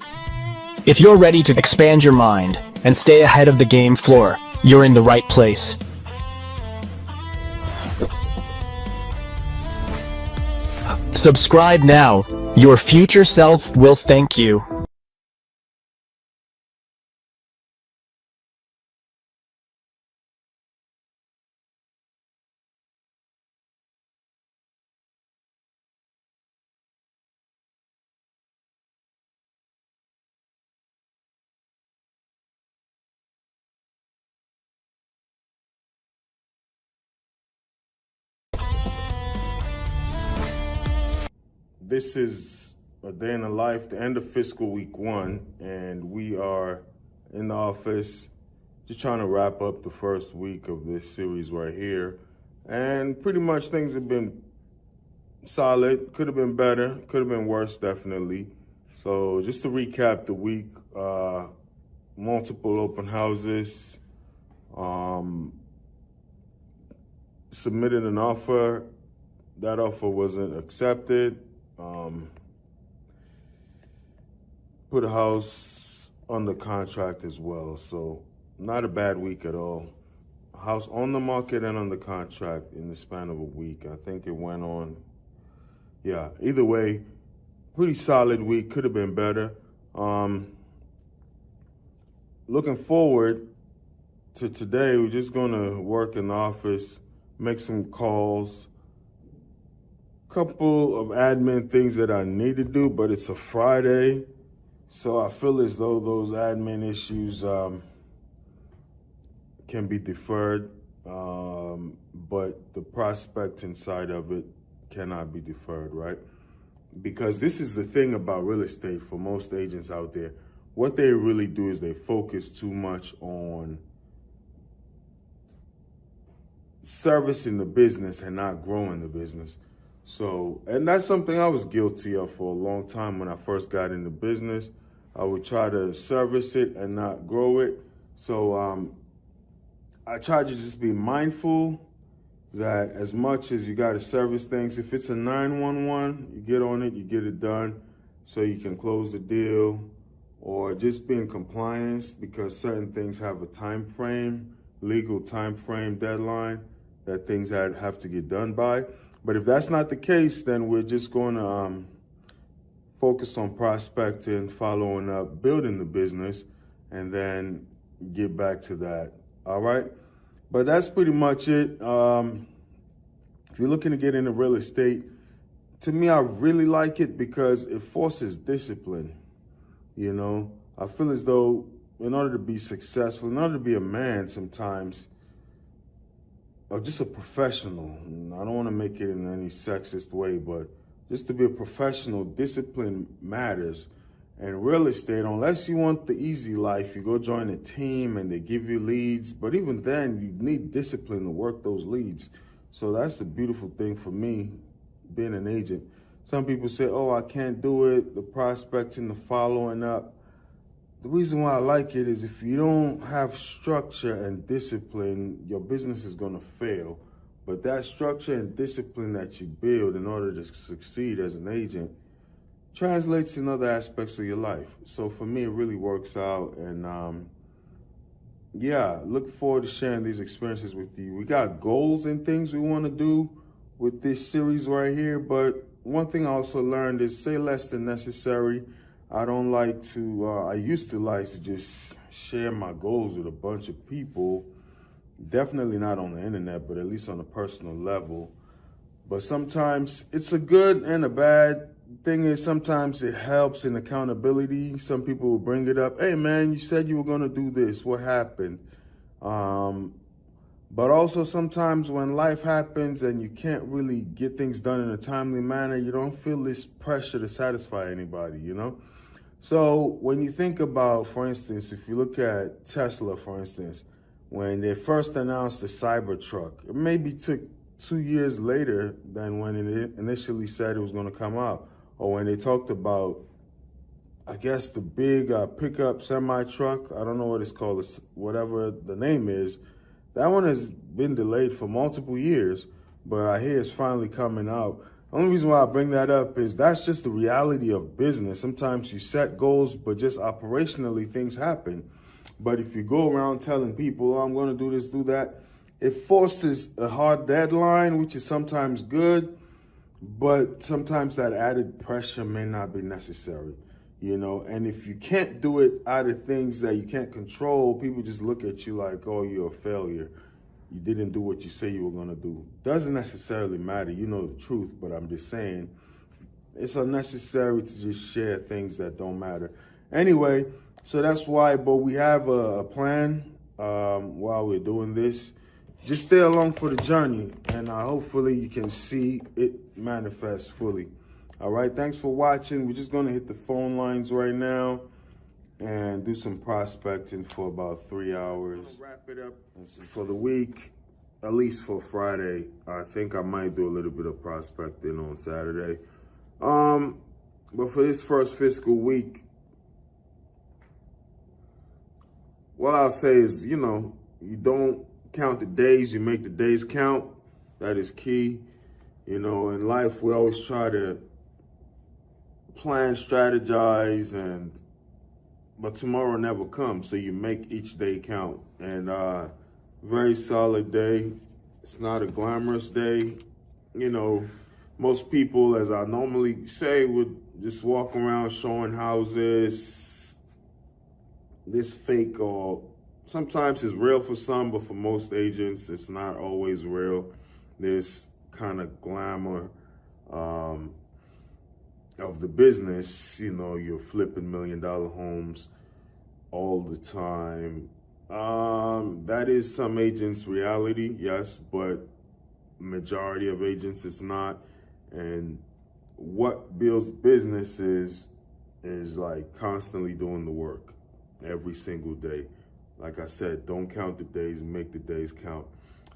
If you're ready to expand your mind and stay ahead of the game floor, you're in the right place. Subscribe now. Your future self will thank you. This is a day in the life, the end of fiscal week 1, and we are in the office just trying to wrap up the first week of this series right here. And pretty much things have been solid. Could have been better, could have been worse, definitely. So just to recap the week, multiple open houses, submitted an offer. That offer wasn't accepted. Put a house under contract as well, so not a bad week at all. House on the market and under contract in the span of a week. I think it went on, either way, pretty solid week. Could have been better. Looking forward to today, we're just gonna work in the office, make some calls, couple of admin things that I need to do, but it's a Friday, so I feel as though those admin issues can be deferred, but the prospecting side of it cannot be deferred, right? Because this is the thing about real estate for most agents out there. What they really do is they focus too much on servicing the business and not growing the business. So, and that's something I was guilty of for a long time when I first got into business. I would try to service it and not grow it. So I try to just be mindful that as much as you got to service things, if it's a 911, you get on it, you get it done so you can close the deal, or just be in compliance because certain things have a time frame, legal time frame deadline that things have to get done by. But if that's not the case, then we're just going to focus on prospecting, following up, building the business, and then get back to that. All right? But that's pretty much it. If you're looking to get into real estate, to me, I really like it because it forces discipline. You know, I feel as though in order to be successful, in order to be a man sometimes, or just a professional, I don't want to make it in any sexist way, but just to be a professional, discipline matters. And real estate, unless you want the easy life, you go join a team and they give you leads. But even then, you need discipline to work those leads. So that's the beautiful thing for me, being an agent. Some people say, oh, I can't do it, the prospecting, the following up. The reason why I like it is if you don't have structure and discipline, your business is going to fail. But that structure and discipline that you build in order to succeed as an agent translates in other aspects of your life. So for me, it really works out. And yeah, look forward to sharing these experiences with you. We got goals and things we want to do with this series right here. But one thing I also learned is say less than necessary. I don't like to, I used to like to just share my goals with a bunch of people. Definitely not on the internet, but at least on a personal level. But sometimes it's a good and a bad thing. Is sometimes it helps in accountability. Some people will bring it up. Hey man, you said you were going to do this. What happened? But also sometimes when life happens and you can't really get things done in a timely manner, you don't feel this pressure to satisfy anybody, you know? So when you think about, for instance, if you look at Tesla, for instance, when they first announced the Cybertruck, it maybe took 2 years later than when it initially said it was going to come out. Or when they talked about, I guess, the big pickup semi-truck, I don't know what it's called, whatever the name is, that one has been delayed for multiple years, but I hear it's finally coming out. The only reason why I bring that up is that's just the reality of business. Sometimes you set goals, but just operationally things happen. But if you go around telling people, oh, I'm going to do this, do that, it forces a hard deadline, which is sometimes good, but sometimes that added pressure may not be necessary, you know? And if you can't do it out of things that you can't control, people just look at you like, oh, you're a failure. You didn't do what you say you were going to do. Doesn't necessarily matter. You know the truth, but I'm just saying it's unnecessary to just share things that don't matter. Anyway, so that's why, but we have a plan while we're doing this. Just stay along for the journey, and hopefully you can see it manifest fully. All right, thanks for watching. We're just going to hit the phone lines right now and do some prospecting for about 3 hours. Wrap it up for the week, at least for Friday. I think I might do a little bit of prospecting on Saturday. But for this first fiscal week, what I'll say is, you know, you don't count the days, you make the days count. That is key. You know, in life, we always try to plan, strategize, but tomorrow never comes, so you make each day count. And very solid day. It's not a glamorous day. You know, most people, as I normally say, would just walk around showing houses. This fake, or sometimes it's real for some, but for most agents, it's not always real. This kind of glamour of the business, you know, you're flipping $1 million homes all the time. That is some agents' reality, yes, but majority of agents it's not. And what builds businesses is like constantly doing the work every single day. Like I said, don't count the days, make the days count.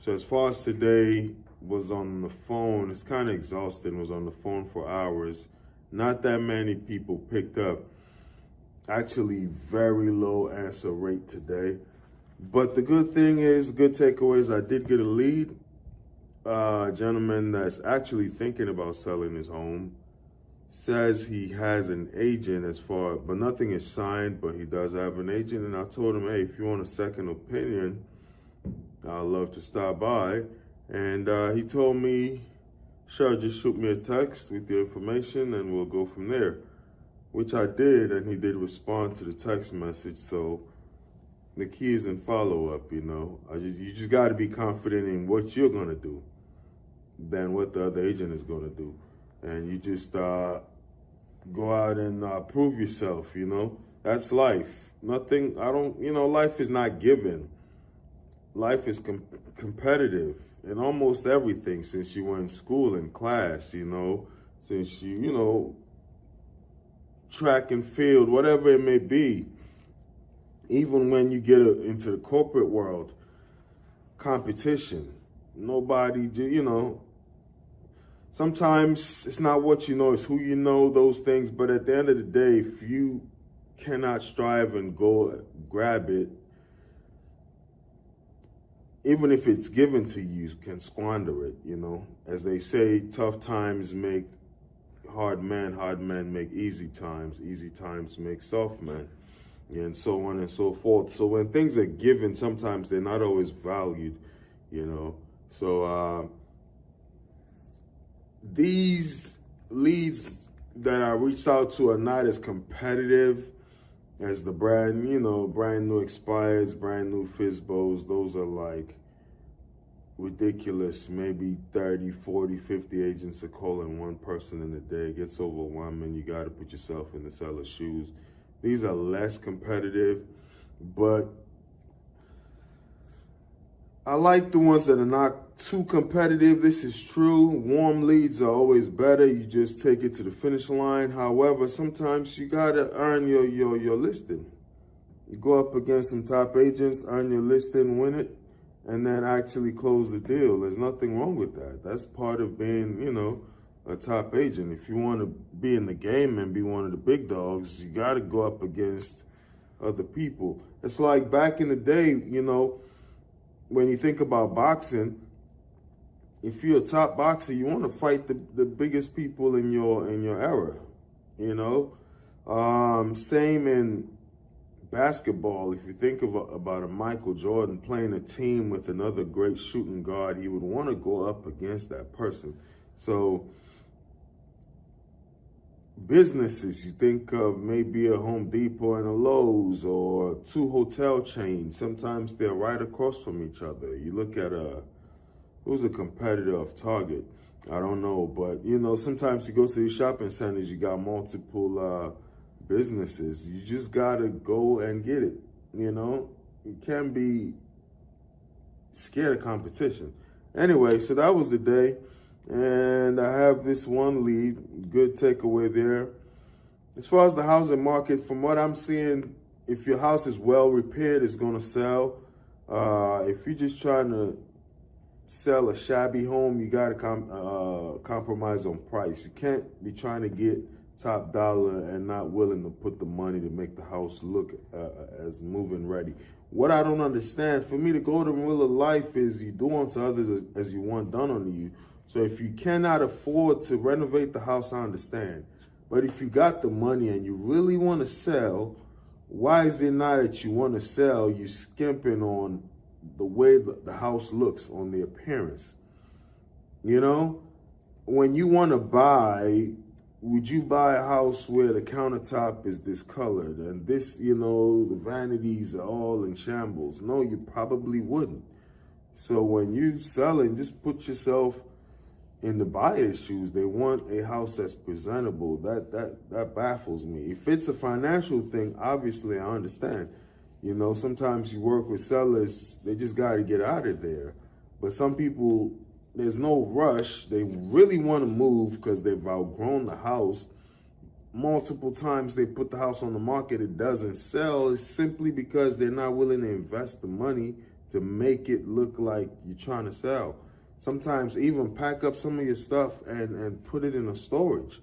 So as far as today, was on the phone, it's kind of exhausting, was on the phone for hours. Not that many people picked up. Actually, very low answer rate today. But the good thing is, good takeaway is I did get a lead. A gentleman that's actually thinking about selling his home. Says he has an agent but nothing is signed, but he does have an agent. And I told him, hey, if you want a second opinion, I'd love to stop by. And he told me, sure, just shoot me a text with the information and we'll go from there, which I did. And he did respond to the text message. So the key is in follow-up, you know. You just got to be confident in what you're going to do than what the other agent is going to do. And you just go out and prove yourself, you know. That's life. Nothing, life is not given. Life is competitive in almost everything, since you were in school and class, you know, since you track and field, whatever it may be. Even when you get into the corporate world, competition. Nobody, sometimes it's not what you know, it's who you know, those things. But at the end of the day, if you cannot strive and go grab it, even if it's given to you, you can squander it, you know. As they say, tough times make hard men make easy times make soft men, and so on and so forth. So when things are given, sometimes they're not always valued, you know. So these leads that I reached out to are not as competitive as the brand new expireds, brand new FISBOs. Those are like ridiculous. Maybe 30, 40, 50 agents are calling one person in a day. It gets overwhelming. You got to put yourself in the seller's shoes. These are less competitive, but I like the ones that are not too competitive. This is true. Warm leads are always better. You just take it to the finish line. However, sometimes you got to earn your listing. You go up against some top agents, earn your listing, win it, and then actually close the deal. There's nothing wrong with that. That's part of being, a top agent. If you want to be in the game and be one of the big dogs, you got to go up against other people. It's like back in the day, when you think about boxing, if you're a top boxer, you want to fight the biggest people in your era, Same in basketball. If you think about a Michael Jordan playing a team with another great shooting guard, he would want to go up against that person. So businesses, you think of maybe a Home Depot and a Lowe's or two hotel chains. Sometimes they're right across from each other. You look at who's a competitor of Target? I don't know, but sometimes you go to these shopping centers, you got multiple businesses. You just gotta go and get it. You can't be scared of competition. Anyway, so that was the day, and I have this one lead. Good takeaway there. As far as the housing market, from what I'm seeing, if your house is well repaired, it's gonna sell. If you're just trying to sell a shabby home, you gotta compromise on price. You can't be trying to get top dollar and not willing to put the money to make the house look as move-in ready. What I don't understand, for me, the golden rule of life is you do unto others as you want done unto you. So if you cannot afford to renovate the house, I understand. But if you got the money and you really want to sell, why is it not that you want to sell, you skimping on the way the house looks, on the appearance? When you want to buy, would you buy a house where the countertop is discolored and this, the vanities are all in shambles? No, you probably wouldn't. So when you selling, just put yourself in the buyer's shoes. They want a house that's presentable. That baffles me. If it's a financial thing, obviously I understand. Sometimes you work with sellers, they just got to get out of there. But some people, there's no rush. They really want to move because they've outgrown the house. Multiple times they put the house on the market, it doesn't sell. It's simply because they're not willing to invest the money to make it look like you're trying to sell. Sometimes even pack up some of your stuff and put it in a storage.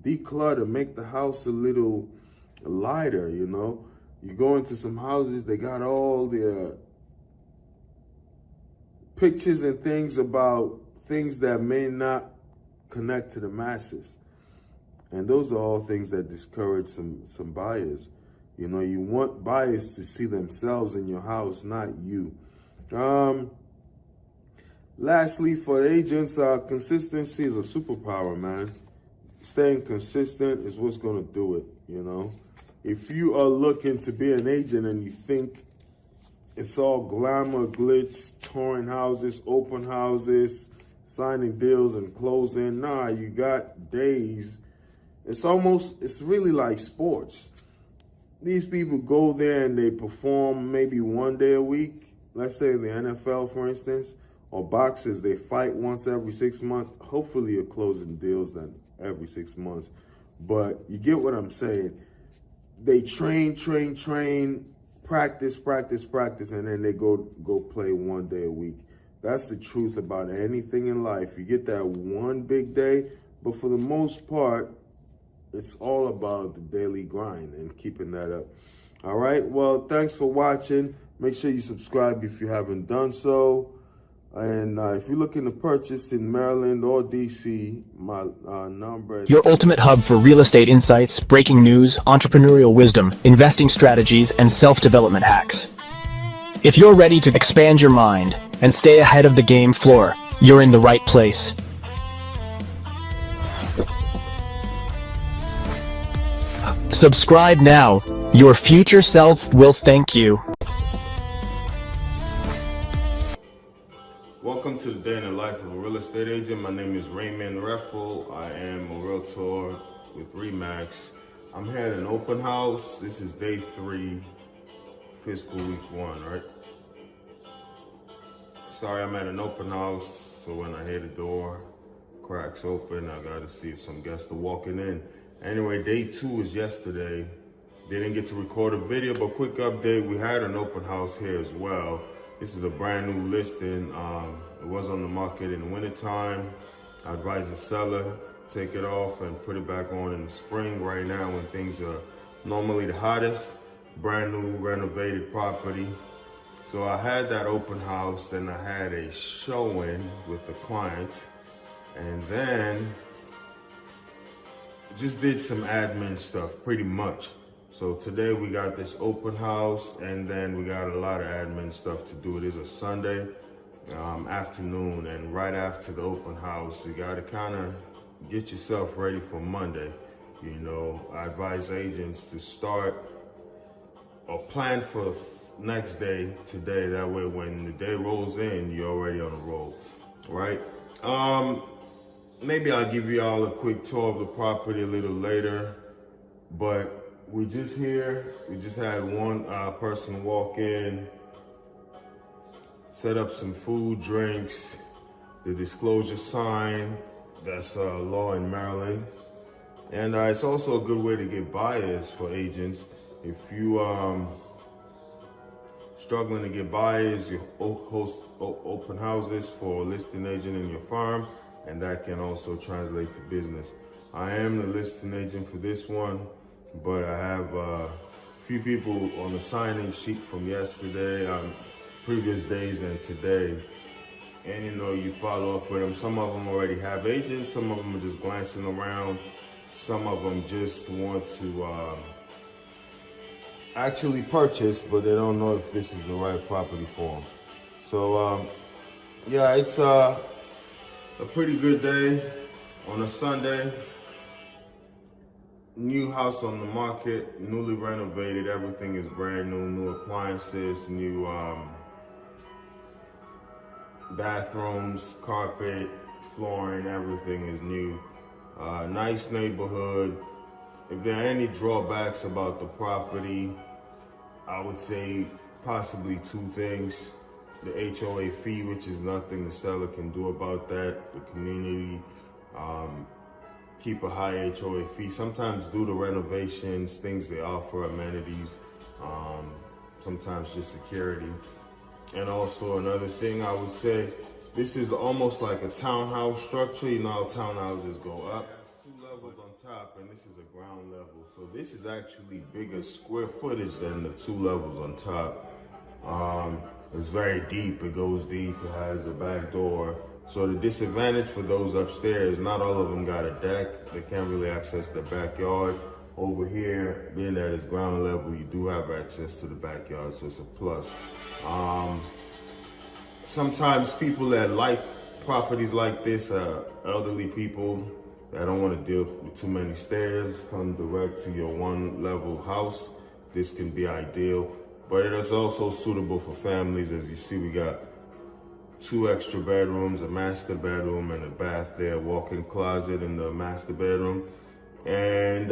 Declutter, make the house a little lighter, You go into some houses, they got all their pictures and things about things that may not connect to the masses. And those are all things that discourage some buyers. You want buyers to see themselves in your house, not you. Lastly, for agents, consistency is a superpower, man. Staying consistent is what's going to do it, If you are looking to be an agent and you think it's all glamour, glitz, touring houses, open houses, signing deals and closing, nah, you got days. It's really like sports. These people go there and they perform maybe one day a week. Let's say the NFL, for instance, or boxers, they fight once every 6 months. Hopefully you're closing deals then every 6 months. But you get what I'm saying. They train, practice, and then they go play one day a week. That's the truth about anything in life. You get that one big day, but for the most part, it's all about the daily grind and keeping that up. All right, well, thanks for watching. Make sure you subscribe if you haven't done so. And if you're looking to purchase in Maryland or DC, my number is... Your ultimate hub for real estate insights, breaking news, entrepreneurial wisdom, investing strategies, and self-development hacks. If you're ready to expand your mind and stay ahead of the game floor, you're in the right place. Subscribe now. Your future self will thank you. Welcome to the day in the life of a real estate agent. My name is Raymond Reffel. I am a realtor with Remax. I'm here at an open house. This is day 3, fiscal week 1, right? Sorry, I'm at an open house, so when I hear the door cracks open, I gotta see if some guests are walking in. Anyway, day 2 is yesterday. Didn't get to record a video, but quick update, we had an open house here as well. This is a brand new listing. It was on the market in the wintertime. I advise the seller, take it off and put it back on in the spring right now when things are normally the hottest. Brand new renovated property. So I had that open house, then I had a showing with the client, and then just did some admin stuff pretty much. So today we got this open house, and then we got a lot of admin stuff to do. It is a Sunday afternoon, and right after the open house, you gotta kind of get yourself ready for Monday. You know, I advise agents to start or plan for next day today. That way when the day rolls in, you're already on the roll, right? Maybe I'll give you all a quick tour of the property a little later, but we just here. We just had one person walk in, set up some food, drinks, the disclosure sign. That's law in Maryland. And it's also a good way to get buyers for agents. If you struggling to get buyers, you host open houses for a listing agent in your firm, and that can also translate to business. I am the listing agent for this one, but I have a few people on the sign-in sheet from yesterday, previous days, and today. And you know, you follow up with them. Some of them already have agents, some of them are just glancing around, some of them just want to actually purchase, but they don't know if this is the right property for them. So yeah, it's a pretty good day on a Sunday. New house on the market, newly renovated. Everything is brand new. New appliances, new bathrooms, carpet, flooring. Everything is new. Nice neighborhood. If there are any drawbacks about the property, I would say possibly 2 things. The HOA fee, which is nothing the seller can do about that. The community keep a high HOA fee. Sometimes due to renovations, things they offer, amenities, sometimes just security. And also another thing I would say, this is almost like a townhouse structure. You know how townhouses go up. 2 levels on top, and this is a ground level. So this is actually bigger square footage than the 2 levels on top. It's very deep, it goes deep, it has a back door. So the disadvantage for those upstairs, not all of them got a deck. They can't really access the backyard. Over here, being that it's ground level, you do have access to the backyard, so it's a plus. Sometimes people that like properties like this, elderly people that don't want to deal with too many stairs, come direct to your 1-level house. This can be ideal, but it is also suitable for families. As you see, we got 2 extra bedrooms, a master bedroom and a bath there, walk-in closet in the master bedroom. And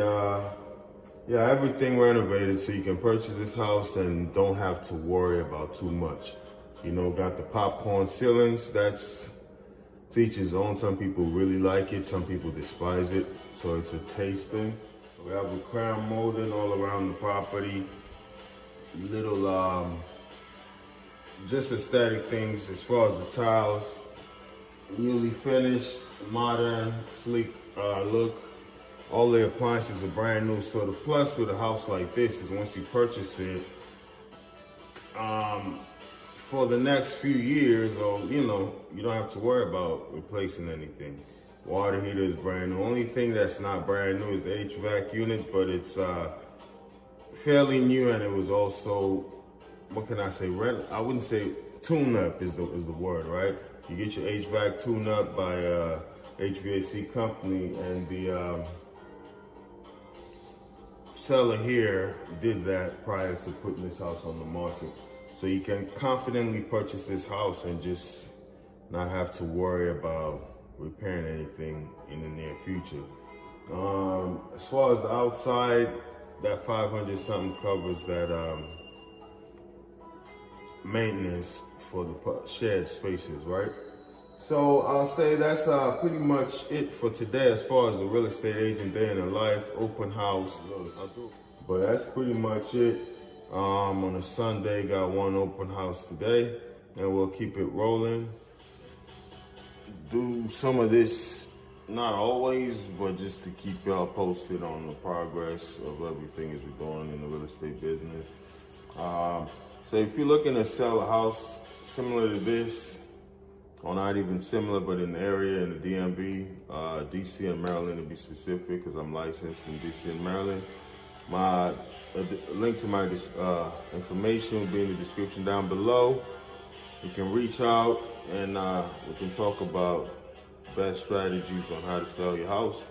yeah, everything renovated so you can purchase this house and don't have to worry about too much. You know, got the popcorn ceilings, that's to each his own. Some people really like it, some people despise it, so it's a taste thing. We have a crown molding all around the property. Little just aesthetic things as far as the tiles. Newly finished, modern, sleek look. All the appliances are brand new. So the plus with a house like this is once you purchase it, for the next few years, or you don't have to worry about replacing anything. Water heater is brand new. Only thing that's not brand new is the HVAC unit, but it's fairly new, and it was also, what can I say, I wouldn't say tune up is the word, right? You get your HVAC tune up by HVAC company, and the seller here did that prior to putting this house on the market. So you can confidently purchase this house and just not have to worry about repairing anything in the near future. As far as the outside, that 500 something covers that maintenance for the shared spaces, right? So I'll say that's pretty much it for today as far as a real estate agent day in the life, open house. But that's pretty much it. On a Sunday, got one open house today, and we'll keep it rolling. Do some of this, not always, but just to keep y'all posted on the progress of everything as we're doing in the real estate business. So if you're looking to sell a house similar to this, or not even similar, but in the area, in the DMV, DC and Maryland to be specific, because I'm licensed in DC and Maryland. My link to my information will be in the description down below. You can reach out and we can talk about best strategies on how to sell your house.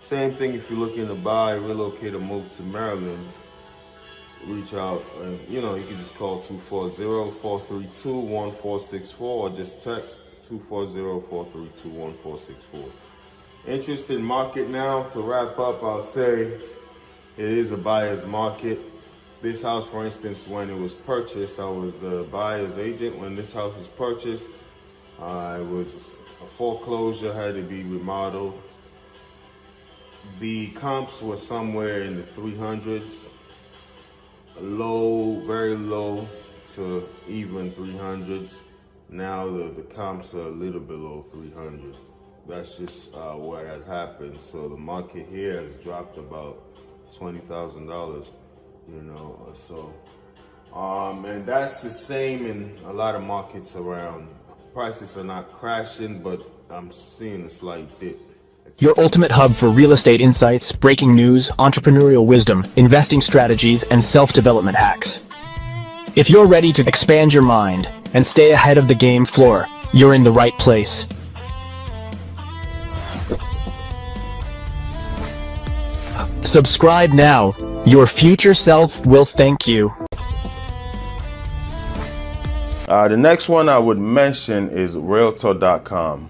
Same thing if you're looking to buy, relocate, or move to Maryland. Reach out and you can just call 240-432-1464 or just text 240-432-1464. Interested market now. To wrap up, I'll say it is a buyer's market. This house, for instance, when it was purchased, I was the buyer's agent. When this house was purchased, it was a foreclosure, had to be remodeled. The comps were somewhere in the 300s, low, very low to even 300s. Now the comps are a little below 300. That's just what had happened. So the market here has dropped about $20,000, and that's the same in a lot of markets around. Prices are not crashing, but I'm seeing a slight dip. Your ultimate hub for real estate insights, breaking news, entrepreneurial wisdom, investing strategies, and self-development hacks. If you're ready to expand your mind and stay ahead of the game floor, you're in the right place. Subscribe now. Your future self will thank you. The next one I would mention is Realtor.com.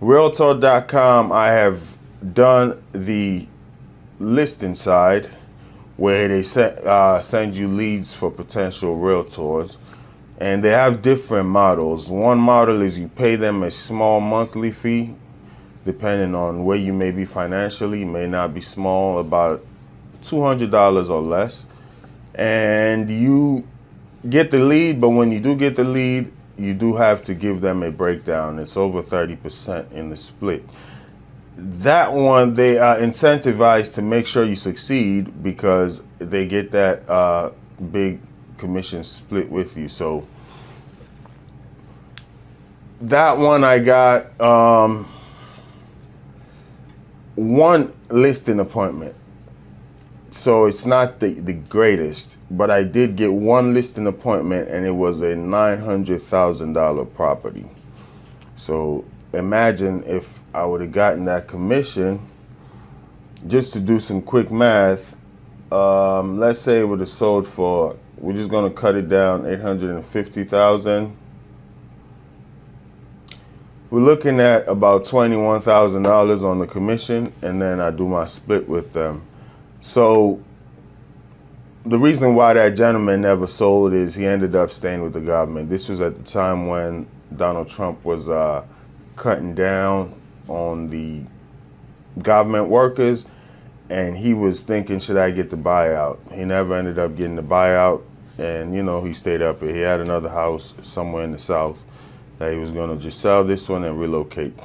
Realtor.com, I have done the listing side where they send you leads for potential realtors. And they have different models. One model is you pay them a small monthly fee, depending on where you may be financially. It may not be small, about $200 or less. And you get the lead, but when you do get the lead, you do have to give them a breakdown. It's over 30% in the split. That one, they are incentivized to make sure you succeed because they get that big commission split with you. So that one I got one listing appointment. So it's not the greatest, but I did get one listing appointment and it was a $900,000 property. So imagine if I would have gotten that commission. Just to do some quick math, let's say it would have sold for, we're just gonna cut it down, $850,000. We're looking at about $21,000 on the commission, and then I do my split with them. So the reason why that gentleman never sold is he ended up staying with the government. This was at the time when Donald Trump was cutting down on the government workers, and he was thinking, should I get the buyout? He never ended up getting the buyout, and he stayed up here. He had another house somewhere in the South that he was gonna just sell this one and relocate.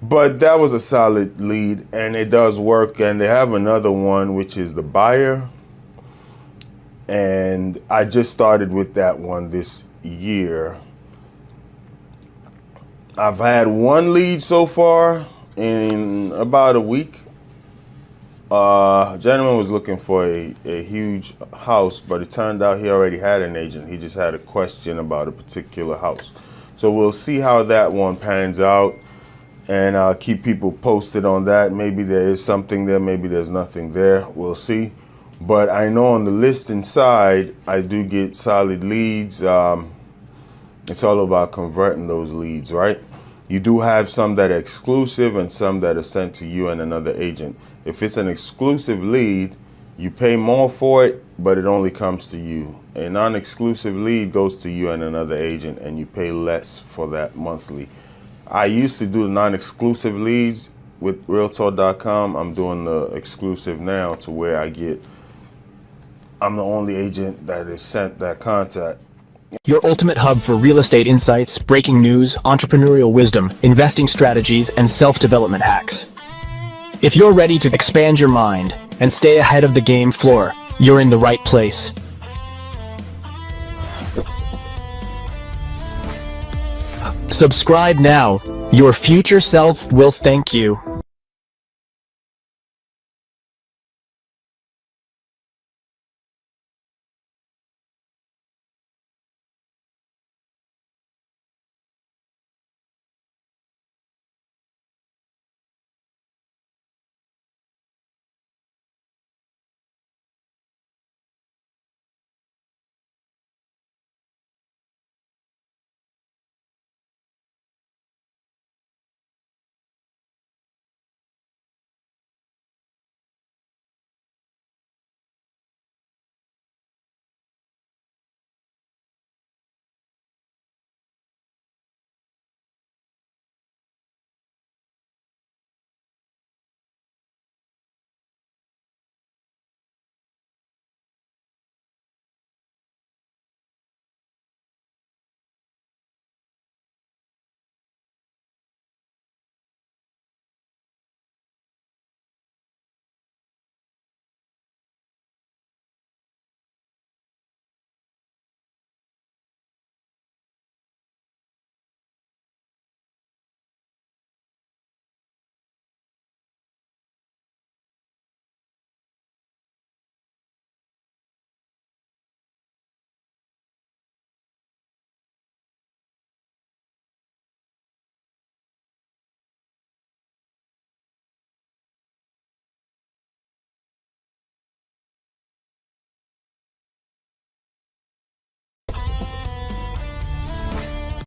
But that was a solid lead, and it does work. And they have another one, which is the buyer. And I just started with that one this year. I've had one lead so far in about a week. A gentleman was looking for a huge house, but it turned out he already had an agent. He just had a question about a particular house. So we'll see how that one pans out, and I'll keep people posted on that. Maybe there is something there, maybe there's nothing there. We'll see. But I know on the listing side, I do get solid leads. It's all about converting those leads, right? You do have some that are exclusive and some that are sent to you and another agent. If it's an exclusive lead, you pay more for it, but it only comes to you. A non-exclusive lead goes to you and another agent, and you pay less for that monthly. I used to do the non-exclusive leads with Realtor.com. I'm doing the exclusive now to where I'm the only agent that is sent that contact. Your ultimate hub for real estate insights, breaking news, entrepreneurial wisdom, investing strategies, and self-development hacks. If you're ready to expand your mind and stay ahead of the game floor, you're in the right place. Subscribe now. Your future self will thank you.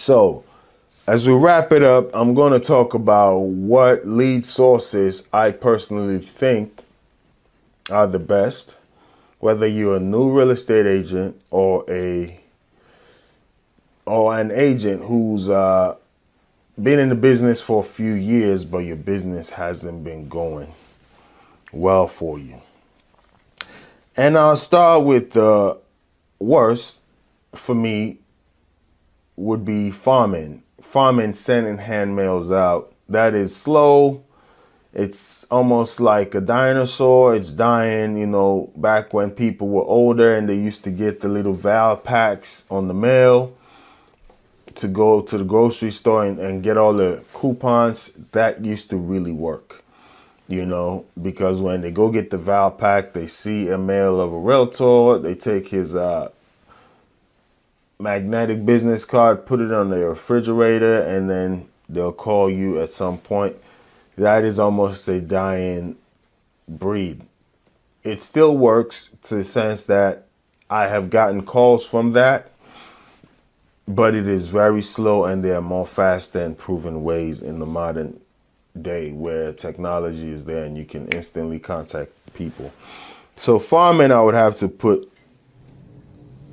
So, as we wrap it up, I'm going to talk about what lead sources I personally think are the best, whether you're a new real estate agent or an agent who's been in the business for a few years, but your business hasn't been going well for you. And I'll start with the worst for me would be farming. Farming, sending hand mails out. That is slow. It's almost like a dinosaur. It's dying, you know, back when people were older and they used to get the little val packs on the mail to go to the grocery store and get all the coupons. That used to really work, you know, because when they go get the val pack, they see a mail of a realtor, they take his magnetic business card, put it on their refrigerator, and then they'll call you at some point. That is almost a dying breed. It still works to the sense that I have gotten calls from that, but it is very slow, and there are more faster and proven ways in the modern day where technology is there and you can instantly contact people. So farming, I would have to put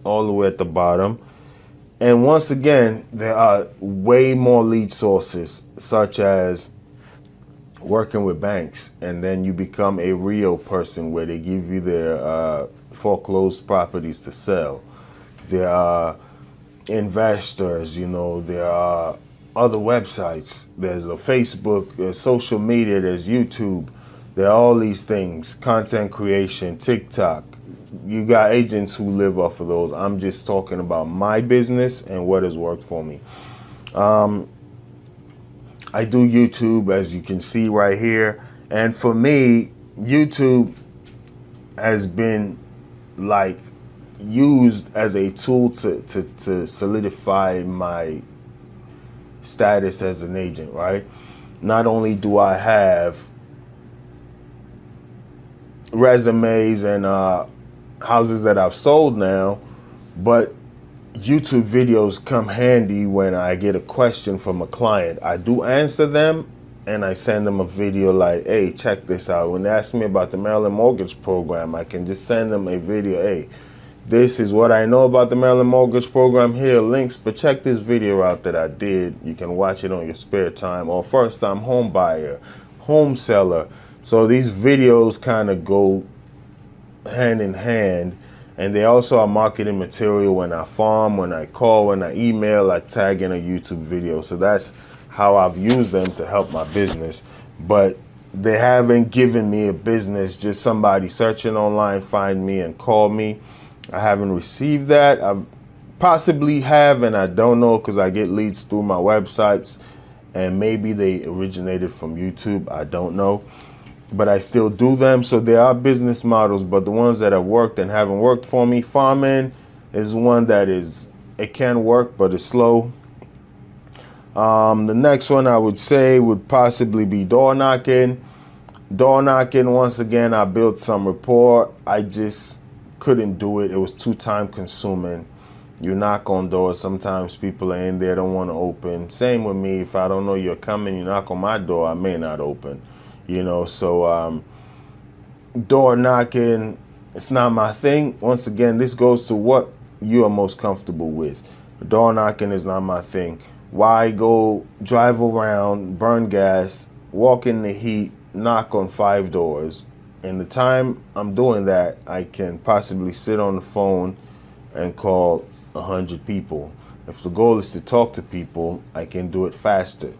all the way at the bottom. And once again, there are way more lead sources, such as working with banks, and then you become a real person where they give you their foreclosed properties to sell. There are investors, you know, there are other websites. There's a Facebook, there's social media, there's YouTube. There are all these things, content creation, TikTok. You got agents who live off of those. I'm just talking about my business and what has worked for me. I do YouTube, as you can see right here. And for me, YouTube has been like used as a tool to solidify my status as an agent, right? Not only do I have resumes and houses that I've sold now, but YouTube videos come handy when I get a question from a client. I do answer them and I send them a video like, hey, check this out. When they ask me about the Maryland mortgage program, I can just send them a video. Hey, this is what I know about the Maryland mortgage program. Here are links, but check this video out that I did. You can watch it on your spare time. Or first time home buyer, home seller. So these videos kind of go hand in hand. And they also are marketing material when I farm, when I call, when I email, I tag in a YouTube video. So that's how I've used them to help my business. But they haven't given me a business, just somebody searching online, find me and call me. I haven't received that. I've possibly have, and I don't know because I get leads through my websites and maybe they originated from YouTube. I don't know. But I still do them. So there are business models, but the ones that have worked and haven't worked for me, farming is one that it can work, but it's slow. The next one I would say would possibly be door knocking. Door knocking, once again, I built some rapport. I just couldn't do it. It was too time consuming. You knock on doors. Sometimes people are in there, don't want to open. Same with me. If I don't know you're coming, you knock on my door, I may not open. You know, so door knocking, it's not my thing. Once again, this goes to what you are most comfortable with. Door knocking is not my thing. Why go drive around, burn gas, walk in the heat, knock on 5 doors? In the time I'm doing that, I can possibly sit on the phone and call 100 people. If the goal is to talk to people, I can do it faster.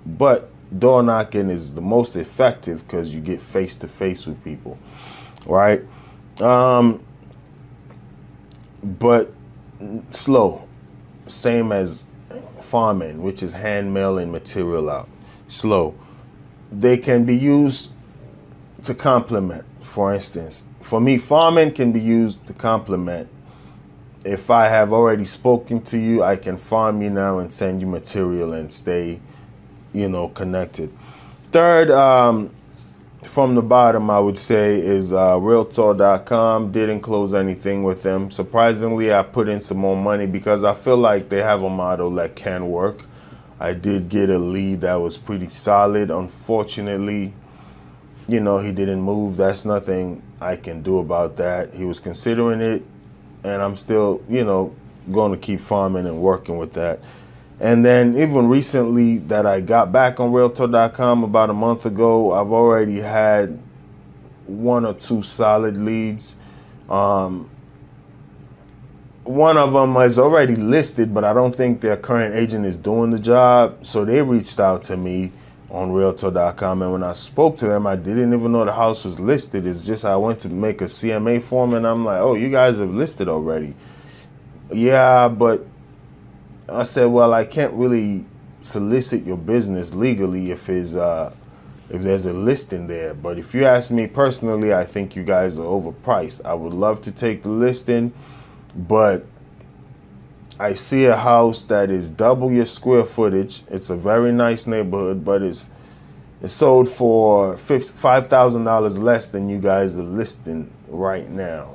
But door knocking is the most effective because you get face to face with people, right? But slow, same as farming, which is hand mailing material out. Slow. They can be used to complement. For instance, for me, farming can be used to complement. If I have already spoken to you, I can farm you now and send you material and stay, you know, connected. Third, from the bottom, I would say is Realtor.com. Didn't close anything with them. Surprisingly, I put in some more money because I feel like they have a model that can work. I did get a lead that was pretty solid. Unfortunately, you know, he didn't move. That's nothing I can do about that. He was considering it, and I'm still, you know, going to keep farming and working with that. And then even recently that I got back on Realtor.com about a month ago, I've already had 1 or 2 solid leads. One of them is already listed, but I don't think their current agent is doing the job. So they reached out to me on Realtor.com. And when I spoke to them, I didn't even know the house was listed. It's just I went to make a CMA form and I'm like, oh, you guys have listed already. Yeah, but I said, well, I can't really solicit your business legally if there's a listing there. But if you ask me personally, I think you guys are overpriced. I would love to take the listing, but I see a house that is double your square footage. It's a very nice neighborhood, but it's sold for $5,000 less than you guys are listing right now.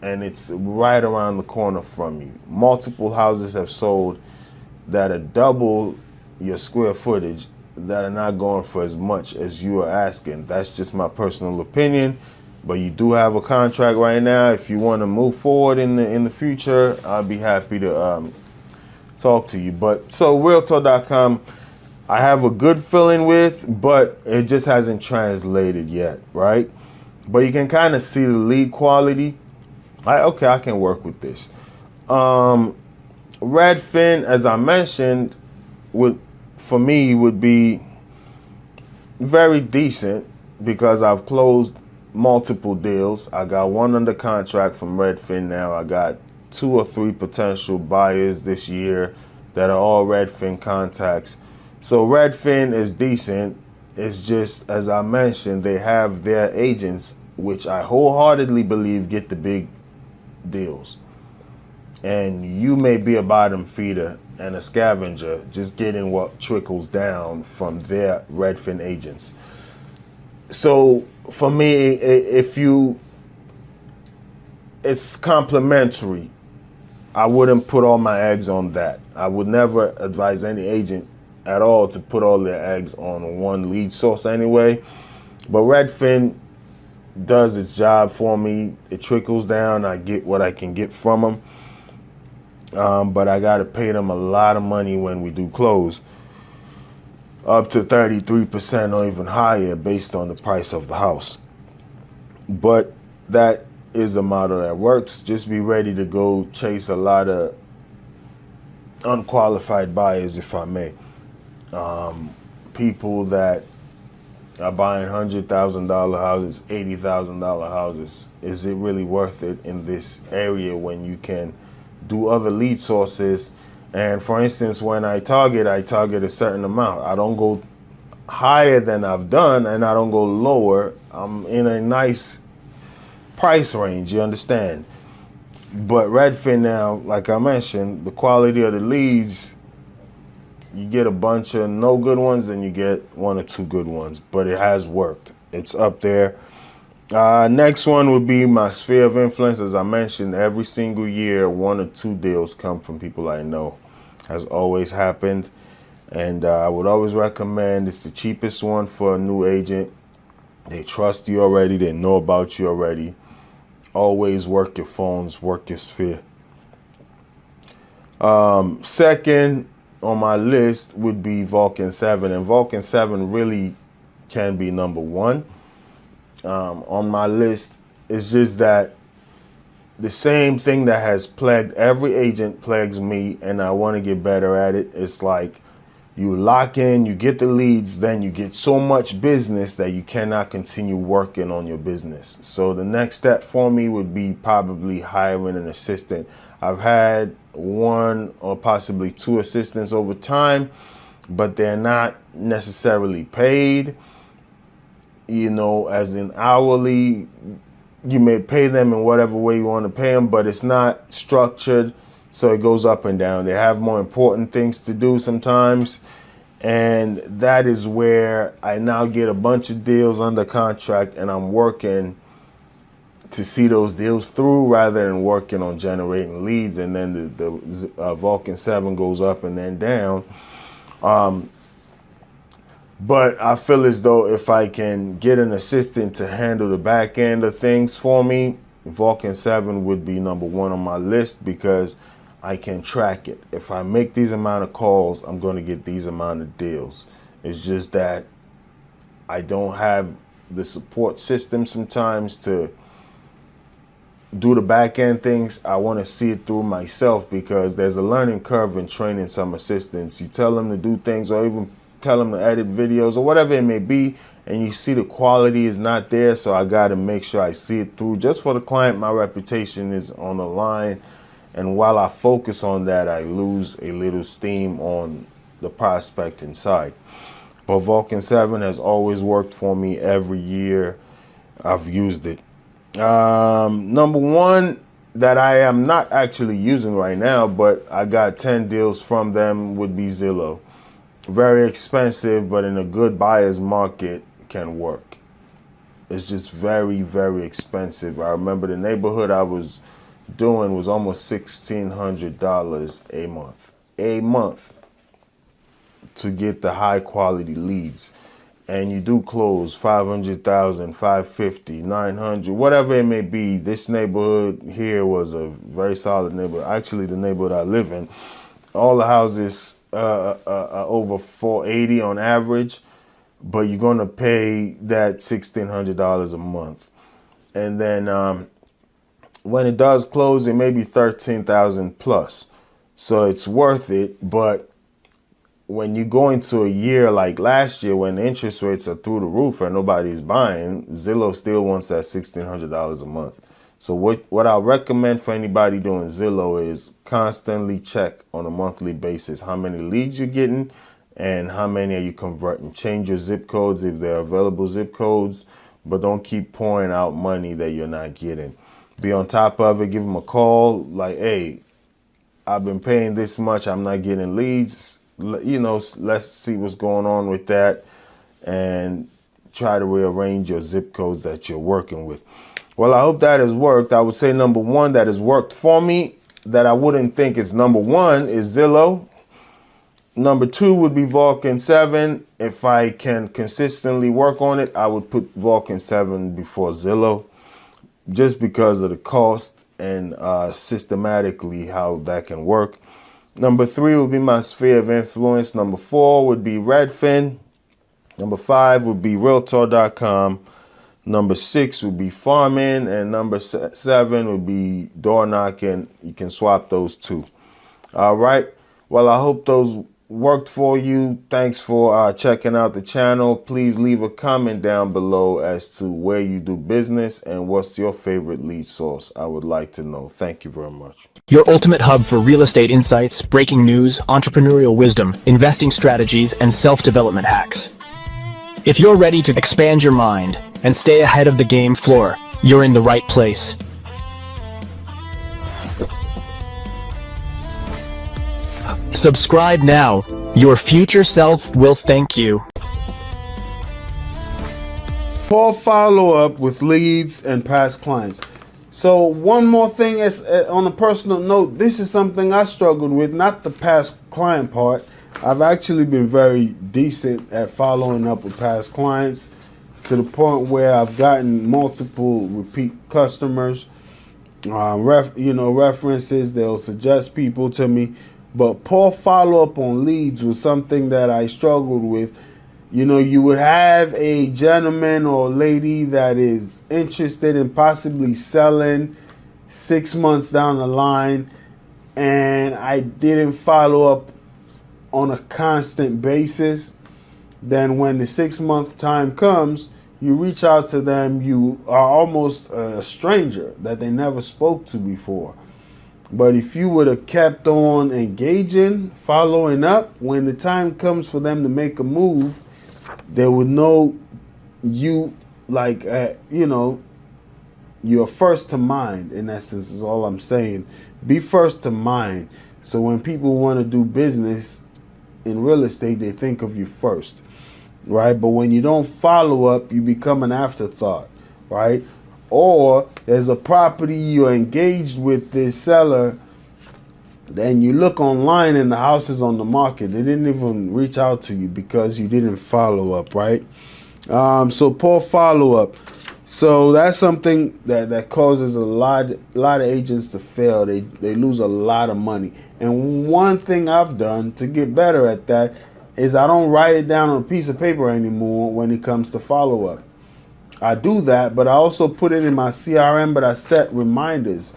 And it's right around the corner from you. Multiple houses have sold that are double your square footage that are not going for as much as you are asking. That's just my personal opinion. But you do have a contract right now. If you want to move forward in the future, I'll be happy to talk to you. But so Realtor.com, I have a good feeling with, but it just hasn't translated yet, right? But you can kind of see the lead quality. Okay, I can work with this. Redfin, as I mentioned, for me would be very decent. because I've closed multiple deals. I got one under contract from Redfin now. I got 2 or 3 potential buyers this year that are all Redfin contacts. So Redfin is decent. It's just, as I mentioned, they have their agents, which I wholeheartedly believe get the big deals. And you may be a bottom feeder and a scavenger, just getting what trickles down from their Redfin agents. So for me, it's complimentary. I wouldn't put all my eggs on that. I would never advise any agent at all to put all their eggs on one lead source anyway. But Redfin does its job for me. It trickles down. I get what I can get from them. But I got to pay them a lot of money when we do close. Up to 33% or even higher based on the price of the house. But that is a model that works. Just be ready to go chase a lot of unqualified buyers, if I may. People that are buying $100,000 houses, $80,000 houses. Is it really worth it in this area when you can do other lead sources? And for instance, when I target a certain amount. I don't go higher than I've done, and I don't go lower. I'm in a nice price range, you understand? But Redfin now, like I mentioned, the quality of the leads, you get a bunch of no good ones and you get 1 or 2 good ones, but it has worked. It's up there. Next one would be my sphere of influence. As I mentioned, every single year, 1 or 2 deals come from people I know. Has always happened. And I would always recommend, it's the cheapest one for a new agent. They trust you already. They know about you already. Always work your phones, work your sphere. Second on my list would be Vulcan 7. And Vulcan 7 really can be number 1 on my list. It's just that the same thing that has plagued every agent plagues me, and I want to get better at it. It's like you lock in, you get the leads, then you get so much business that you cannot continue working on your business. So the next step for me would be probably hiring an assistant. I've had 1 or possibly 2 assistants over time, but they're not necessarily paid, as in hourly. You may pay them in whatever way you want to pay them, but it's not structured, so it goes up and down. They have more important things to do sometimes, and that is where I now get a bunch of deals under contract, and I'm working to see those deals through rather than working on generating leads, and then the Vulcan 7 goes up and then down. But I feel as though if I can get an assistant to handle the back end of things for me, Vulcan 7 would be number 1 on my list because I can track it. If I make these amount of calls, I'm going to get these amount of deals. It's just that I don't have the support system sometimes to do the back end things. I want to see it through myself because there's a learning curve in training some assistants. You tell them to do things or even tell them to edit videos or whatever it may be, and you see the quality is not there, so I got to make sure I see it through. Just for the client, my reputation is on the line, and while I focus on that, I lose a little steam on the prospecting side. But Vulcan 7 has always worked for me every year I've used it. Number 1 that I am not actually using right now, but I got 10 deals from them, would be Zillow. Very expensive, but in a good buyer's market can work. It's just very, very expensive. I remember the neighborhood I was doing was almost $1,600 a month to get the high quality leads. And you do close 500,000, 550, 900, whatever it may be. This neighborhood here was a very solid neighborhood. Actually, the neighborhood I live in, all the houses over 480 on average, but you're going to pay that $1,600 a month. And then when it does close, it may be 13,000 plus. So it's worth it. But when you go into a year like last year when the interest rates are through the roof and nobody's buying, Zillow still wants that $1,600 a month. So what I recommend for anybody doing Zillow is constantly check on a monthly basis how many leads you're getting and how many are you converting. Change your zip codes if they're available zip codes, but don't keep pouring out money that you're not getting. Be on top of it, give them a call like, hey, I've been paying this much, I'm not getting leads. You know, let's see what's going on with that and try to rearrange your zip codes that you're working with. Well, I hope that has worked. I would say number one that has worked for me that I wouldn't think is number one is Zillow. Number two would be Vulcan 7. If I can consistently work on it, I would put Vulcan 7 before Zillow just because of the cost and systematically how that can work. Number 3 would be my sphere of influence. Number 4 would be Redfin. Number 5 would be Realtor.com. Number 6 would be farming. And number 7 would be door knocking. You can swap those two. All right. Well, I hope those worked for you. Thanks for checking out the channel. Please leave a comment down below as to where you do business and what's your favorite lead source. I would like to know. Thank you very much. Your ultimate hub for real estate insights, breaking news, entrepreneurial wisdom, investing strategies, and self-development hacks. If you're ready to expand your mind and stay ahead of the game floor, you're in the right place. Subscribe now. Your future self will thank you. Poor follow-up with leads and past clients. So one more thing is on a personal note, this is something I struggled with, not the past client part. I've actually been very decent at following up with past clients to the point where I've gotten multiple repeat customers, references. They'll suggest people to me. But poor follow-up on leads was something that I struggled with. You know, you would have a gentleman or lady that is interested in possibly selling 6 months down the line, and I didn't follow up on a constant basis. Then when the 6 month time comes, you reach out to them, you are almost a stranger that they never spoke to before. But if you would have kept on engaging, following up, when the time comes for them to make a move, they would know you, like, you're first to mind, in essence, is all I'm saying. Be first to mind. So when people want to do business in real estate, they think of you first, right? But when you don't follow up, you become an afterthought, right? Or there's a property you're engaged with this seller, then you look online and the house is on the market. They didn't even reach out to you because you didn't follow up, right? So poor follow up. So that's something that causes a lot of agents to fail. They lose a lot of money. And one thing I've done to get better at that is I don't write it down on a piece of paper anymore when it comes to follow up. I do that, but I also put it in my CRM, but I set reminders,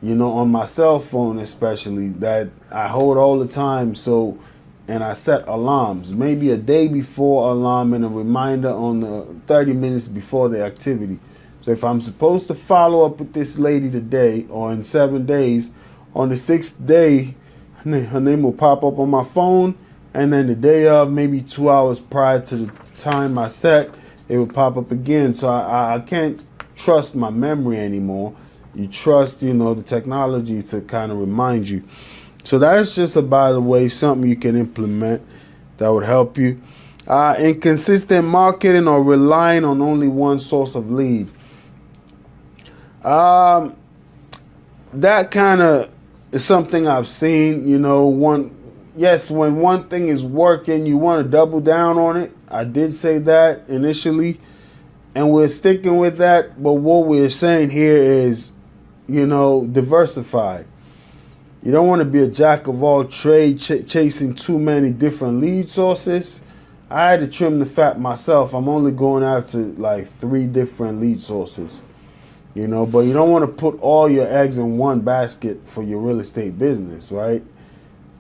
on my cell phone especially, that I hold all the time. So, and I set alarms, maybe a day before alarm and a reminder on the 30 minutes before the activity. So if I'm supposed to follow up with this lady today or in 7 days, on the 6th day, her name will pop up on my phone. And then the day of, maybe 2 hours prior to the time I set, it would pop up again. So I can't trust my memory anymore. You trust, the technology to kind of remind you. So that's just by the way, something you can implement that would help you. Inconsistent marketing or relying on only one source of lead. That kind of is something I've seen, when one thing is working, you want to double down on it. I did say that initially, and we're sticking with that. But what we're saying here is, diversify. You don't want to be a jack of all trades, chasing too many different lead sources. I had to trim the fat myself. I'm only going after like 3 different lead sources, but you don't want to put all your eggs in one basket for your real estate business, right?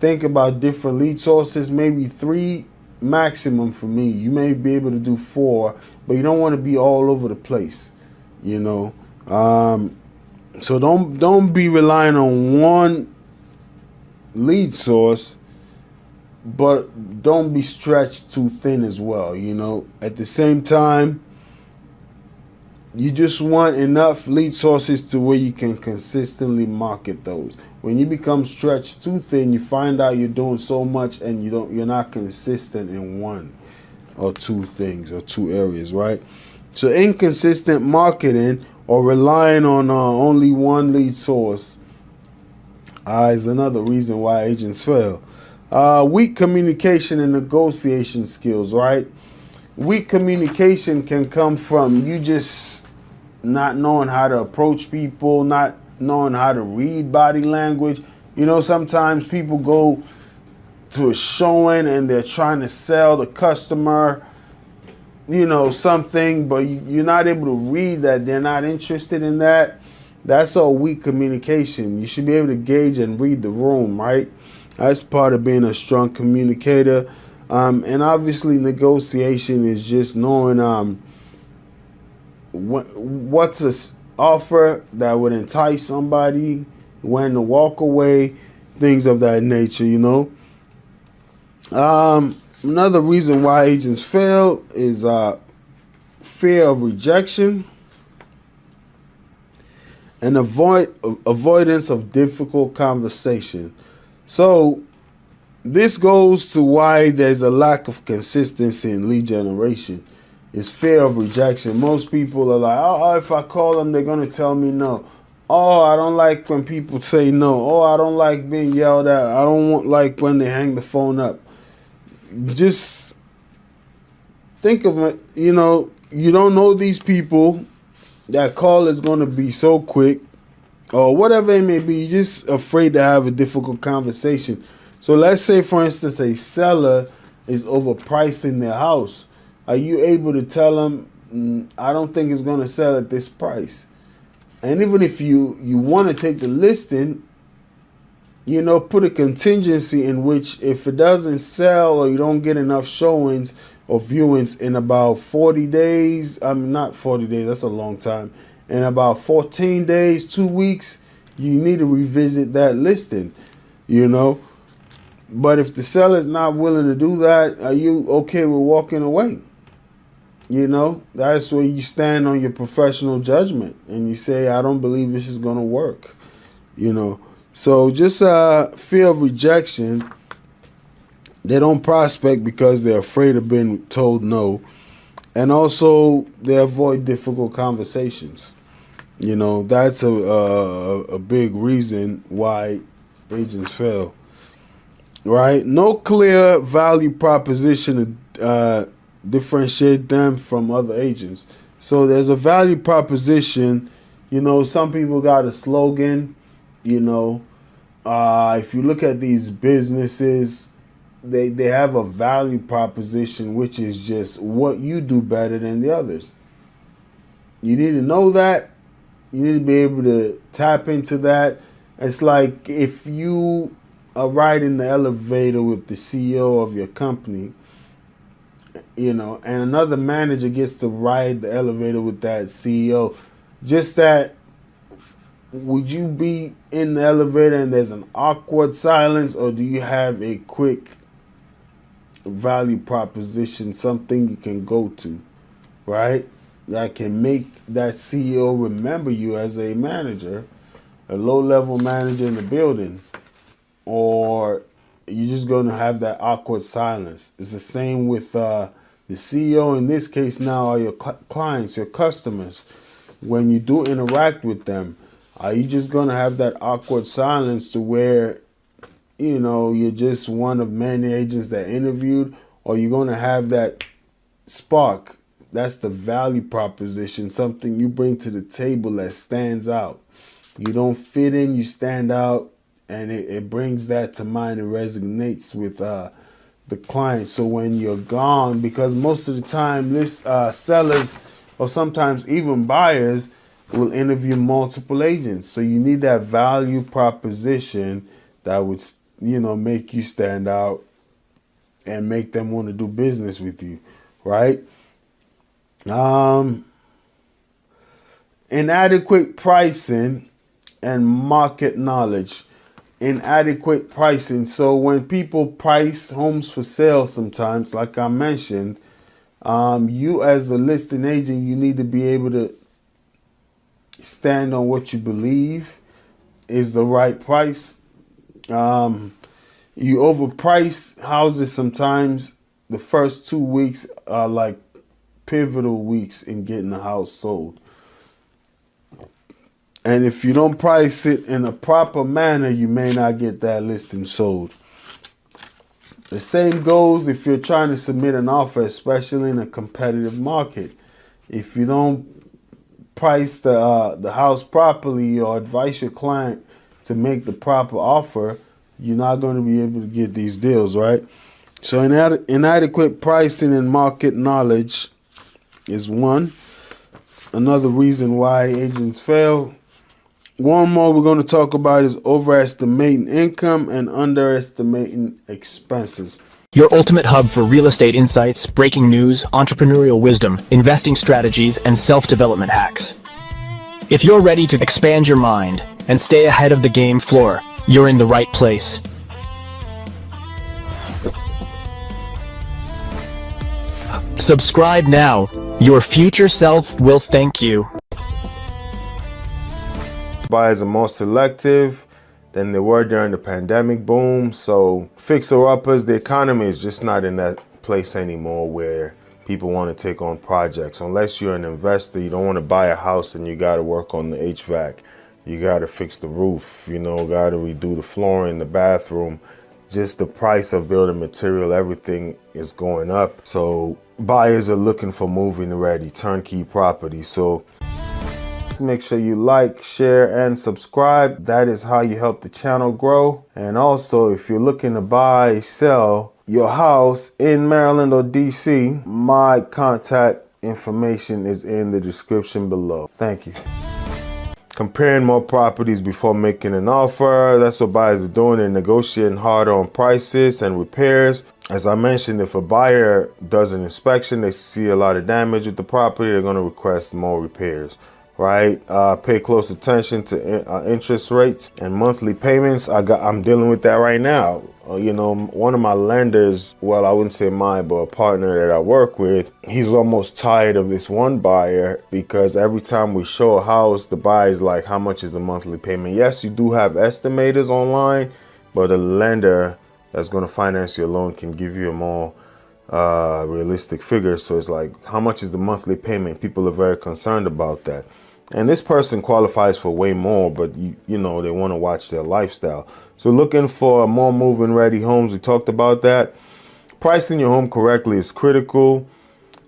think about different lead sources, maybe 3 maximum for me. You may be able to do 4, but you don't want to be all over the place, you know. So don't be relying on one lead source, but don't be stretched too thin as well, you know. At the same time, you just want enough lead sources to where you can consistently market those. When you become stretched too thin, you find out you're doing so much and you're not consistent in one or 2 things or 2 areas, right? So inconsistent marketing or relying on only one lead source is another reason why agents fail. Weak communication and negotiation skills, right? Weak communication can come from you just not knowing how to approach people, not knowing how to read body language. You know, sometimes people go to a showing and they're trying to sell the customer, you know, something, but you're not able to read that they're not interested in that. That's all weak communication. You should be able to gauge and read the room, right? That's part of being a strong communicator. And obviously negotiation is just knowing what's an offer that would entice somebody, when to walk away, things of that nature, you know. Another reason why agents fail is fear of rejection and avoidance of difficult conversation. So this goes to why there's a lack of consistency in lead generation. It's fear of rejection. Most people are like, oh, if I call them, they're going to tell me no. Oh, I don't like when people say no. Oh, I don't like being yelled at. I don't like when they hang the phone up. Just think of it, you know, you don't know these people. That call is going to be so quick or whatever it may be. You're just afraid to have a difficult conversation. So let's say, for instance, a seller is overpricing their house. Are you able to tell them, I don't think it's going to sell at this price? And even if you want to take the listing, you know, put a contingency in which if it doesn't sell or you don't get enough showings or viewings in about 40 days, not 40 days, that's a long time. In about 14 days, 2 weeks, you need to revisit that listing, you know. But if the seller's not willing to do that, are you okay with walking away? You know, that's where you stand on your professional judgment and you say, I don't believe this is going to work, you know. So just fear of rejection. They don't prospect because they're afraid of being told no. And also they avoid difficult conversations. You know, that's a big reason why agents fail. Right? No clear value proposition to differentiate them from other agents. So there's a value proposition. You know, some people got a slogan. You know, if you look at these businesses, they have a value proposition, which is just what you do better than the others. You need to know that. You need to be able to tap into that. It's like if you are riding the elevator with the CEO of your company, you know, and another manager gets to ride the elevator with that CEO, just that, would you be in the elevator and there's an awkward silence, or do you have a quick value proposition, something you can go to, right? That can make that CEO remember you as a manager, a low-level manager in the building, or you're just going to have that awkward silence. It's the same with the CEO in this case now are your clients, your customers. When you do interact with them, are you just going to have that awkward silence to where, you know, you're just one of many agents that interviewed, or you're going to have that spark? That's the value proposition, something you bring to the table that stands out. You don't fit in, you stand out, and it brings that to mind and resonates with the client. So when you're gone, because most of the time this sellers or sometimes even buyers will interview multiple agents. So you need that value proposition that would make you stand out and make them want to do business with you, right? Inadequate pricing and market knowledge. Inadequate pricing. So when people price homes for sale sometimes, like I mentioned, you as the listing agent, you need to be able to stand on what you believe is the right price. You overprice houses sometimes. The first 2 weeks are like pivotal weeks in getting the house sold. And if you don't price it in a proper manner, you may not get that listing sold. The same goes if you're trying to submit an offer, especially in a competitive market. If you don't price the house properly or advise your client to make the proper offer, you're not going to be able to get these deals, right? So inadequate pricing and market knowledge is one. Another reason why agents fail. One more we're going to talk about is overestimating income and underestimating expenses. Your ultimate hub for real estate insights, breaking news, entrepreneurial wisdom, investing strategies, and self-development hacks. If you're ready to expand your mind and stay ahead of the game floor, you're in the right place. Subscribe now. Your future self will thank you. Buyers are more selective than they were during the pandemic boom. So fixer-uppers, the economy is just not in that place anymore where people want to take on projects. Unless you're an investor, you don't want to buy a house and you got to work on the HVAC. You got to fix the roof, got to redo the flooring, the bathroom. Just the price of building material, everything is going up. So buyers are looking for move-in ready, turnkey property. So make sure you like, share, and subscribe. That is how you help the channel grow. And also, if you're looking to buy, sell your house in Maryland or DC, my contact information is in the description below. Thank you. Comparing more properties before making an offer. That's what buyers are doing. They're negotiating harder on prices and repairs. As I mentioned, if a buyer does an inspection, they see a lot of damage with the property, they're going to request more repairs. Right? Pay close attention to interest rates and monthly payments. I'm dealing with that right now. One of my lenders, well, I wouldn't say mine, but a partner that I work with, he's almost tired of this one buyer because every time we show a house, the buyer's like, how much is the monthly payment? Yes, you do have estimators online, but a lender that's going to finance your loan can give you a more realistic figure. So it's like, how much is the monthly payment? People are very concerned about that. And this person qualifies for way more, but they want to watch their lifestyle. So looking for more move-in ready homes, we talked about that. Pricing your home correctly is critical.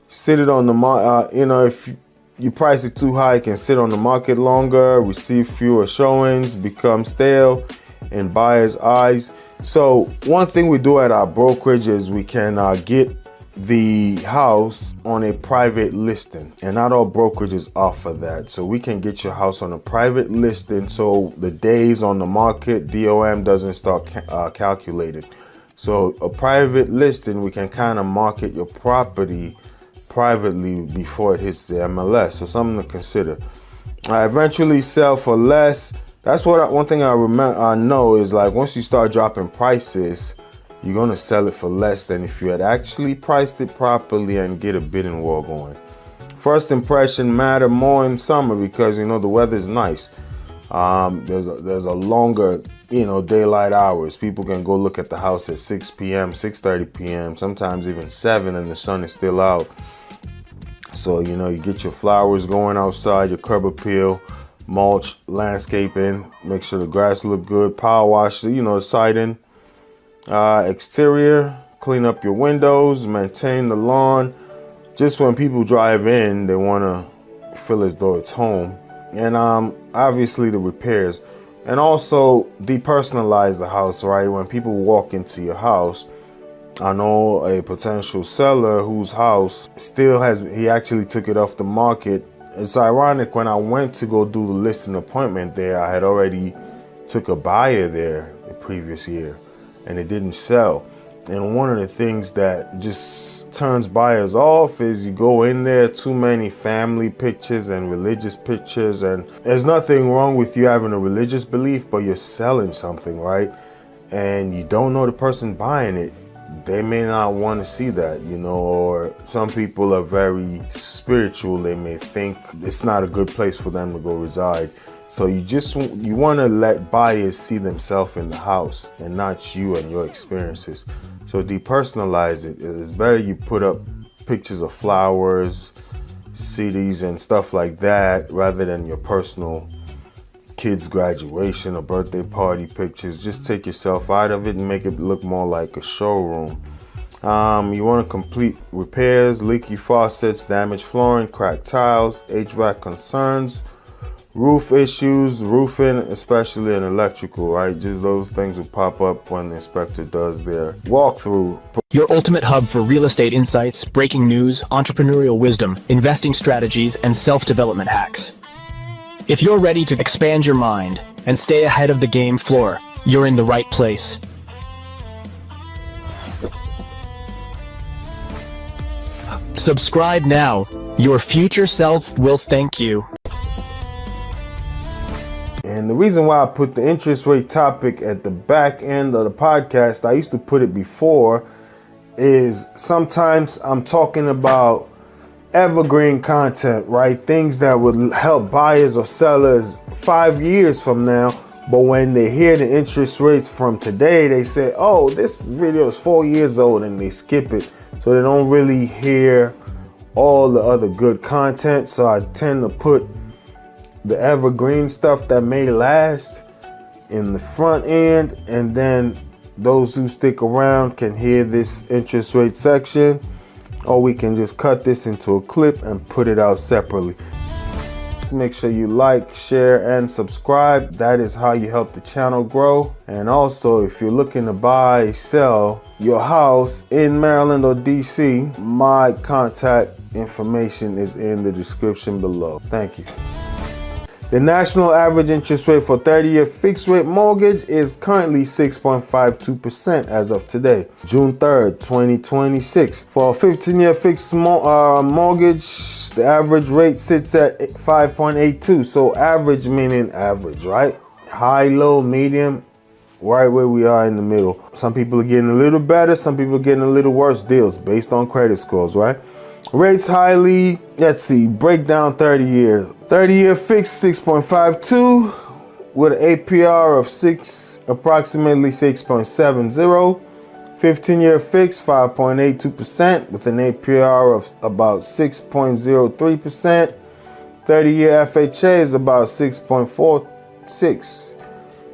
Sit it on the market. If you price it too high, it can sit on the market longer, receive fewer showings, become stale in buyers' eyes. So one thing we do at our brokerage is we can get the house on a private listing, and not all brokerages offer that. So we can get your house on a private listing so the days on the market, DOM, doesn't start calculated. So a private listing, we can kind of market your property privately before it hits the MLS. So something to consider. Eventually sell for less. That's one thing I know is, like, once you start dropping prices, you're going to sell it for less than if you had actually priced it properly and get a bidding war going. First impression matter more in summer because, the weather's nice. There's a longer, daylight hours. People can go look at the house at 6 p.m., 6:30 p.m., sometimes even 7, and the sun is still out. So, you get your flowers going outside, your curb appeal, mulch, landscaping, make sure the grass look good, power wash, the siding. Exterior, clean up your windows, maintain the lawn. Just when people drive in, they want to feel as though it's home. And obviously the repairs. And also depersonalize the house, right? When people walk into your house, I know a potential seller whose house he actually took it off the market. It's ironic, when I went to go do the listing appointment there, I had already took a buyer there the previous year. and it didn't sell. And one of the things that just turns buyers off is you go in there, too many family pictures and religious pictures, and there's nothing wrong with you having a religious belief, but you're selling something, right? And you don't know the person buying it. They may not want to see that, you know, or some people are very spiritual. They may think it's not a good place for them to go reside. So you want to let buyers see themselves in the house and not you and your experiences. So depersonalize it. It's better you put up pictures of flowers, CDs and stuff like that rather than your personal kids' graduation or birthday party pictures. Just take yourself out of it and make it look more like a showroom. You want to complete repairs, leaky faucets, damaged flooring, cracked tiles, HVAC concerns, roof issues, roofing, especially in electrical, right? Just those things will pop up when the inspector does their walkthrough. Your ultimate hub for real estate insights, breaking news, entrepreneurial wisdom, investing strategies, and self-development hacks. If you're ready to expand your mind and stay ahead of the game floor, you're in the right place. Subscribe now. Your future self will thank you. And the reason why I put the interest rate topic at the back end of the podcast, I used to put it before, is sometimes I'm talking about evergreen content, right? Things that would help buyers or sellers 5 years from now. But when they hear the interest rates from today, they say, oh, this video is 4 years old, and they skip it. So they don't really hear all the other good content. So I tend to put the evergreen stuff that may last in the front end, and then those who stick around can hear this interest rate section, or we can just cut this into a clip and put it out separately. Make sure you like, share, and subscribe. That is how you help the channel grow. And also, if you're looking to buy, sell your house in Maryland or DC, my contact information is in the description below. Thank you. The national average interest rate for 30-year fixed rate mortgage is currently 6.52% as of today, June 3rd, 2026. For a 15-year fixed mortgage, the average rate sits at 5.82. So average meaning average, right? High, low, medium, right where we are in the middle. Some people are getting a little better, some people are getting a little worse deals based on credit scores, right? Rates highly, let's see, breakdown 30-year. 30-year fixed 6.52 with an APR of approximately 6.70. 15-year fixed 5.82% with an APR of about 6.03%. 30-year FHA is about 6.46.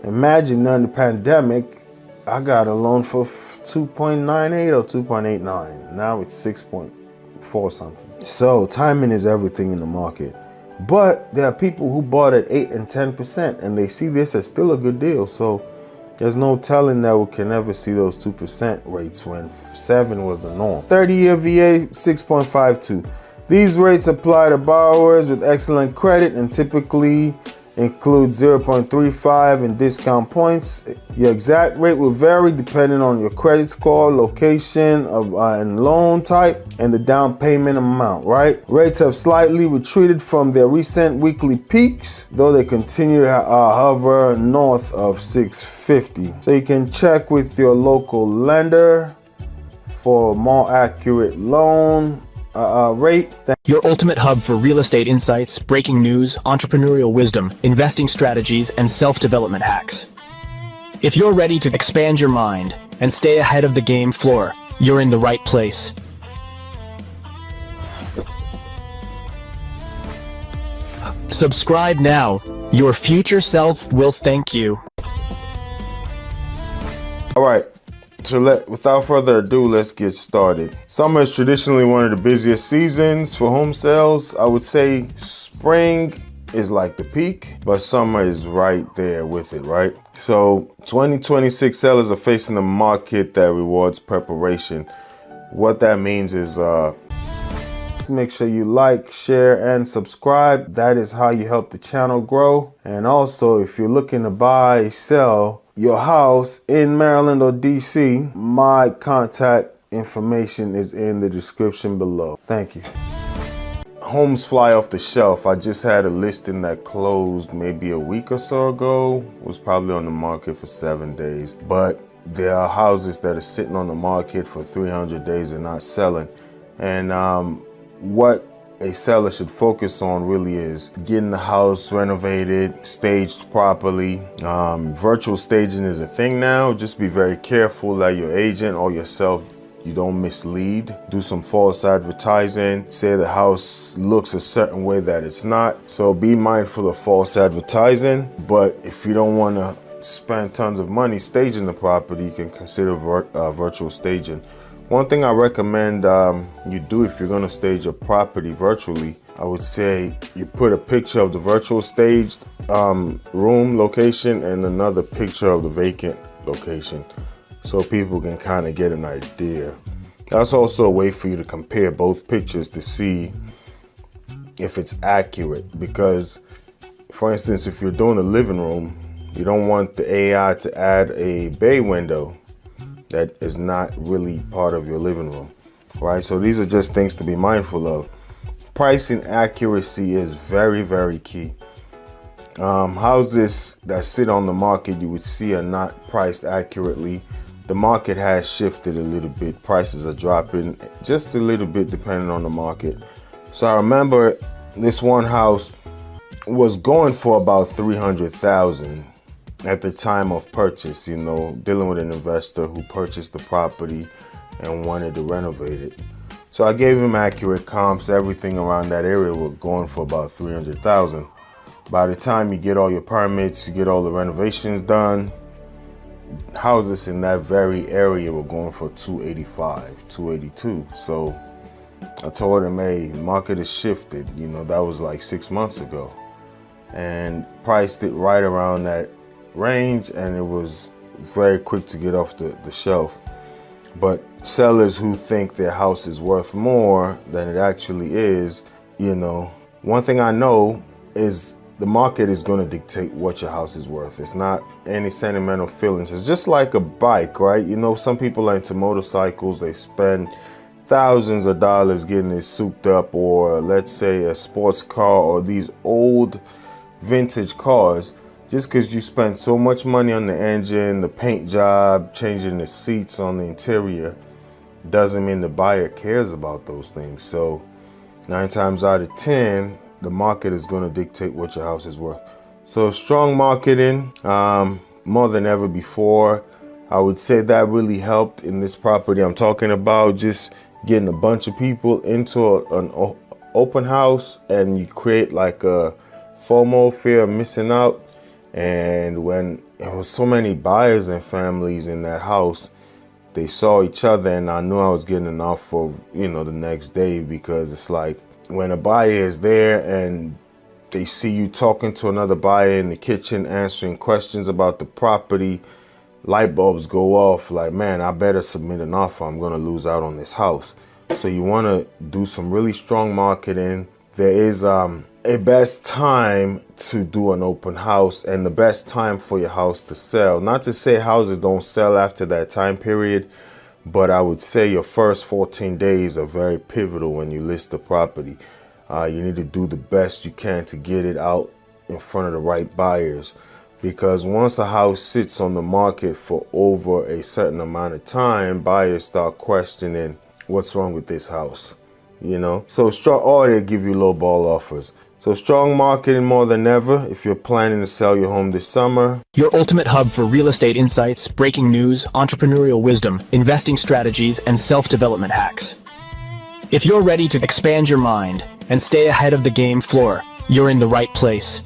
Imagine during the pandemic, I got a loan for 2.98 or 2.89. Now it's 6.4 something. So timing is everything in the market. But there are people who bought at 8 and 10%, and they see this as still a good deal. So there's no telling that we can ever see those 2% rates when 7 was the norm. 30-year VA 6.52. These rates apply to borrowers with excellent credit and typically include 0.35 in discount points. Your exact rate will vary depending on your credit score, location and loan type, and the down payment amount, right? Rates have slightly retreated from their recent weekly peaks, though they continue to hover north of 650. So you can check with your local lender for a more accurate loan rate. Your ultimate hub for real estate insights, breaking news, entrepreneurial wisdom, investing strategies, and self-development hacks. If you're ready to expand your mind and stay ahead of the game floor, you're in the right place. Subscribe now. Your future self will thank you. All right. So without further ado, let's get started. Summer is traditionally one of the busiest seasons for home sales. I would say spring is like the peak, but summer is right there with it, right? So 2026 sellers are facing a market that rewards preparation. What that means is make sure you like, share, and subscribe. That is how you help the channel grow. And also, if you're looking to buy, sell your house in Maryland or DC, my contact information is in the description below. Thank you. Homes fly off the shelf. I just had a listing that closed maybe a week or so ago. It was probably on the market for 7 days. But there are houses that are sitting on the market for 300 days and not selling. And what a seller should focus on really is getting the house renovated, staged properly. Virtual staging is a thing now. Just be very careful that your agent or yourself, you don't mislead. Do some false advertising. Say the house looks a certain way that it's not. So be mindful of false advertising. But if you don't want to spend tons of money staging the property, you can consider virtual staging. One thing I recommend you do if you're going to stage a property virtually, I would say you put a picture of the virtual staged room location and another picture of the vacant location so people can kind of get an idea. That's also a way for you to compare both pictures to see if it's accurate, because for instance, if you're doing a living room, you don't want the AI to add a bay window that is not really part of your living room, right? So these are just things to be mindful of. Pricing accuracy is very, very key. Houses that sit on the market you would see are not priced accurately. The market has shifted a little bit. Prices are dropping just a little bit depending on the market. So I remember this one house was going for about $300,000 at the time of purchase, you know, dealing with an investor who purchased the property and wanted to renovate it. So I gave him accurate comps. Everything around that area were going for about $300,000. By the time you get all your permits, you get all the renovations done, houses in that very area were going for $285, $282. So I told him, hey, the market has shifted. You know, that was like 6 months ago, and priced it right around that range, and it was very quick to get off the shelf. But sellers who think their house is worth more than it actually is, you know, one thing I know is the market is going to dictate what your house is worth. It's not any sentimental feelings. It's just like a bike, right? You know, some people are into motorcycles. They spend thousands of dollars getting it souped up, or let's say a sports car or these old vintage cars. Just because you spend so much money on the engine, the paint job, changing the seats on the interior, doesn't mean the buyer cares about those things. So 9 times out of 10, the market is going to dictate what your house is worth. So strong marketing, more than ever before. I would say that really helped in this property I'm talking about. Just getting a bunch of people into an open house, and you create like a FOMO, fear of missing out. And when there was so many buyers and families in that house, they saw each other, and I knew I was getting an offer, you know, the next day, because it's like when a buyer is there and they see you talking to another buyer in the kitchen, answering questions about the property, light bulbs go off like, man, I better submit an offer. I'm going to lose out on this house. So you want to do some really strong marketing. There is a best time to do an open house and the best time for your house to sell. Not to say houses don't sell after that time period, but I would say your first 14 days are very pivotal when you list the property. You need to do the best you can to get it out in front of the right buyers, because once a house sits on the market for over a certain amount of time, buyers start questioning what's wrong with this house, you know. So strong, or they give you low ball offers. So strong marketing more than ever if you're planning to sell your home this summer. Your ultimate hub for real estate insights, breaking news, entrepreneurial wisdom, investing strategies, and self-development hacks. If you're ready to expand your mind and stay ahead of the game floor, you're in the right place.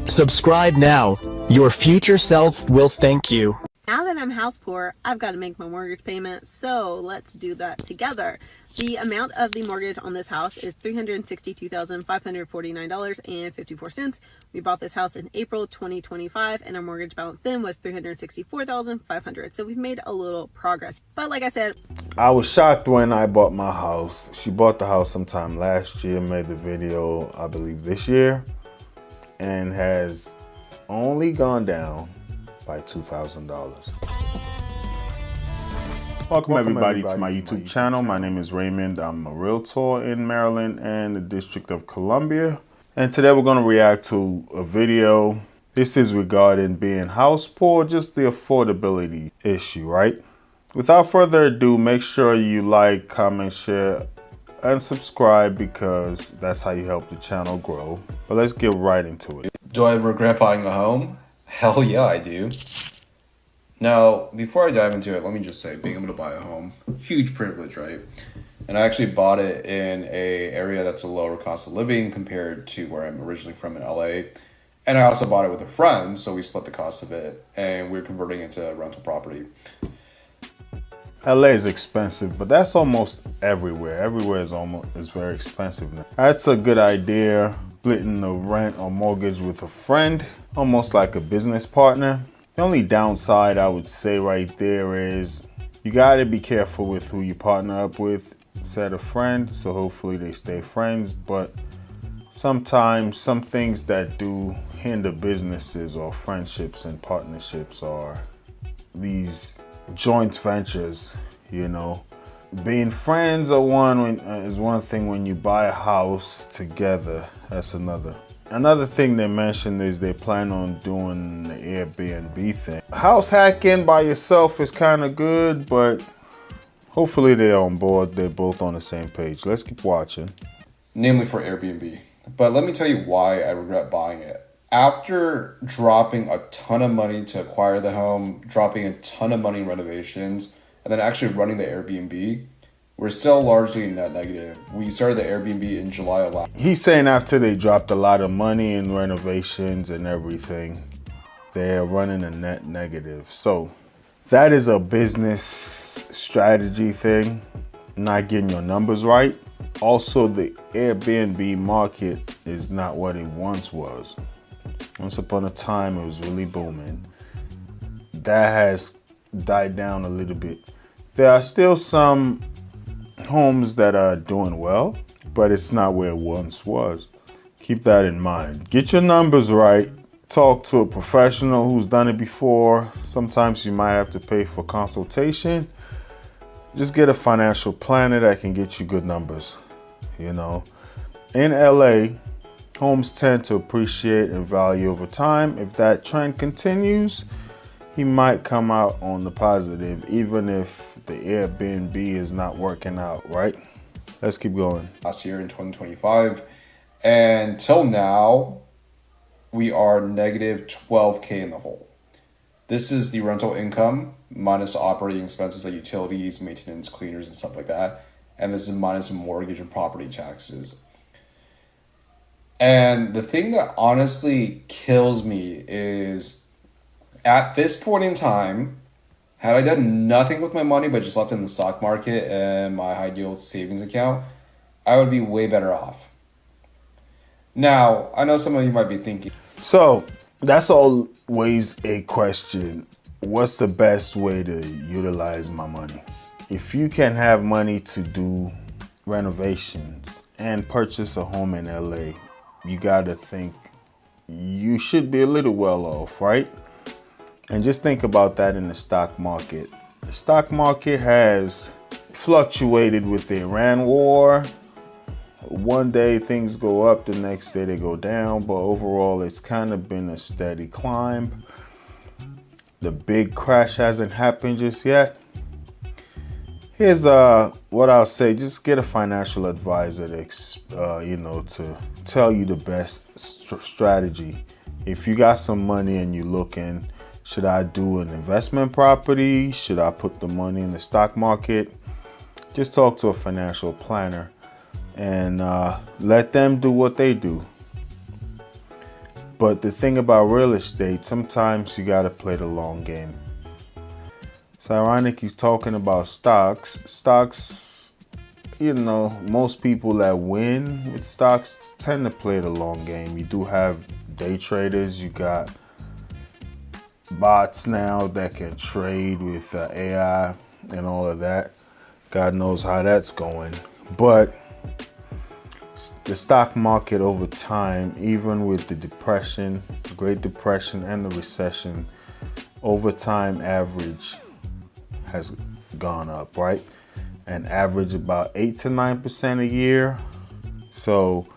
Subscribe now. Your future self will thank you. Now that I'm house poor, I've got to make my mortgage payment, so let's do that together. The amount of the mortgage on this house is $362,549.54. We bought this house in April 2025, and our mortgage balance then was $364,500. So we've made a little progress. But like I said, I was shocked when I bought my house. She bought the house sometime last year, made the video, I believe, this year. and has only gone down by $2,000. Welcome everybody to my YouTube channel. My name is Raymond. I'm a realtor in Maryland and the District of Columbia. And today we're going to react to a video. This is regarding being house poor, just the affordability issue, right? Without further ado, make sure you like, comment, share, and subscribe because that's how you help the channel grow. But let's get right into it. Do I regret buying a home? Hell yeah, I do. Now, before I dive into it, let me just say, being able to buy a home, huge privilege, right? And I actually bought it in an area that's a lower cost of living compared to where I'm originally from in LA. And I also bought it with a friend, so we split the cost of it, and we're converting it to rental property. LA is expensive, but that's almost everywhere. Everywhere is very expensive now. That's a good idea, splitting the rent or mortgage with a friend, almost like a business partner. The only downside I would say right there is you gotta be careful with who you partner up with. Said a friend, so hopefully they stay friends, but sometimes some things that do hinder businesses or friendships and partnerships are these joint ventures, you know. Being friends is one thing. When you buy a house together, that's another. Another thing they mentioned is they plan on doing the Airbnb thing. House hacking by yourself is kind of good, but hopefully they're on board. They're both on the same page. Let's keep watching. Namely for Airbnb. But let me tell you why I regret buying it. After dropping a ton of money to acquire the home, dropping a ton of money in renovations, and then actually running the Airbnb, we're still largely net negative. We started the Airbnb in July of last year. He's saying after they dropped a lot of money in renovations and everything, they're running a net negative. So that is a business strategy thing, not getting your numbers right. Also, the Airbnb market is not what it once was. Once upon a time, it was really booming. That has died down a little bit. There are still some homes that are doing well, but it's not where it once was. Keep that in mind. Get your numbers right. Talk to a professional who's done it before. Sometimes you might have to pay for consultation. Just get a financial planner that can get you good numbers. You know, in LA, homes tend to appreciate and value over time. If that trend continues, he might come out on the positive, even if the Airbnb is not working out, right? Let's keep going. Last year in 2025, and till now, we are negative 12K in the hole. This is the rental income minus operating expenses like utilities, maintenance, cleaners, and stuff like that. And this is minus mortgage and property taxes. And the thing that honestly kills me is at this point in time, had I done nothing with my money but just left it in the stock market and my high yield savings account, I would be way better off. Now, I know some of you might be thinking. So that's always a question. What's the best way to utilize my money? If you can have money to do renovations and purchase a home in LA, you gotta think you should be a little well off, right? And just think about that in the stock market. The stock market has fluctuated with the Iran war. One day things go up, the next day they go down, but overall it's kind of been a steady climb. The big crash hasn't happened just yet. Here's what I'll say: just get a financial advisor to tell you the best strategy. If you got some money and you're looking, should I do an investment property? Should I put the money in the stock market? Just talk to a financial planner and let them do what they do. But the thing about real estate, sometimes you gotta play the long game. It's ironic he's talking about stocks. Stocks, you know, most people that win with stocks tend to play the long game. You do have day traders. You got bots now that can trade with AI and all of that. God knows how that's going. But the stock market over time, even with the depression, Great Depression and the recession, over time average has gone up, right? And average about 8 to 9% a year. So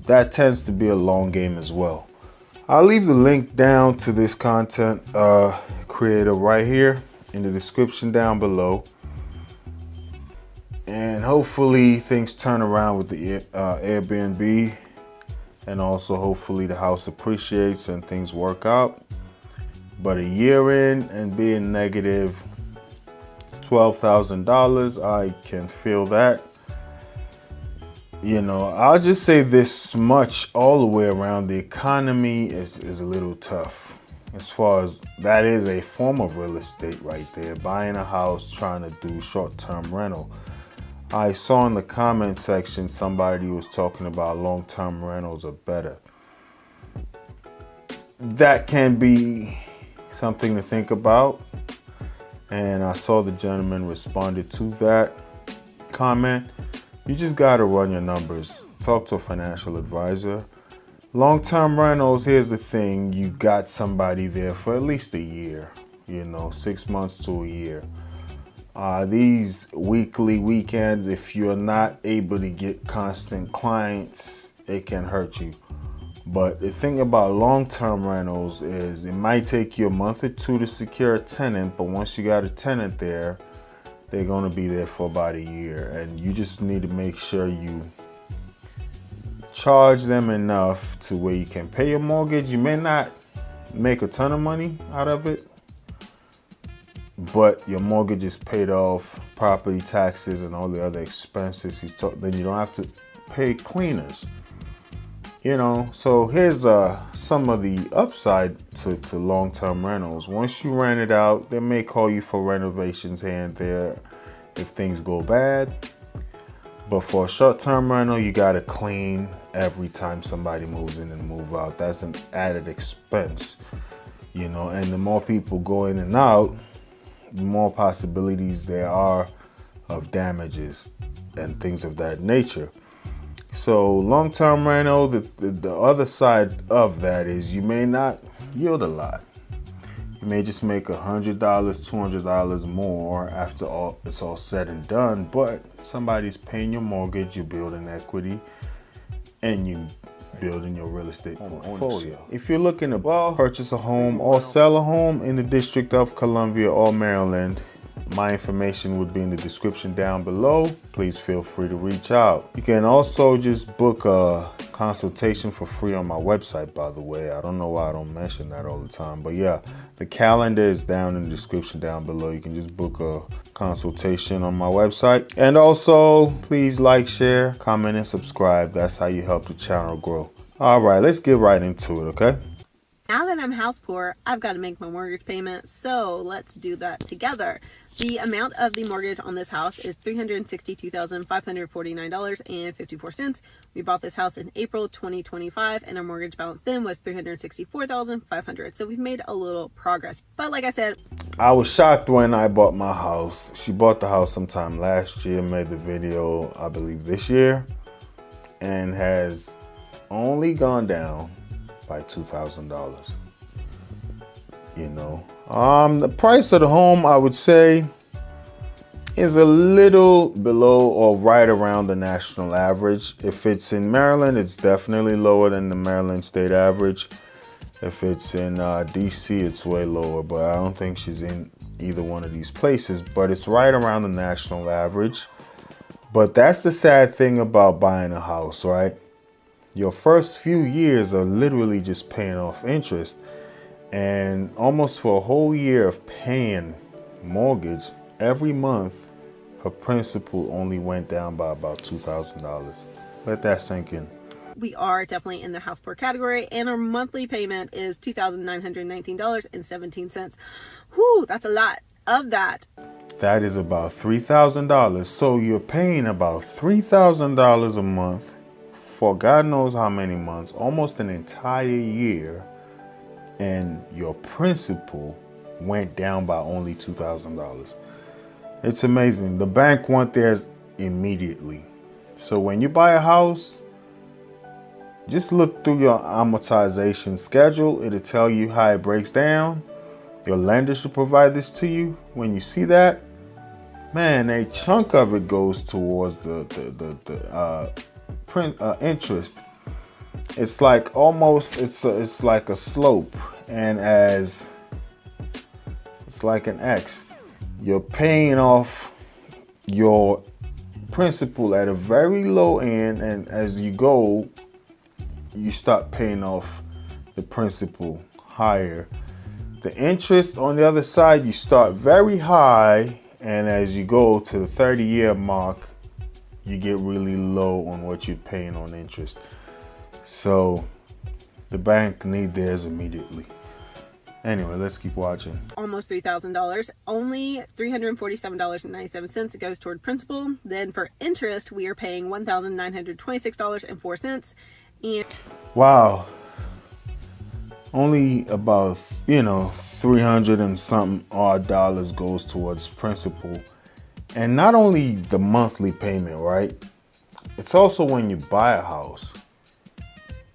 that tends to be a long game as well. I'll leave the link down to this content creator right here in the description down below. And hopefully things turn around with the Airbnb, and also hopefully the house appreciates and things work out. But a year in and being negative $12,000, I can feel that. You know, I'll just say this much all the way around. The economy is a little tough. As far as that is a form of real estate right there, buying a house, trying to do short-term rental. I saw in the comment section somebody was talking about long-term rentals are better. That can be something to think about. And I saw the gentleman responded to that comment. You just got to run your numbers. Talk to a financial advisor. Long-term rentals, here's the thing. You got somebody there for at least a year, you know, 6 months to a year. These weekly weekends, if you're not able to get constant clients, it can hurt you. But the thing about long-term rentals is it might take you a month or two to secure a tenant, but once you got a tenant there, they're going to be there for about a year. And you just need to make sure you charge them enough to where you can pay your mortgage. You may not make a ton of money out of it, but your mortgage is paid off, property taxes and all the other expenses. Then you don't have to pay cleaners. You know, so here's some of the upside to long-term rentals. Once you rent it out, they may call you for renovations here and there if things go bad. But for a short-term rental, you got to clean every time somebody moves in and move out. That's an added expense, you know, and the more people go in and out, the more possibilities there are of damages and things of that nature. So long-term rental, the other side of that is you may not yield a lot. You may just make $100, $200 more after it's all said and done, but somebody's paying your mortgage, you're building equity, and you building your real estate portfolio. If you're looking to purchase a home or sell a home in the District of Columbia or Maryland, my information would be in the description down below. Please feel free to reach out. You can also just book a consultation for free on my website, by the way. I don't know why I don't mention that all the time, but yeah, the calendar is down in the description down below. You can just book a consultation on my website. And also, please like, share, comment, and subscribe. That's how you help the channel grow. All right, let's get right into it, okay? Now that I'm house poor, I've got to make my mortgage payment, so let's do that together. The amount of the mortgage on this house is $362,549.54. We bought this house in April 2025, and our mortgage balance then was $364,500. So we've made a little progress. But like I said, I was shocked when I bought my house. She bought the house sometime last year, made the video, I believe, this year, and has only gone down by $2,000. You know, the price of the home, I would say, is a little below or right around the national average. If it's in Maryland, it's definitely lower than the Maryland state average. If it's in DC, it's way lower, but I don't think she's in either one of these places, but it's right around the national average. But that's the sad thing about buying a house, right? Your first few years are literally just paying off interest, and almost for a whole year of paying mortgage every month, her principal only went down by about $2,000. Let that sink in. we are definitely in the house poor category, and our monthly payment is $2,919.17. Whew, that's a lot. Of that is about $3,000. So you're paying about $3,000 a month for God knows how many months, almost an entire year, and your principal went down by only $2,000. It's amazing. The bank wants theirs immediately. So when you buy a house, just look through your amortization schedule. It'll tell you how it breaks down. Your lender should provide this to you. When you see that, man, a chunk of it goes towards the interest. It's like almost, it's like a slope, and as it's like an X. You're paying off your principal at a very low end, and as you go, you start paying off the principal higher. The interest on the other side, you start very high, and as you go to the 30-year mark, you get really low on what you're paying on interest. So the bank need theirs immediately. Anyway, let's keep watching. Almost $3,000. Only $347.97 goes toward principal. Then for interest, we are paying $1,926.04. And wow, only about 300 and something odd dollars goes towards principal. And not only the monthly payment, right? It's also when you buy a house,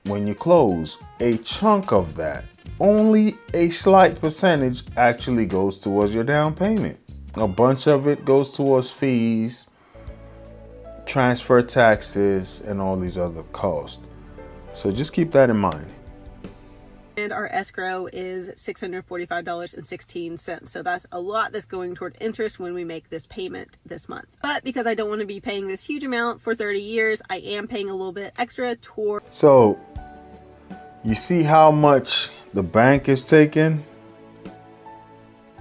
when you close, a chunk of that, only a slight percentage, actually goes towards your down payment. A bunch of it goes towards fees, transfer taxes, and all these other costs. So just keep that in mind. And our escrow is $645.16. So that's a lot that's going toward interest when we make this payment this month. But because I don't want to be paying this huge amount for 30 years, I am paying a little bit extra toward. So you see how much the bank is taking?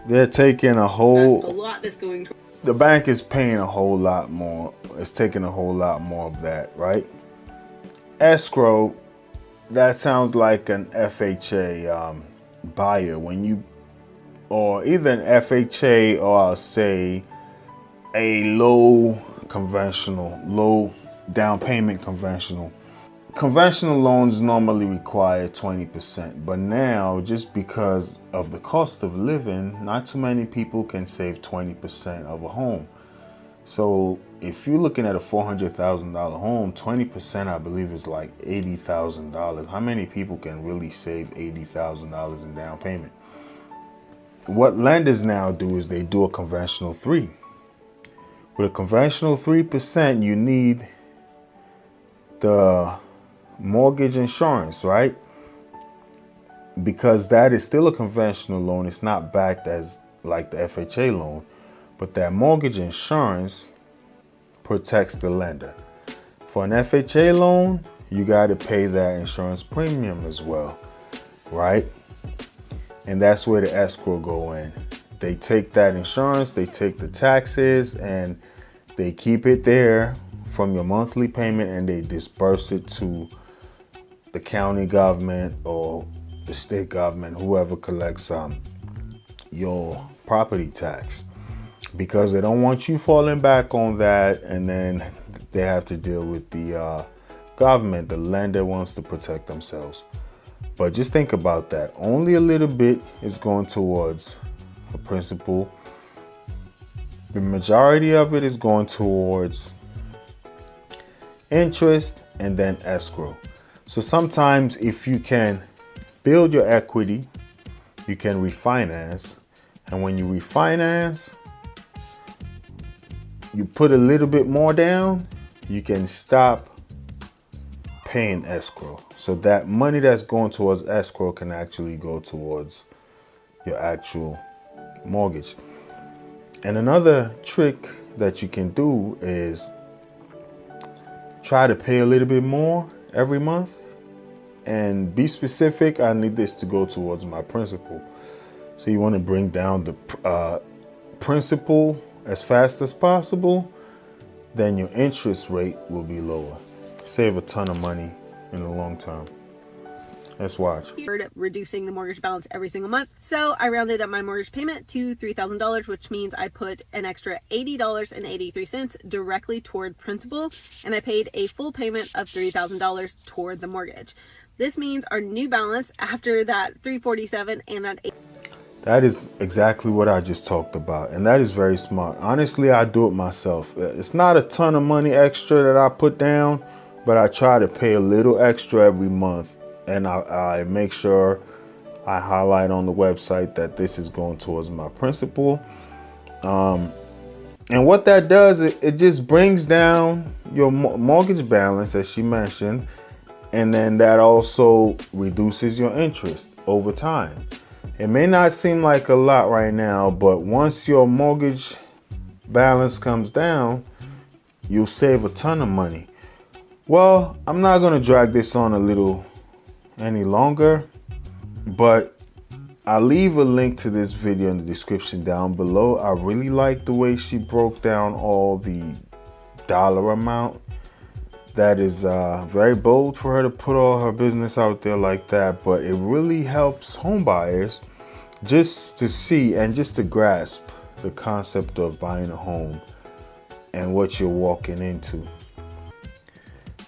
They're taking a whole... That's a lot that's going toward... The bank is paying a whole lot more. It's taking a whole lot more of that, right? Escrow, that sounds like an FHA buyer. When you, or either an FHA, or I'll say a low down payment conventional. Conventional loans normally require 20%, but now, just because of the cost of living, not too many people can save 20% of a home. So if you're looking at a $400,000 home, 20% I believe is like $80,000. How many people can really save $80,000 in down payment? What lenders now do is they do a conventional 3. With a conventional 3%, you need the mortgage insurance, right? Because that is still a conventional loan. It's not backed as like the FHA loan, but that mortgage insurance protects the lender. For an FHA loan, you got to pay that insurance premium as well, right? And that's where the escrow go in. They take that insurance, they take the taxes, and they keep it there from your monthly payment, and they disperse it to the county government or the state government, whoever collects your property tax, because they don't want you falling back on that, and then they have to deal with the government. The lender wants to protect themselves. But just think about that. Only a little bit is going towards a principal. The majority of it is going towards interest and then escrow. So sometimes if you can build your equity, you can refinance. And when you refinance, you put a little bit more down, you can stop paying escrow. So that money that's going towards escrow can actually go towards your actual mortgage. And another trick that you can do is try to pay a little bit more every month and be specific. I need this to go towards my principal. So you want to bring down the principal as fast as possible, then your interest rate will be lower. Save a ton of money in the long term. Let's watch. Reducing the mortgage balance every single month. So I rounded up my mortgage payment to $3,000, which means I put an extra $80.83 directly toward principal, and I paid a full payment of $3,000 toward the mortgage. This means our new balance after that $347 and that That is exactly what I just talked about, and that is very smart. Honestly, I do it myself. It's not a ton of money extra that I put down, but I try to pay a little extra every month, and I make sure I highlight on the website that this is going towards my principal. And what that does, it just brings down your mortgage balance, as she mentioned, and then that also reduces your interest over time. It may not seem like a lot right now, but once your mortgage balance comes down, you'll save a ton of money. Well, I'm not going to drag this on any longer, but I'll leave a link to this video in the description down below. I really like the way she broke down all the dollar amount. That is very bold for her to put all her business out there like that, but it really helps home buyers just to see and just to grasp the concept of buying a home and what you're walking into.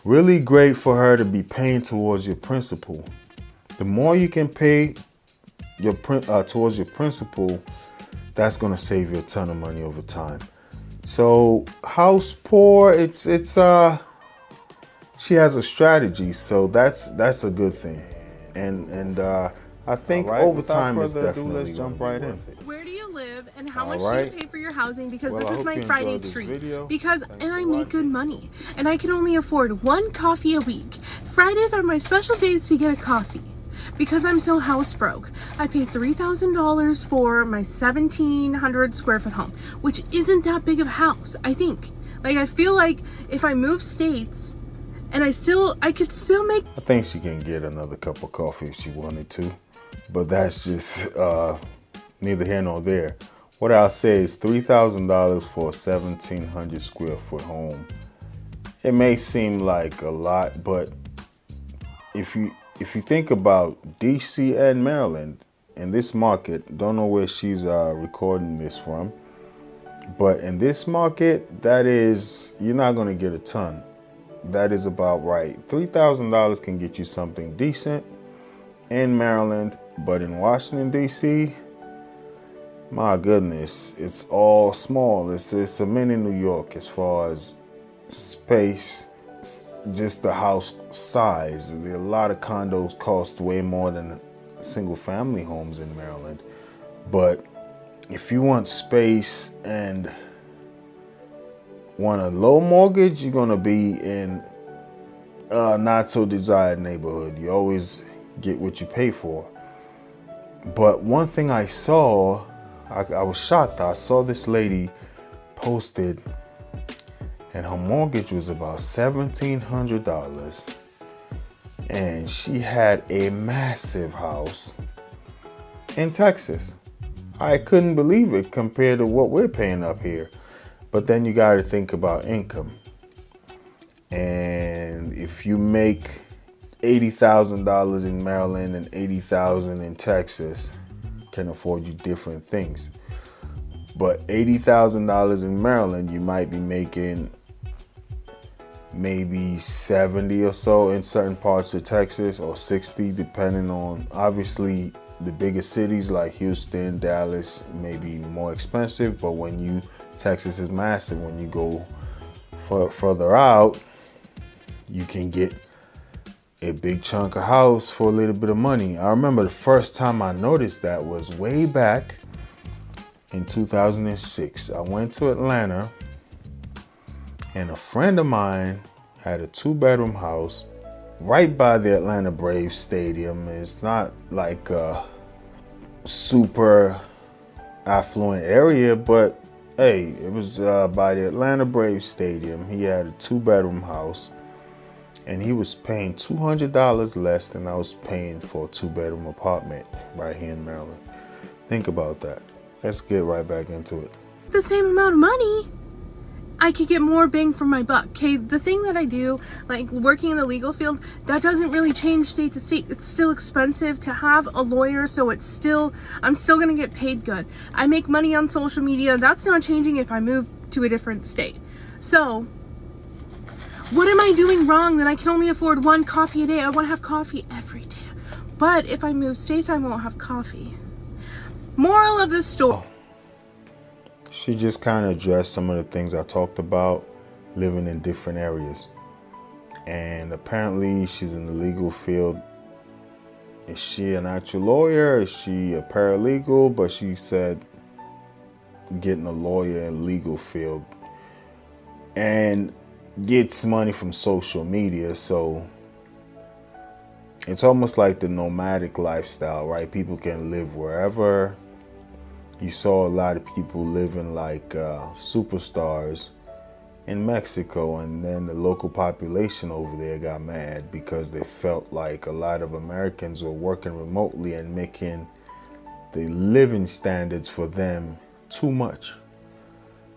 Really great for her to be paying towards your principal. The more you can pay towards your principal, that's going to save you a ton of money over time. So house poor, she has a strategy, so that's a good thing, and I think over time it's definitely. Let's jump right in. Where do you live and how much do you pay for your housing? Because this is my Friday treat. And I make good money, and I can only afford one coffee a week. Fridays are my special days to get a coffee. Because I'm so house broke, I paid $3,000 for my 1,700 square foot home, which isn't that big of a house, I think. Like, I feel like if I move states, and I could still make... I think she can get another cup of coffee if she wanted to, but that's just neither here nor there. What I'll say is $3,000 for a 1,700 square foot home. It may seem like a lot, but if you think about DC and Maryland in this market, don't know where she's recording this from, but in this market, you're not going to get a ton. That is about right. $3,000 can get you something decent in Maryland, but in Washington, DC, my goodness, it's all small. It's a mini New York as far as space, just the house size. A lot of condos cost way more than single family homes in Maryland. But if you want space and want a low mortgage, you're gonna be in a not so desired neighborhood. You always get what you pay for. But one thing I saw, I was shocked. I saw this lady posted and her mortgage was about $1,700, and she had a massive house in Texas. I couldn't believe it compared to what we're paying up here. But then you got to think about income. And if you make $80,000 in Maryland and $80,000 in Texas, can afford you different things. But $80,000 in Maryland, you might be making maybe 70 or so in certain parts of Texas, or 60, depending on, obviously, the bigger cities like Houston, Dallas may be more expensive, but Texas is massive. When you go further out, you can get a big chunk of house for a little bit of money. I remember the first time I noticed that was way back in 2006. I went to Atlanta, and a friend of mine had a 2-bedroom house right by the Atlanta Braves stadium. It's not like a super affluent area, but hey, it was by the Atlanta Braves stadium. He had a 2-bedroom house, and he was paying $200 less than I was paying for a 2-bedroom apartment right here in Maryland. Think about that. Let's get right back into it. The same amount of money, I could get more bang for my buck. Okay, the thing that I do, like working in the legal field, that doesn't really change state to state. It's still expensive to have a lawyer, so I'm still gonna get paid good. I make money on social media. That's not changing if I move to a different state. So what am I doing wrong that I can only afford one coffee a day? I want to have coffee every day. But if I move states, I won't have coffee. Moral of the story. She just kind of addressed some of the things I talked about, living in different areas. And apparently she's in the legal field. Is she an actual lawyer? Is she a paralegal? But she said getting a lawyer in the legal field, and gets money from social media. So it's almost like the nomadic lifestyle, right? People can live wherever. You saw a lot of people living like superstars in Mexico, and then the local population over there got mad because they felt like a lot of Americans were working remotely and making the living standards for them too much,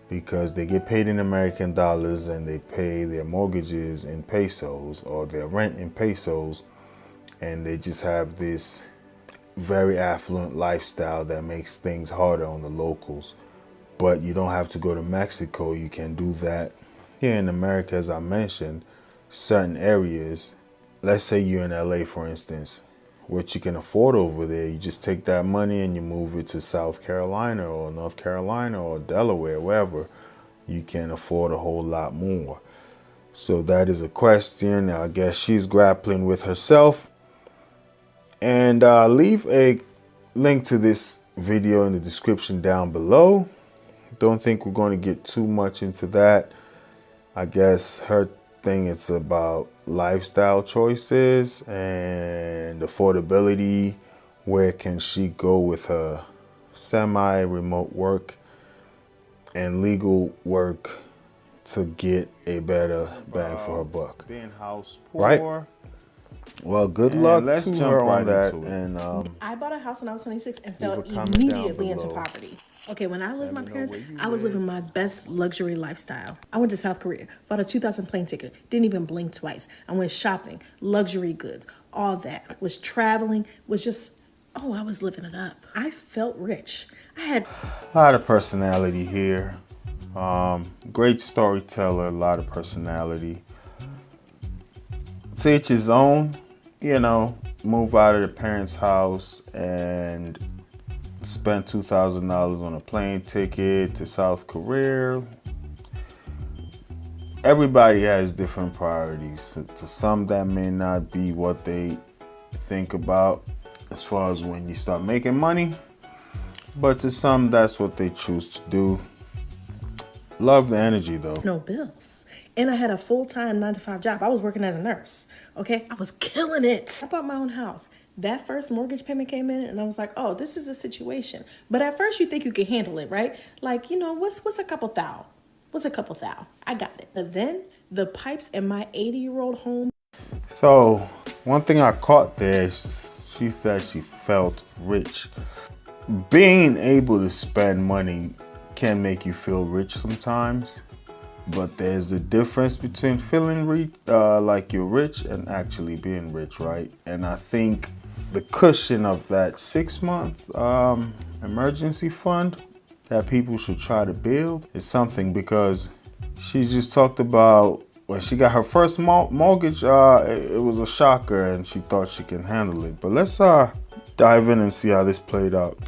because they get paid in American dollars and they pay their mortgages in pesos or their rent in pesos, and they just have this very affluent lifestyle that makes things harder on the locals. But you don't have to go to Mexico. You can do that here in America. As I mentioned, certain areas, let's say you're in LA, for instance, what you can afford over there, you just take that money and you move it to South Carolina or North Carolina or Delaware, wherever. You can afford a whole lot more. So that is a question I guess she's grappling with herself. And leave a link to this video in the description down below. Don't think we're going to get too much into that. I guess her thing, it's about lifestyle choices and affordability. Where can she go with her semi-remote work and legal work to get a better bang for her buck? Being house poor. Right? Well, good luck to her on that. And I bought a house when I was 26 and fell immediately into poverty. Okay, when I lived with my parents, I was living my best luxury lifestyle. I went to South Korea, bought a 2,000 plane ticket, didn't even blink twice. I went shopping, luxury goods, all that. Was traveling, was just, oh, I was living it up. I felt rich. I had a lot of personality here. Great storyteller, a lot of personality. To each his own, you know, move out of the parents' house and spend $2,000 on a plane ticket to South Korea. Everybody has different priorities. To some, that may not be what they think about as far as when you start making money, but to some, that's what they choose to do. Love the energy though. No bills. And I had a full-time 9-to-5 job. I was working as a nurse. Okay, I was killing it. I bought my own house. That first mortgage payment came in and I was like, oh, this is a situation. But at first you think you can handle it, right? Like, you know, what's a couple thou? What's a couple thou? I got it. But then the pipes in my 80-year-old home. So one thing I caught there, she said she felt rich. Being able to spend money can make you feel rich sometimes, but there's a difference between feeling like you're rich and actually being rich, right? And I think the cushion of that 6-month emergency fund that people should try to build is something, because she just talked about when she got her first mortgage, it was a shocker and she thought she can handle it. But let's dive in and see how this played out.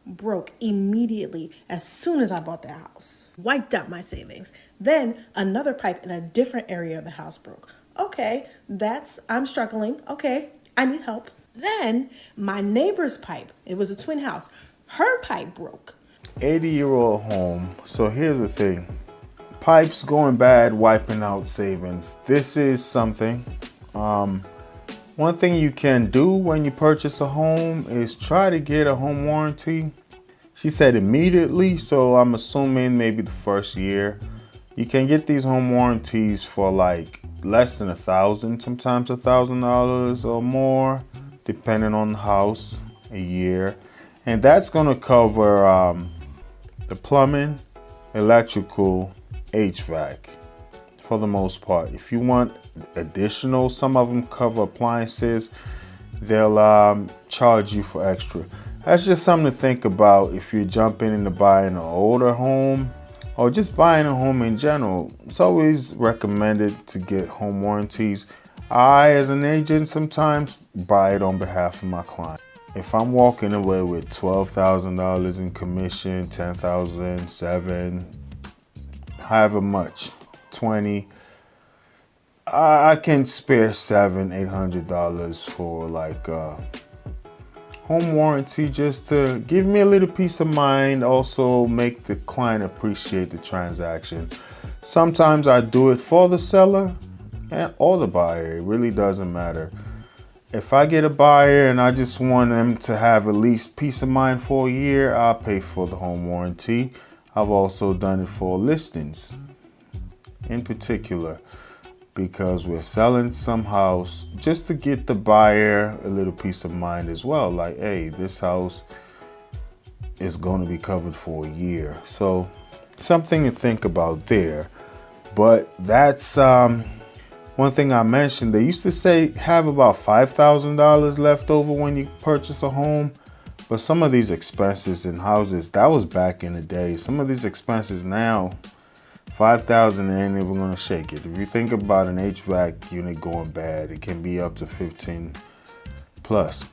Broke immediately as soon as I bought the house. Wiped out my savings. Then another pipe in a different area of the house broke. Okay, I'm struggling. Okay, I need help. Then my neighbor's pipe, it was a twin house, her pipe broke. 80-year-old home. So here's the thing. Pipes going bad, wiping out savings. This is something. One thing you can do when you purchase a home is try to get a home warranty. She said immediately, so I'm assuming maybe the first year. You can get these home warranties for like less than $1,000, sometimes $1,000 or more, depending on the house, a year. And that's gonna cover the plumbing, electrical, HVAC. For the most part. If you want additional, some of them cover appliances, they'll charge you for extra. That's just something to think about if you're jumping into buying an older home or just buying a home in general. It's always recommended to get home warranties. I, as an agent, sometimes buy it on behalf of my client. If I'm walking away with $12,000 in commission, $10,000, $7,000, however much, 20, I can spare $700-800 for like home warranty just to give me a little peace of mind. Also make the client appreciate the transaction. Sometimes I do it for the seller or the buyer. It really doesn't matter. If I get a buyer and I just want them to have at least peace of mind for a year, I'll pay for the home warranty. I've also done it for listings in particular, because we're selling some house just to get the buyer a little peace of mind as well. Like, hey, this house is going to be covered for a year. So something to think about there. But that's one thing I mentioned. They used to say have about $5,000 left over when you purchase a home. But some of these expenses in houses, that was back in the day. Some of these expenses now, $5,000 ain't even gonna shake it. If you think about an HVAC unit going bad, it can be up to 15 plus,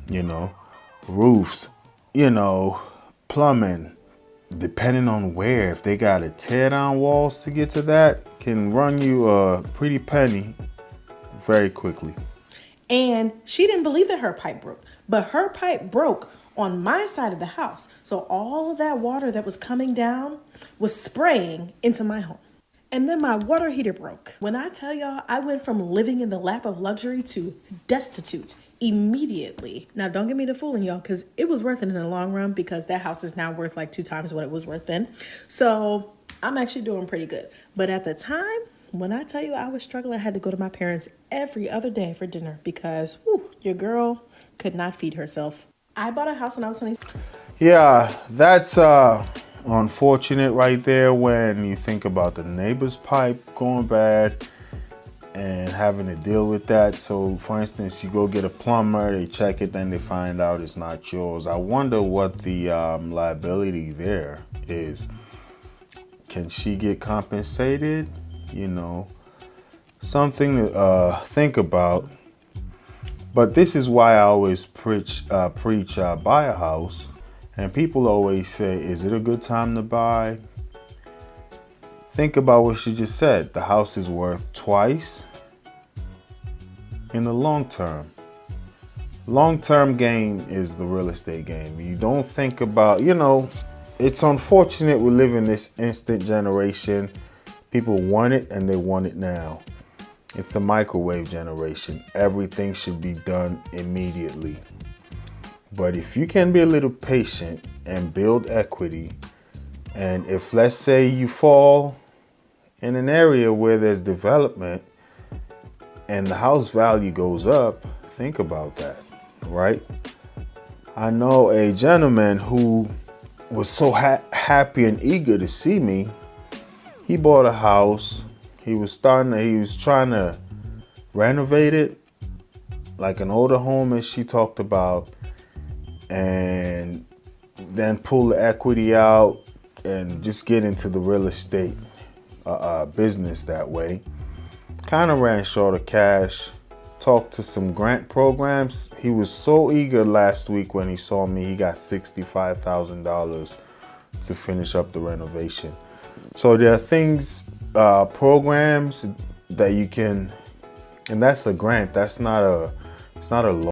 you know, roofs, you know, plumbing, depending on where. If they got to tear down walls to get to that, can run you a pretty penny very quickly. And she didn't believe that her pipe broke, but her pipe broke on my side of the house. So all of that water that was coming down was spraying into my home. And then my water heater broke. When I tell y'all, I went from living in the lap of luxury to destitute immediately. Now, don't get me to fooling y'all, because it was worth it in the long run, because that house is now worth like 2 times what it was worth then. So I'm actually doing pretty good. But at the time, when I tell you I was struggling, I had to go to my parents every other day for dinner because your girl could not feed herself. I bought a house when I was 20. Yeah, that's unfortunate right there when you think about the neighbor's pipe going bad and having to deal with that. So for instance, you go get a plumber, they check it, then they find out it's not yours. I wonder what the liability there is. Can she get compensated? You know, something to think about. But this is why I always preach buy a house. And people always say, is it a good time to buy? Think about what she just said. The house is worth twice in the long term. Long-term game is the real estate game. You don't think about, you know, it's unfortunate we live in this instant generation. People want it and they want it now. It's the microwave generation. Everything should be done immediately. But if you can be a little patient and build equity, and if let's say you fall in an area where there's development and the house value goes up, think about that, right? I know a gentleman who was so happy and eager to see me. He bought a house. He was trying to renovate it like an older home, as she talked about, and then pull the equity out and just get into the real estate business that way. Kind of ran short of cash. Talked to some grant programs. He was so eager last week when he saw me. He got $65,000 to finish up the renovation. So there are things, programs that you can, and that's a grant. It's not a loan.